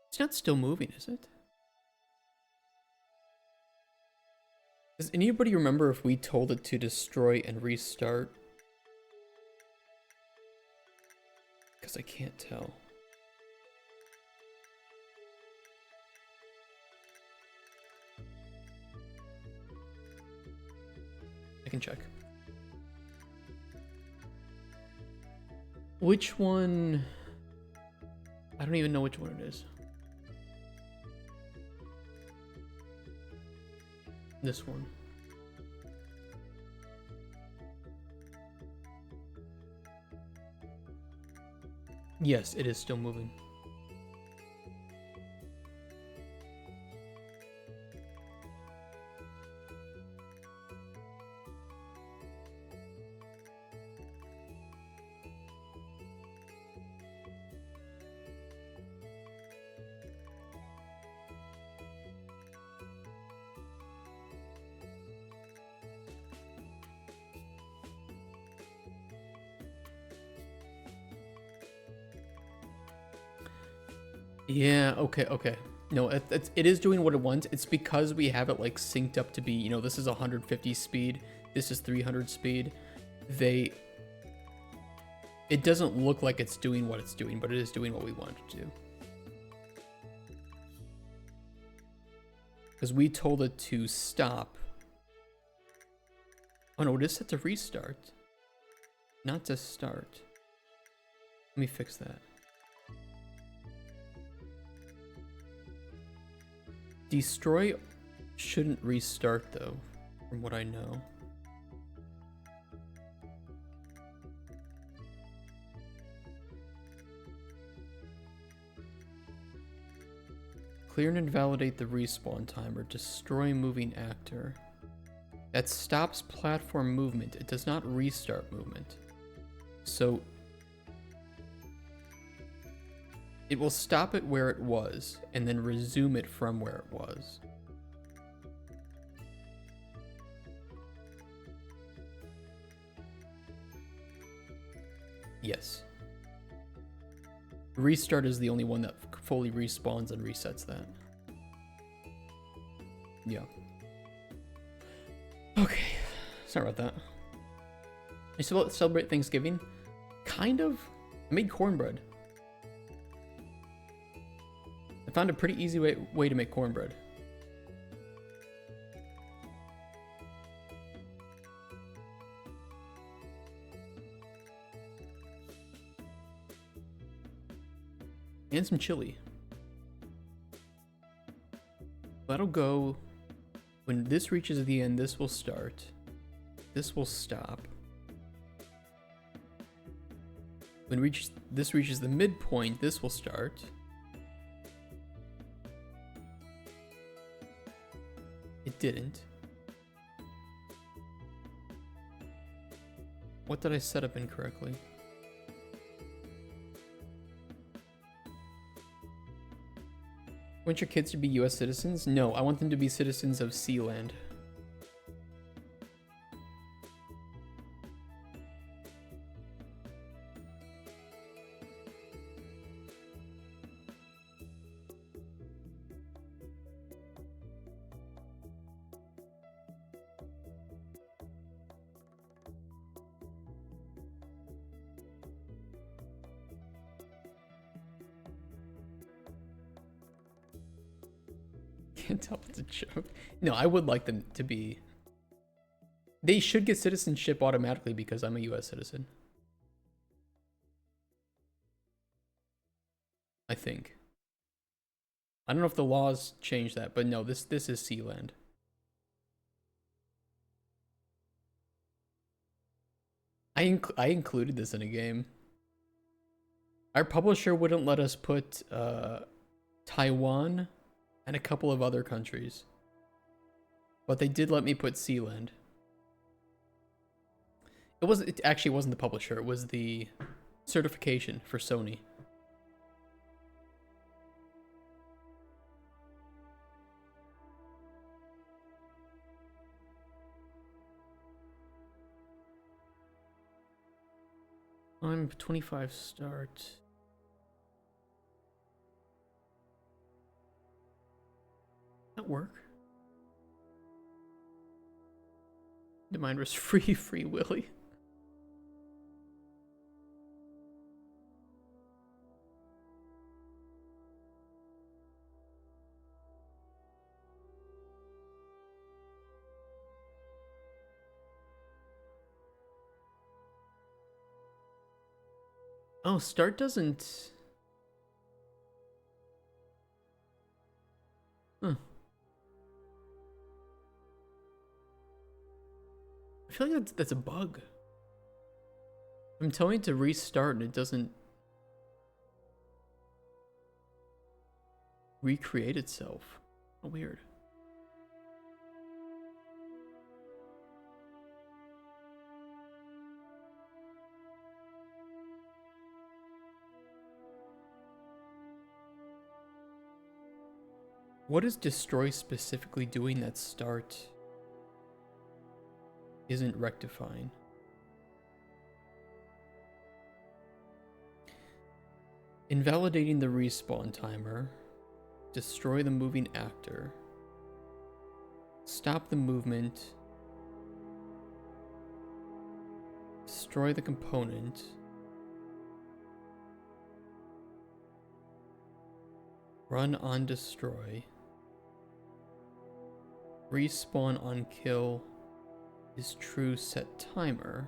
It's not still moving, is it? Does anybody remember if we told it to destroy and restart? Because I can't tell. I can check. Which one? I don't even know which one it is. This one. Yes, it is still moving. Yeah, okay. No, it is doing what it wants. It's because we have it like synced up to be, you know, this is 150 speed, this is 300 speed. It doesn't look like it's doing what it's doing, but it is doing what we want it to do. Because we told it to stop. Oh no, it is set to restart. Not to start. Let me fix that. Destroy shouldn't restart though, from what I know. Clear and invalidate the respawn timer. Destroy moving actor. That stops platform movement. It does not restart movement. So it will stop it where it was and then resume it from where it was. Yes. Restart is the only one that fully respawns and resets that. Yeah. Okay. Sorry about that. You still celebrate Thanksgiving? Kind of. I made cornbread. I found a pretty easy way to make cornbread. And some chili. That'll go. When this reaches the end, this will start. This will stop. When this reaches the midpoint, this will start. It didn't. What did I set up incorrectly? Want your kids to be US citizens? No, I want them to be citizens of Sealand. Can't tell it's a joke. No, I would like them to be. They should get citizenship automatically because I'm a US citizen. I think. I don't know if the laws change that, but no, this is Sealand. I included this in a game. Our publisher wouldn't let us put Taiwan and a couple of other countries, but they did let me put Sealand. It actually wasn't the publisher, it was the certification for Sony. I'm 25 start. That work? The mine was free Willy. Oh, start doesn't. Huh. I feel like that's a bug. I'm telling it to restart and it doesn't recreate itself. How weird. What is destroy specifically doing that start isn't rectifying? Invalidating the respawn timer. Destroy the moving actor. Stop the movement. Destroy the component. Run on destroy. Respawn on kill is true set timer.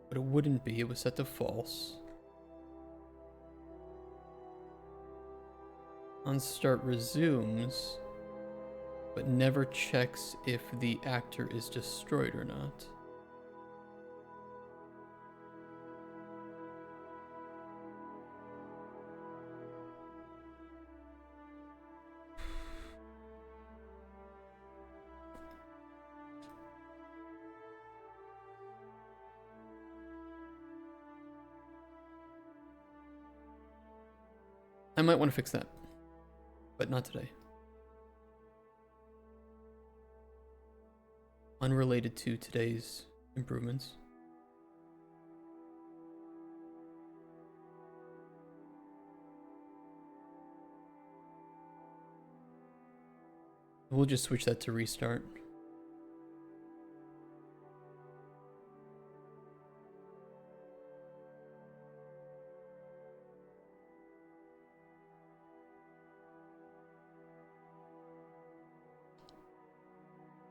But it wouldn't be, it was set to false. On start resumes, but never checks if the actor is destroyed or not. I might want to fix that, but not today. Unrelated to today's improvements. We'll just switch that to restart.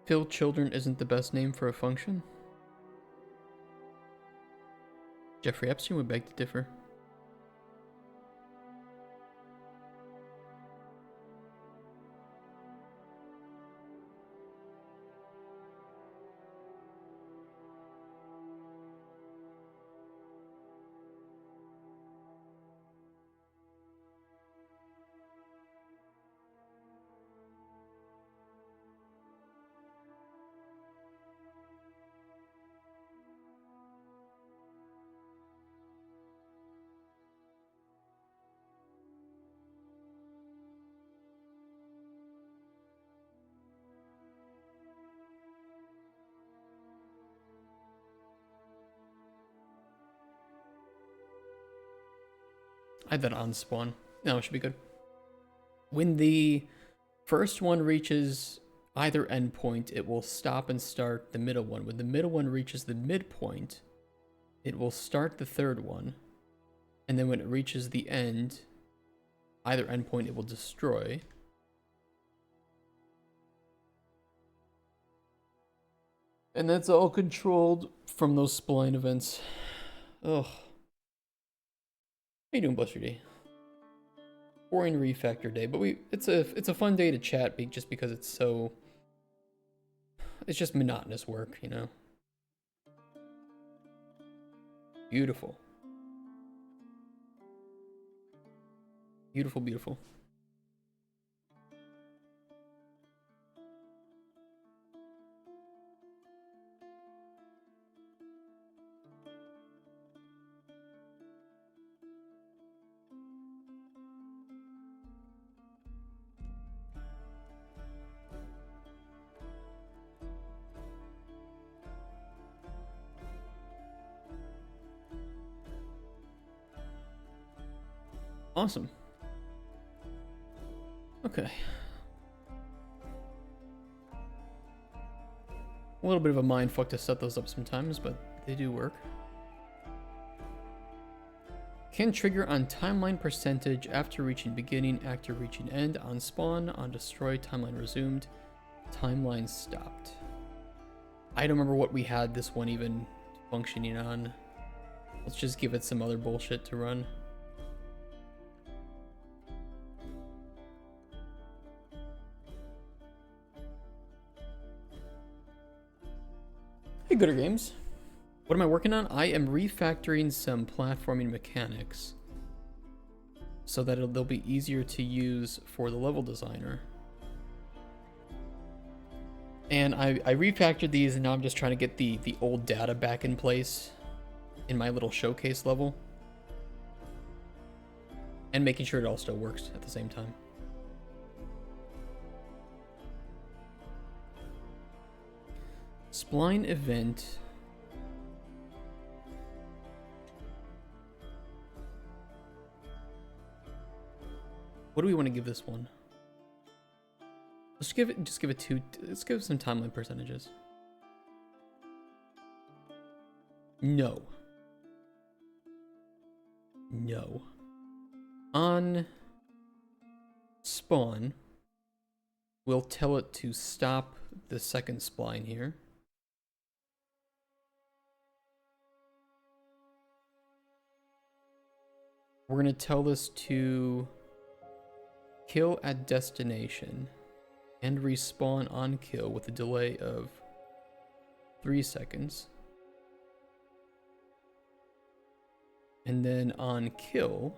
Phil Children isn't the best name for a function. Jeffrey Epstein would beg to differ. I had that on spawn. No, it should be good. When the first one reaches either endpoint, it will stop and start the middle one. When the middle one reaches the midpoint, it will start the third one. And then when it reaches the end, either endpoint, it will destroy. And that's all controlled from those spline events. Ugh. How you doing, Buster D? Boring refactor day, but it's a fun day to chat just because it's just monotonous work, you know. Beautiful. Beautiful, beautiful. Awesome. Okay. A little bit of a mindfuck to set those up sometimes, but they do work. Can trigger on timeline percentage after reaching beginning, after reaching end, on spawn, on destroy, timeline resumed, timeline stopped. I don't remember what we had this one even functioning on. Let's just give it some other bullshit to run. Hey, Gooder Games. What am I working on? I am refactoring some platforming mechanics so that they'll be easier to use for the level designer. And I refactored these, and now I'm just trying to get the old data back in place in my little showcase level. And making sure it all still works at the same time. Spline event. What do we want to give this one? Let's give it let's give it some timeline percentages. No. No. On spawn, we'll tell it to stop the second spline here. We're going to tell this to kill at destination and respawn on kill with a delay of 3 seconds. And then on kill,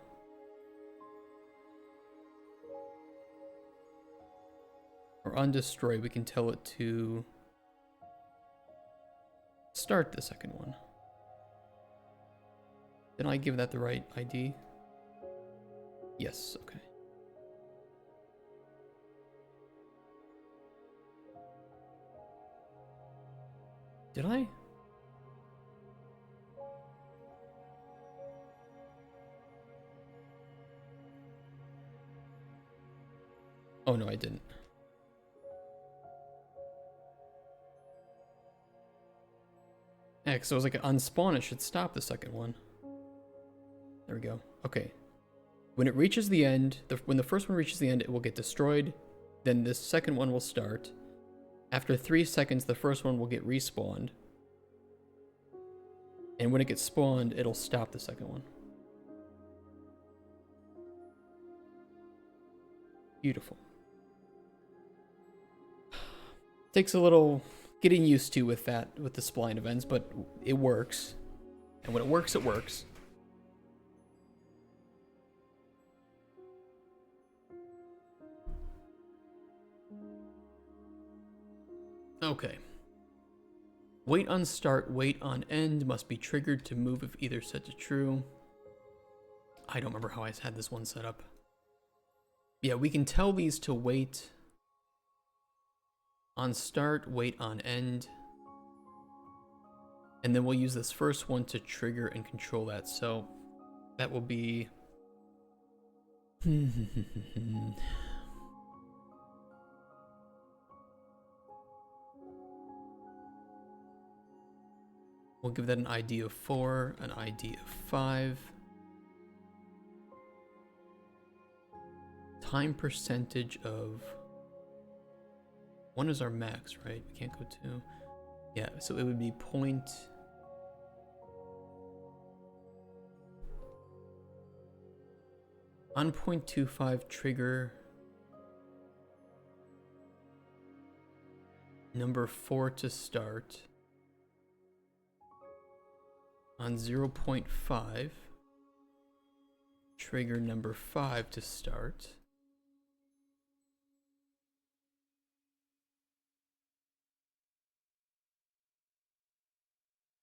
or on destroy, we can tell it to start the second one. Did I give that the right ID? Yes, okay. Did I? Oh no, I didn't. So it was like on spawn, it should stop the second one. There we go. Okay. When it reaches the end, when the first one reaches the end, it will get destroyed. Then this second one will start. After 3 seconds, the first one will get respawned. And when it gets spawned, it'll stop the second one. Beautiful. Takes a little getting used to with that, with the spline events, but it works. And when it works, it works. Okay. Wait on start, wait on end must be triggered to move if either set to true. I don't remember how I had this one set up. Yeah, we can tell these to wait on start, wait on end. And then we'll use this first one to trigger and control that. So that will be... We'll give that an ID of 4, an ID of 5. Time percentage of... 1 is our max, right? We can't go 2. Yeah, so it would be point... On 0.25 trigger... Number 4 to start. On 0.5, trigger number 5 to start.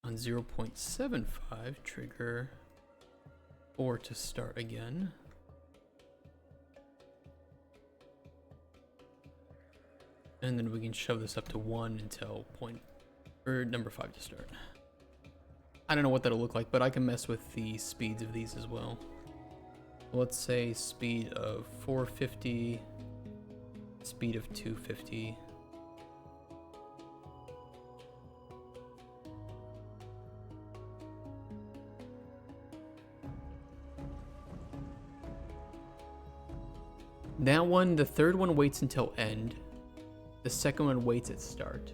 On 0.75, trigger 4 to start again. And then we can shove this up to 1 until number 5 to start. I don't know what that'll look like, but I can mess with the speeds of these as well. Let's say speed of 450, speed of 250. That one, the third one waits until end. The second one waits at start.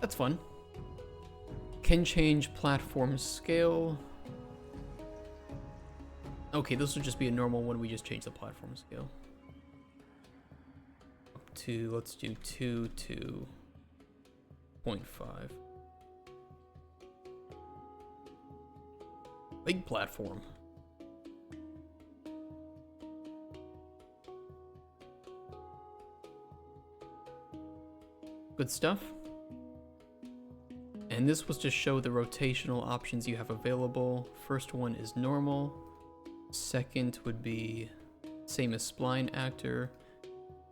That's fun. Can change platform scale. Okay, this will just be a normal one. We just change the platform scale. Up to, let's do 2 to 0.5. Big platform. Good stuff. And this was to show the rotational options you have available. First one is normal. Second would be same as spline actor.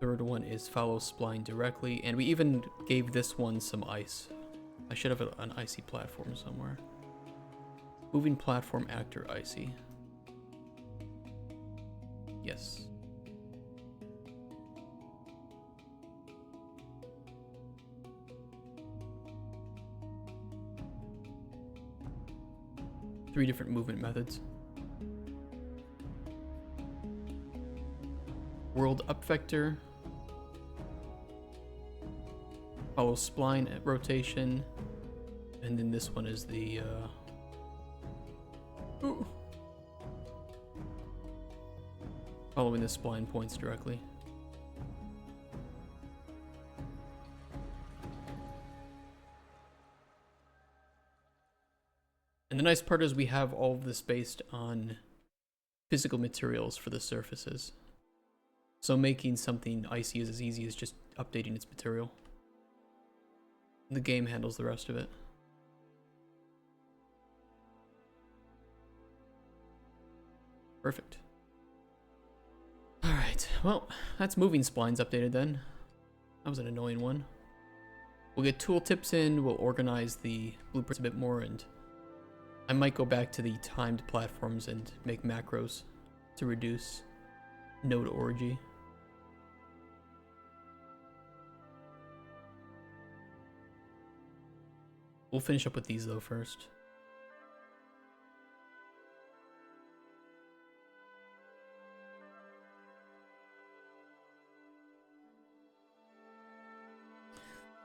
Third one is follow spline directly. And we even gave this one some ice. I should have an icy platform somewhere. Moving platform actor icy. Yes. Three different movement methods. World up vector. Follow spline at rotation. And then this one is the following the spline points directly. And the nice part is we have all of this based on physical materials for the surfaces. So making something icy is as easy as just updating its material. The game handles the rest of it. Perfect. Alright, well, that's moving splines updated then. That was an annoying one. We'll get tooltips in, we'll organize the blueprints a bit more, and I might go back to the timed platforms and make macros to reduce node orgy. We'll finish up with these though first.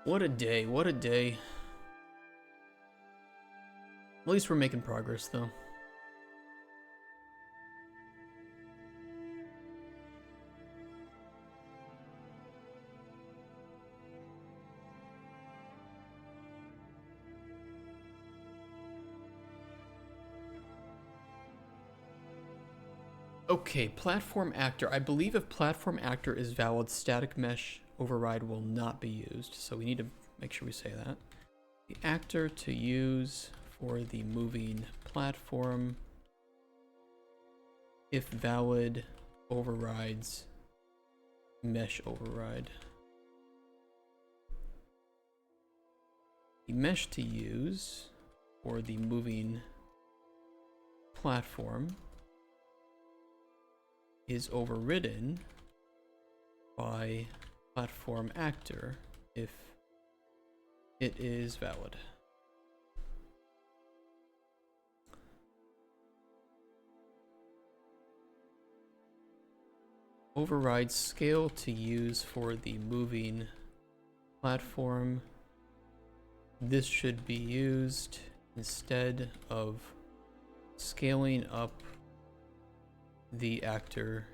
What a day, what a day. At least we're making progress though. Okay, platform actor. I believe if platform actor is valid, static mesh override will not be used. So we need to make sure we say that. The actor to use for the moving platform, if valid, overrides mesh override. The mesh to use for the moving platform is overridden by platform actor if it is valid. Override scale to use for the moving platform. This should be used instead of scaling up the actor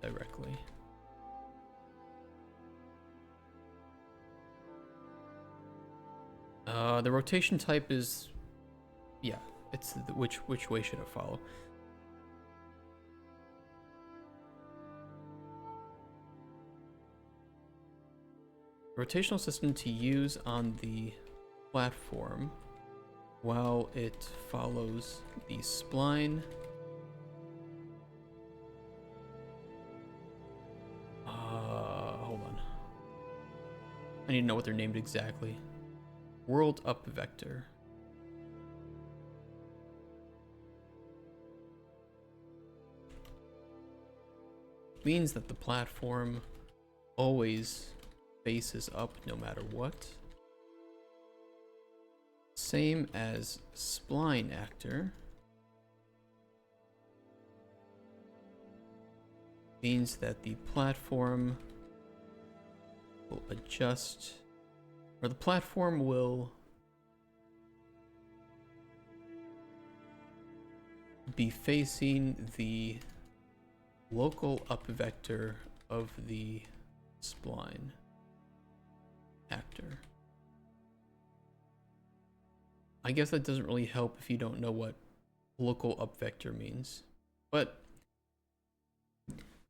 directly. The rotation type is, yeah, it's the, which way should it follow? Rotational system to use on the platform while it follows the spline. Hold on. I need to know what they're named exactly. World up vector. Means that the platform always faces up no matter what. Same as spline actor. Means that the platform will adjust, or the platform will be facing the local up vector of the spline actor. I guess that doesn't really help if you don't know what local up vector means, but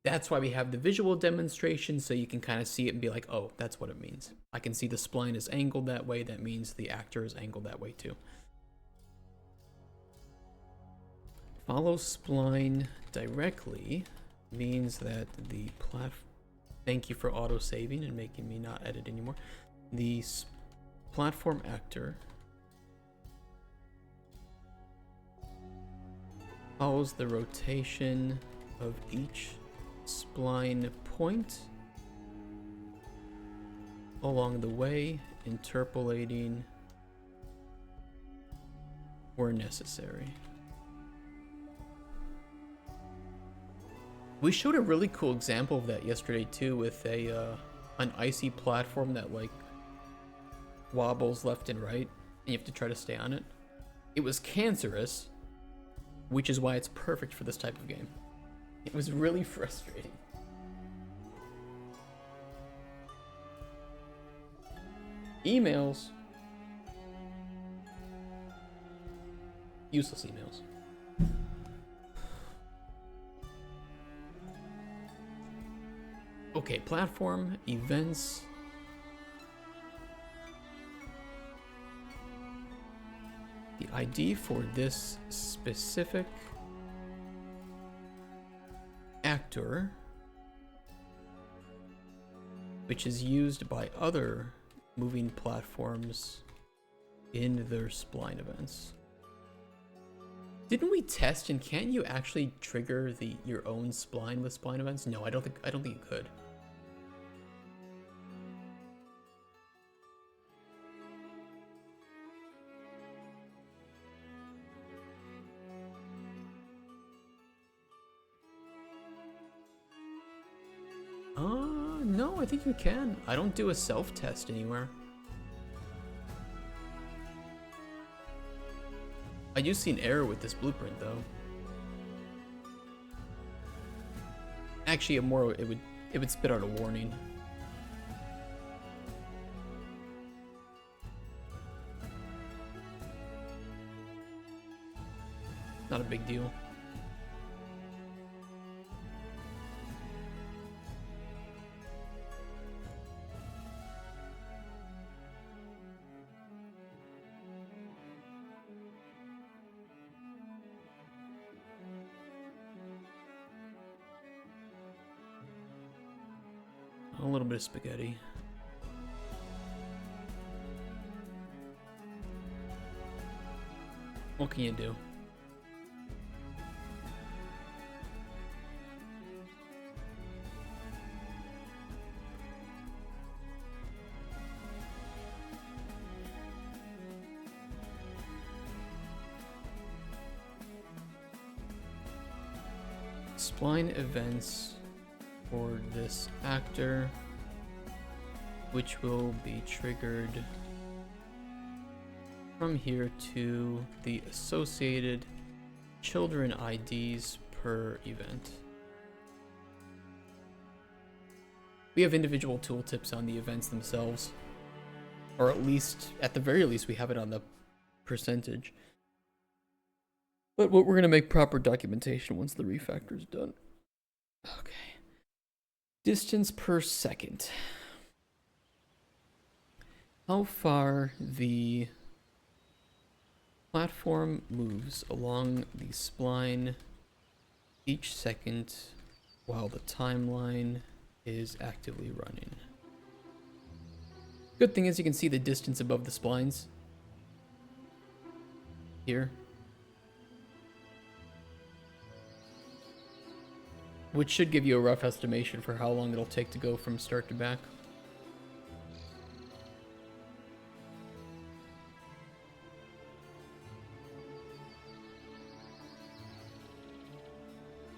that's why we have the visual demonstration, so you can kind of see it and be like, oh, that's what it means. I can see the spline is angled that way, that means the actor is angled that way too. Follow spline directly means that the thank you for auto saving and making me not edit anymore. The platform actor follows the rotation of each spline point along the way, interpolating where necessary. We showed a really cool example of that yesterday too, with an icy platform that like wobbles left and right, and you have to try to stay on it. It was cancerous, which is why it's perfect for this type of game. It was really frustrating. Emails. Useless emails. Okay, platform, events. The ID for this specific actor, which is used by other moving platforms in their spline events. Didn't we test, and can't you actually trigger your own spline with spline events? No, I don't think you could. No, I think you can. I don't do a self-test anywhere. I do see an error with this blueprint, though. Actually, it would spit out a warning. Not a big deal. A little bit of spaghetti. What can you do? Spline events for this actor, which will be triggered from here to the associated children IDs per event. We have individual tooltips on the events themselves, or at the very least, we have it on the percentage. But we're going to make proper documentation once the refactor is done. Okay. Distance per second. How far the platform moves along the spline each second while the timeline is actively running. Good thing is you can see the distance above the splines here, which should give you a rough estimation for how long it'll take to go from start to back.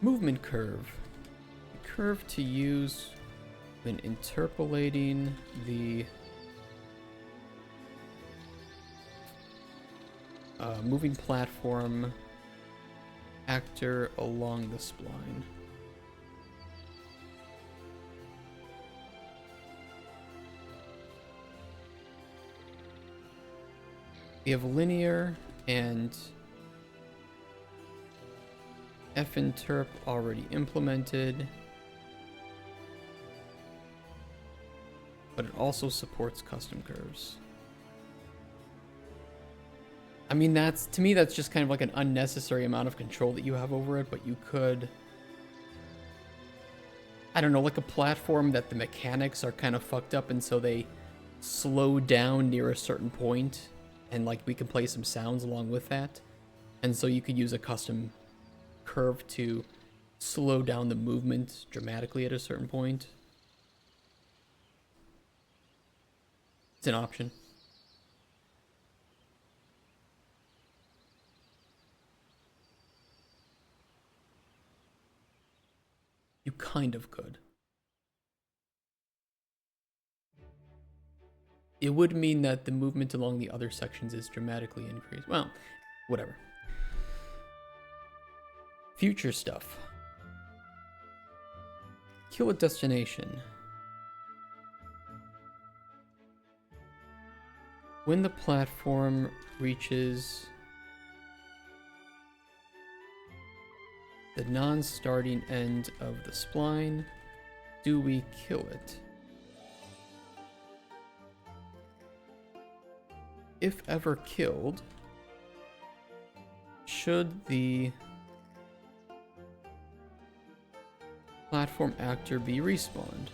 Movement curve. The curve to use when interpolating the moving platform actor along the spline. We have linear and finterp already implemented, but it also supports custom curves. I mean, to me that's just kind of like an unnecessary amount of control that you have over it, but you could, I don't know, like a platform that the mechanics are kind of fucked up and so they slow down near a certain point, and like we can play some sounds along with that, and so you could use a custom curve to slow down the movement dramatically at a certain point. It's an option. You kind of could. It would mean that the movement along the other sections is dramatically increased. Well, whatever. Future stuff. Kill a destination. When the platform reaches the non-starting end of the spline, do we kill it? If ever killed, should the platform actor be respawned?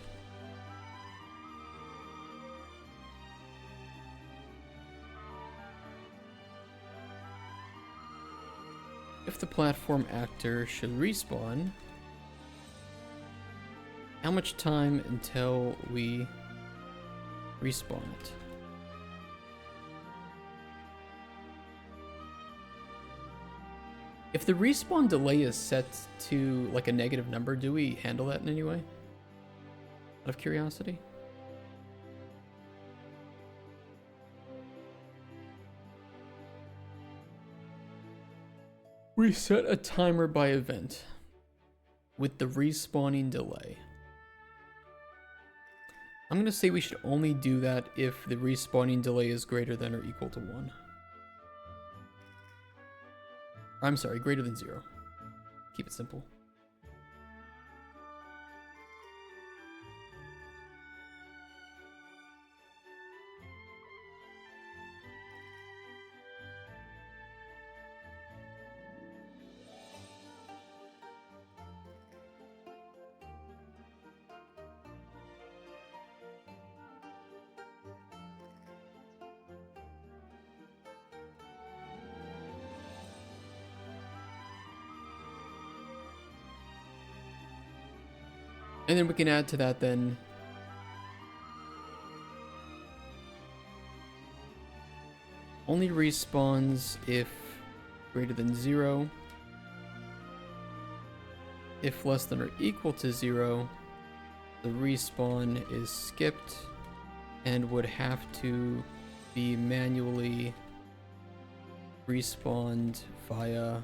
If the platform actor should respawn, how much time until we respawn it? If the respawn delay is set to like a negative number, do we handle that in any way? Out of curiosity? We set a timer by event with the respawning delay. I'm gonna say we should only do that if the respawning delay is greater than or equal to 1. I'm sorry, greater than 0. Keep it simple. And then we can add to that then only respawns if greater than 0. If less than or equal to 0, the respawn is skipped and would have to be manually respawned via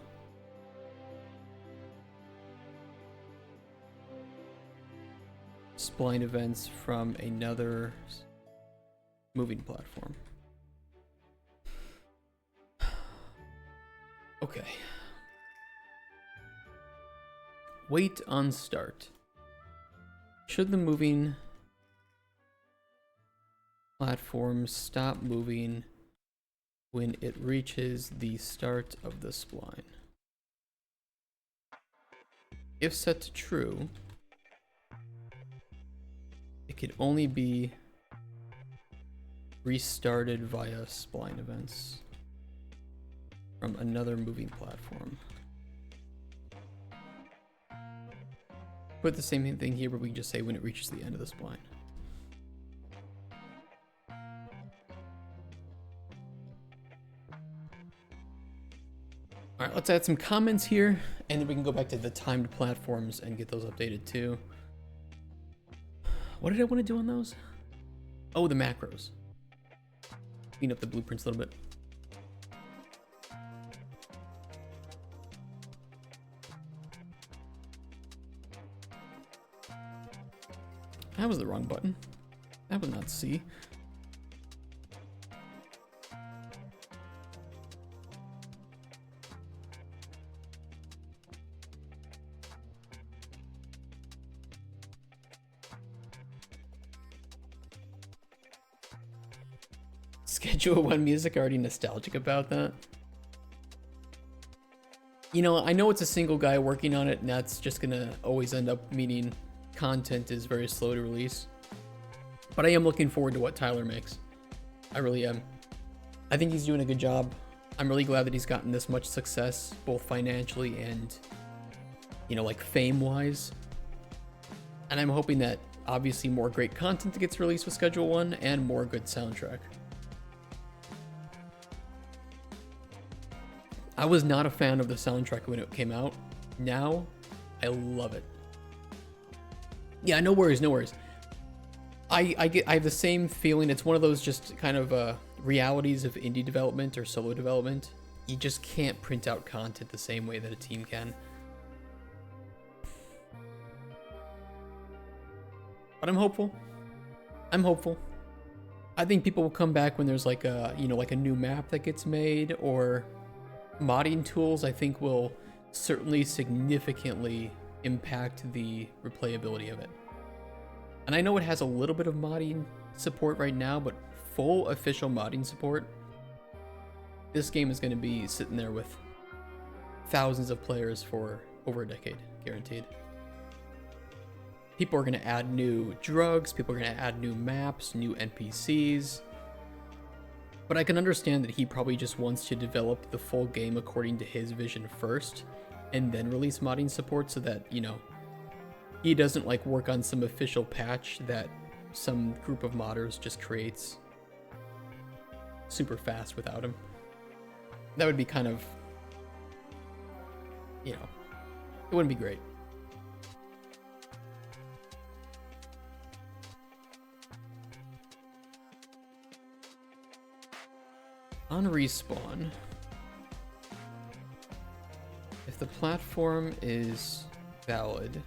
spline events from another moving platform. Okay. Wait on start. Should the moving platform stop moving when it reaches the start of the spline? If set to true, it could only be restarted via spline events from another moving platform. Put the same thing here, but we can just say when it reaches the end of the spline. Alright, let's add some comments here, and then we can go back to the timed platforms and get those updated too. What did I want to do on those? Oh, the macros. Clean up the blueprints a little bit. That was the wrong button. That was not C. Schedule one music, already nostalgic about that. You know, I know it's a single guy working on it, and that's just gonna always end up meaning content is very slow to release. But I am looking forward to what Tyler makes. I really am. I think he's doing a good job. I'm really glad that he's gotten this much success, both financially and, you know, like fame-wise. And I'm hoping that obviously more great content gets released with Schedule 1 and more good soundtrack. I was not a fan of the soundtrack when it came out. Now, I love it. Yeah, no worries, no worries. I have the same feeling. It's one of those just kind of realities of indie development or solo development. You just can't print out content the same way that a team can. But I'm hopeful. I'm hopeful. I think people will come back when there's like a, you know, like a new map that gets made, or modding tools I think will certainly significantly impact the replayability of it. And I know it has a little bit of modding support right now, but full official modding support, this game is going to be sitting there with thousands of players for over a decade, guaranteed. People are going to add new drugs, people are going to add new maps, new NPCs. But I can understand that he probably just wants to develop the full game according to his vision first, and then release modding support so that, you know, he doesn't like work on some official patch that some group of modders just creates super fast without him. That would be kind of, you know, it wouldn't be great. On respawn, if the platform is valid,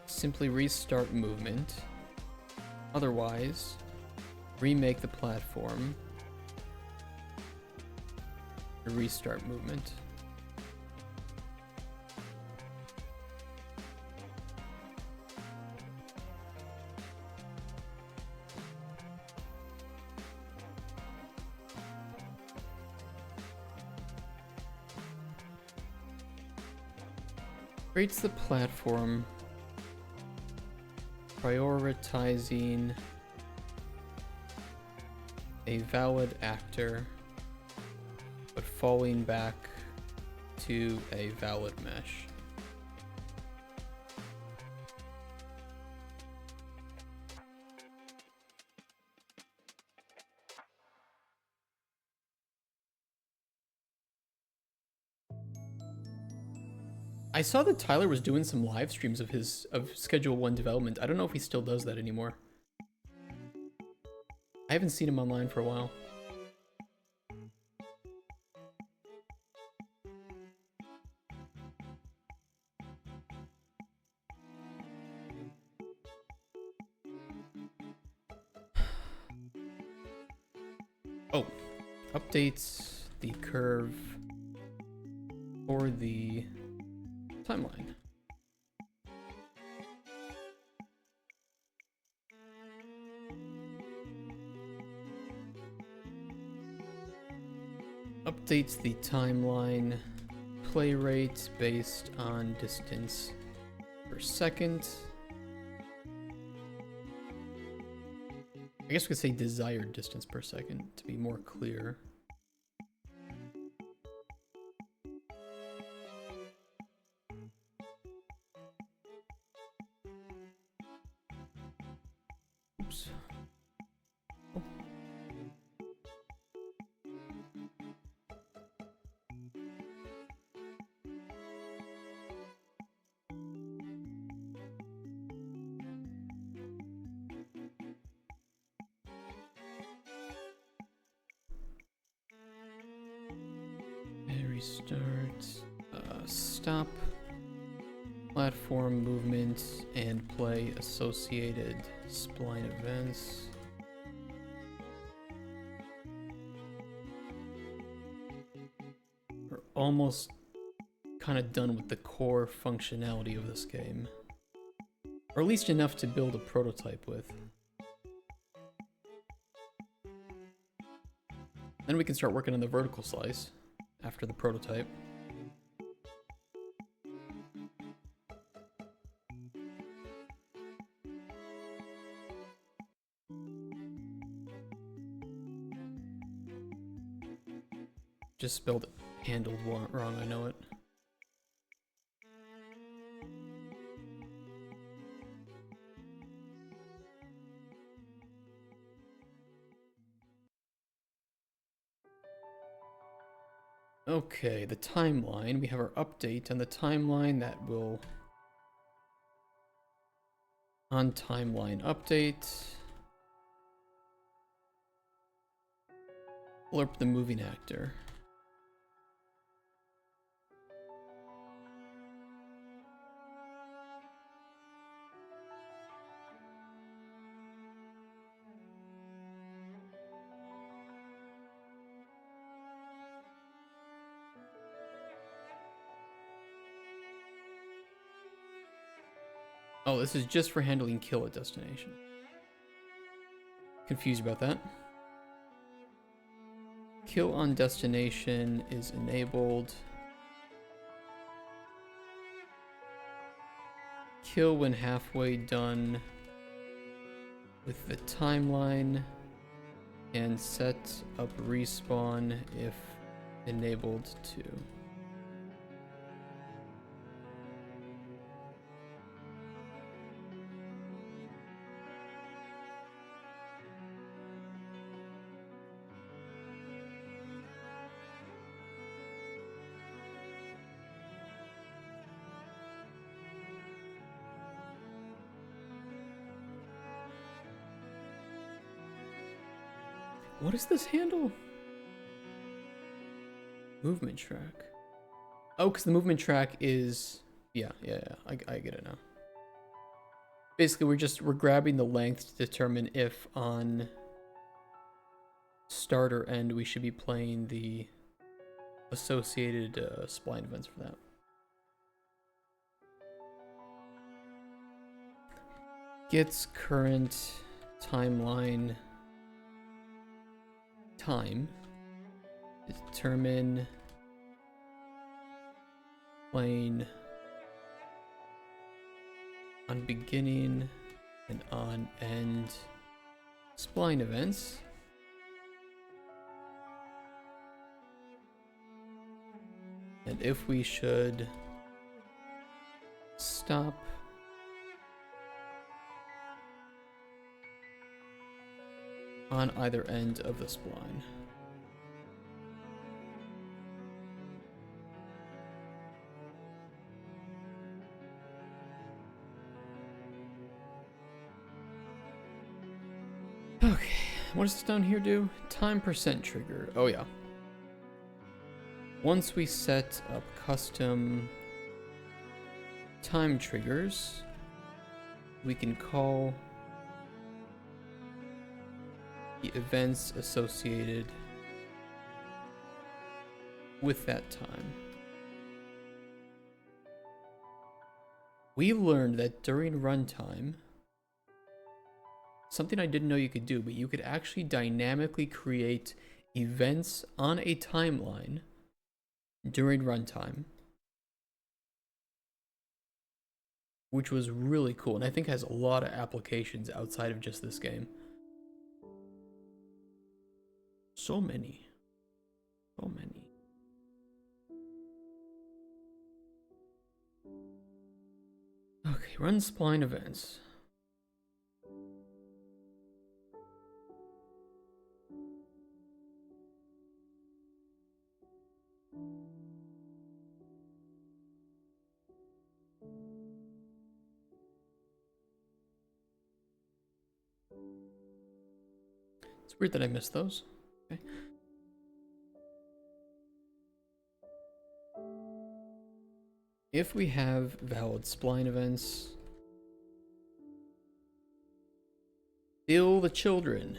simply restart movement. Otherwise, remake the platform, restart movement. Creates the platform, prioritizing a valid actor, but falling back to a valid mesh. I saw that Tyler was doing some live streams of Schedule 1 development. I don't know if he still does that anymore. I haven't seen him online for a while. Oh, updates the curve for the timeline. Updates the timeline play rate based on distance per second. I guess we could say desired distance per second to be more clear. Oops. Oh. Restart, stop platform movement and play associated spline events. We're almost kind of done with the core functionality of this game, or at least enough to build a prototype with. Then we can start working on the vertical slice after the prototype. Just spelled handled wrong, I know it. Okay, the timeline. We have our update on the timeline that will... On timeline update. Blurp the moving actor. Oh, this is just for handling kill at destination. Confused about that. Kill on destination is enabled. Kill when halfway done with the timeline and set up respawn if enabled to. What is this handle? Movement track. Oh, because the movement track is... Yeah. I get it now. Basically, we're grabbing the length to determine if on start or end we should be playing the associated spline events for that. Gets current timeline time. Determine playing on beginning and on end spline events. And if we should stop on either end of the spline. Okay, what does this down here do? Time percent trigger. Oh yeah. Once we set up custom time triggers, we can call the events associated with that time. We learned that during runtime, something I didn't know you could do, but you could actually dynamically create events on a timeline during runtime, which was really cool, and I think has a lot of applications outside of just this game. So many. Okay, run spline events. It's weird that I missed those. Okay. If we have valid spline events, bill the children.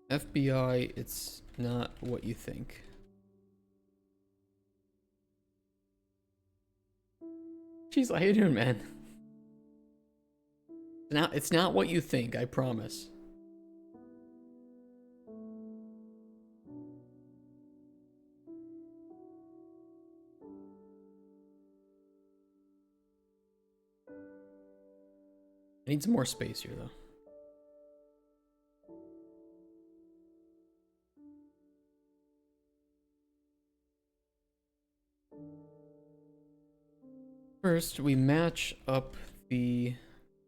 FBI, it's not what you think. Jeez, how you doing, man? It's not what you think, I promise. I need some more space here, though. First, we match up the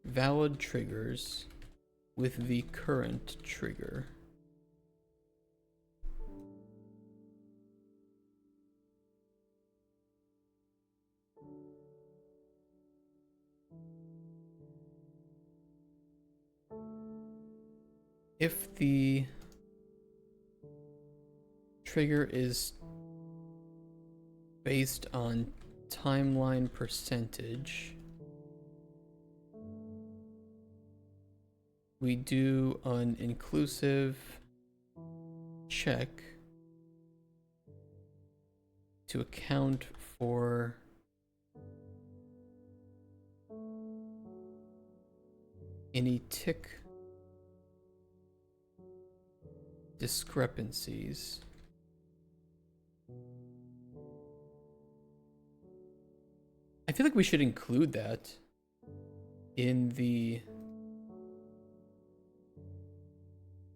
valid triggers with the current trigger. If the trigger is based on timeline percentage, we do an inclusive check to account for any tick discrepancies. I feel like we should include that in the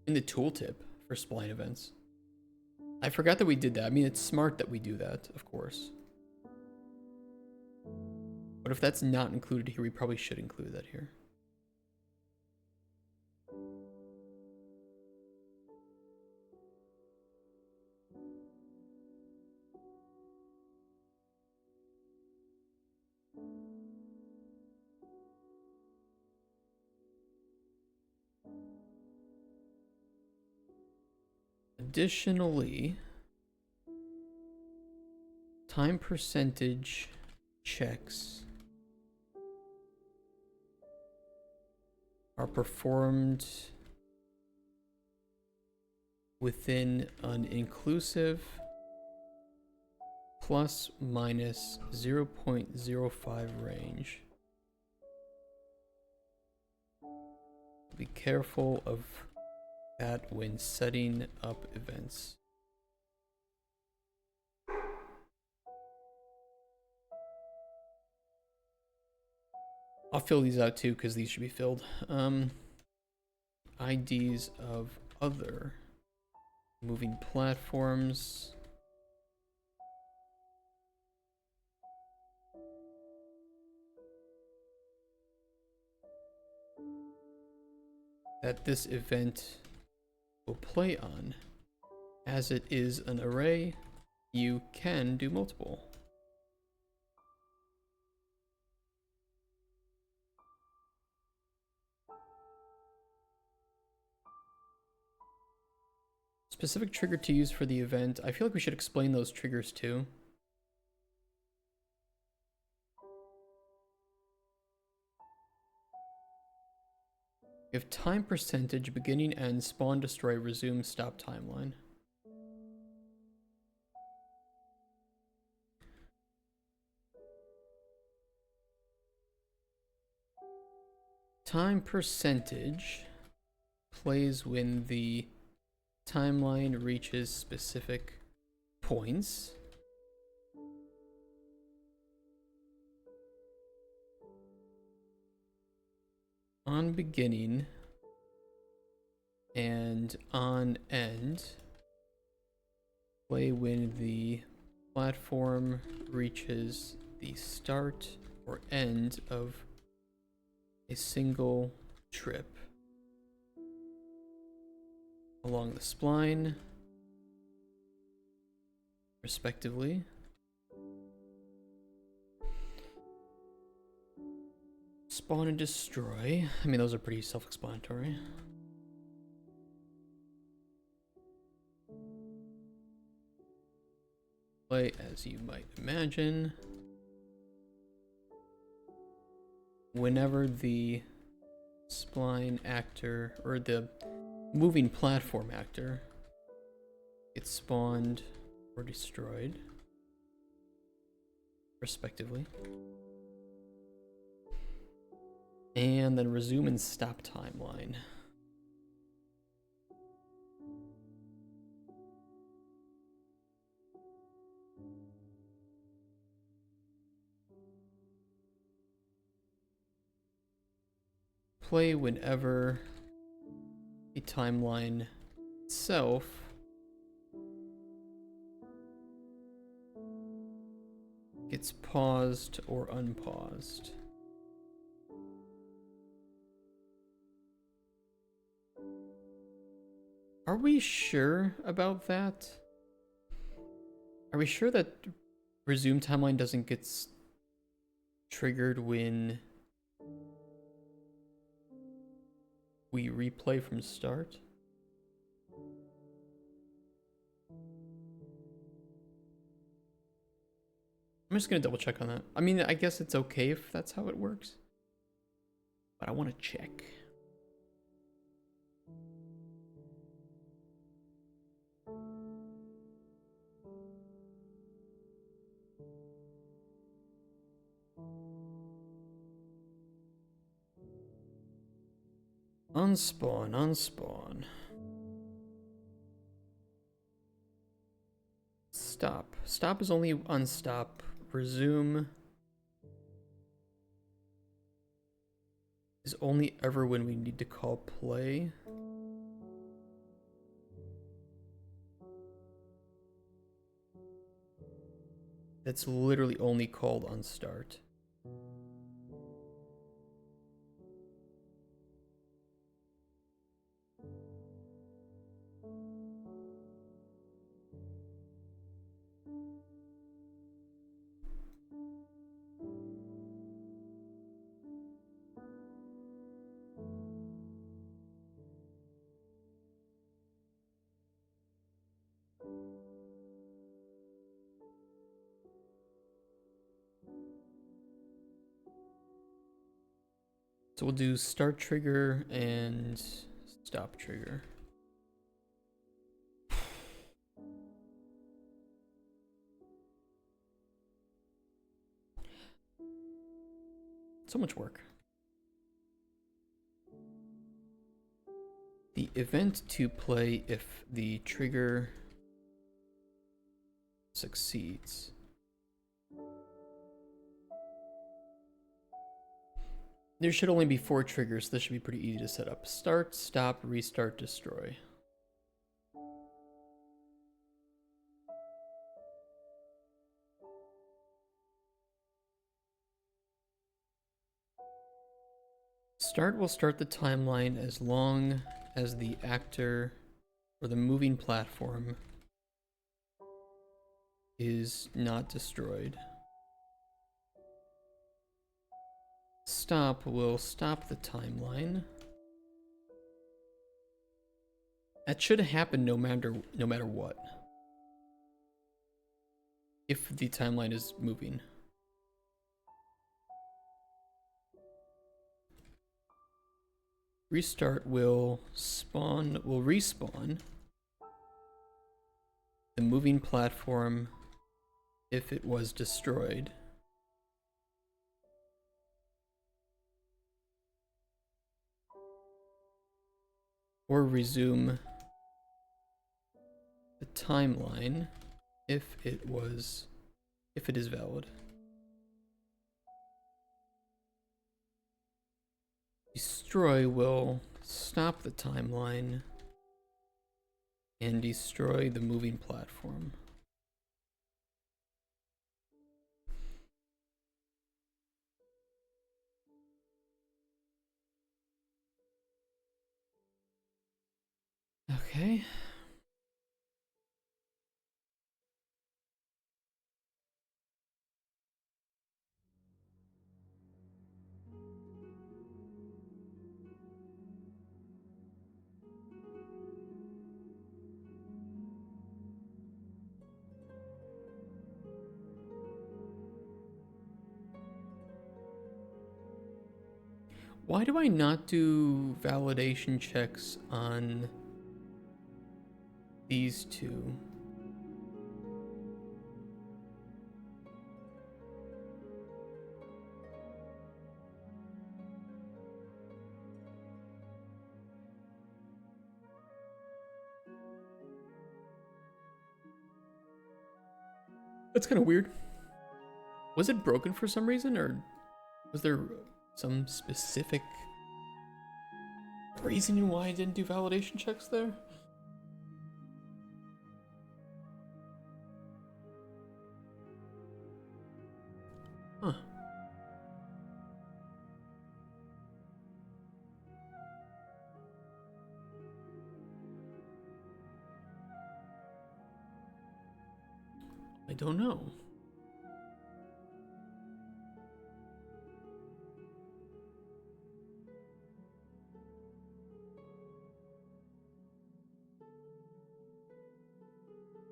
tooltip for spline events. I forgot that we did that. I mean, it's smart that we do that, of course. But if that's not included here, we probably should include that here. Additionally, time percentage checks are performed within an inclusive plus minus 0.05 range. Be careful of that when setting up events. I'll fill these out too because these should be filled. IDs of other moving platforms. That this event will play on. As it is an array, you can do multiple. Specific trigger to use for the event. I feel like we should explain those triggers too. If time percentage, beginning, end, spawn, destroy, resume, stop timeline. Time percentage plays when the timeline reaches specific points. On beginning and on end play when the platform reaches the start or end of a single trip along the spline, respectively. Spawn and destroy. I mean, those are pretty self-explanatory. Play as you might imagine. Whenever the spline actor, or the moving platform actor, gets spawned or destroyed, respectively. And then resume and stop timeline. Play whenever the timeline itself gets paused or unpaused. Are we sure about that? Are we sure that resume timeline doesn't get triggered when we replay from start? I'm just gonna double check on that. I mean, I guess it's okay if that's how it works, but I want to check. Unspawn, unspawn. stop. Stop is only on stop. Resume is only ever when we need to call play. That's literally only called on start. So we'll do start trigger and stop trigger. So much work. The event to play if the trigger succeeds. There should only be 4 triggers, so this should be pretty easy to set up. Start, stop, restart, destroy. Start will start the timeline as long as the actor or the moving platform is not destroyed. Stop will stop the timeline. That should happen no matter what. If the timeline is moving. Restart will respawn the moving platform if it was destroyed. Or resume the timeline if it is valid. Destroy will stop the timeline and destroy the moving platform. Okay. Why do I not do validation checks on these two? That's kind of weird. Was it broken for some reason, or was there some specific reason why I didn't do validation checks there? Huh. I don't know.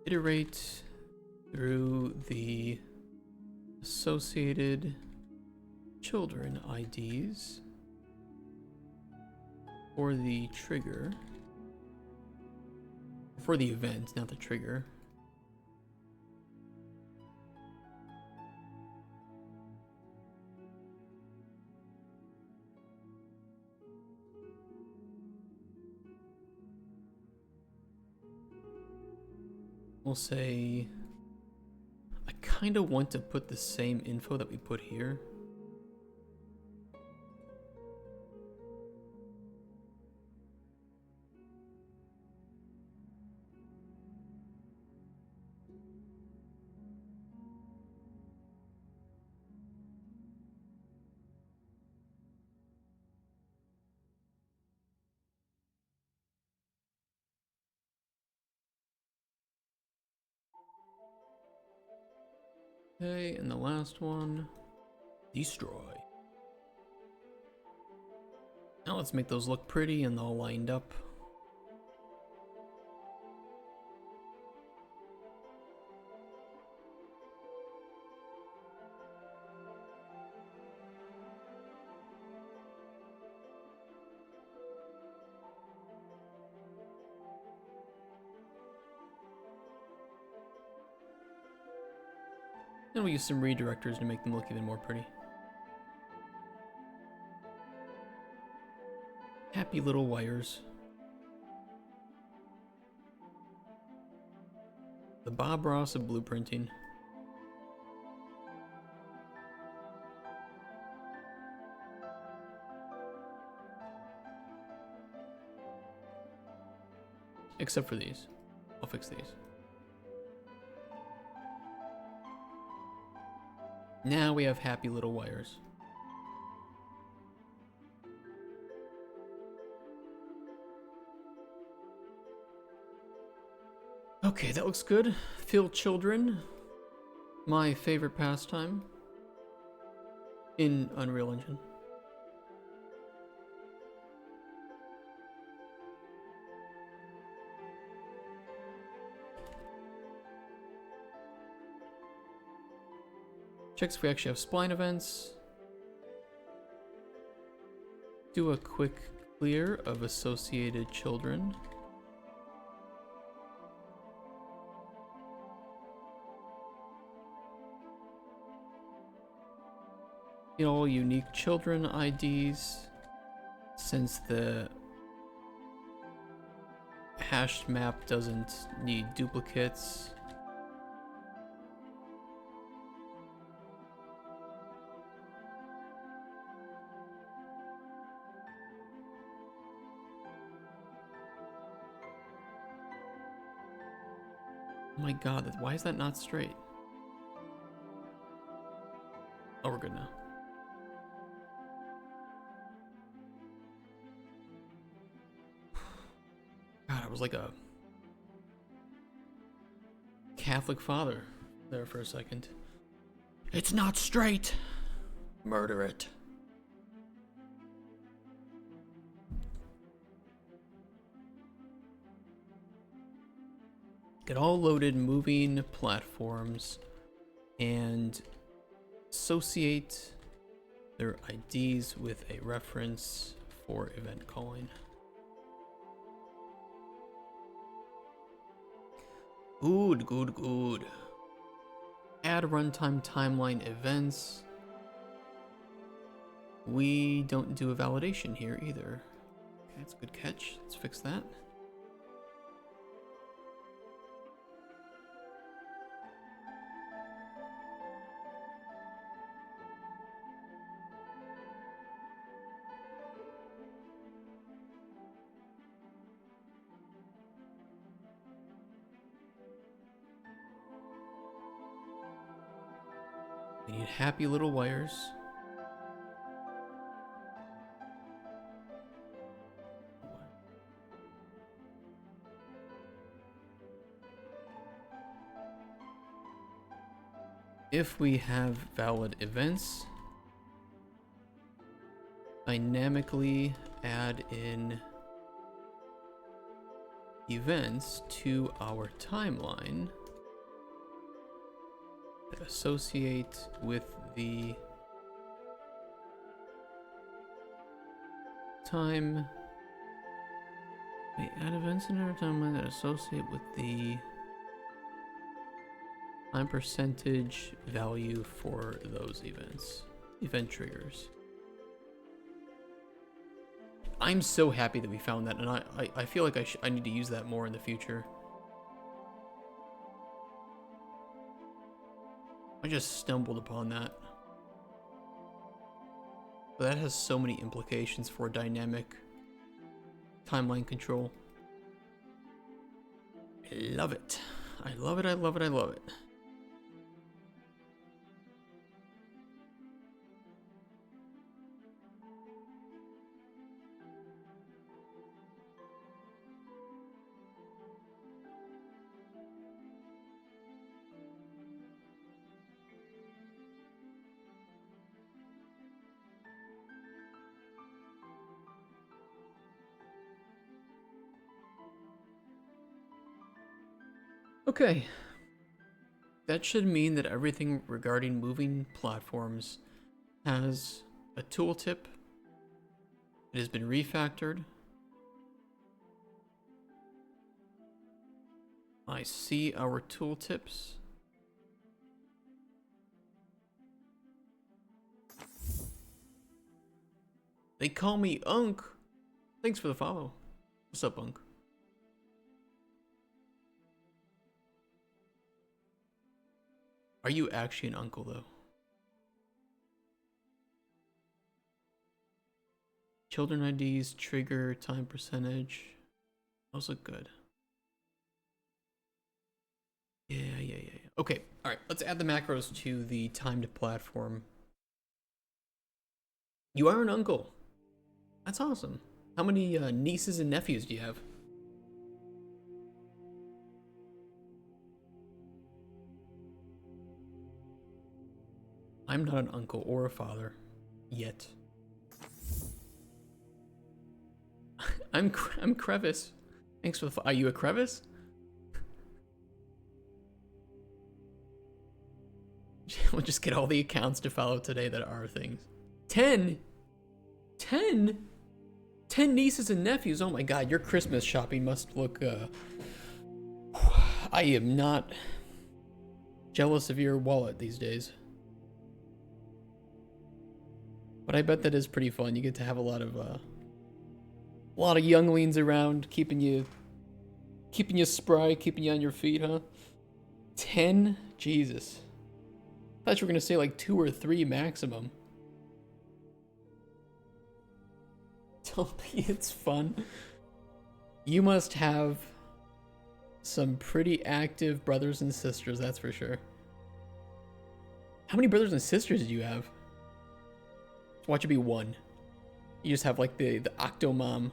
Iterate through the associated children IDs for the trigger, for the event, not the trigger. We'll say kind of want to put the same info that we put here. Okay, and the last one, destroy. Now let's make those look pretty and all lined up. And we use some redirectors to make them look even more pretty. Happy little wires. The Bob Ross of blueprinting. Except for these. I'll fix these. Now we have happy little wires. Okay, that looks good. Fill children. My favorite pastime in Unreal Engine. Checks if we actually have spline events. Do a quick clear of associated children. Get all unique children IDs, since the hashed map doesn't need duplicates. Oh my god, why is that not straight? Oh, we're good now. God, I was like a Catholic father there for a second. It's not straight! Murder it. Get all loaded moving platforms and associate their IDs with a reference for event calling. Good, good, good. Add runtime timeline events. We don't do a validation here either. Okay, that's a good catch. Let's fix that. We need happy little wires. If we have valid events, dynamically add in events to our timeline that associate with the time. Wait, add events in our timeline that associate with the time percentage value for those events. Event triggers. I'm so happy that we found that, and I feel like I need to use that more in the future. I just stumbled upon that. But that has so many implications for dynamic timeline control. I love it. I love it, I love it, I love it. Okay. That should mean that everything regarding moving platforms has a tooltip. It has been refactored. I see our tooltips. They call me Unk. Thanks for the follow. What's up, Unk? Are you actually an uncle, though? Children IDs, trigger, time percentage. Those look good. Yeah. Okay, alright, let's add the macros to the timed platform. You are an uncle. That's awesome. How many nieces and nephews do you have? I'm not an uncle or a father. Yet. I'm Crevice. Thanks for the are you a Crevice? We'll just get all the accounts to follow today that are things. 10? 10? 10 nieces and nephews. Oh my god, your Christmas shopping must look I am not jealous of your wallet these days. But I bet that is pretty fun. You get to have a lot of younglings around, keeping you spry, keeping you on your feet, huh? 10? Jesus. I thought you were gonna say like 2 or 3 maximum. Don't be, it's fun. You must have some pretty active brothers and sisters, that's for sure. How many brothers and sisters did you have? Watch it be 1. You just have like the Octomom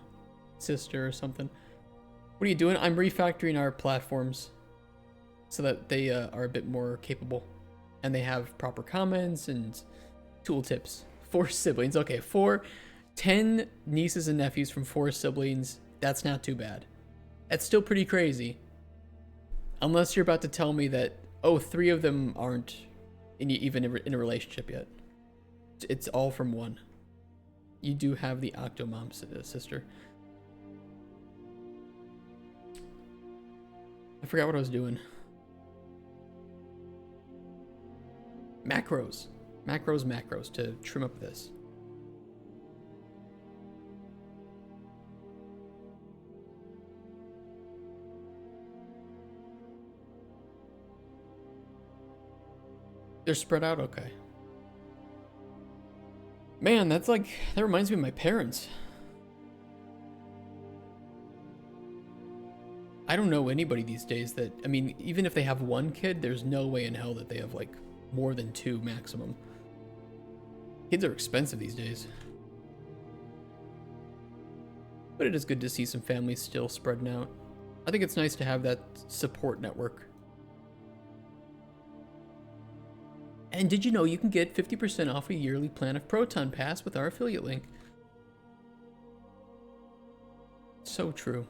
sister or something. What are you doing? I'm refactoring our platforms so that they are a bit more capable. And they have proper comments and tooltips. 4 siblings. Okay, 10 nieces and nephews from 4 siblings. That's not too bad. That's still pretty crazy. Unless you're about to tell me that, oh, 3 of them aren't even in a relationship yet. It's all from 1. You do have the Octomom sister. I forgot what I was doing. Macros to trim up this. They're spread out, okay. Man, that reminds me of my parents. I don't know anybody these days that, I mean, even if they have 1 kid, there's no way in hell that they have like more than 2 maximum. Kids are expensive these days. But it is good to see some families still spreading out. I think it's nice to have that support network. And did you know you can get 50% off a yearly plan of Proton Pass with our affiliate link? So true.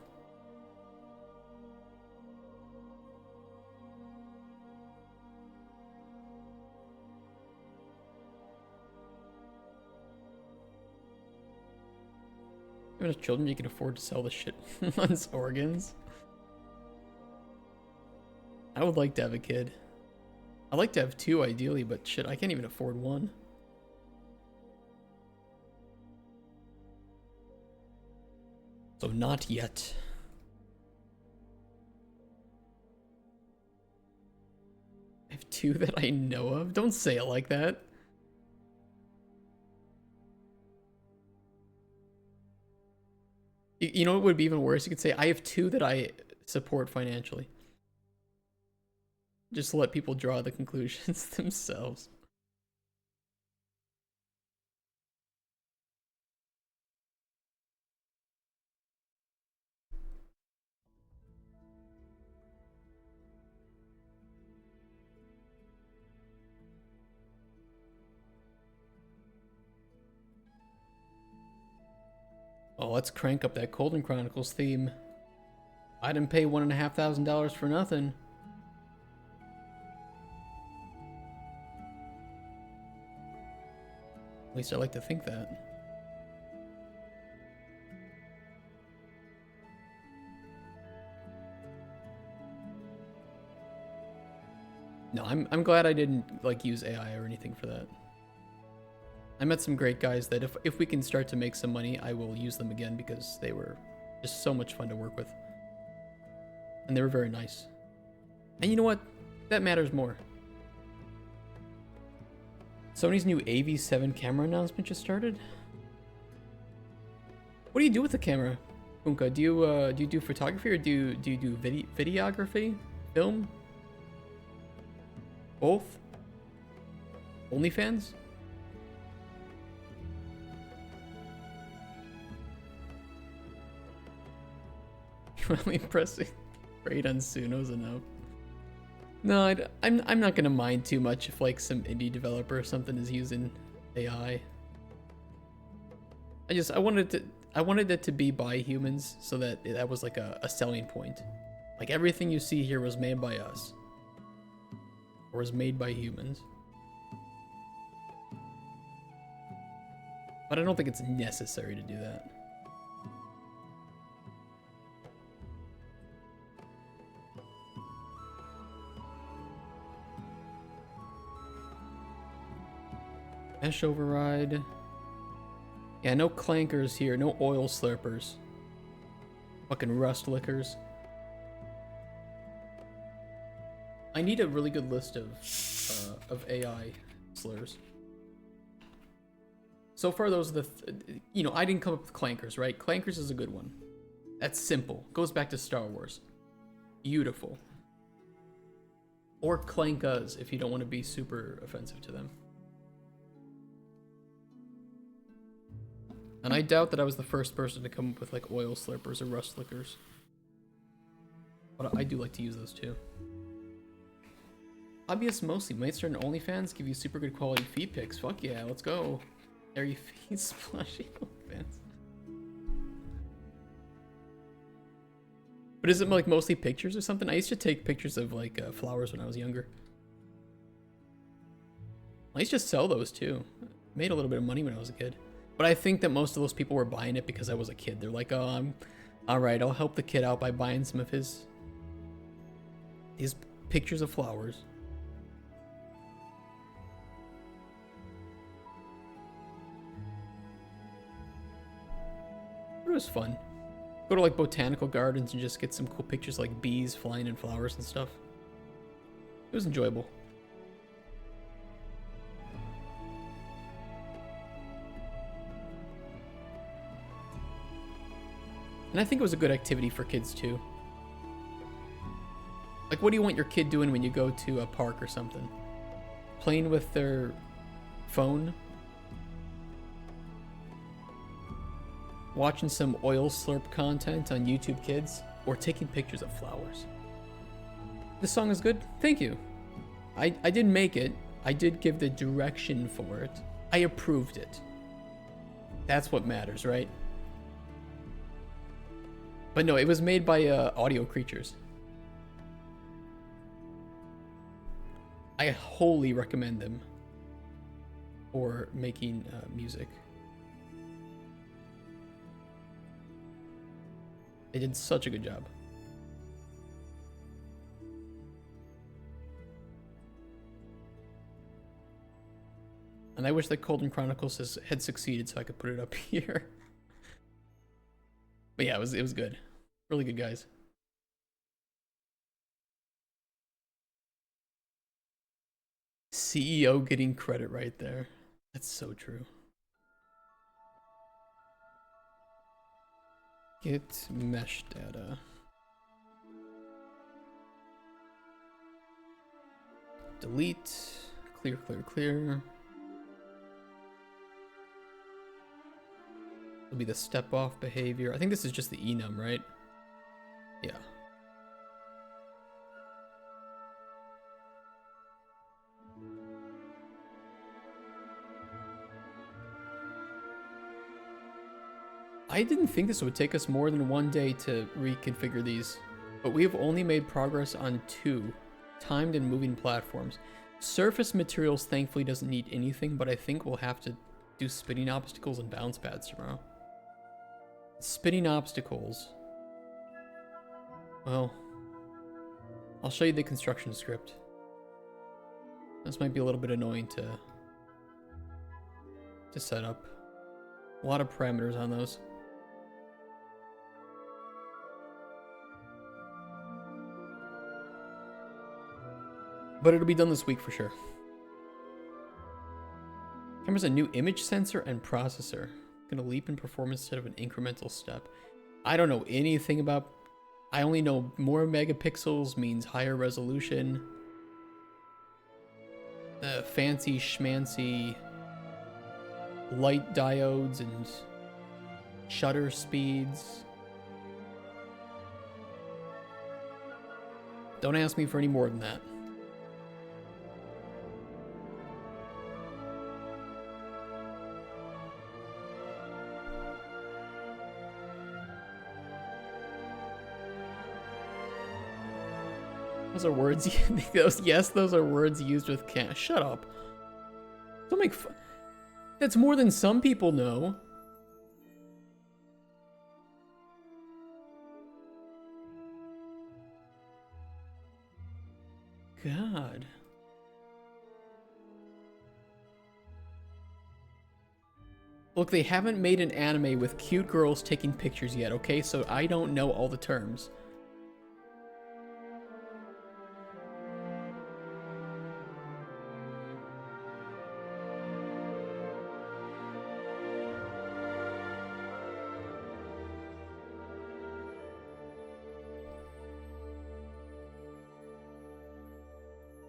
Even as children, you can afford to sell the shit one's organs. I would like to have a kid. I'd like to have 2 ideally, but shit, I can't even afford 1. So not yet. I have two that I know of. Don't say it like that. You know what would be even worse? You could say, I have two that I support financially. Just let people draw the conclusions themselves. Oh, let's crank up that Colden Chronicles theme. I didn't pay $1,500 for nothing. At least I like to think that. No, I'm glad I didn't like use AI or anything for that. I met some great guys that if we can start to make some money, I will use them again because they were just so much fun to work with. And they were very nice. And you know what? That matters more. Sony's new AV7 camera announcement just started. What do you do with the camera, Unka? Do you do photography or do you do videography, film? Both? OnlyFans? Really pressing raid on Suno's enough. No, I'm not gonna mind too much if like some indie developer or something is using AI. I wanted it to be by humans so that that was like a selling point. Like everything you see here was made by us. Or was made by humans. But I don't think it's necessary to do that. Mesh override. Yeah, no clankers here, no oil slurpers. Fucking rust lickers. I need a really good list of AI slurs. So far, those are the you know, I didn't come up with clankers, right? Clankers is a good one. That's simple. Goes back to Star Wars. Beautiful. Or clankas if you don't want to be super offensive to them. And I doubt that I was the first person to come up with like oil slurpers or rust lickers. But I do like to use those too. Obvious mostly. Might start an OnlyFans, give you super good quality feed pics. Fuck yeah, let's go. Airy feet splashy OnlyFans. But is it like mostly pictures or something? I used to take pictures of like flowers when I was younger. I used to sell those too. Made a little bit of money when I was a kid. But I think that most of those people were buying it because I was a kid. They're like, oh, I'm alright, I'll help the kid out by buying some of his pictures of flowers. It was fun. Go to like botanical gardens and just get some cool pictures like bees flying in flowers and stuff. It was enjoyable. And I think it was a good activity for kids too. Like, what do you want your kid doing when you go to a park or something? Playing with their phone? Watching some oil slurp content on YouTube Kids? Or taking pictures of flowers? This song is good? Thank you. I didn't make it. I did give the direction for it. I approved it. That's what matters, right? But no, it was made by Audio Creatures. I wholly recommend them for making music. They did such a good job. And I wish that Colden Chronicles had succeeded so I could put it up here. But yeah, it was good. Really good guys. CEO getting credit right there. That's so true. Get mesh data. Delete. Clear, clear, clear. It'll be the step off behavior. I think this is just the enum, right? Yeah. I didn't think this would take us more than one day to reconfigure these, but we have only made progress on 2 timed and moving platforms. Surface materials thankfully doesn't need anything, but I think we'll have to do spinning obstacles and bounce pads tomorrow. Spinning obstacles. Well, I'll show you the construction script. This might be a little bit annoying to set up. A lot of parameters on those. But it'll be done this week for sure. Camera's a new image sensor and processor. Gonna leap in performance instead of an incremental step. I don't know anything about... I only know more megapixels means higher resolution. Fancy schmancy light diodes and shutter speeds. Don't ask me for any more than that. Those are words. Those are words used with can. Shut up. Don't make fun. That's more than some people know. God. Look, they haven't made an anime with cute girls taking pictures yet, okay? So I don't know all the terms.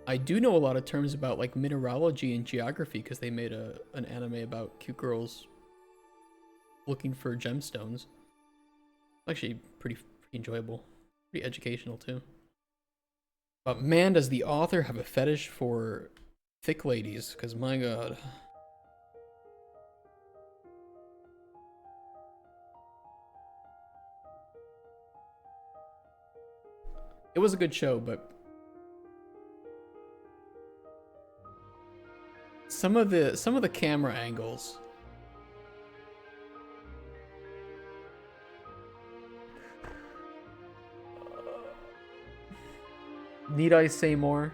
I do know a lot of terms about like mineralogy and geography because they made an anime about cute girls looking for gemstones. Actually, pretty enjoyable, pretty educational too. But man, does the author have a fetish for thick ladies? Because my God. It was a good show, but some of the camera angles. Need I say more?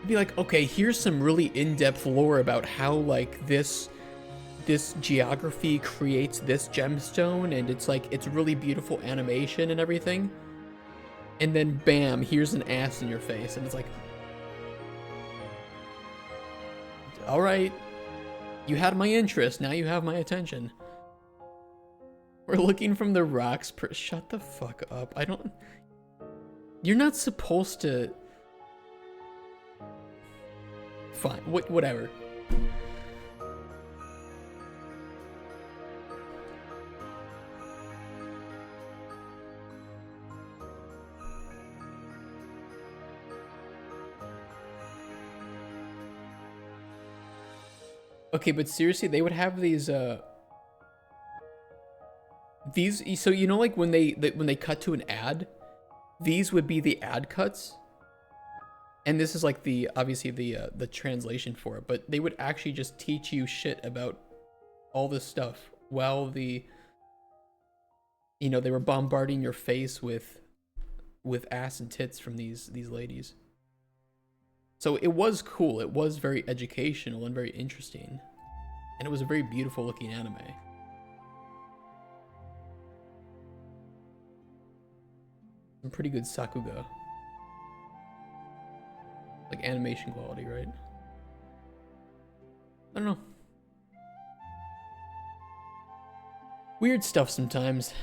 Be like, okay, here's some really in-depth lore about how like this geography creates this gemstone, and it's like it's really beautiful animation and everything, and then bam, here's an ass in your face, and it's like, all right, you had my interest, now you have my attention. We're looking from the rocks. Shut the fuck up. I don't... You're not supposed to... Fine, whatever. Okay, but seriously, they would have these, so you know, like when they cut to an ad, these would be the ad cuts, and this is like obviously the translation for it, but they would actually just teach you shit about all this stuff while they were bombarding your face with ass and tits from these ladies. So it was cool. It was very educational and very interesting. And it was a very beautiful looking anime. Some pretty good Sakuga. Like animation quality, right? I don't know. Weird stuff sometimes.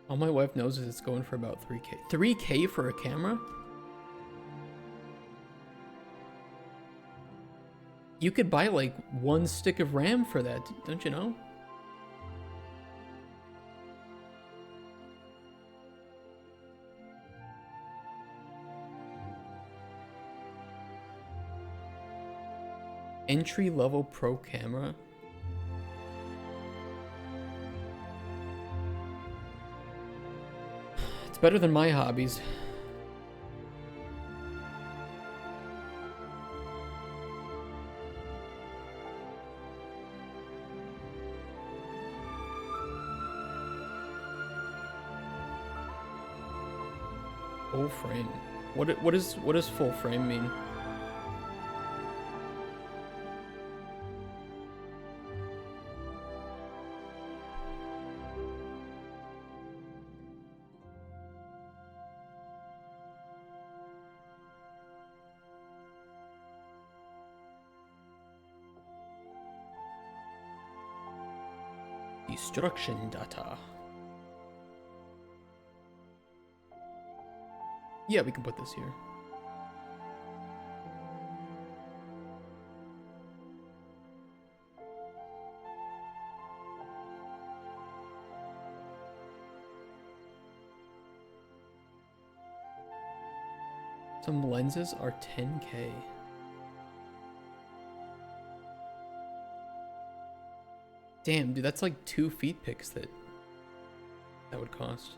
All my wife knows is it's going for about 3K. 3K for a camera? You could buy like one stick of RAM for that, don't you know? Entry-level pro camera? It's better than my hobbies. Full frame. What does full frame mean? Destruction data. Yeah, we can put this here. Some lenses are 10K. Damn, dude, that's like 2 feet picks that would cost.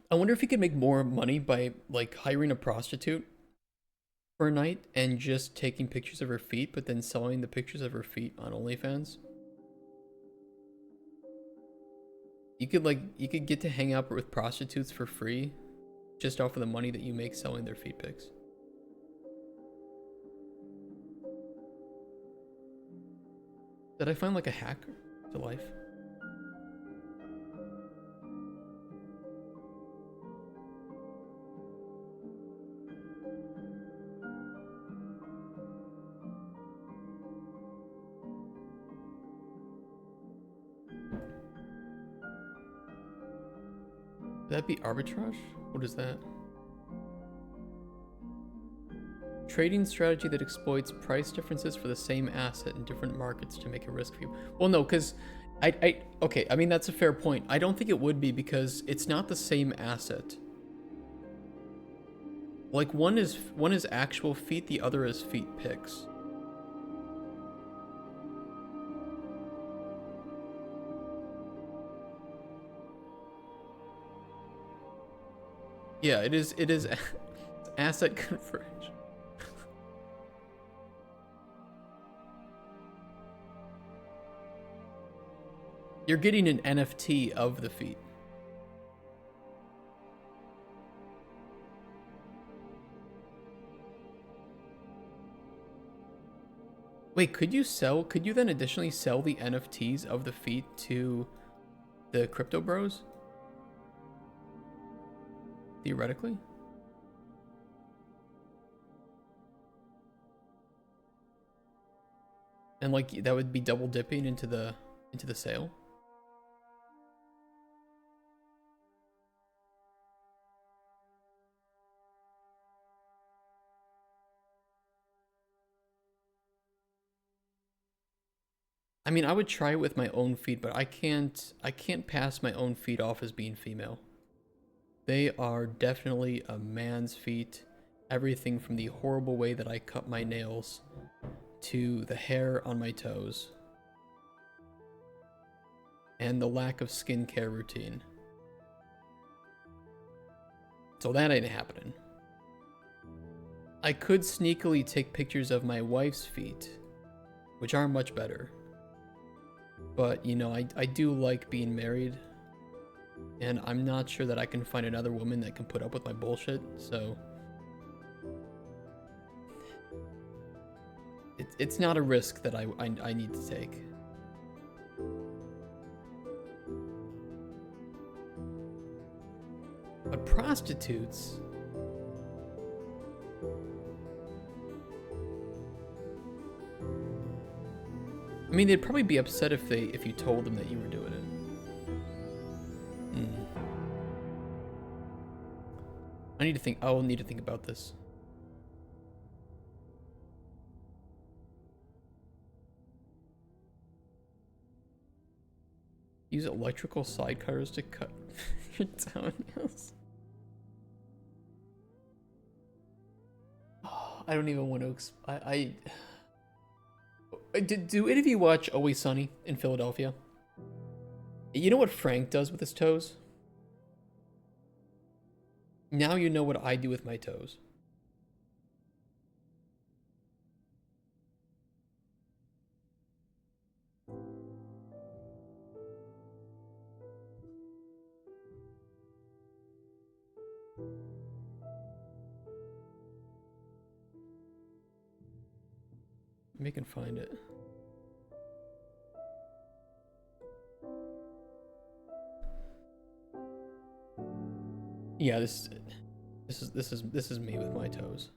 I wonder if you could make more money by like hiring a prostitute for a night and just taking pictures of her feet, but then selling the pictures of her feet on OnlyFans. You could get to hang out with prostitutes for free just off of the money that you make selling their feet pics. Did I find like a hack to life? Would that be arbitrage? What is that? Trading strategy that exploits price differences for the same asset in different markets to make a risk view. Well, no, because okay, I mean, that's a fair point. I don't think it would be because it's not the same asset. Like one is actual feet, the other is feet pics. Yeah, it is asset conversion. You're getting an NFT of the feet. Wait, could you then additionally sell the NFTs of the feet to the crypto bros? Theoretically? And like that would be double dipping into the sale? I mean, I would try it with my own feet, but I can't pass my own feet off as being female. They are definitely a man's feet. Everything from the horrible way that I cut my nails to the hair on my toes and the lack of skincare routine. So that ain't happening. I could sneakily take pictures of my wife's feet, which are much better. But, you know, I do like being married, and I'm not sure that I can find another woman that can put up with my bullshit, so... It's not a risk that I need to take. But prostitutes... I mean, they'd probably be upset if you told them that you were doing it. I'll need to think about this. Use electrical side cutters to cut your toenails. Oh, I don't even want to. Do any of you watch Always Sunny in Philadelphia? You know what Frank does with his toes? Now you know what I do with my toes. Maybe I can find it. Yeah, this is me with my toes.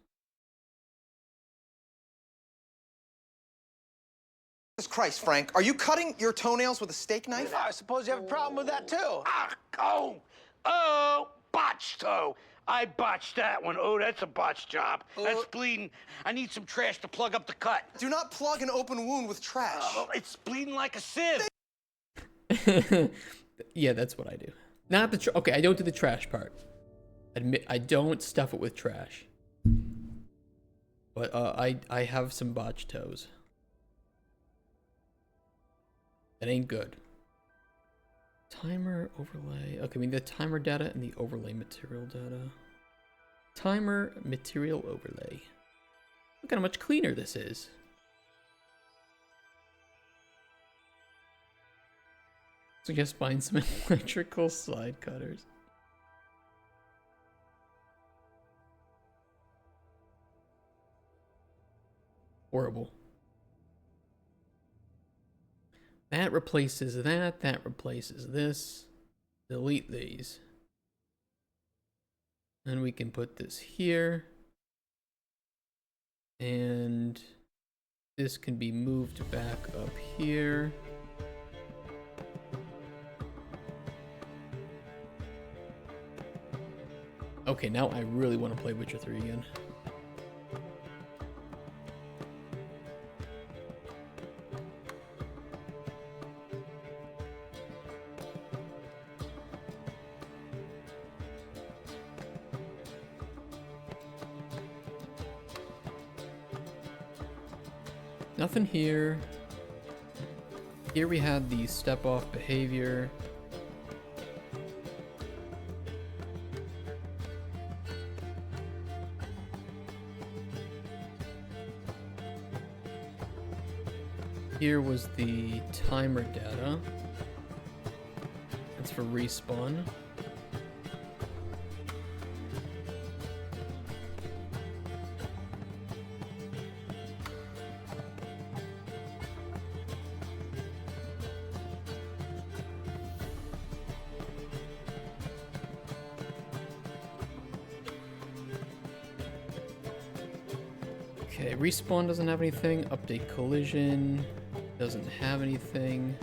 Jesus Christ, Frank, are you cutting your toenails with a steak knife? I suppose you have a problem with that, too. Oh, botched toe. I botched that one. Oh, that's a botched job. That's bleeding. I need some trash to plug up the cut. Do not plug an open wound with trash. It's bleeding like a sieve. Yeah, that's what I do. Not the okay, I don't do the trash part. Admit I don't stuff it with trash. But I have some botched toes. That ain't good. Timer overlay. Okay, I mean the timer data and the overlay material data. Timer material overlay. Look how much cleaner this is. So just find some electrical side cutters. Horrible. That replaces that. That replaces this. Delete these. And we can put this here. And this can be moved back up here. Okay, now I really want to play Witcher 3 again. Nothing here. Here we had the step off behavior. Here was the timer data. That's for respawn. Okay, respawn doesn't have anything. Update collision doesn't have anything.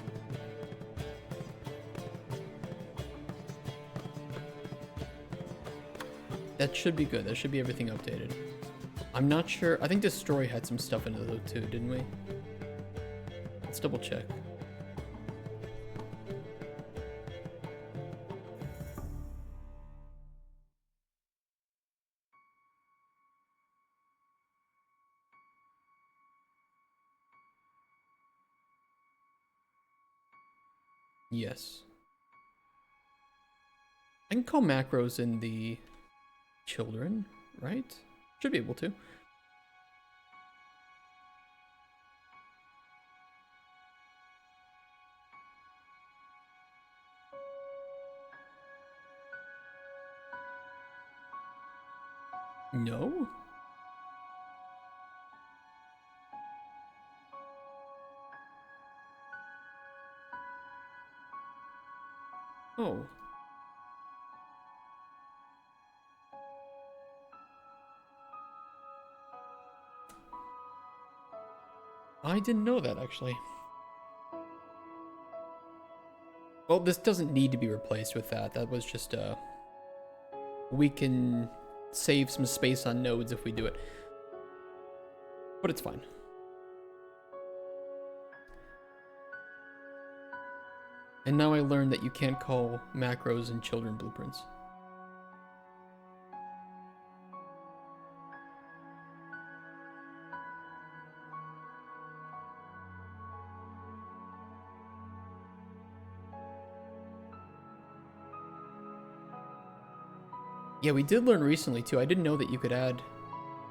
That should be good. That should be everything updated. I'm not sure. I think Destroy had some stuff in it though too, didn't we? Let's double check. Yes. I can call macros in the children, right? Should be able to. No? Oh. I didn't know that, actually. Well, this doesn't need to be replaced with that. That was just, we can save some space on nodes if we do it. But it's fine. And now I learned that you can't call macros in children blueprints. Yeah, we did learn recently too. I didn't know that you could add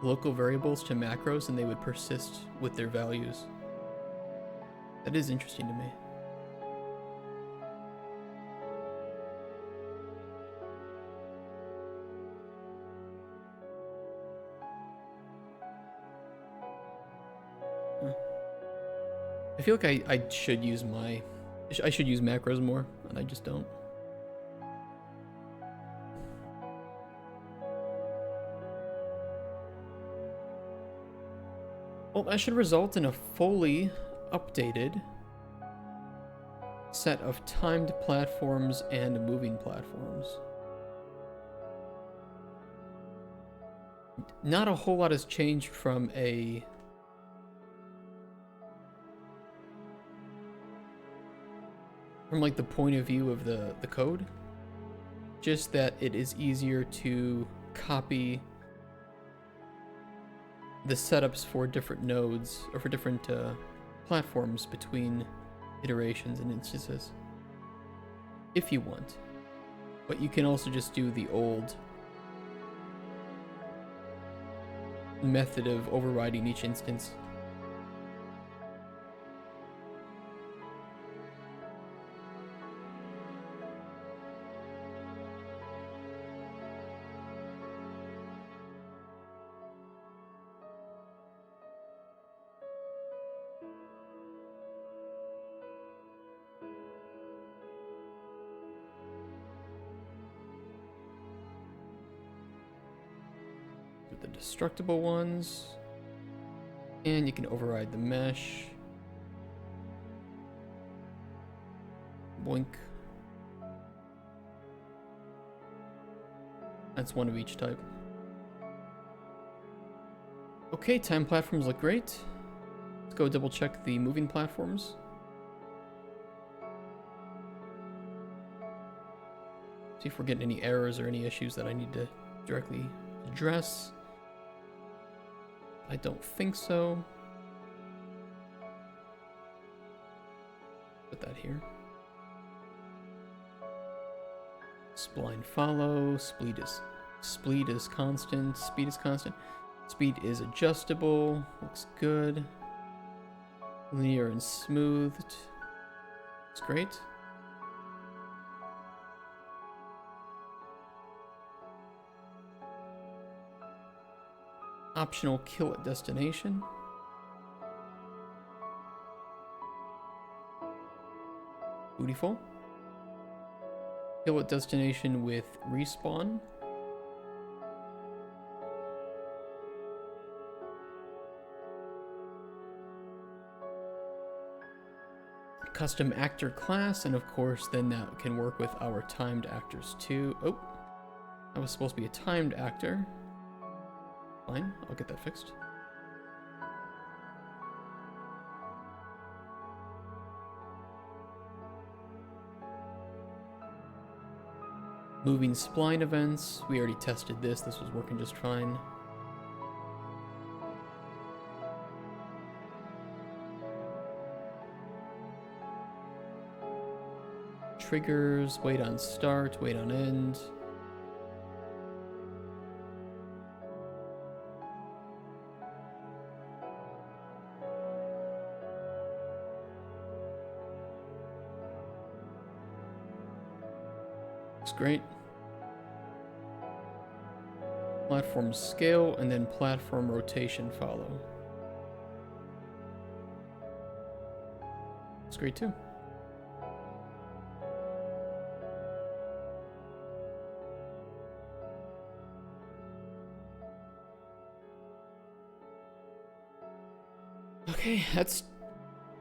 local variables to macros and they would persist with their values. That is interesting to me. I feel like I should use I should use macros more, and I just don't. Well, that should result in a fully updated set of timed platforms and moving platforms. Not a whole lot has changed from like the point of view of the code. Just that it is easier to copy the setups for different nodes or for different platforms between iterations and instances if you want. But you can also just do the old method of overriding each instance. The destructible ones, and you can override the mesh. Boink. That's one of each type. Okay, time platforms look great. Let's go double check the moving platforms. See if we're getting any errors or any issues that I need to directly address. I don't think so. Put that here. Spline follow. Speed is constant. Speed is constant. Speed is adjustable. Looks good. Linear and smoothed. Looks great. Optional kill at destination. Beautiful. Kill at destination with respawn. Custom actor class, and of course then that can work with our timed actors too. Oh, that was supposed to be a timed actor. Fine, I'll get that fixed. Moving spline events. We already tested this. This was working just fine. Triggers. Wait on start. Wait on end. Looks great. Platform scale and then platform rotation follow. It's great too. Okay, that's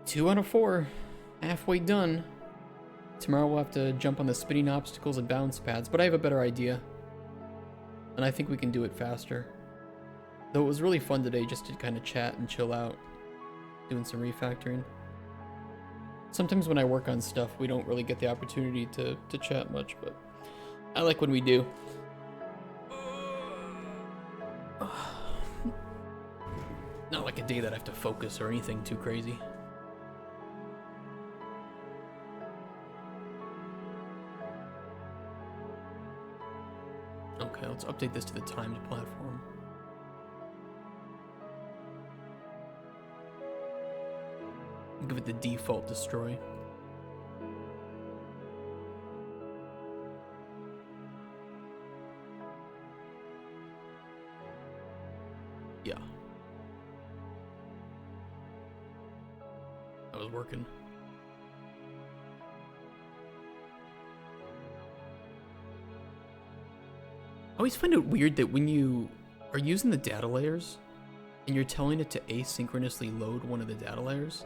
2 out of 4. Halfway done. Tomorrow we'll have to jump on the spinning obstacles and bounce pads, but I have a better idea. And I think we can do it faster. Though it was really fun today just to kind of chat and chill out, doing some refactoring. Sometimes when I work on stuff, we don't really get the opportunity to chat much, but I like when we do. Not like a day that I have to focus or anything too crazy. Okay, let's update this to the timed platform. Give it the default destroy. Yeah. That was working. I always find it weird that when you are using the data layers and you're telling it to asynchronously load one of the data layers,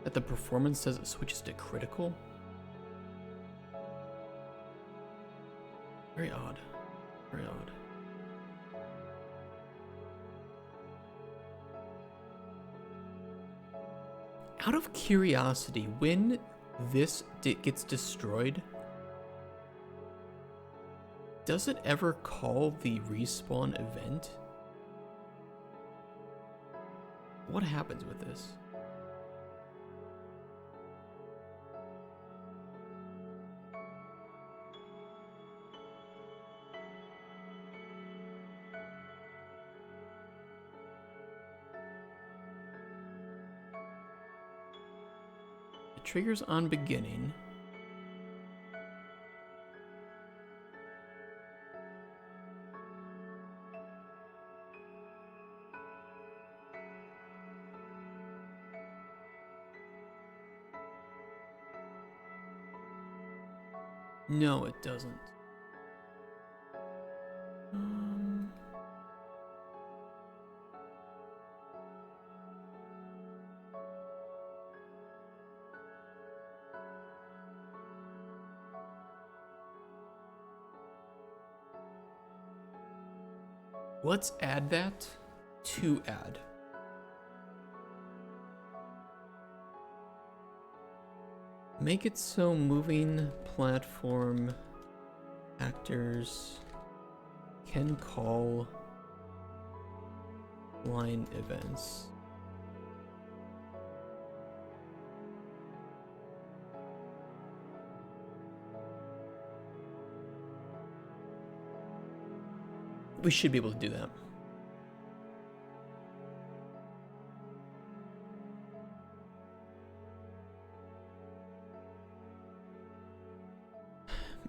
that the performance says it switches to critical. Very odd. Very odd. Out of curiosity, when this gets destroyed, does it ever call the respawn event? What happens with this? It triggers on beginning. No, it doesn't. Let's add that to add. Make it so moving platform actors can call line events. We should be able to do that.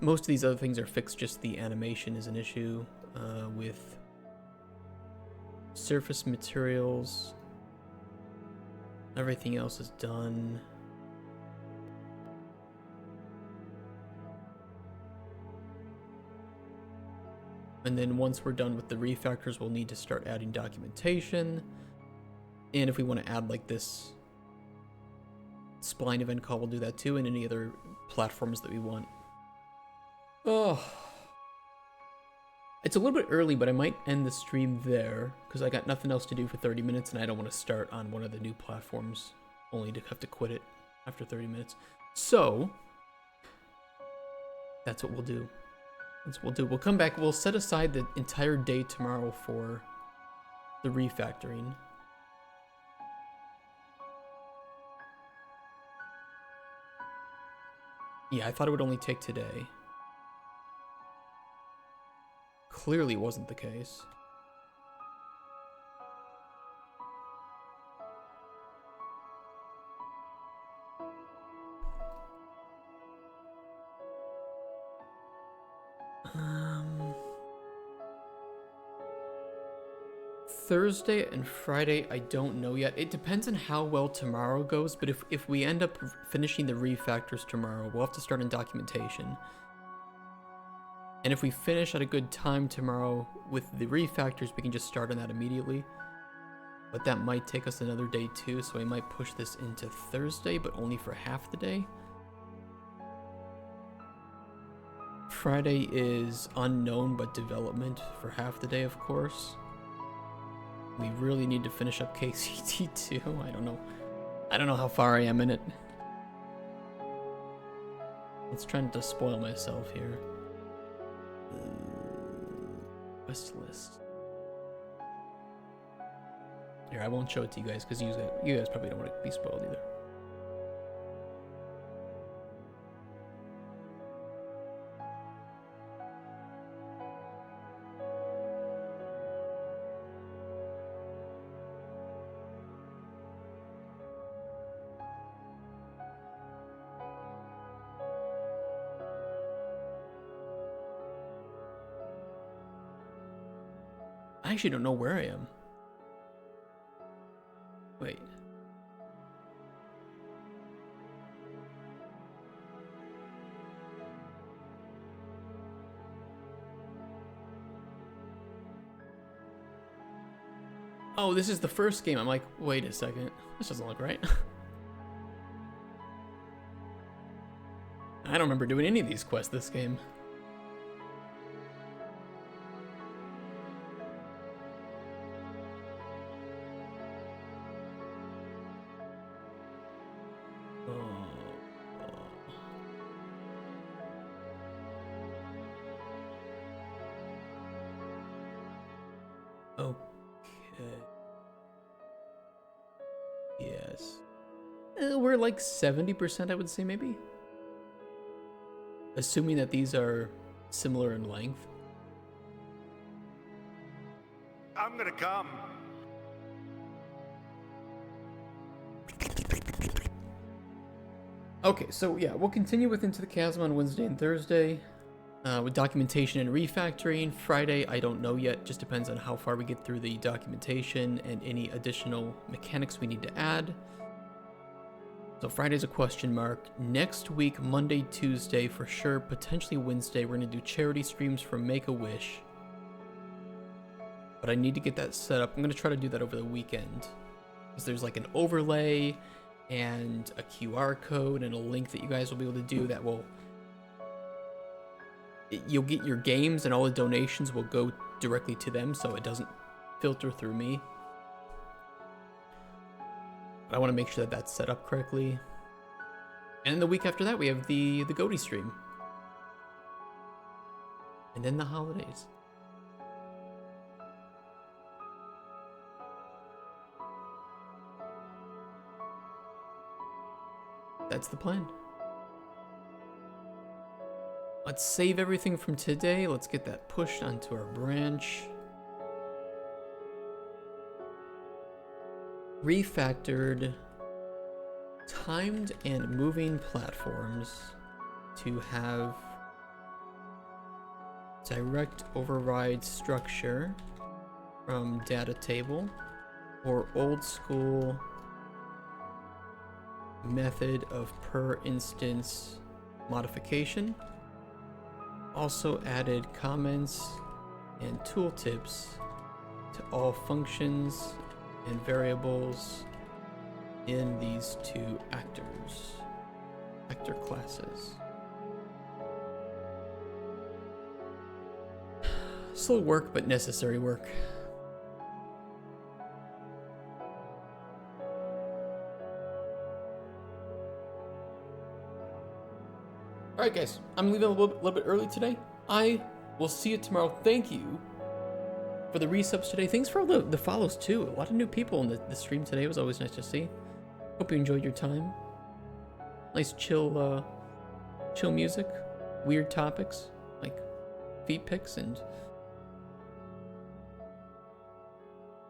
Most of these other things are fixed, just the animation is an issue with surface materials. Everything else is done. And then once we're done with the refactors, we'll need to start adding documentation. And if we want to add like this spline event call, we'll do that too, and any other platforms that we want. Oh, it's a little bit early, but I might end the stream there because I got nothing else to do for 30 minutes and I don't want to start on one of the new platforms only to have to quit it after 30 minutes. So that's what we'll do. That's what we'll do. We'll come back. We'll set aside the entire day tomorrow for the refactoring. Yeah, I thought it would only take today. Clearly wasn't the case. Thursday and Friday, I don't know yet. It depends on how well tomorrow goes, but if we end up finishing the refactors tomorrow, we'll have to start in documentation. And if we finish at a good time tomorrow with the refactors, we can just start on that immediately. But that might take us another day too, so we might push this into Thursday, but only for half the day. Friday is unknown, but development for half the day, of course. We really need to finish up KCT too. I don't know how far I am in it. Let's try not to spoil myself here. Quest list. Here, I won't show it to you guys because you guys probably don't want to be spoiled either. I actually don't know where I am. Wait. Oh, this is the first game. I'm like, wait a second. This doesn't look right. I don't remember doing any of these quests this game. Okay. Yes. We're like 70%, I would say, maybe. Assuming that these are similar in length. I'm gonna come. Okay, so yeah, we'll continue with Into the Chasm on Wednesday and Thursday. With documentation and refactoring. Friday, I don't know yet. Just depends on how far we get through the documentation and any additional mechanics we need to add. So Friday's a question mark. Next week, Monday, Tuesday, for sure, potentially Wednesday, we're going to do charity streams for Make-A-Wish. But I need to get that set up. I'm going to try to do that over the weekend. Because there's like an overlay and a QR code and a link that you guys will be able to do that will... You'll get your games and all the donations will go directly to them, so it doesn't filter through me. But I want to make sure that that's set up correctly. And the week after that, we have the Goaty stream. And then the holidays. That's the plan. Let's save everything from today. Let's get that pushed onto our branch. Refactored, timed and moving platforms to have direct override structure from data table or old school method of per instance modification. Also added comments and tooltips to all functions and variables in these two actor classes. Slow work, but necessary work. Alright guys, I'm leaving a little bit early today. I We'll see you tomorrow. Thank you for the resubs today. Thanks for all the follows too. A lot of new people in the stream today. It was always nice to see. Hope you enjoyed your time. Nice chill music. Weird topics like feet pics and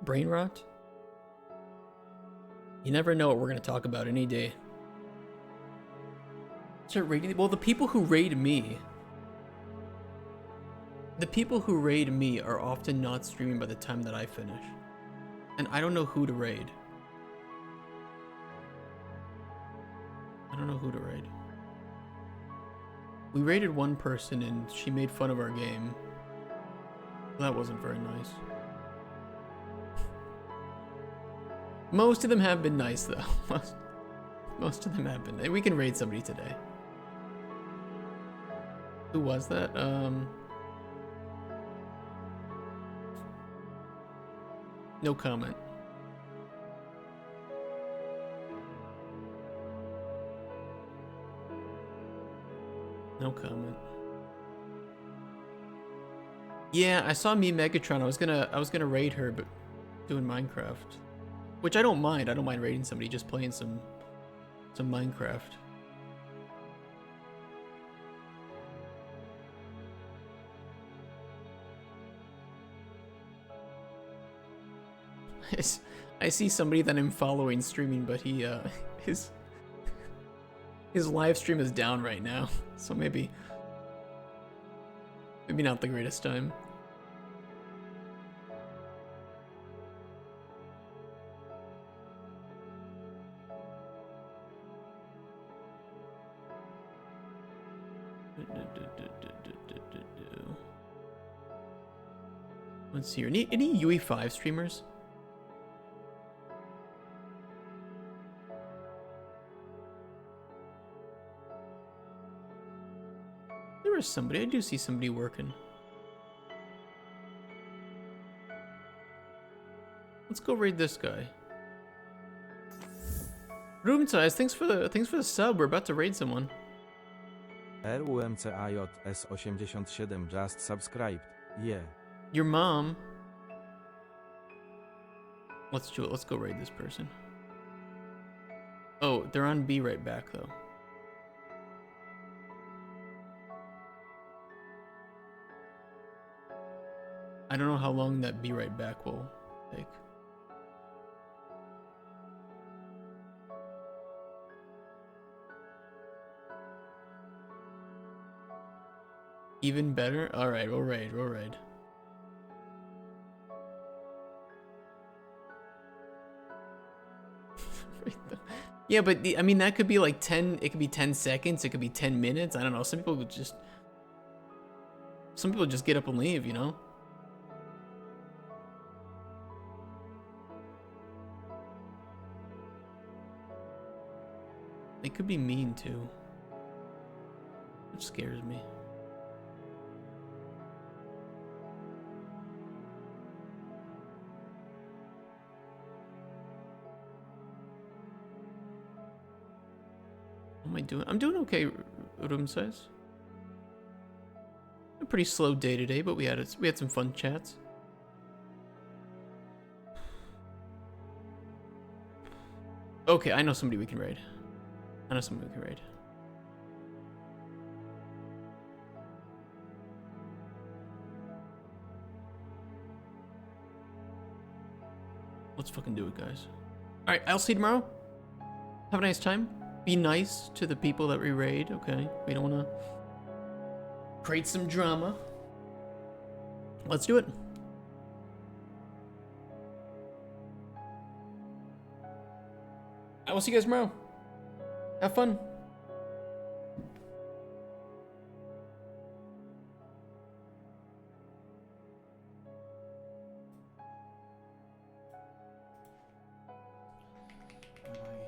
brain rot. You never know what we're gonna talk about any day. Start rating. Well, the people who raid me. The people who raid me are often not streaming by the time that I finish. And I don't know who to raid. I don't know who to raid. We raided one person and she made fun of our game. That wasn't very nice. Most of them have been nice though. Most of them have been. We can raid somebody today. Who was that? No comment. No comment. Yeah, I saw me Megatron. I was gonna raid her, but doing Minecraft, which I don't mind. I don't mind raiding somebody just playing some Minecraft. I see somebody that I'm following streaming, but he his live stream is down right now, so maybe not the greatest time. Let's see here. Any UE5 streamers? There is somebody. I do see somebody working. Let's go raid this guy. Room size. Thanks for the sub. We're about to raid someone. RUMCAJS87 just subscribed. Yeah. Your mom. Let's do it. Let's go raid this person. Oh, they're on B right back though. I don't know how long that be right back will take. Even better? Alright, we'll raid, we'll raid. Yeah, but I mean, that could be like 10, it could be 10 seconds, it could be 10 minutes, I don't know. Some people just get up and leave, you know? They could be mean too. Which scares me. What am I doing? I'm doing okay, room size. A pretty slow day today, but we had some fun chats. Okay, I know somebody we can raid. I know somebody we can raid. Let's fucking do it, guys. Alright, I'll see you tomorrow. Have a nice time. Be nice to the people that we raid, okay? We don't want to create some drama. Let's do it. I will see you guys tomorrow. Have fun. Bye.